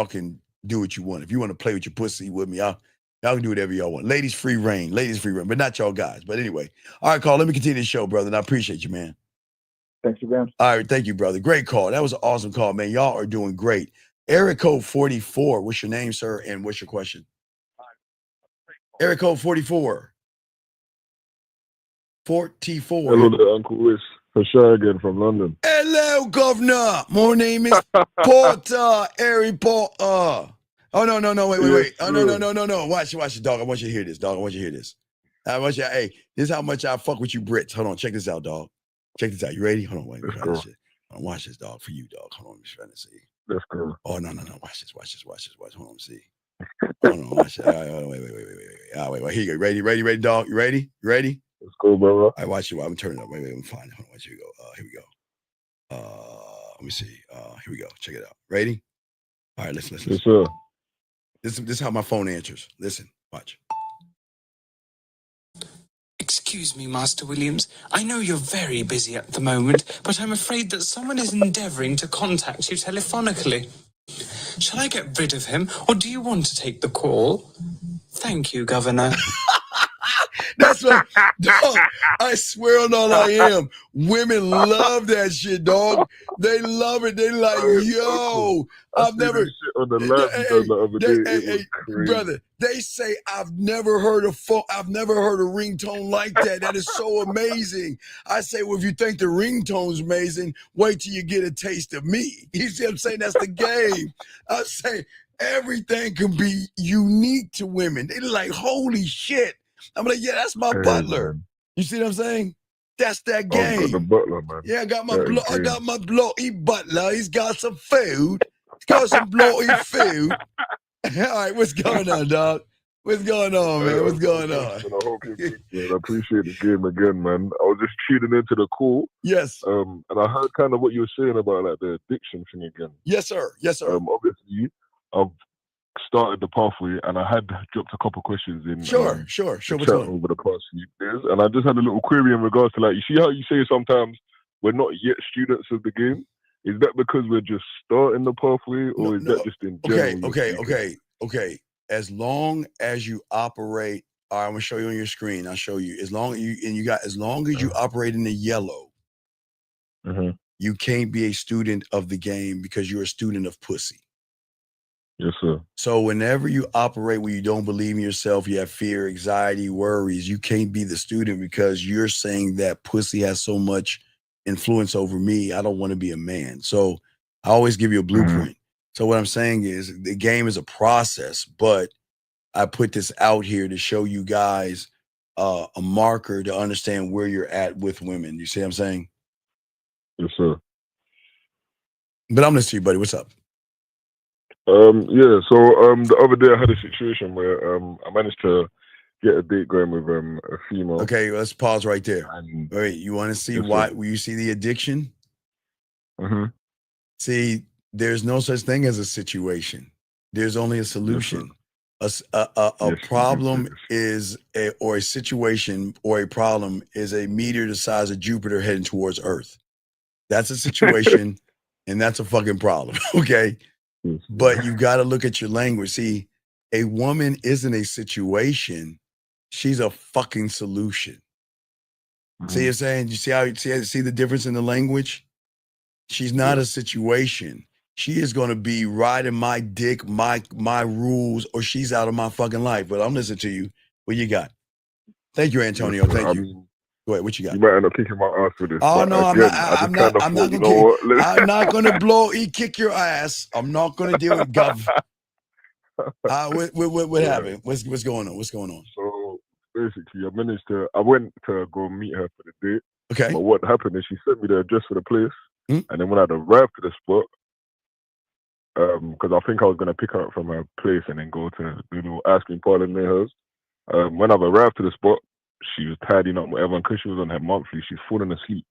can do what you want. If you want to play with your pussy with me, y'all can do whatever y'all want. Ladies free reign, but not y'all guys. But anyway, all right, Carl, let me continue the show, brother, and I appreciate you, man. Thanks for that. All right, thank you, brother. Great call. That was an awesome call, man. Y'all are doing great. Area code 44. What's your name, sir, and what's your question? Area code 44. 44. Hello there, Uncle Wish. Hashar again from London. Hello, Governor. My name is Porter, Harry Potter. Oh, no, wait. Oh, no. Watch it, dog. I want you to hear this, dog. Hey, this is how much I fuck with you Brits. Hold on, check this out, dog. Check this out. You ready? Hold on, wait. Hold on, watch this, dog, for you, dog. Hold on, I'm trying to see. That's cool. Oh, no. Watch this. Hold on, see. Hold on, watch it. All right, wait. All right, wait. Here you go. Ready, dog? You ready? Let's go, brother. All right, watch it. I'm turning it up. Wait, I'm fine. Hold on, watch it. Here we go. Let me see. Here we go. Check it out. Ready? All right, listen. Yes, sir. This is how my phone answers. Listen, watch. Excuse me, Master Williams. I know you're very busy at the moment, but I'm afraid that someone is endeavouring to contact you telephonically. Shall I get rid of him, or do you want to take the call? Thank you, Governor. That's what, dog. I swear on all I am. Women love that shit, dog. They love it. They like, yo, I've never. Shit on the lab the other day. It was crazy. Brother, they say I've never heard a ringtone like that. That is so amazing. I say, well, if you think the ringtone's amazing, wait till you get a taste of me. You see what I'm saying? That's the game. I say everything can be unique to women. They're like, holy shit. I'm like, yeah, that's my butler. Man. You see what I'm saying? That's that game. The butler, man. Yeah, I got my bloody butler. He's got some food. got some bloated food. All right, what's going on, dog? What's going on, man? What's going on? Man, I hope you're good, man. I appreciate the game again, man. I was just tuning into the call. Yes. And I heard kind of what you were saying about like the addiction thing again. Yes, sir. Yes, sir. Obviously, I've started the pathway, and I had dropped a couple questions in. Sure. The What's chat going on? over the past few days, and I just had a little query in regards to like, you see how you say sometimes we're not yet students of the game. Is that because we're just starting the pathway, or is that just in general? Okay. As long as you operate, all right, I'm gonna show you on your screen. I'll show you. As long as you operate in the yellow, you can't be a student of the game because you're a student of pussy. Yes, sir. So whenever you operate where you don't believe in yourself, you have fear, anxiety, worries, you can't be the student because you're saying that pussy has so much influence over me. I don't want to be a man. So I always give you a blueprint. So what I'm saying is the game is a process, but I put this out here to show you guys a marker to understand where you're at with women. You see what I'm saying? Yes, sir. But I'm listening to you, buddy. What's up? Yeah, so the other day I had a situation where I managed to get a date going with a female. Okay, let's pause right there. Wait, you want to see why? Will you see the addiction? See, there's no such thing as a situation. There's only a solution. A problem is or a situation or a problem is a meteor the size of Jupiter heading towards Earth. That's a situation, and that's a fucking problem. Okay. But you got to look at your language. See, a woman isn't a situation. She's a fucking solution. See what I'm saying? You see the difference in the language? She's not a situation. She is going to be riding my dick, my rules, or she's out of my fucking life. But I'm listening to you. What you got? Thank you, Antonio. Thank you. Go ahead. What you got? You might end up kicking my ass for this. Oh no, again, I'm not going to blow. Kick your ass. I'm not going to deal with Gov. What happened? What's going on? What's going on? So basically, I went to go meet her for the date. Okay. But what happened is she sent me the address for the place, and then when I'd arrived to the spot, because I think I was gonna pick her up from her place and then go to the little ice cream parlor near hers. When I've arrived to the spot, she was tidying up whatever, and because she was on her monthly, she's falling asleep.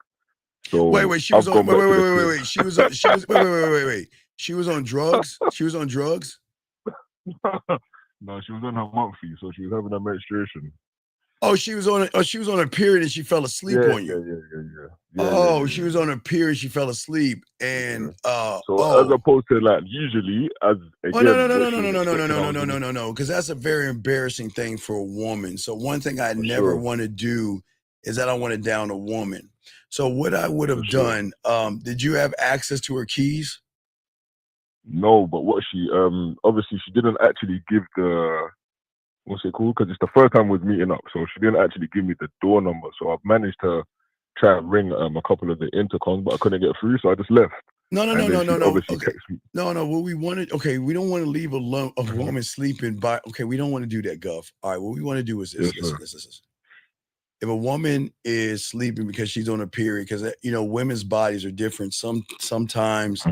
So wait. She was on. Wait. She was wait. She was on drugs. She was on drugs. No, she was on her monthly, so she was having a menstruation. Oh, she was on a period and she fell asleep on you. Yeah. She was on a period. She fell asleep, and as opposed to like usually as again. No, because that's a very embarrassing thing for a woman. So one thing I never want to do is I don't want to down a woman. So what I would have done, did you have access to her keys? No, but what she obviously she didn't actually give the what's it called? Because it's the first time we're meeting up, so she didn't actually give me the door number. So I've managed to try and ring a couple of the intercoms, but I couldn't get through, so I just left. No. Obviously, okay. No. What we wanted, okay, we don't want to leave a woman sleeping by. Okay, we don't want to do that, Gov. All right, what we want to do is this. Listen. If a woman is sleeping because she's on a period, because women's bodies are different. Sometimes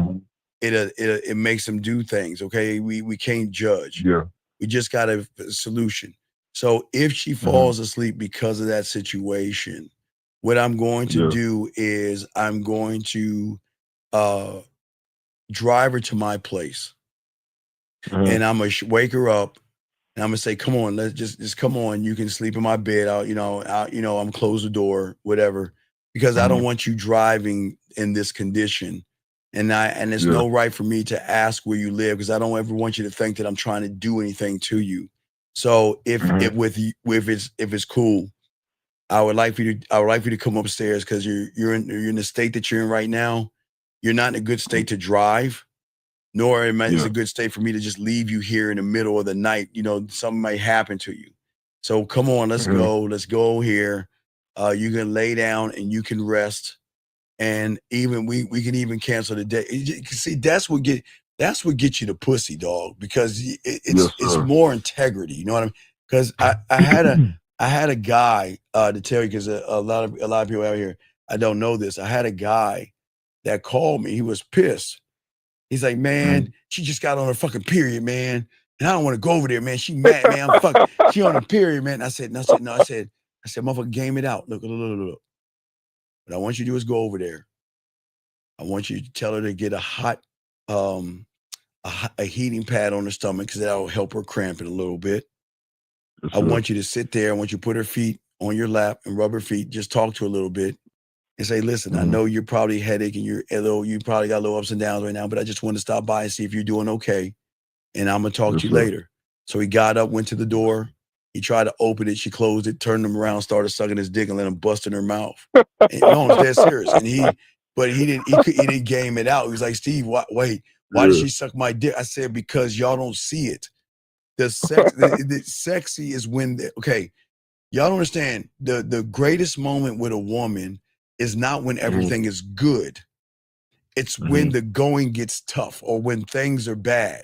it makes them do things. Okay, we can't judge. Yeah. We just got a solution. So if she falls asleep because of that situation, what I'm going to do is I'm going to drive her to my place, and I'm gonna wake her up, and I'm gonna say, "Come on, let's just come on. You can sleep in my bed. I'm close the door, whatever, because I don't want you driving in this condition." And there's no right for me to ask where you live because I don't ever want you to think that I'm trying to do anything to you. So if it's cool, I would like for you to come upstairs because you're in the state that you're in right now. You're not in a good state to drive, nor is it a good state for me to just leave you here in the middle of the night. Something might happen to you. So come on, let's go. Let's go here. You can lay down and you can rest. And even we can even cancel the day. See, that's what gets you the pussy, dog, because it's more integrity. You know what I mean? Because I had a guy to tell you, because a lot of people out here, I don't know this. I had a guy that called me. He was pissed He's like, man, she just got on her fucking period, man. And I don't want to go over there, man. She mad, man. She on her period, man. I said, motherfucker, game it out. Look. What I want you to do is go over there. I want you to tell her to get a hot, a heating pad on her stomach because that'll help her cramp it a little bit. I want you to sit there. I want you to put her feet on your lap and rub her feet. Just talk to her a little bit and say, listen, I know you're probably headache and you probably got a little ups and downs right now, but I just want to stop by and see if you're doing okay. And I'm going to talk to you later. So he got up, went to the door. He tried to open it. She closed it, turned him around, started sucking his dick and let him bust in her mouth. No, it's dead serious. And he didn't game it out. He was like, Steve, why did she suck my dick? I said, because y'all don't see it. The sexy is when y'all don't understand. The greatest moment with a woman is not when everything is good. It's when the going gets tough or when things are bad.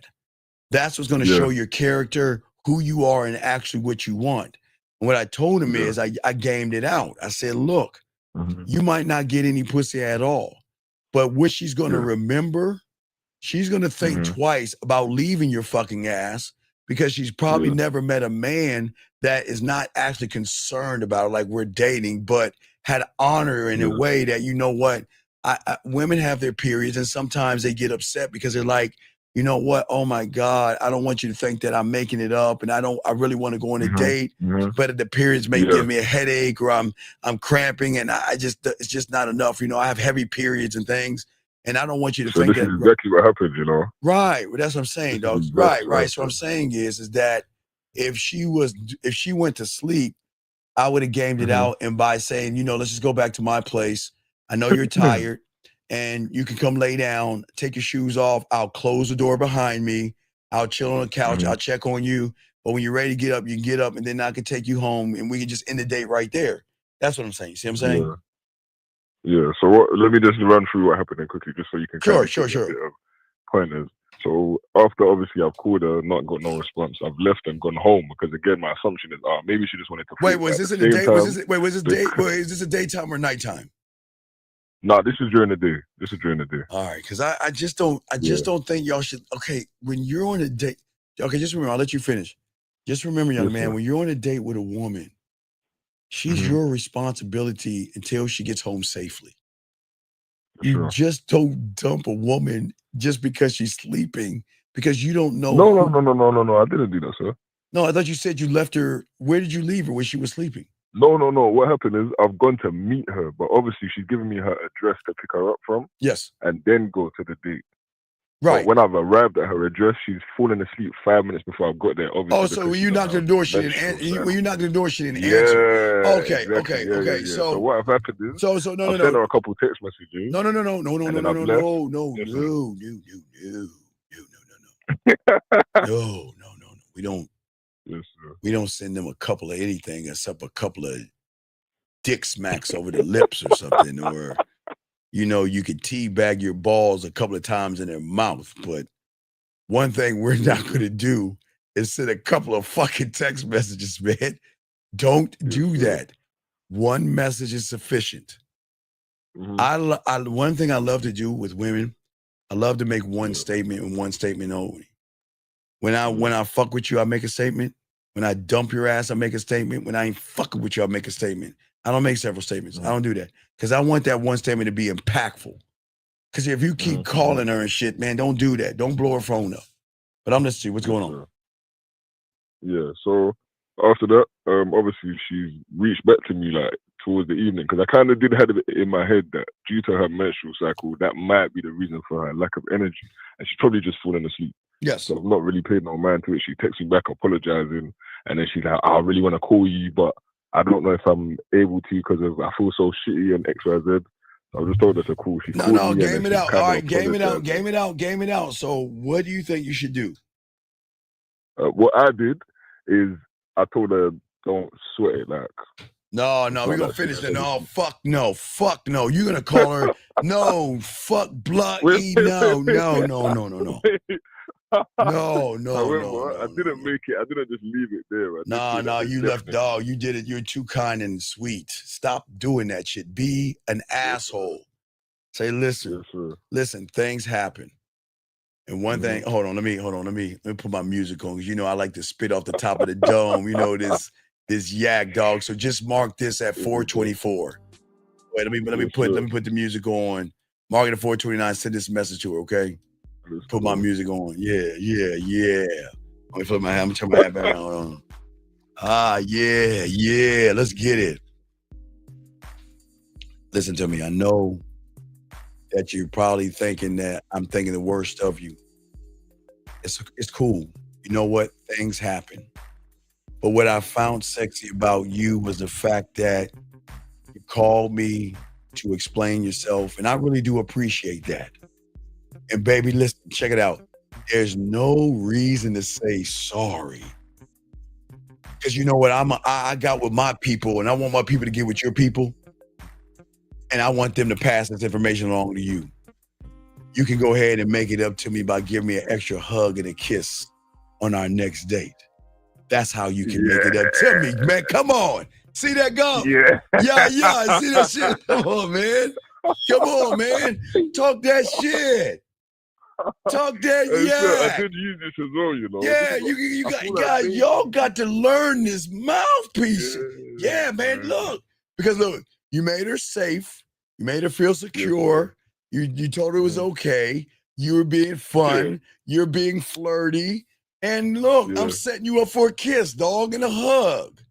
That's what's going to show your character, who you are, and actually what you want. And what I told him is I gamed it out. I said, look, you might not get any pussy at all, but what she's going to remember, she's going to think twice about leaving your fucking ass because she's probably never met a man that is not actually concerned about it, like we're dating, but had honor in a way that, you know what, women have their periods and sometimes they get upset because they're like, you know what? Oh my God, I don't want you to think that I'm making it up and I really want to go on a date, but the periods may give me a headache or I'm cramping and it's just not enough. You know, I have heavy periods and things and I don't want you to think this that. is exactly what happened, you know? Right. Well, that's what I'm saying, dog. Right. So what I'm saying is that if she went to sleep, I would have gamed it out and by saying, you know, let's just go back to my place. I know you're tired. And you can come lay down, take your shoes off. I'll close the door behind me. I'll chill on the couch. I'll check on you. But when you're ready to get up, you can get up and then I can take you home and we can just end the date right there. That's what I'm saying. You see what I'm saying? Yeah. So let me just run through what happened then quickly just so you can kind of get a bit of pointers. So after obviously I've called her, not got no response. I've left and gone home because again, my assumption is, maybe she just wanted to. Wait, was this in the day? Is this a daytime or nighttime? No, this is during the day. All right, because I just don't think y'all should. Okay, when you're on a date, okay, just remember, I'll let you finish. Just remember, young man, when you're on a date with a woman, she's your responsibility until she gets home safely. You just don't dump a woman just because she's sleeping because you don't know. No. I didn't do that, sir. No, I thought you said you left her. Where did you leave her when she was sleeping? No. What happened is I've gone to meet her, but obviously she's given me her address to pick her up from. Yes. And then go to the date. Right. But when I've arrived at her address, she's fallen asleep 5 minutes before I got there. Obviously. Oh, so when you knocked on the door, she didn't answer. When you knocked on the door, she didn't answer. Okay. Exactly. Okay. Yeah. So what have happened is I've sent her a couple text messages. No. We don't. Yes, sir. We don't send them a couple of anything except a couple of dick smacks over the lips or something, or you know, you could teabag your balls a couple of times in their mouth. But one thing we're not going to do is send a couple of fucking text messages, man. Don't do that. One message is sufficient. One thing I love to do with women, I love to make one statement and one statement only. When I fuck with you, I make a statement. When I dump your ass, I make a statement. When I ain't fucking with you, I make a statement. I don't make several statements. I don't do that because I want that one statement to be impactful. Because if you keep calling her and shit, man, don't do that. Don't blow her phone up. But I'm listening to you. What's going on? Yeah. So after that, obviously she's reached back to me like towards the evening because I kind of did have it in my head that due to her menstrual cycle, that might be the reason for her lack of energy, and she's probably just fallen asleep. Yes. So I've not really paid no mind to it. She texts me back apologizing, and then she's like, "I really want to call you, but I don't know if I'm able to because I feel so shitty and X, Y, Z." So I just told her to call. She called me game it out. All right, game it out. So what do you think you should do? What I did is I told her don't sweat it like. No, we're going to finish that. Fuck no. You're going to call her. No, fuck bloody. No. No. I didn't make it. I didn't just leave it there. No, you left, dog. You did it. You're too kind and sweet. Stop doing that shit. Be an asshole. Say, listen, things happen. And one thing, hold on, let me put my music on because you know I like to spit off the top of the dome. You know this yak dog. So just mark this at 424. Wait, let me put the music on. Mark it at 429. Send this message to her, okay? Put my music on. Yeah. Let me flip my hat. I'm gonna turn my hat back on. Yeah. Let's get it. Listen to me. I know that you're probably thinking that I'm thinking the worst of you. It's cool. You know what? Things happen. But what I found sexy about you was the fact that you called me to explain yourself, and I really do appreciate that. And baby, listen, check it out. There's no reason to say sorry. Because you know what? I got with my people, and I want my people to get with your people. And I want them to pass this information along to you. You can go ahead and make it up to me by giving me an extra hug and a kiss on our next date. That's how you can make it up to me, man. Come on. See that go? Yeah. See that shit? Come on, man. Talk that shit. Talk that I did use this as well, you know. Yeah, you got y'all got to learn this mouthpiece. Yeah, man. Look, because look, you made her safe. You made her feel secure. You told her it was okay. You were being fun. You're being flirty. And look, I'm setting you up for a kiss, dog, and a hug.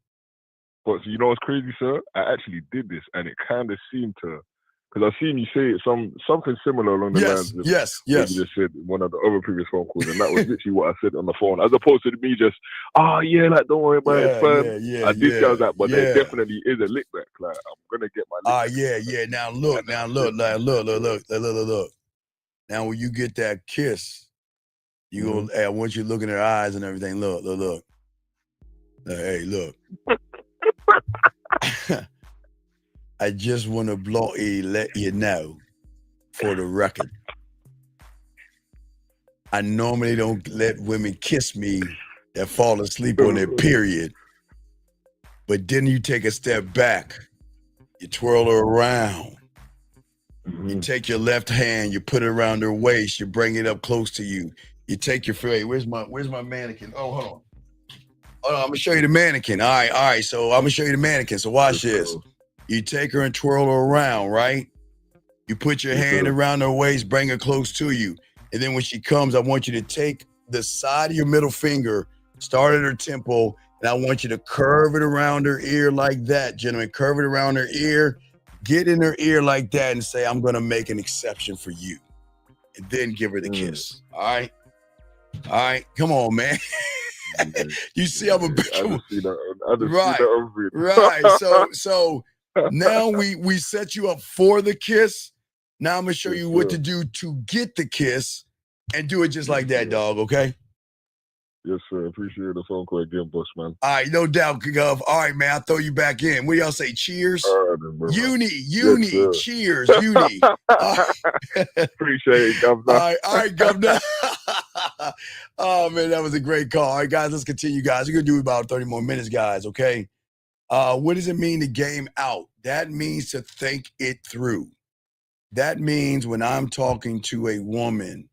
But you know what's crazy, sir? I actually did this, and it kind of seemed to, because I've seen you say it something similar along the lines of what you just said in one of the other previous phone calls, and that was literally what I said on the phone, as opposed to me just, like, don't worry about it, fam. I did tell that, but there definitely is a lick back. Like, I'm gonna get my lick back. Now look. Now when you get that kiss, you go, hey, I want you to look in her eyes and everything. Look. Hey, look. I just want to let you know for the record. I normally don't let women kiss me that fall asleep on their period. But then you take a step back. You twirl her around. You take your left hand, you put it around her waist, you bring it up close to you. You take your hey, where's my mannequin? Oh, hold on. I'm gonna show you the mannequin. All right. So I'm gonna show you the mannequin. So watch this. You take her and twirl her around, right? You put your hand around her waist, bring her close to you. And then when she comes, I want you to take the side of your middle finger, start at her temple, and I want you to curve it around her ear like that, gentlemen. Curve it around her ear, get in her ear like that and say, I'm gonna make an exception for you. And then give her the kiss. All right. Come on, man. You see, I'm a big right. So now we set you up for the kiss. Now I'm gonna show you what to do to get the kiss, and do it just like that, dog. Okay? Yes, sir. Appreciate the phone call again, boss man. All right, no doubt, Gov. All right, man. I'll throw you back in. What do y'all say? Cheers. Uni. Yes, cheers. Uni. Appreciate it, Governor. All right, Governor. Oh man, that was a great call. All right, guys, let's continue, guys. We're gonna do about 30 more minutes, guys. Okay. What does it mean to game out? That means to think it through. That means when I'm talking to a woman,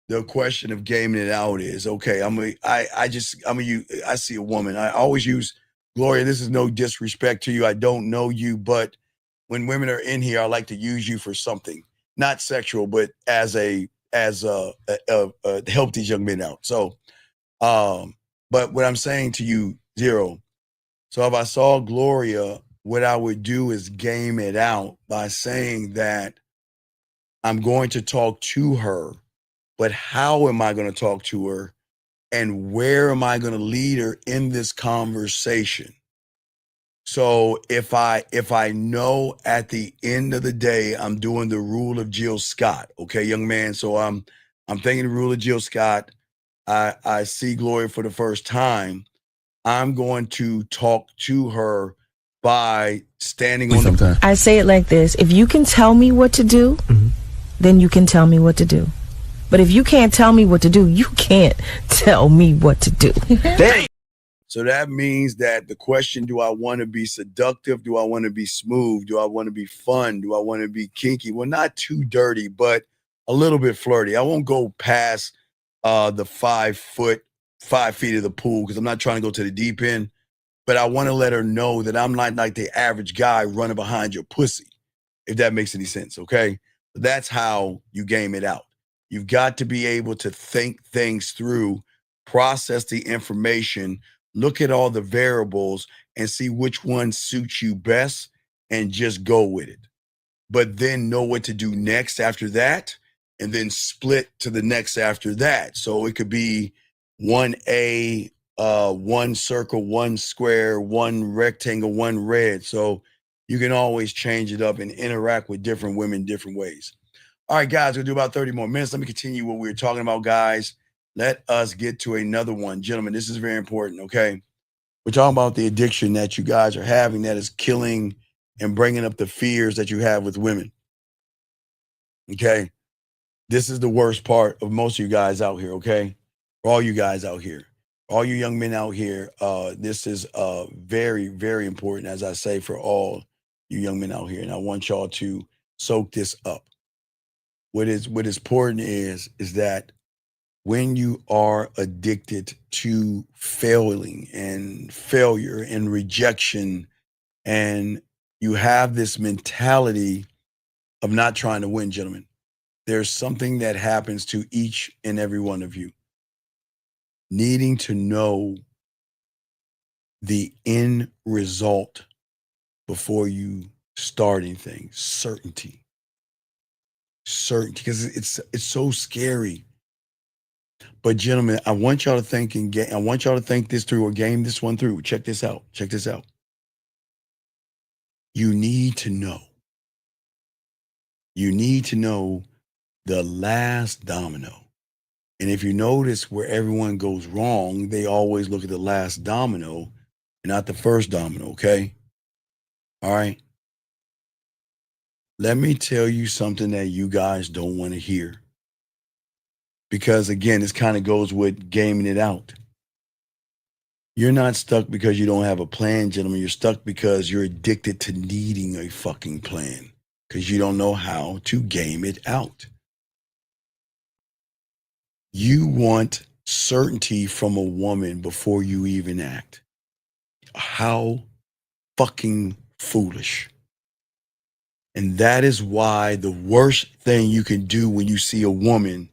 the question of gaming it out is, okay, I see a woman. I always use, Gloria, this is no disrespect to you. I don't know you, but when women are in here, I like to use you for something, not sexual, but as help these young men out. So, but what I'm saying to you, Zero, so if I saw Gloria, what I would do is game it out by saying that I'm going to talk to her, but how am I going to talk to her? And where am I going to lead her in this conversation? So if I know at the end of the day, I'm doing the rule of Jill Scott, okay, young man. So I'm thinking the rule of Jill Scott. I see Gloria for the first time. I'm going to talk to her by standing on the. I say it like this: if you can tell me what to do, then you can tell me what to do. But if you can't tell me what to do, you can't tell me what to do. So that means that the question, do I want to be seductive? Do I want to be smooth? Do I want to be fun? Do I want to be kinky? Well, not too dirty, but a little bit flirty. I won't go past the 5 feet of the pool because I'm not trying to go to the deep end. But I want to let her know that I'm not like the average guy running behind your pussy, if that makes any sense, okay? That's how you game it out. You've got to be able to think things through, process the information, look at all the variables, and see which one suits you best and just go with it. But then know what to do next after that, and then split to the next after that. So it could be 1A, one circle, one square, one rectangle, one red. So you can always change it up and interact with different women different ways. All right, guys, we'll do about 30 more minutes. Let me continue what we were talking about, guys. Let us get to another one. Gentlemen, this is very important, okay? We're talking about the addiction that you guys are having that is killing and bringing up the fears that you have with women, okay? This is the worst part of most of you guys out here, okay? For all you guys out here, all you young men out here, this is very, very important, as I say, for all you young men out here. And I want y'all to soak this up. What is important is that when you are addicted to failing and failure and rejection, and you have this mentality of not trying to win, gentlemen, there's something that happens to each and every one of you. Needing to know the end result before you start anything. Certainty, because it's so scary. But gentlemen, I want y'all to think I want y'all to think this through or game this one through. Check this out. Check this out. You need to know. You need to know the last domino. And if you notice where everyone goes wrong, they always look at the last domino and not the first domino, okay? All right. Let me tell you something that you guys don't want to hear. Because again, this kind of goes with gaming it out. You're not stuck because you don't have a plan, gentlemen. You're stuck because you're addicted to needing a fucking plan because you don't know how to game it out. You want certainty from a woman before you even act. How fucking foolish. And that is why the worst thing you can do when you see a woman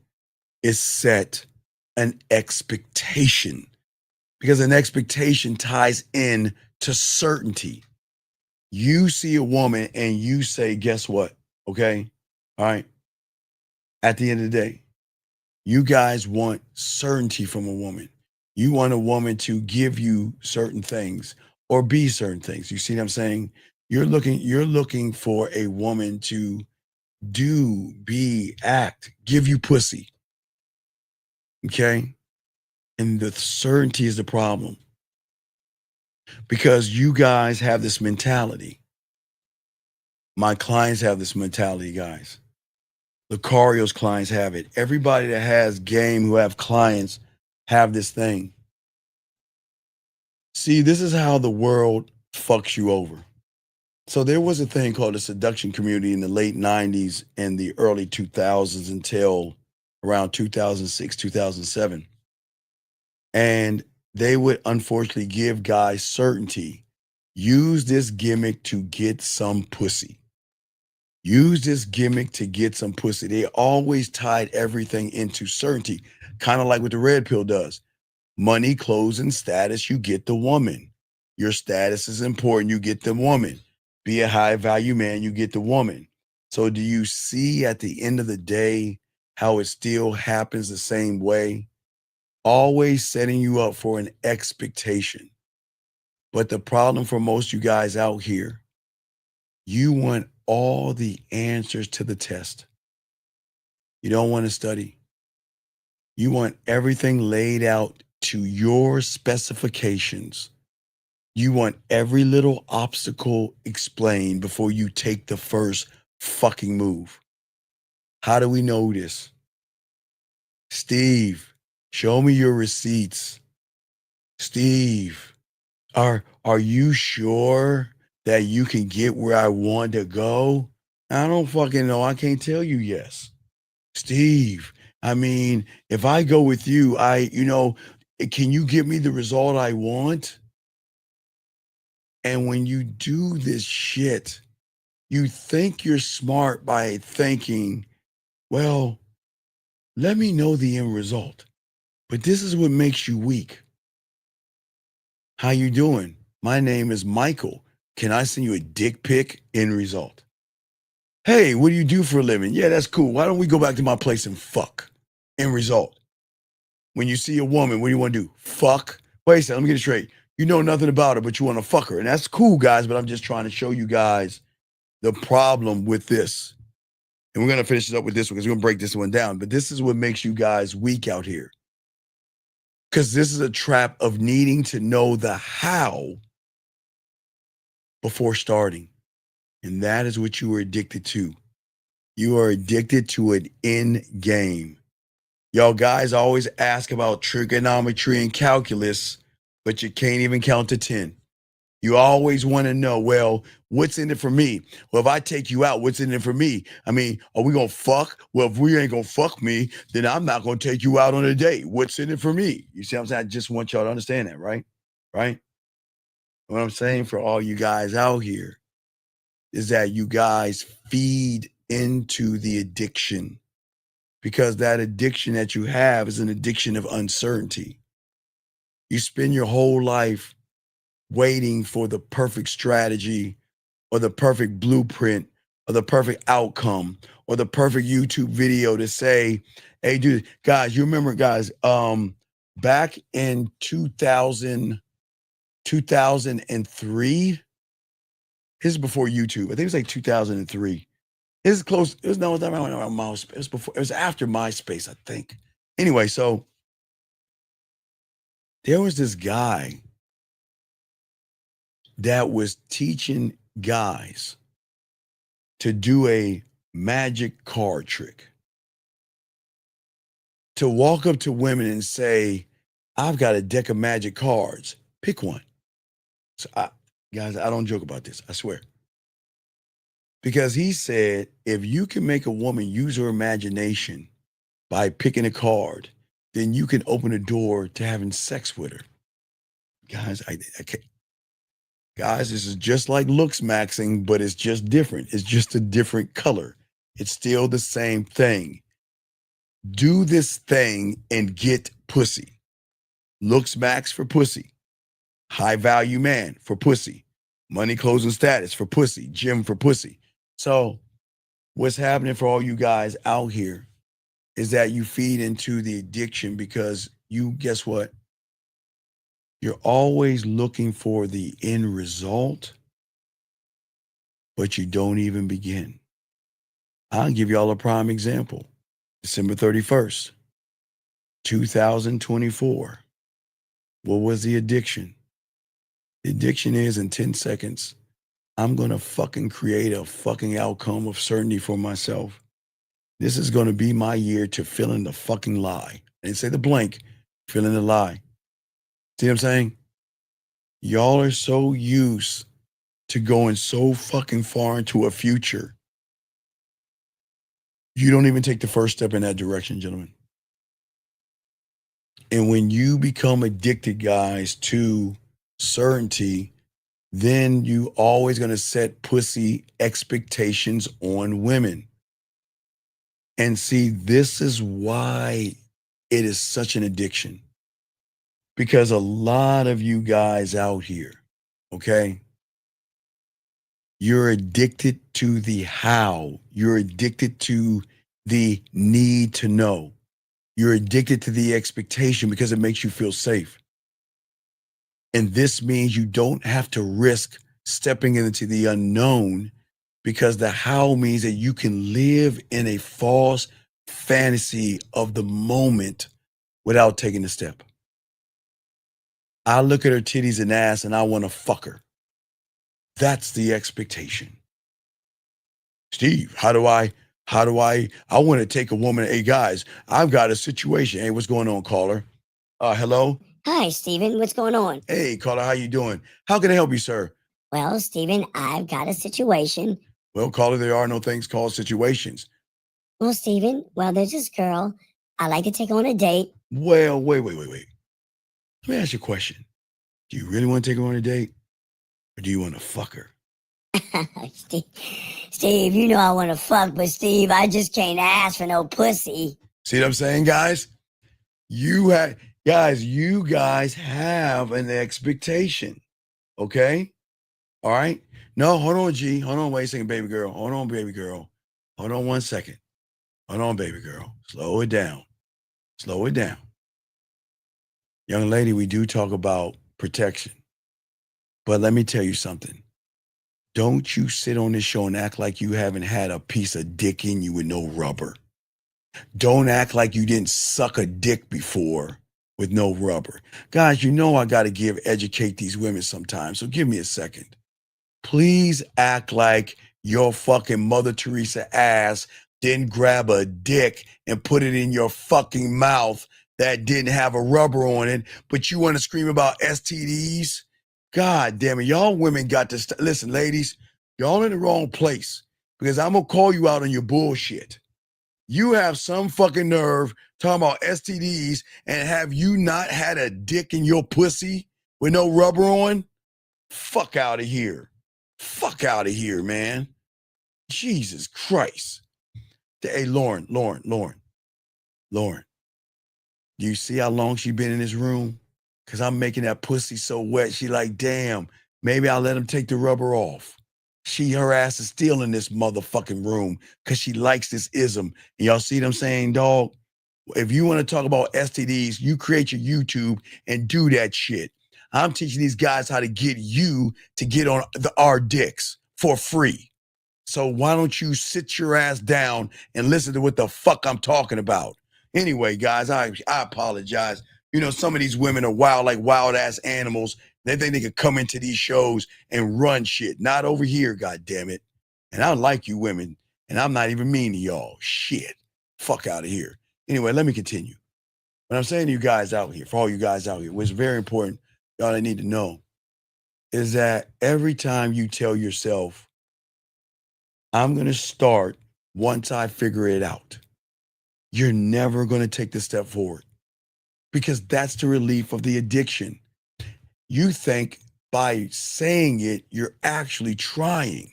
is set an expectation, because an expectation ties in to certainty. You see a woman and you say, guess what? Okay. All right. At the end of the day, you guys want certainty from a woman. You want a woman to give you certain things or be certain things. You see what I'm saying? You're looking for a woman to do, be, act, give you pussy. Okay? And the certainty is the problem. Because you guys have this mentality. My clients have this mentality, guys. Lucario's clients have it. Everybody that has game who have clients have this thing. See, this is how the world fucks you over. So there was a thing called the seduction community in the late 90s and the early 2000s until around 2006, 2007. And they would unfortunately give guys certainty. Use this gimmick to get some pussy. Use this gimmick to get some pussy. They always tied everything into certainty, kind of like what the red pill does. Money, clothes, and status, you get the woman. Your status is important, you get the woman. Be a high value man, you get the woman. So do you see at the end of the day how it still happens the same way? Always setting you up for an expectation. But the problem for most of you guys out here, you want all the answers to the test. You don't want to study. You want everything laid out to your specifications. You want every little obstacle explained before you take the first fucking move. How do we know this? Steve, show me your receipts. Steve, are you sure that you can get where I want to go? I don't fucking know. I can't tell you yes. Steve, I mean, if I go with you, can you give me the result I want? And when you do this shit, you think you're smart by thinking, well, let me know the end result. But this is what makes you weak. How you doing? My name is Michael. Can I send you a dick pic? End result. Hey, what do you do for a living? Yeah, that's cool. Why don't we go back to my place and fuck? End result. When you see a woman, what do you want to do? Fuck? Wait a second, let me get it straight. You know nothing about her, but you want to fuck her. And that's cool, guys, but I'm just trying to show you guys the problem with this. And we're going to finish it up with this one because we're going to break this one down. But this is what makes you guys weak out here. Because this is a trap of needing to know the how before starting. And that is what you are addicted to. You are addicted to an end game. Y'all guys always ask about trigonometry and calculus, but you can't even count to 10. You always want to know, well, what's in it for me? Well, if I take you out, what's in it for me? I mean, are we going to fuck? Well, if we ain't going to fuck me, then I'm not going to take you out on a date. What's in it for me? You see what I'm saying? I just want y'all to understand that, right? Right? What I'm saying for all you guys out here is that you guys feed into the addiction because that addiction that you have is an addiction of uncertainty. You spend your whole life waiting for the perfect strategy or the perfect blueprint or the perfect outcome or the perfect YouTube video to say, hey, dude, guys, you remember, guys, back in 2003, this is before YouTube. I think it was like 2003. This is close. It was not around MySpace. It was before. It was after MySpace, I think. Anyway, so there was this guy that was teaching guys to do a magic card trick. To walk up to women and say, I've got a deck of magic cards. Pick one. So guys, I don't joke about this. I swear. Because he said, if you can make a woman use her imagination by picking a card, then you can open a door to having sex with her. Guys, I can't. Guys, this is just like looks maxing, but it's just different. It's just a different color. It's still the same thing. Do this thing and get pussy. Looks max for pussy. High value man for pussy. Money, clothes, and status for pussy. Gym for pussy. So what's happening for all you guys out here is that you feed into the addiction because you, guess what? You're always looking for the end result, but you don't even begin. I'll give y'all a prime example. December 31st, 2024. What was the addiction? The addiction is in 10 seconds, I'm going to fucking create a fucking outcome of certainty for myself. This is going to be my year to fill in the fucking lie. I didn't say the blank, fill in the lie. See what I'm saying? Y'all are so used to going so fucking far into a future. You don't even take the first step in that direction, gentlemen. And when you become addicted, guys, to certainty, then you always going to set pussy expectations on women. And see, this is why it is such an addiction. Because a lot of you guys out here, okay, you're addicted to the how. You're addicted to the need to know. You're addicted to the expectation because it makes you feel safe. And this means you don't have to risk stepping into the unknown because the how means that you can live in a false fantasy of the moment without taking a step. I look at her titties and ass and I want to fuck her. That's the expectation. Steve, how do I want to take a woman. Hey guys, I've got a situation. Hey, what's going on, caller? Hello? Hi, Stephen. What's going on? Hey, caller, how you doing? How can I help you, sir? Well, Stephen, I've got a situation. Well, caller, there are no things called situations. Well, Steven, there's this girl. I like to take her on a date. Well, wait. Let me ask you a question. Do you really want to take her on a date? Or do you want to fuck her? Steve, you know I want to fuck, but Steve, I just can't ask for no pussy. See what I'm saying, guys? You guys have an expectation. Okay? All right? No, hold on, G. Hold on, wait a second, baby girl. Hold on, baby girl. Hold on 1 second. Hold on, baby girl. Slow it down. Slow it down. Young lady, we do talk about protection. But let me tell you something. Don't you sit on this show and act like you haven't had a piece of dick in you with no rubber. Don't act like you didn't suck a dick before with no rubber. Guys, you know I got to educate these women sometimes, so give me a second. Please act like your fucking Mother Teresa ass didn't grab a dick and put it in your fucking mouth that didn't have a rubber on it, but you want to scream about STDs? God damn it. Y'all women got to listen, ladies, y'all in the wrong place because I'm going to call you out on your bullshit. You have some fucking nerve talking about STDs and have you not had a dick in your pussy with no rubber on? Fuck out of here. Fuck out of here, man. Jesus Christ. Hey, Lauren. Do you see how long she been in this room? Because I'm making that pussy so wet. She like, damn, maybe I'll let him take the rubber off. Her ass is still in this motherfucking room because she likes this ism. And y'all see what I'm saying, dog? If you want to talk about STDs, you create your YouTube and do that shit. I'm teaching these guys how to get you to get on our dicks for free. So why don't you sit your ass down and listen to what the fuck I'm talking about? Anyway, guys, I apologize. You know, some of these women are wild, like wild ass animals. They think they could come into these shows and run shit. Not over here, goddammit. And I like you women, and I'm not even mean to y'all. Shit. Fuck out of here. Anyway, let me continue. What I'm saying to you guys out here, for all you guys out here, what's very important, y'all need to know, is that every time you tell yourself, I'm going to start once I figure it out, you're never going to take the step forward because that's the relief of the addiction. You think by saying it, you're actually trying.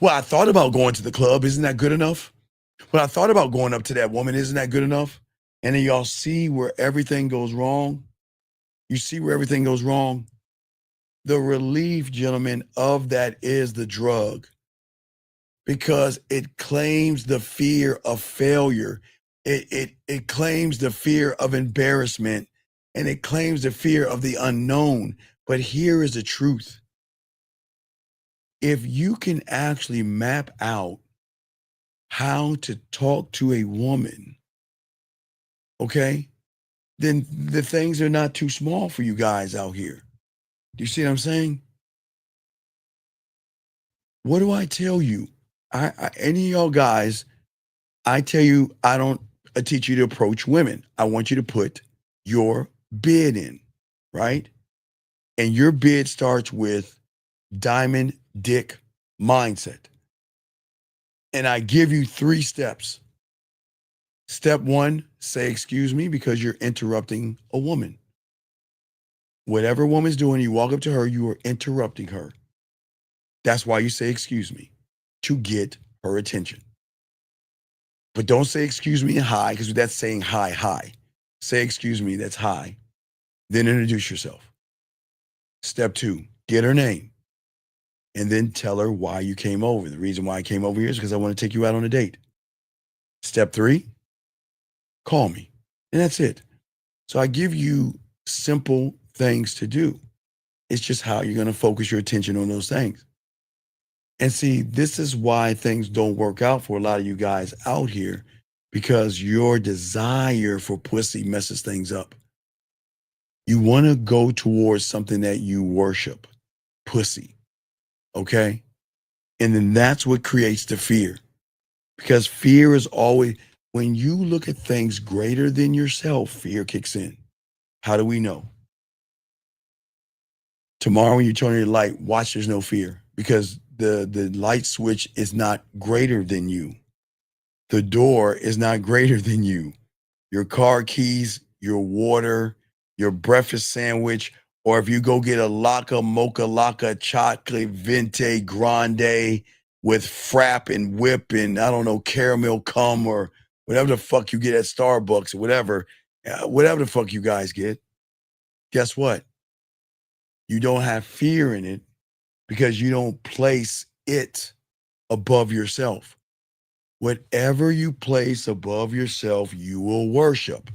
Well, I thought about going to the club. Isn't that good enough? Well, I thought about going up to that woman. Isn't that good enough? And then y'all see where everything goes wrong. You see where everything goes wrong. The relief, gentlemen, of that is the drug because it claims the fear of failure. It claims the fear of embarrassment and it claims the fear of the unknown. But here is the truth. If you can actually map out how to talk to a woman, okay, then the things are not too small for you guys out here. Do you see what I'm saying? What do I tell you? Any of y'all guys, I tell you, I don't teach you to approach women. I want you to put your bid in, right? And your bid starts with diamond dick mindset. And I give you 3 steps. Step 1, say, excuse me, because you're interrupting a woman. Whatever a woman's doing, you walk up to her, you are interrupting her. That's why you say, excuse me, to get her attention. But don't say, excuse me, hi, because that's saying hi. Say, excuse me, that's hi. Then introduce yourself. Step 2, get her name. And then tell her why you came over. The reason why I came over here is because I want to take you out on a date. Step 3, call me. And that's it. So I give you simple things to do. It's just how you're going to focus your attention on those things. And see, this is why things don't work out for a lot of you guys out here, because your desire for pussy messes things up. You want to go towards something that you worship, pussy, okay? And then that's what creates the fear, because fear is always, when you look at things greater than yourself, fear kicks in. How do we know? Tomorrow when you turn on your light, watch there's no fear, because the light switch is not greater than you. The door is not greater than you. Your car keys, your water, your breakfast sandwich, or if you go get a Laca Mocha Laca Chocolate Vente Grande with frap and whip and I don't know, caramel cum or whatever the fuck you get at Starbucks or whatever the fuck you guys get, guess what? You don't have fear in it because you don't place it above yourself. Whatever you place above yourself, you will worship.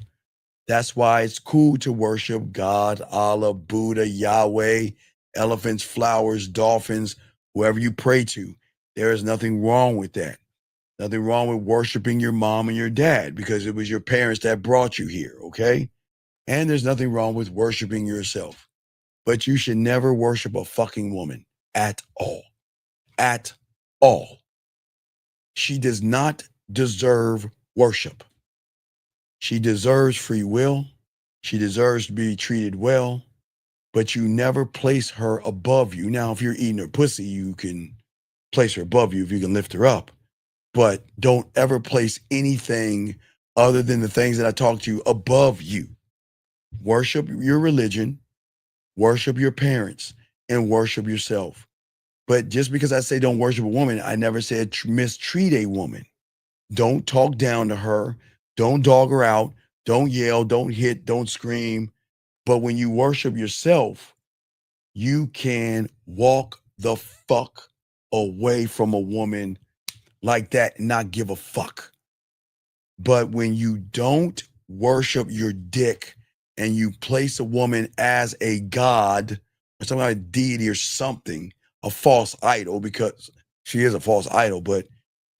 That's why it's cool to worship God, Allah, Buddha, Yahweh, elephants, flowers, dolphins, whoever you pray to. There is nothing wrong with that. Nothing wrong with worshiping your mom and your dad because it was your parents that brought you here, okay? And there's nothing wrong with worshiping yourself. But you should never worship a fucking woman at all. At all. She does not deserve worship. She deserves free will. She deserves to be treated well, but you never place her above you. Now, if you're eating her pussy, you can place her above you if you can lift her up, but don't ever place anything other than the things that I talked to you above you. Worship your religion, worship your parents, and worship yourself. But just because I say don't worship a woman, I never said mistreat a woman. Don't talk down to her. Don't dog her out. Don't yell. Don't hit. Don't scream. But when you worship yourself, you can walk the fuck away from a woman like that and not give a fuck. But when you don't worship your dick and you place a woman as a god or some kind of deity or something, a false idol, because she is a false idol, but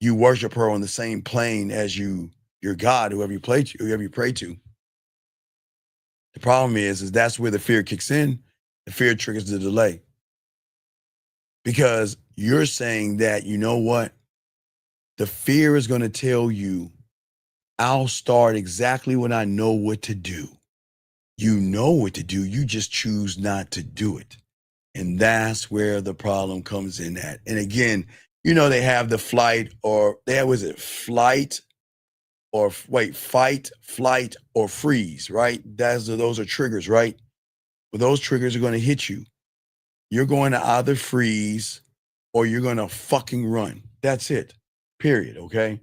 you worship her on the same plane as your God, whoever you pray to. The problem is that's where the fear kicks in. The fear triggers the delay. Because you're saying that, you know what? The fear is going to tell you, I'll start exactly when I know what to do. You know what to do. You just choose not to do it. And that's where the problem comes in at. And again, you know, they have the flight or fight, flight, or freeze, right? Those are triggers, right? But those triggers are going to hit you. You're going to either freeze or you're going to fucking run. That's it. Period. Okay.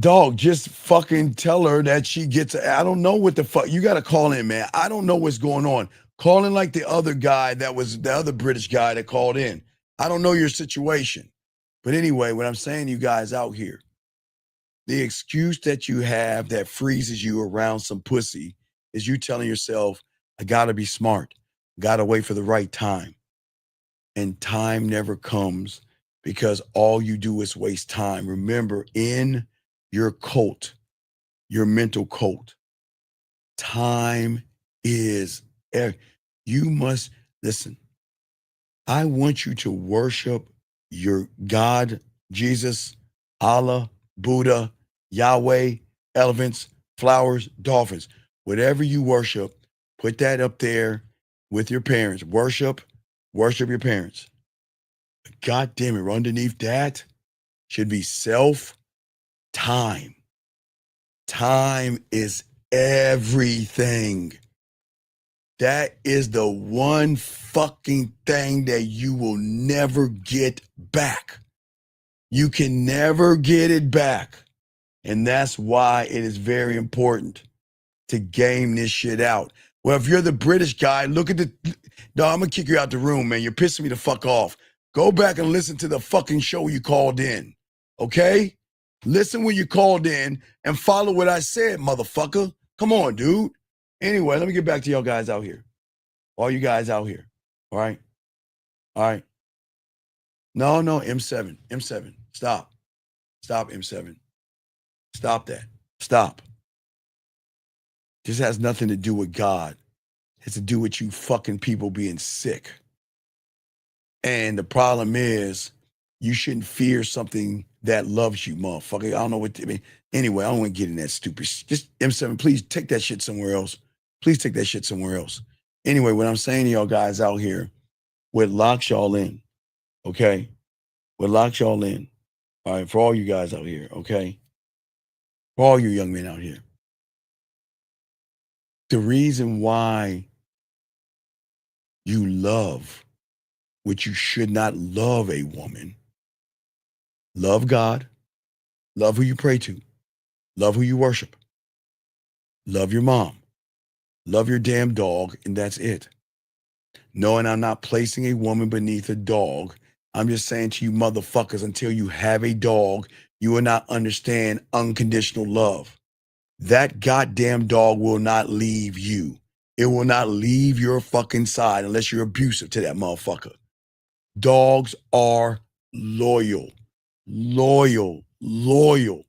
Dog, just fucking tell her that she gets, I don't know what the fuck. You got to call in, man. I don't know what's going on. Call in like the other guy that was the other British guy that called in. I don't know your situation. But anyway, what I'm saying to you guys out here, the excuse that you have that freezes you around some pussy is you telling yourself, I got to be smart. Got to wait for the right time. And time never comes because all you do is waste time. Remember, in your cult, your mental cult, time is, you must, listen, I want you to worship your God, Jesus, Allah, Buddha, Yahweh, elephants, flowers, dolphins. Whatever you worship, put that up there with your parents. Worship your parents. God damn it, underneath that should be time. Time is everything. That is the one fucking thing that you will never get back. You can never get it back. And that's why it is very important to game this shit out. Well, if you're the British guy, look at no, I'm gonna kick you out the room, man. You're pissing me the fuck off. Go back and listen to the fucking show you called in, okay? Listen when you called in and follow what I said, motherfucker. Come on, dude. Anyway, let me get back to y'all guys out here. All you guys out here, all right? All right. No, M7. Stop, M7. Stop that. Stop. This has nothing to do with God. It has to do with you fucking people being sick. And the problem is, you shouldn't fear something that loves you, motherfucker. I don't know what, anyway, I don't want to get in that stupid shit. Just M7, please take that shit somewhere else. Please take that shit somewhere else. Anyway, what I'm saying to y'all guys out here, what locks y'all in, okay? what locks y'all in, all right, for all you guys out here, okay? For all you young men out here. The reason why you love what you should not love a woman, love God, love who you pray to, love who you worship, love your mom, love your damn dog, and that's it. Knowing I'm not placing a woman beneath a dog, I'm just saying to you motherfuckers, until you have a dog, you will not understand unconditional love. That goddamn dog will not leave you. It will not leave your fucking side unless you're abusive to that motherfucker. Dogs are loyal, loyal.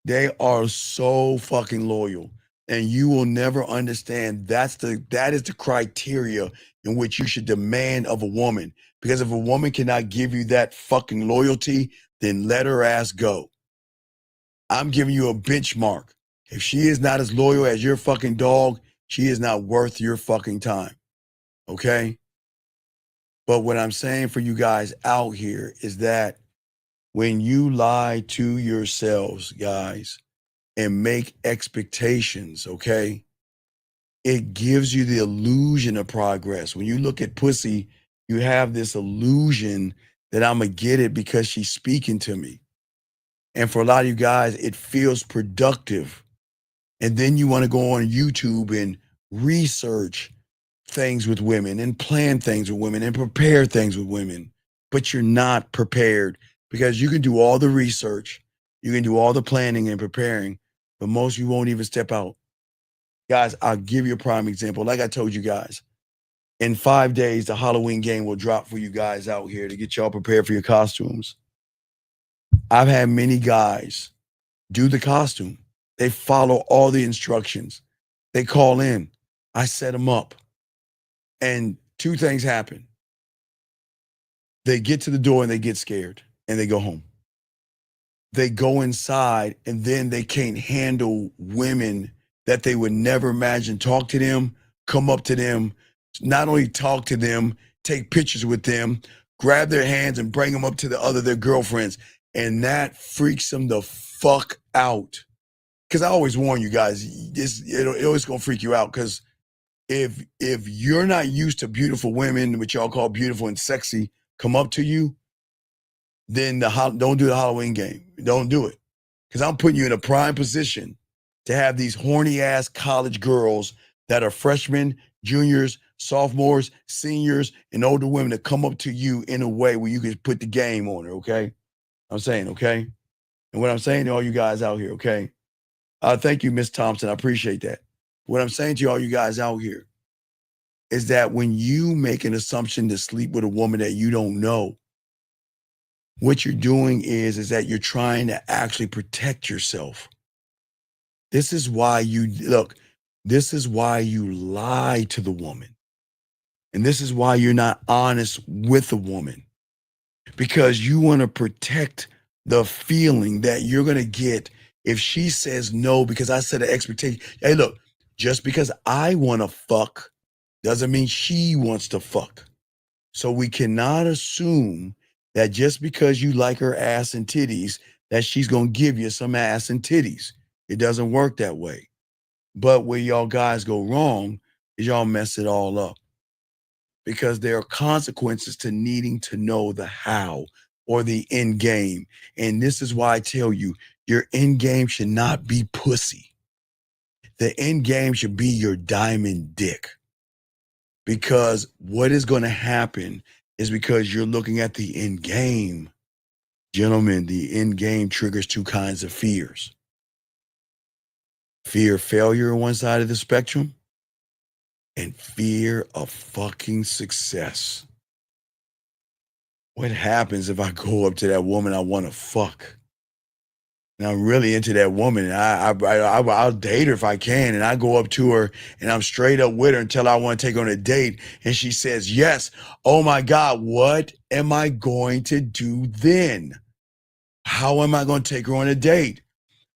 They are so fucking loyal. And you will never understand that is the criteria in which you should demand of a woman. Because if a woman cannot give you that fucking loyalty, then let her ass go. I'm giving you a benchmark. If she is not as loyal as your fucking dog, she is not worth your fucking time. Okay? But what I'm saying for you guys out here is that when you lie to yourselves, guys, and make expectations, okay, it gives you the illusion of progress. When you look at pussy, you have this illusion that I'm going to get it because she's speaking to me. And for a lot of you guys, it feels productive. And then you want to go on YouTube and research things with women and plan things with women and prepare things with women. But you're not prepared because you can do all the research, you can do all the planning and preparing, but most of you won't even step out. Guys, I'll give you a prime example. Like I told you guys, in 5 days, the Halloween game will drop for you guys out here to get y'all prepared for your costumes. I've had many guys do the costume. They follow all the instructions. They call in. I set them up. And two things happen. They get to the door and they get scared and they go home. They go inside and then they can't handle women that they would never imagine talk to them, come up to them, not only talk to them, take pictures with them, grab their hands and bring them up to their girlfriends. And that freaks them the fuck out. Because I always warn you guys, it always gonna freak you out. Because if you're not used to beautiful women, which y'all call beautiful and sexy, come up to you, then don't do the Halloween game. Don't do it. Because I'm putting you in a prime position to have these horny ass college girls that are freshmen, juniors, sophomores, seniors, and older women that come up to you in a way where you can put the game on her, okay? I'm saying, okay? And what I'm saying to all you guys out here, okay? Thank you, Miss Thompson. I appreciate that. What I'm saying to all you guys out here is that when you make an assumption to sleep with a woman that you don't know, what you're doing is that you're trying to actually protect yourself. This is why this is why you lie to the woman. And this is why you're not honest with a woman. Because you want to protect the feeling that you're going to get if she says no, because I set an expectation. Hey, look, just because I want to fuck doesn't mean she wants to fuck. So we cannot assume that just because you like her ass and titties, that she's going to give you some ass and titties. It doesn't work that way. But where y'all guys go wrong is y'all mess it all up. Because there are consequences to needing to know the how or the end game. And this is why I tell you, your end game should not be pussy. The end game should be your diamond dick. Because what is going to happen is because you're looking at the end game. Gentlemen, the end game triggers two kinds of fears. Fear of failure on one side of the spectrum and fear of fucking success. What happens if I go up to that woman I want to fuck? And I'm really into that woman, and I'll date her if I can, and I go up to her, and I'm straight up with her until I want to take her on a date, and she says yes. Oh my God, what am I going to do then? How am I going to take her on a date?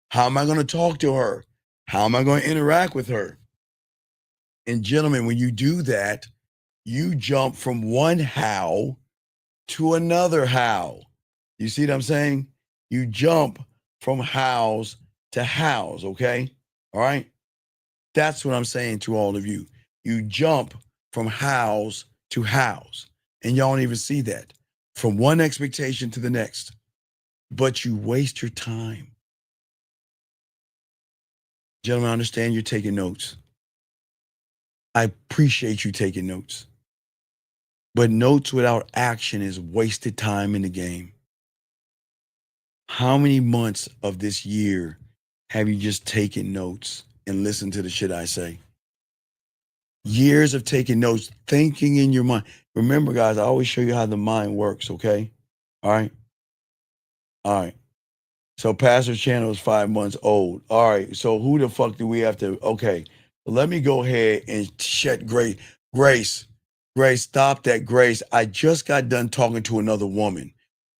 How am I going to talk to her? How am I going to interact with her? And gentlemen, when you do that, you jump from one how to another how. You see what I'm saying? You jump from house to house, okay? All right? That's what I'm saying to all of you. You jump from house to house, and y'all don't even see that. From one expectation to the next. But you waste your time. Gentlemen, I understand you're taking notes. I appreciate you taking notes. But notes without action is wasted time in the game. How many months of this year have you just taken notes and listened to the shit I say? Years of taking notes, thinking in your mind. Remember, guys, I always show you how the mind works, okay? All right? All right. So Pastor's channel is 5 months old. All right. So who the fuck do we have to? Okay. Let me go ahead and shut Grace. Grace, stop that, Grace. I just got done talking to another woman.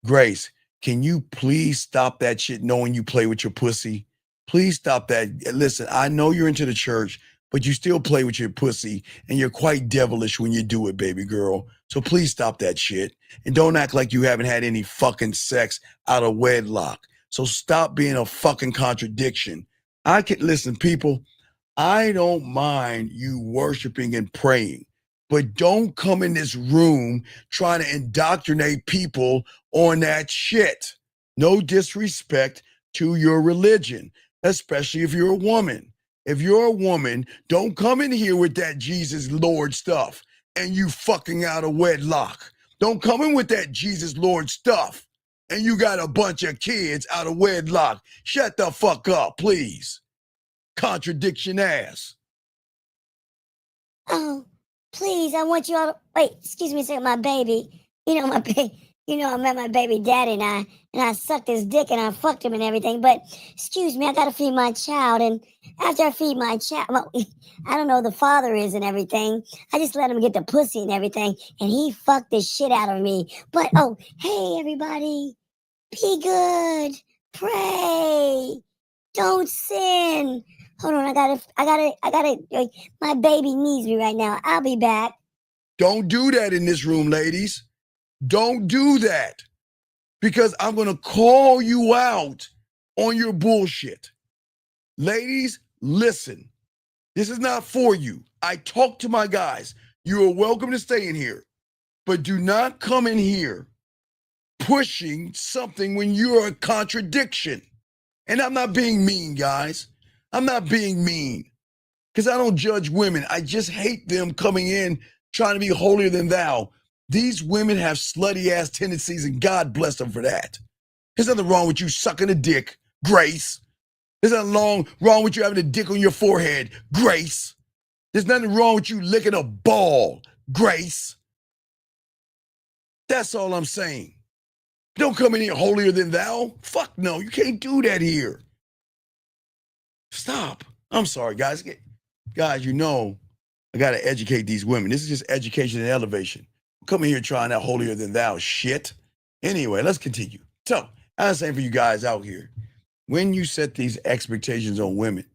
Grace, can you please stop that shit knowing you play with your pussy? Please stop that. Listen, I know you're into the church, but you still play with your pussy and you're quite devilish when you do it, baby girl. So please stop that shit. And don't act like you haven't had any fucking sex out of wedlock. So stop being a fucking contradiction. I can listen, people, I don't mind you worshiping and praying, but don't come in this room trying to indoctrinate people on that shit. No disrespect to your religion, especially if you're a woman. If you're a woman, don't come in here with that Jesus Lord stuff and you fucking out of wedlock. Don't come in with that Jesus Lord stuff and you got a bunch of kids out of wedlock. Shut the fuck up, please. Contradiction ass. Oh, please, I want you all to wait. Excuse me a second, my baby. You know my baby. You know I met my baby daddy and I sucked his dick and I fucked him and everything. But excuse me, I gotta feed my child. And after I feed my child, well, I don't know who the father is and everything. I just let him get the pussy and everything, and he fucked the shit out of me. But oh, hey everybody, be good, pray, don't sin. Hold on, I gotta. My baby needs me right now. I'll be back. Don't do that in this room, ladies. Don't do that. Because I'm going to call you out on your bullshit. Ladies, listen. This is not for you. I talk to my guys. You are welcome to stay in here. But do not come in here pushing something when you're a contradiction. And I'm not being mean, guys. I'm not being mean. Because I don't judge women. I just hate them coming in trying to be holier than thou. These women have slutty ass tendencies and God bless them for that. There's nothing wrong with you sucking a dick, Grace. There's nothing wrong with you having a dick on your forehead, Grace. There's nothing wrong with you licking a ball, Grace. That's all I'm saying. Don't come in here holier than thou. Fuck no, you can't do that here. Stop. I'm sorry, guys. Guys, you know, I got to educate these women. This is just education and elevation. Come in here trying that holier than thou shit. Anyway, let's continue. So, I'm saying for you guys out here, when you set these expectations on women,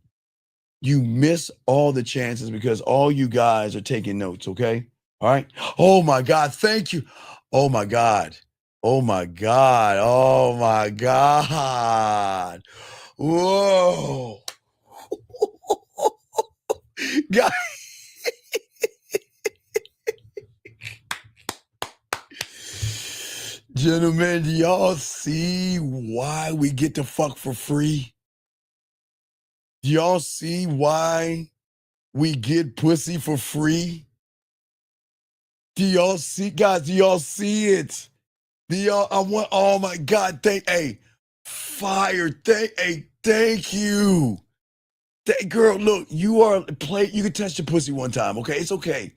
you miss all the chances because all you guys are taking notes, okay? All right? Oh my God, thank you. Oh my God. Oh my God. Oh my God. Whoa. God. Gentlemen, do y'all see why we get to fuck for free? Do y'all see why we get pussy for free? Do y'all see, guys, do y'all see it? Do y'all, oh my God, thank you. Girl, look, you can touch the pussy one time, okay? It's okay.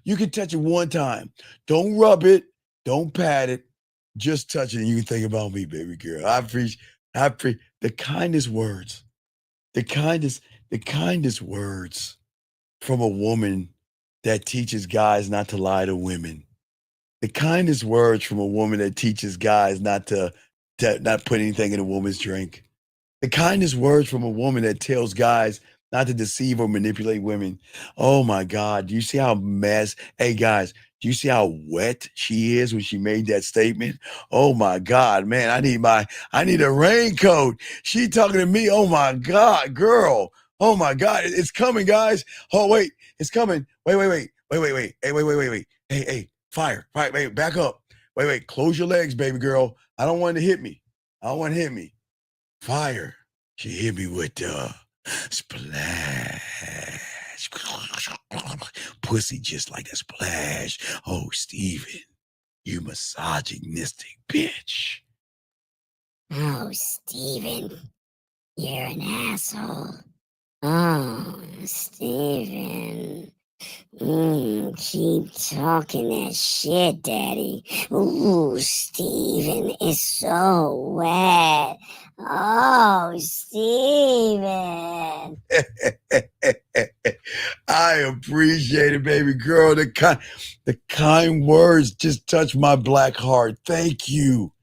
You can touch it one time. Don't rub it, don't pat it, just touch it and you can think about me, baby girl. I appreciate the kindest words, the kindest words from a woman that teaches guys not to lie to women. The kindest words from a woman that teaches guys not to not put anything in a woman's drink. The kindest words from a woman that tells guys not to deceive or manipulate women. Oh my God. Do you see how hey guys, do you see how wet she is when she made that statement? Oh my God, man, I need a raincoat. She talking to me. Oh my God, girl. Oh my God, it's coming, guys. Oh wait, it's coming. Wait. Hey, wait. Hey, fire. Wait, back up. Wait, close your legs, baby girl. I don't want it to hit me. I don't want it to hit me. Fire. She hit me with splash. Pussy just like a splash. Oh, Steven, you misogynistic bitch. Oh, Steven, you're an asshole. Oh, Steven. Keep talking that shit, Daddy. Ooh, Steven is so wet. Oh, Steven. I appreciate it, baby girl. The kind words just touch my black heart. Thank you.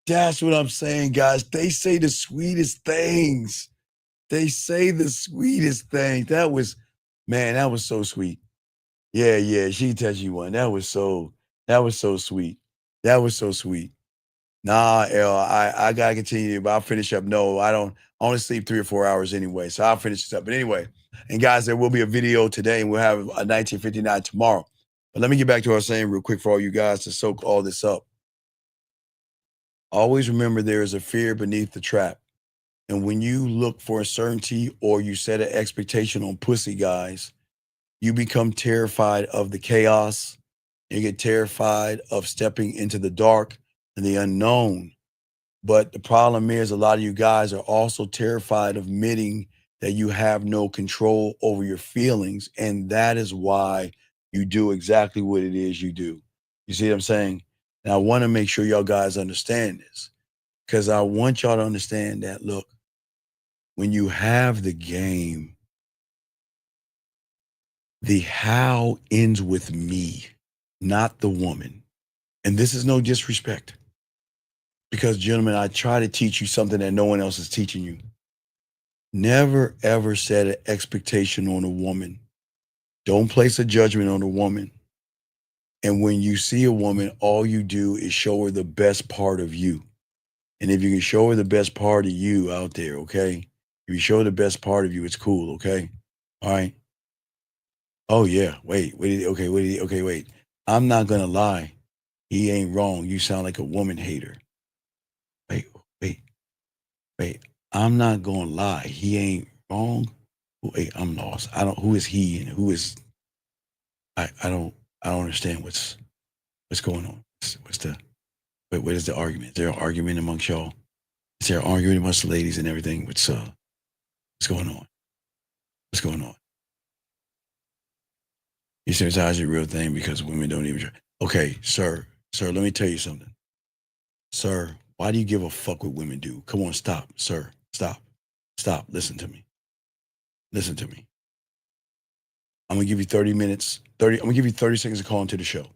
That's what I'm saying, guys. They say the sweetest things. They say the sweetest things. That was so sweet. Yeah, she touched you one. That was so sweet. That was so sweet. Nah, L, I gotta continue, but I'll finish up. No, I don't. I only sleep 3 or 4 hours anyway, so I'll finish this up. But anyway, and guys, there will be a video today, and we'll have a 1959 tomorrow. But let me get back to what I was saying real quick for all you guys to soak all this up. Always remember there is a fear beneath the trap. And when you look for a certainty or you set an expectation on pussy, guys, you become terrified of the chaos. You get terrified of stepping into the dark and the unknown. But the problem is a lot of you guys are also terrified of admitting that you have no control over your feelings. And that is why you do exactly what it is you do. You see what I'm saying? And I want to make sure y'all guys understand this, because I want y'all to understand that, look, when you have the game, the how ends with me, not the woman. And this is no disrespect. Because, gentlemen, I try to teach you something that no one else is teaching you. Never, ever set an expectation on a woman. Don't place a judgment on a woman. And when you see a woman, all you do is show her the best part of you. And if you can show her the best part of you out there, okay? If you show her the best part of you, it's cool, okay? All right? Oh, yeah. Wait. I'm not going to lie. He ain't wrong. You sound like a woman hater. Wait. I'm not going to lie. He ain't wrong. Wait, I'm lost. who is he and who is, I don't understand what's going on. What is the argument? Is there an argument amongst y'all? Is there an argument amongst the ladies and everything? What's going on? What's going on? You sabotage a real thing because women don't even try. Okay, sir, let me tell you something. Sir, why do you give a fuck what women do? Come on, stop, sir. Stop. Listen to me. I'm gonna give you 30 minutes. I'm gonna give you 30 seconds to call into the show.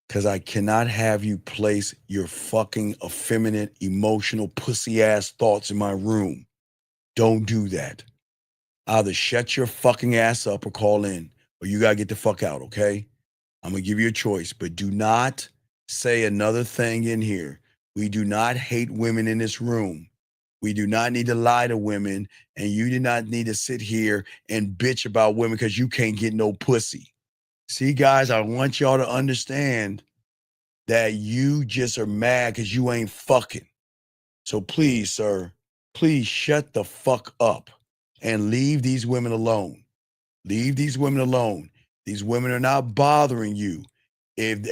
Because I cannot have you place your fucking effeminate, emotional, pussy ass thoughts in my room. Don't do that. Either shut your fucking ass up or call in, or you gotta get the fuck out, okay? I'm gonna give you a choice, but do not say another thing in here. We do not hate women in this room. We do not need to lie to women, and you do not need to sit here and bitch about women because you can't get no pussy. See, guys, I want y'all to understand that you just are mad because you ain't fucking. So please, sir, please shut the fuck up and leave these women alone. Leave these women alone. These women are not bothering you. If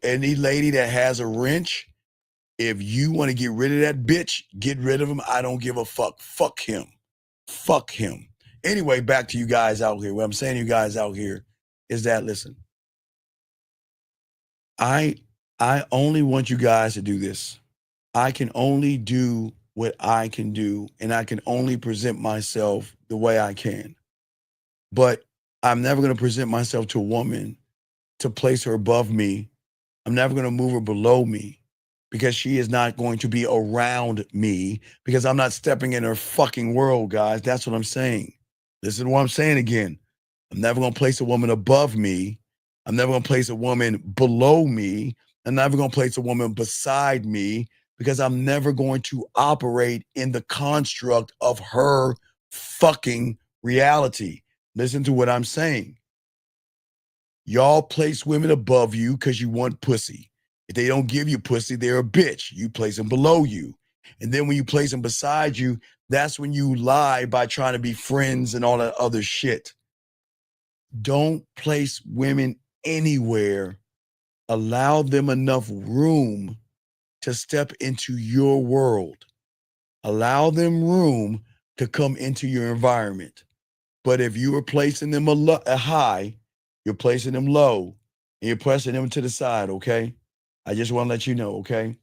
any lady that has a wrench, if you want to get rid of that bitch, get rid of him. I don't give a fuck. Fuck him. Anyway, back to you guys out here. What I'm saying to you guys out here is that, listen, I only want you guys to do this. I can only do what I can do, and I can only present myself the way I can. But I'm never going to present myself to a woman to place her above me. I'm never going to move her below me. because she is not going to be around me because I'm not stepping in her fucking world, guys. That's what I'm saying. This is what I'm saying again. I'm never going to place a woman above me. I'm never going to place a woman below me. I'm never going to place a woman beside me because I'm never going to operate in the construct of her fucking reality. Listen to what I'm saying. Y'all place women above you because you want pussy. If they don't give you pussy, they're a bitch. You place them below you. And then when you place them beside you, that's when you lie by trying to be friends and all that other shit. Don't place women anywhere. Allow them enough room to step into your world. Allow them room to come into your environment. But if you are placing them a high, you're placing them low, and you're pressing them to the side, okay? I just want to let you know, okay?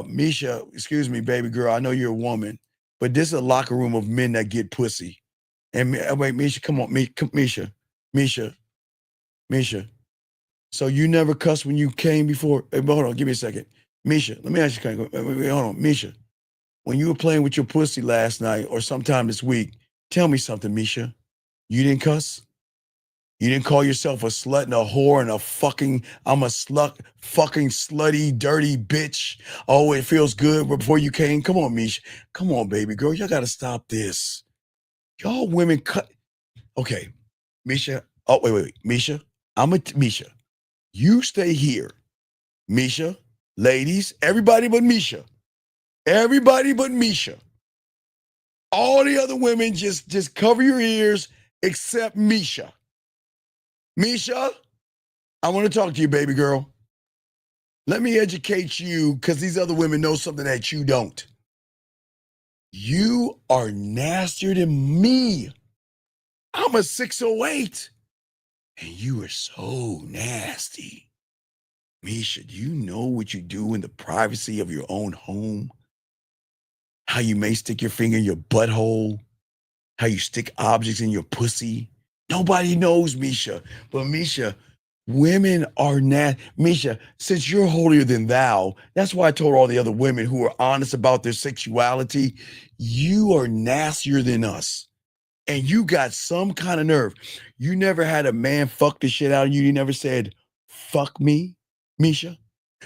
Misha, excuse me, baby girl, I know you're a woman, but this is a locker room of men that get pussy. And wait, Misha, come on, Misha. So you never cussed when you came before? Hey, hold on, give me a second. Misha, let me ask you, hold on, Misha. When you were playing with your pussy last night or sometime this week, tell me something, Misha. You didn't cuss? You didn't call yourself a slut and a whore and I'm a slut, fucking slutty, dirty bitch. Oh, it feels good before you came. Come on, Misha. Come on, baby girl. Y'all got to stop this. Y'all women cut. Okay, Misha. Oh, wait. Misha, Misha. You stay here. Misha, ladies, everybody but Misha. Everybody but Misha. All the other women just cover your ears except Misha. Misha, I want to talk to you, baby girl. Let me educate you because these other women know something that you don't. You are nastier than me. I'm a 608. And you are so nasty. Misha, do you know what you do in the privacy of your own home? How you may stick your finger in your butthole? How you stick objects in your pussy? Nobody knows, Misha. But Misha, women are Misha, since you're holier than thou, that's why I told all the other women who are honest about their sexuality, you are nastier than us. And you got some kind of nerve. You never had a man fuck the shit out of you. You never said, fuck me, Misha.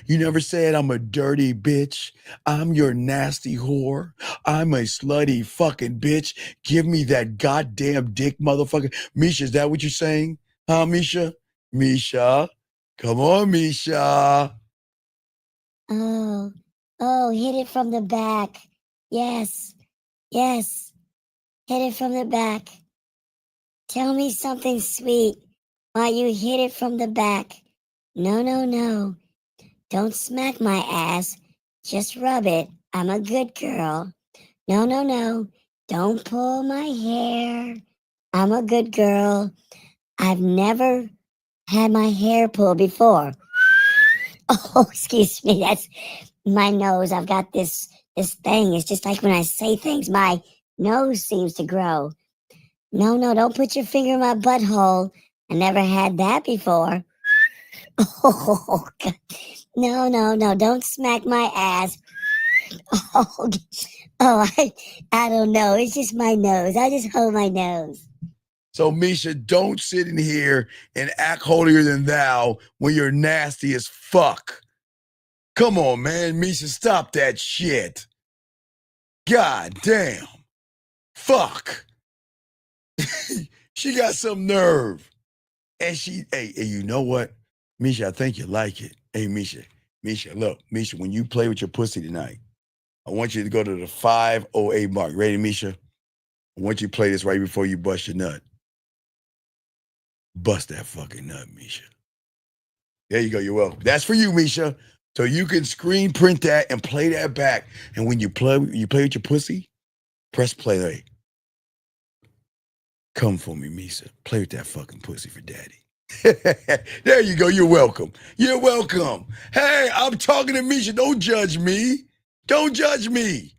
You never said, I'm a dirty bitch. I'm your nasty whore. I'm a slutty fucking bitch. Give me that goddamn dick, motherfucker. Misha, is that what you're saying? Huh, Misha? Misha? Come on, Misha. Oh, hit it from the back. Yes. Hit it from the back. Tell me something sweet while you hit it from the back. No. Don't smack my ass. Just rub it. I'm a good girl. No. Don't pull my hair. I'm a good girl. I've never had my hair pulled before. Oh, excuse me. That's my nose. I've got this thing. It's just like when I say things, my nose seems to grow. No, don't put your finger in my butthole. I never had that before. Oh, God. No, don't smack my ass. I don't know. It's just my nose. I just hold my nose. So, Misha, don't sit in here and act holier than thou when you're nasty as fuck. Come on, man. Misha, stop that shit. God damn. Fuck. She got some nerve. And hey, you know what? Misha, I think you like it. Hey, Misha, look, Misha, when you play with your pussy tonight, I want you to go to the 508 mark. Ready, Misha? I want you to play this right before you bust your nut. Bust that fucking nut, Misha. There you go. You're welcome. That's for you, Misha. So you can screen print that and play that back. And when you play with your pussy, press play. Come for me, Misha. Play with that fucking pussy for daddy. There you go. You're welcome. You're welcome. Hey, I'm talking to Misha. Don't judge me. Don't judge me.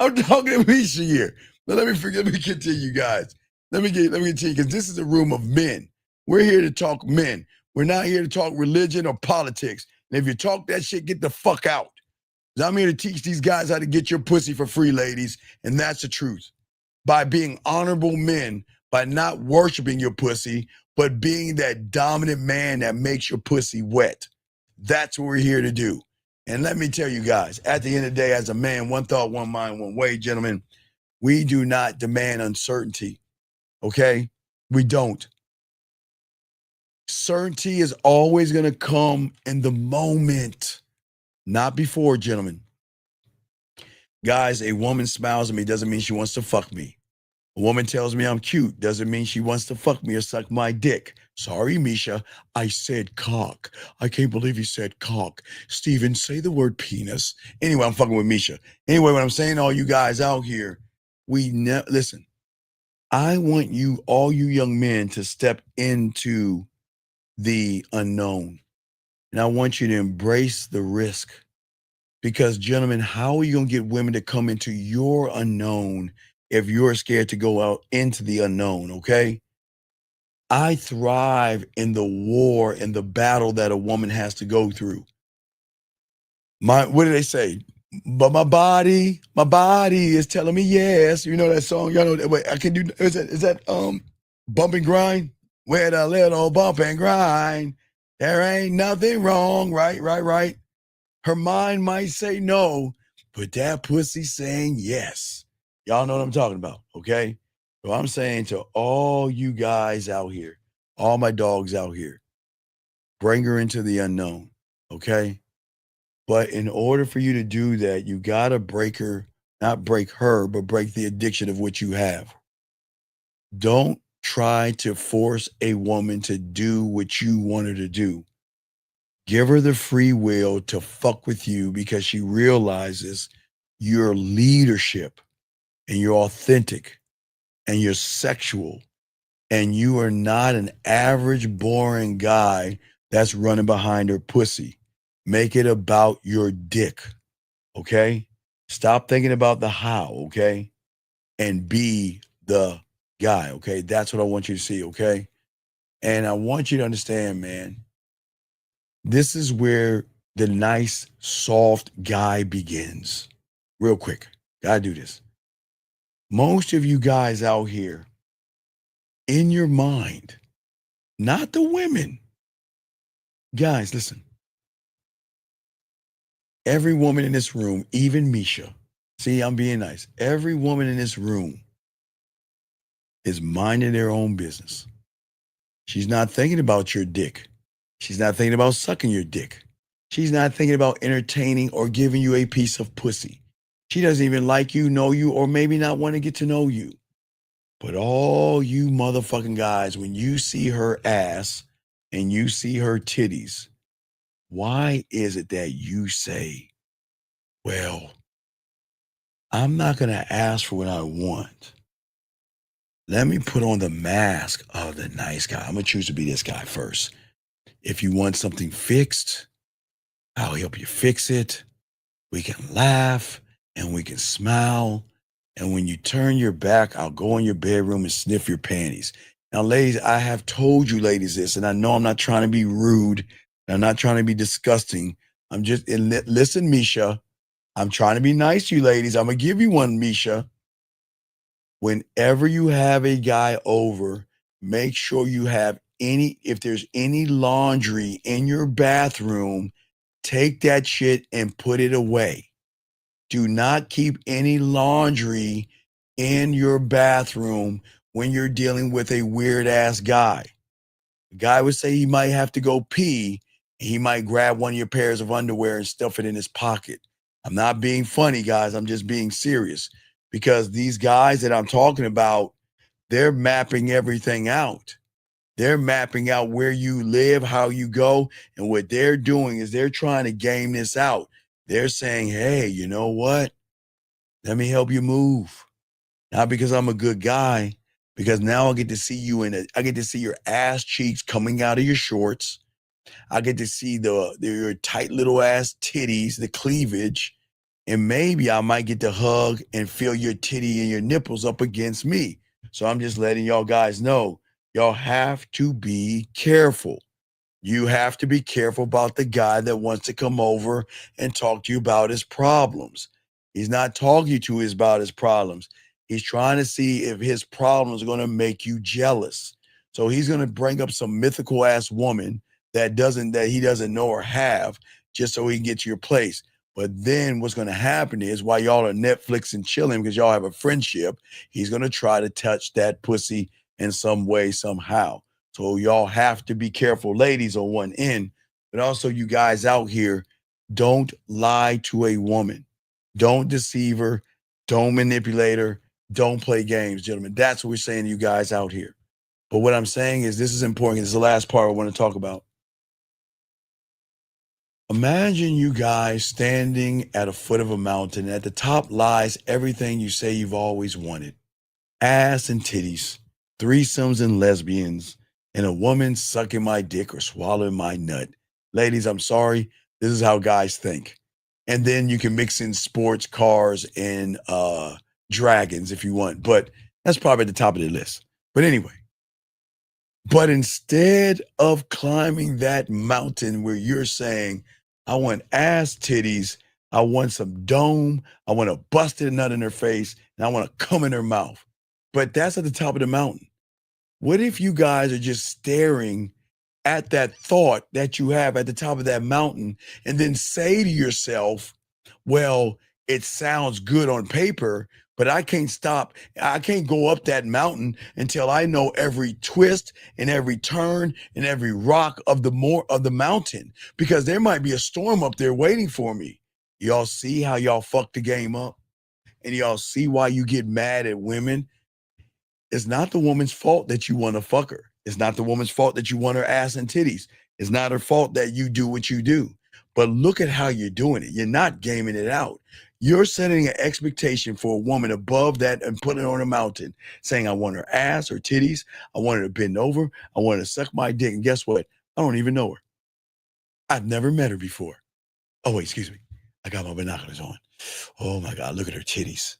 I'm talking to Misha here. But let me continue, guys. Let me continue because this is a room of men. We're here to talk men. We're not here to talk religion or politics. And if you talk that shit, get the fuck out. 'Cause I'm here to teach these guys how to get your pussy for free, ladies. And that's the truth. By being honorable men, by not worshiping your pussy, but being that dominant man that makes your pussy wet. That's what we're here to do. And let me tell you guys, at the end of the day, as a man, one thought, one mind, one way, gentlemen, we do not demand uncertainty, okay? We don't. Certainty is always going to come in the moment, not before, gentlemen. Guys, a woman smiles at me doesn't mean she wants to fuck me. A woman tells me I'm cute doesn't mean she wants to fuck me or suck my dick. Sorry, Misha, I said cock. I can't believe you said cock. Steven, say the word penis. Anyway, I'm fucking with Misha. Anyway, what I'm saying to all you guys out here, listen, I want you, all you young men, to step into the unknown. And I want you to embrace the risk. Because, gentlemen, how are you going to get women to come into your unknown if you're scared to go out into the unknown, okay? I thrive in the war and the battle that a woman has to go through. What do they say? But my body is telling me yes. You know that song? Y'all know that? Wait, I can do, is that bump and grind? With a little bump and grind, there ain't nothing wrong, right. Her mind might say no, but that pussy saying yes. Y'all know what I'm talking about, okay? So I'm saying to all you guys out here, all my dogs out here, bring her into the unknown, okay? But in order for you to do that, you gotta break her, not break her, but break the addiction of what you have. Don't try to force a woman to do what you want her to do. Give her the free will to fuck with you because she realizes your leadership and you're authentic and you're sexual and you are not an average, boring guy that's running behind her pussy. Make it about your dick, okay? Stop thinking about the how, okay? And be the guy, okay? That's what I want you to see, okay? And I want you to understand, man, this is where the nice, soft guy begins. Real quick, gotta do this. Most of you guys out here, in your mind, not the women. Guys, listen. Every woman in this room, even Misha, see, I'm being nice. Every woman in this room is minding their own business. She's not thinking about your dick. She's not thinking about sucking your dick. She's not thinking about entertaining or giving you a piece of pussy. She doesn't even like you, know you, or maybe not want to get to know you. But all you motherfucking guys, when you see her ass and you see her titties, why is it that you say, well, I'm not going to ask for what I want. Let me put on the mask of the nice guy. I'm going to choose to be this guy first. If you want something fixed, I'll help you fix it. We can laugh and we can smile. And when you turn your back, I'll go in your bedroom and sniff your panties. Now, ladies, I have told you ladies this, and I know I'm not trying to be rude. I'm not trying to be disgusting. I'm just, listen, Misha, I'm trying to be nice to you ladies. I'm going to give you one, Misha. Whenever you have a guy over, make sure you have if there's any laundry in your bathroom, take that shit and put it away. Do not keep any laundry in your bathroom when you're dealing with a weird ass guy. The guy would say he might have to go pee. And he might grab one of your pairs of underwear and stuff it in his pocket. I'm not being funny, guys. I'm just being serious because these guys that I'm talking about, they're mapping everything out. They're mapping out where you live, how you go. And what they're doing is they're trying to game this out. They're saying, hey, you know what? Let me help you move. Not because I'm a good guy, because now I get to see you I get to see your ass cheeks coming out of your shorts. I get to see your tight little ass titties, the cleavage. And maybe I might get to hug and feel your titty and your nipples up against me. So I'm just letting y'all guys know, y'all have to be careful. You have to be careful about the guy that wants to come over and talk to you about his problems. He's not talking to you about his problems. He's trying to see if his problems are going to make you jealous. So he's going to bring up some mythical ass woman that he doesn't know or have, just so he can get to your place. But then what's going to happen is, while y'all are Netflix and chilling because y'all have a friendship, he's going to try to touch that pussy in some way, somehow. So y'all have to be careful, ladies, on one end, but also you guys out here, don't lie to a woman. Don't deceive her. Don't manipulate her. Don't play games, gentlemen. That's what we're saying to you guys out here. But what I'm saying is, this is important. This is the last part I want to talk about. Imagine you guys standing at a foot of a mountain. At the top lies everything you say you've always wanted. Ass and titties, threesomes and lesbians, and a woman sucking my dick or swallowing my nut. Ladies, I'm sorry. This is how guys think. And then you can mix in sports, cars, and dragons if you want. But that's probably at the top of the list. But anyway. But instead of climbing that mountain where you're saying, I want ass titties, I want some dome, I want a busted nut in her face, and I want to come in her mouth. But that's at the top of the mountain. What if you guys are just staring at that thought that you have at the top of that mountain and then say to yourself, well, it sounds good on paper, but I can't go up that mountain until I know every twist and every turn and every rock of the mountain, because there might be a storm up there waiting for me. Y'all see how y'all fuck the game up? And y'all see why you get mad at women? It's not the woman's fault that you want to fuck her. It's not the woman's fault that you want her ass and titties. It's not her fault that you do what you do. But look at how you're doing it. You're not gaming it out. You're setting an expectation for a woman above that and putting her on a mountain, saying, I want her ass or titties. I want her to bend over. I want her to suck my dick. And guess what? I don't even know her. I've never met her before. Oh, wait, excuse me. I got my binoculars on. Oh, my God, look at her titties.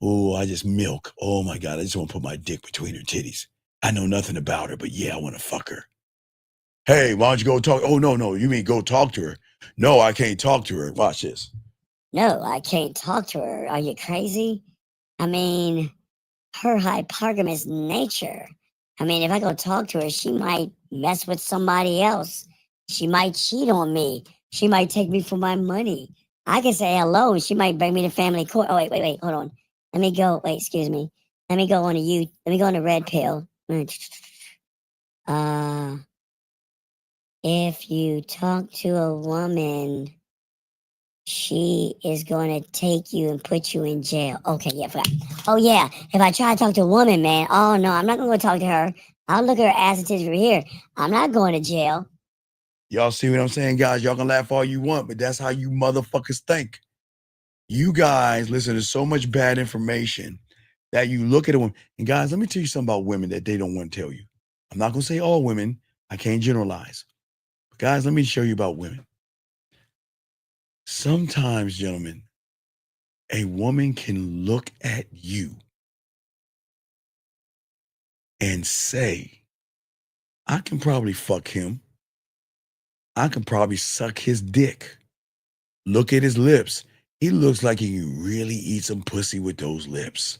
Oh, I just milk. Oh, my God, I just want to put my dick between her titties. I know nothing about her, but yeah, I want to fuck her. Hey, why don't you go talk? Oh, no, you mean go talk to her? No, I can't talk to her. Watch this. No, I can't talk to her. Are you crazy? I mean, her hypergamous nature. I mean, if I go talk to her, she might mess with somebody else. She might cheat on me. She might take me for my money. I can say hello and she might bring me to family court. Oh, wait, hold on. Let me go. Wait, excuse me. Let me go on the red pill. If you talk to a woman, she is going to take you and put you in jail. Okay, yeah, forgot. Oh, yeah. If I try to talk to a woman, man, oh, no, I'm not going to go talk to her. I'll look at her ass and titties over here. I'm not going to jail. Y'all see what I'm saying, guys? Y'all can laugh all you want, but that's how you motherfuckers think. You guys listen to so much bad information that you look at a woman. And guys, let me tell you something about women that they don't want to tell you. I'm not going to say all women. I can't generalize. But guys, let me show you about women. Sometimes, gentlemen, a woman can look at you and say, I can probably fuck him. I can probably suck his dick. Look at his lips. He looks like he can really eat some pussy with those lips.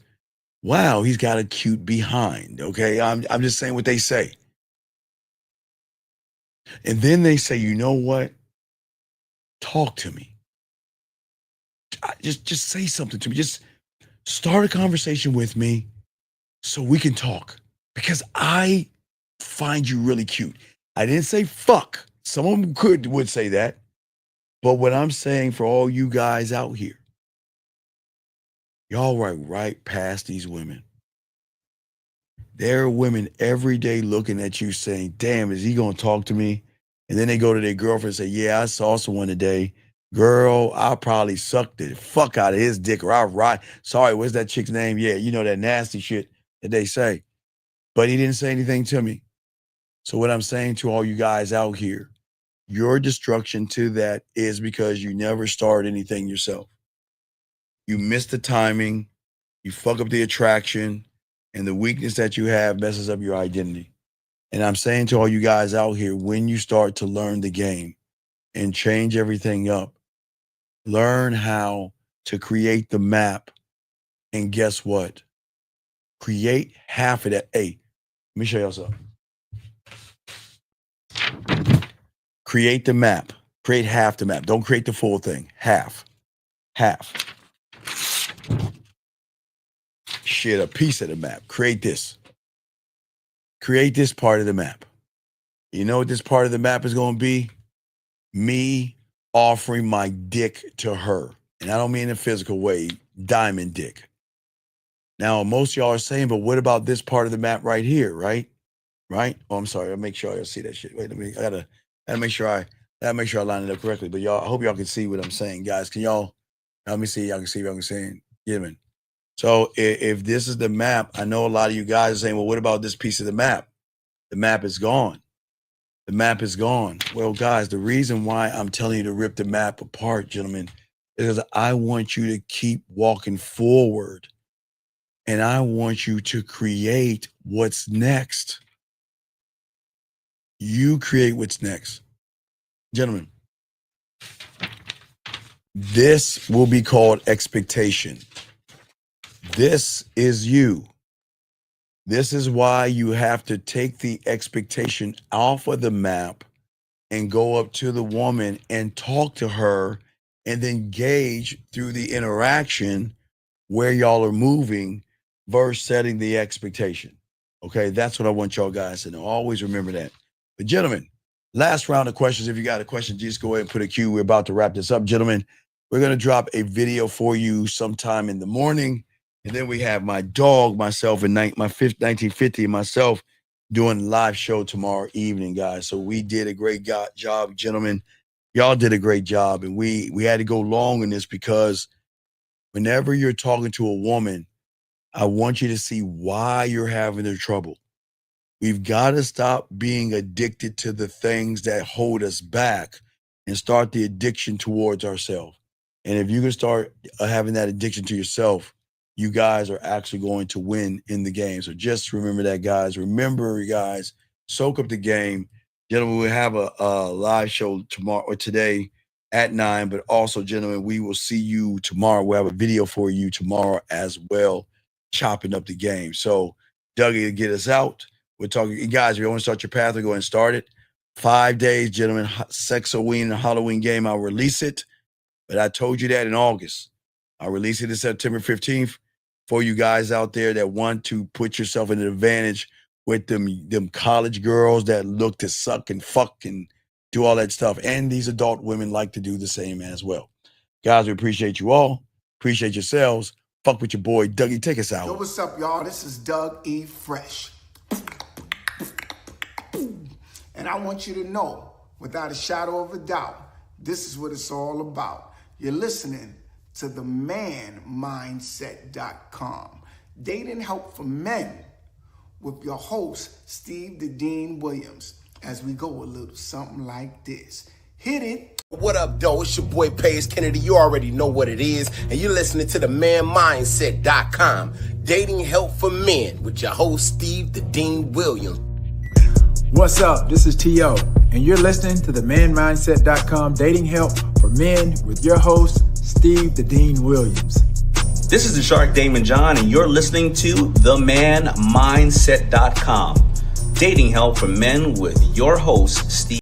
Wow, he's got a cute behind. Okay, I'm just saying what they say. And then they say, you know what? Talk to me. Just say something to me. Just start a conversation with me so we can talk, because I find you really cute. I didn't say fuck. Some of them would say that. But what I'm saying for all you guys out here, y'all right past these women. There are women every day looking at you saying, damn, is he going to talk to me? And then they go to their girlfriend and say, yeah, I saw someone today. Girl, I'll probably suck the fuck out of his dick, or I'll ride. Sorry, what's that chick's name? Yeah, you know, that nasty shit that they say. But he didn't say anything to me. So what I'm saying to all you guys out here, your destruction to that is because you never start anything yourself. You miss the timing, you fuck up the attraction, and the weakness that you have messes up your identity. And I'm saying to all you guys out here, when you start to learn the game and change everything up, learn how to create the map. And guess what? Create half of that. Hey, let me show y'all something. Create the map. Create half the map. Don't create the full thing. Half. Shit, a piece of the map. Create this. Create this part of the map. You know what this part of the map is going to be? Me offering my dick to her. And I don't mean in a physical way, diamond dick. Now, most of y'all are saying, but what about this part of the map right here, right? Right? Oh, I'm sorry. I'll make sure y'all see that shit. Wait a minute. I gotta make sure I line it up correctly. But y'all, I hope y'all can see what I'm saying, guys. Can y'all, let me see. Y'all can see what I'm saying. Yeah, man. So if this is the map, I know a lot of you guys are saying, well, what about this piece of the map? The map is gone. The map is gone. Well, guys, the reason why I'm telling you to rip the map apart, gentlemen, is I want you to keep walking forward. And I want you to create what's next. You create what's next. Gentlemen, this will be called expectation. This is you. This is why you have to take the expectation off of the map and go up to the woman and talk to her and then gauge through the interaction where y'all are moving versus setting the expectation. Okay, that's what I want y'all guys to know. Always remember that. But gentlemen, last round of questions. If you got a question, just go ahead and put a Q. We're about to wrap this up, gentlemen. We're going to drop a video for you sometime in the morning. And then we have my dog, myself, and my 1950, and myself doing a live show tomorrow evening, guys. So we did a great job, gentlemen. Y'all did a great job. And we had to go long in this because whenever you're talking to a woman, I want you to see why you're having the trouble. We've got to stop being addicted to the things that hold us back and start the addiction towards ourselves. And if you can start having that addiction to yourself, you guys are actually going to win in the game. So just remember that, guys. Remember, you guys, soak up the game. Gentlemen, we'll have a live show tomorrow or today at 9. But also, gentlemen, we will see you tomorrow. We'll have a video for you tomorrow as well, chopping up the game. So Dougie will get us out. We're talking, guys, if you want to start your pathway, go ahead and start it. 5 days, gentlemen, Sex-O-Ween and Halloween game. I'll release it. But I told you that in August. I'll release it in September 15th for you guys out there that want to put yourself in an advantage with them college girls that look to suck and fuck and do all that stuff. And these adult women like to do the same as well. Guys, we appreciate you all. Appreciate yourselves. Fuck with your boy, Dougie. Take us out. Yo, what's up, y'all? This is Doug E. Fresh. And I want you to know, without a shadow of a doubt, this is what it's all about. You're listening to the manmindset.com. Dating help for men with your host, Steve the Dean Williams, as we go a little something like this. Hit it. What up, though? It's your boy, Paige Kennedy. You already know what it is. And you're listening to the manmindset.com. Dating help for men with your host, Steve the Dean Williams. What's up? This is T.O. And you're listening to the manmindset.com dating help for men with your host, Steve the Dean Williams. This is the Shark Damon John, and you're listening to themanmindset.com. Dating help for men with your host, Steve.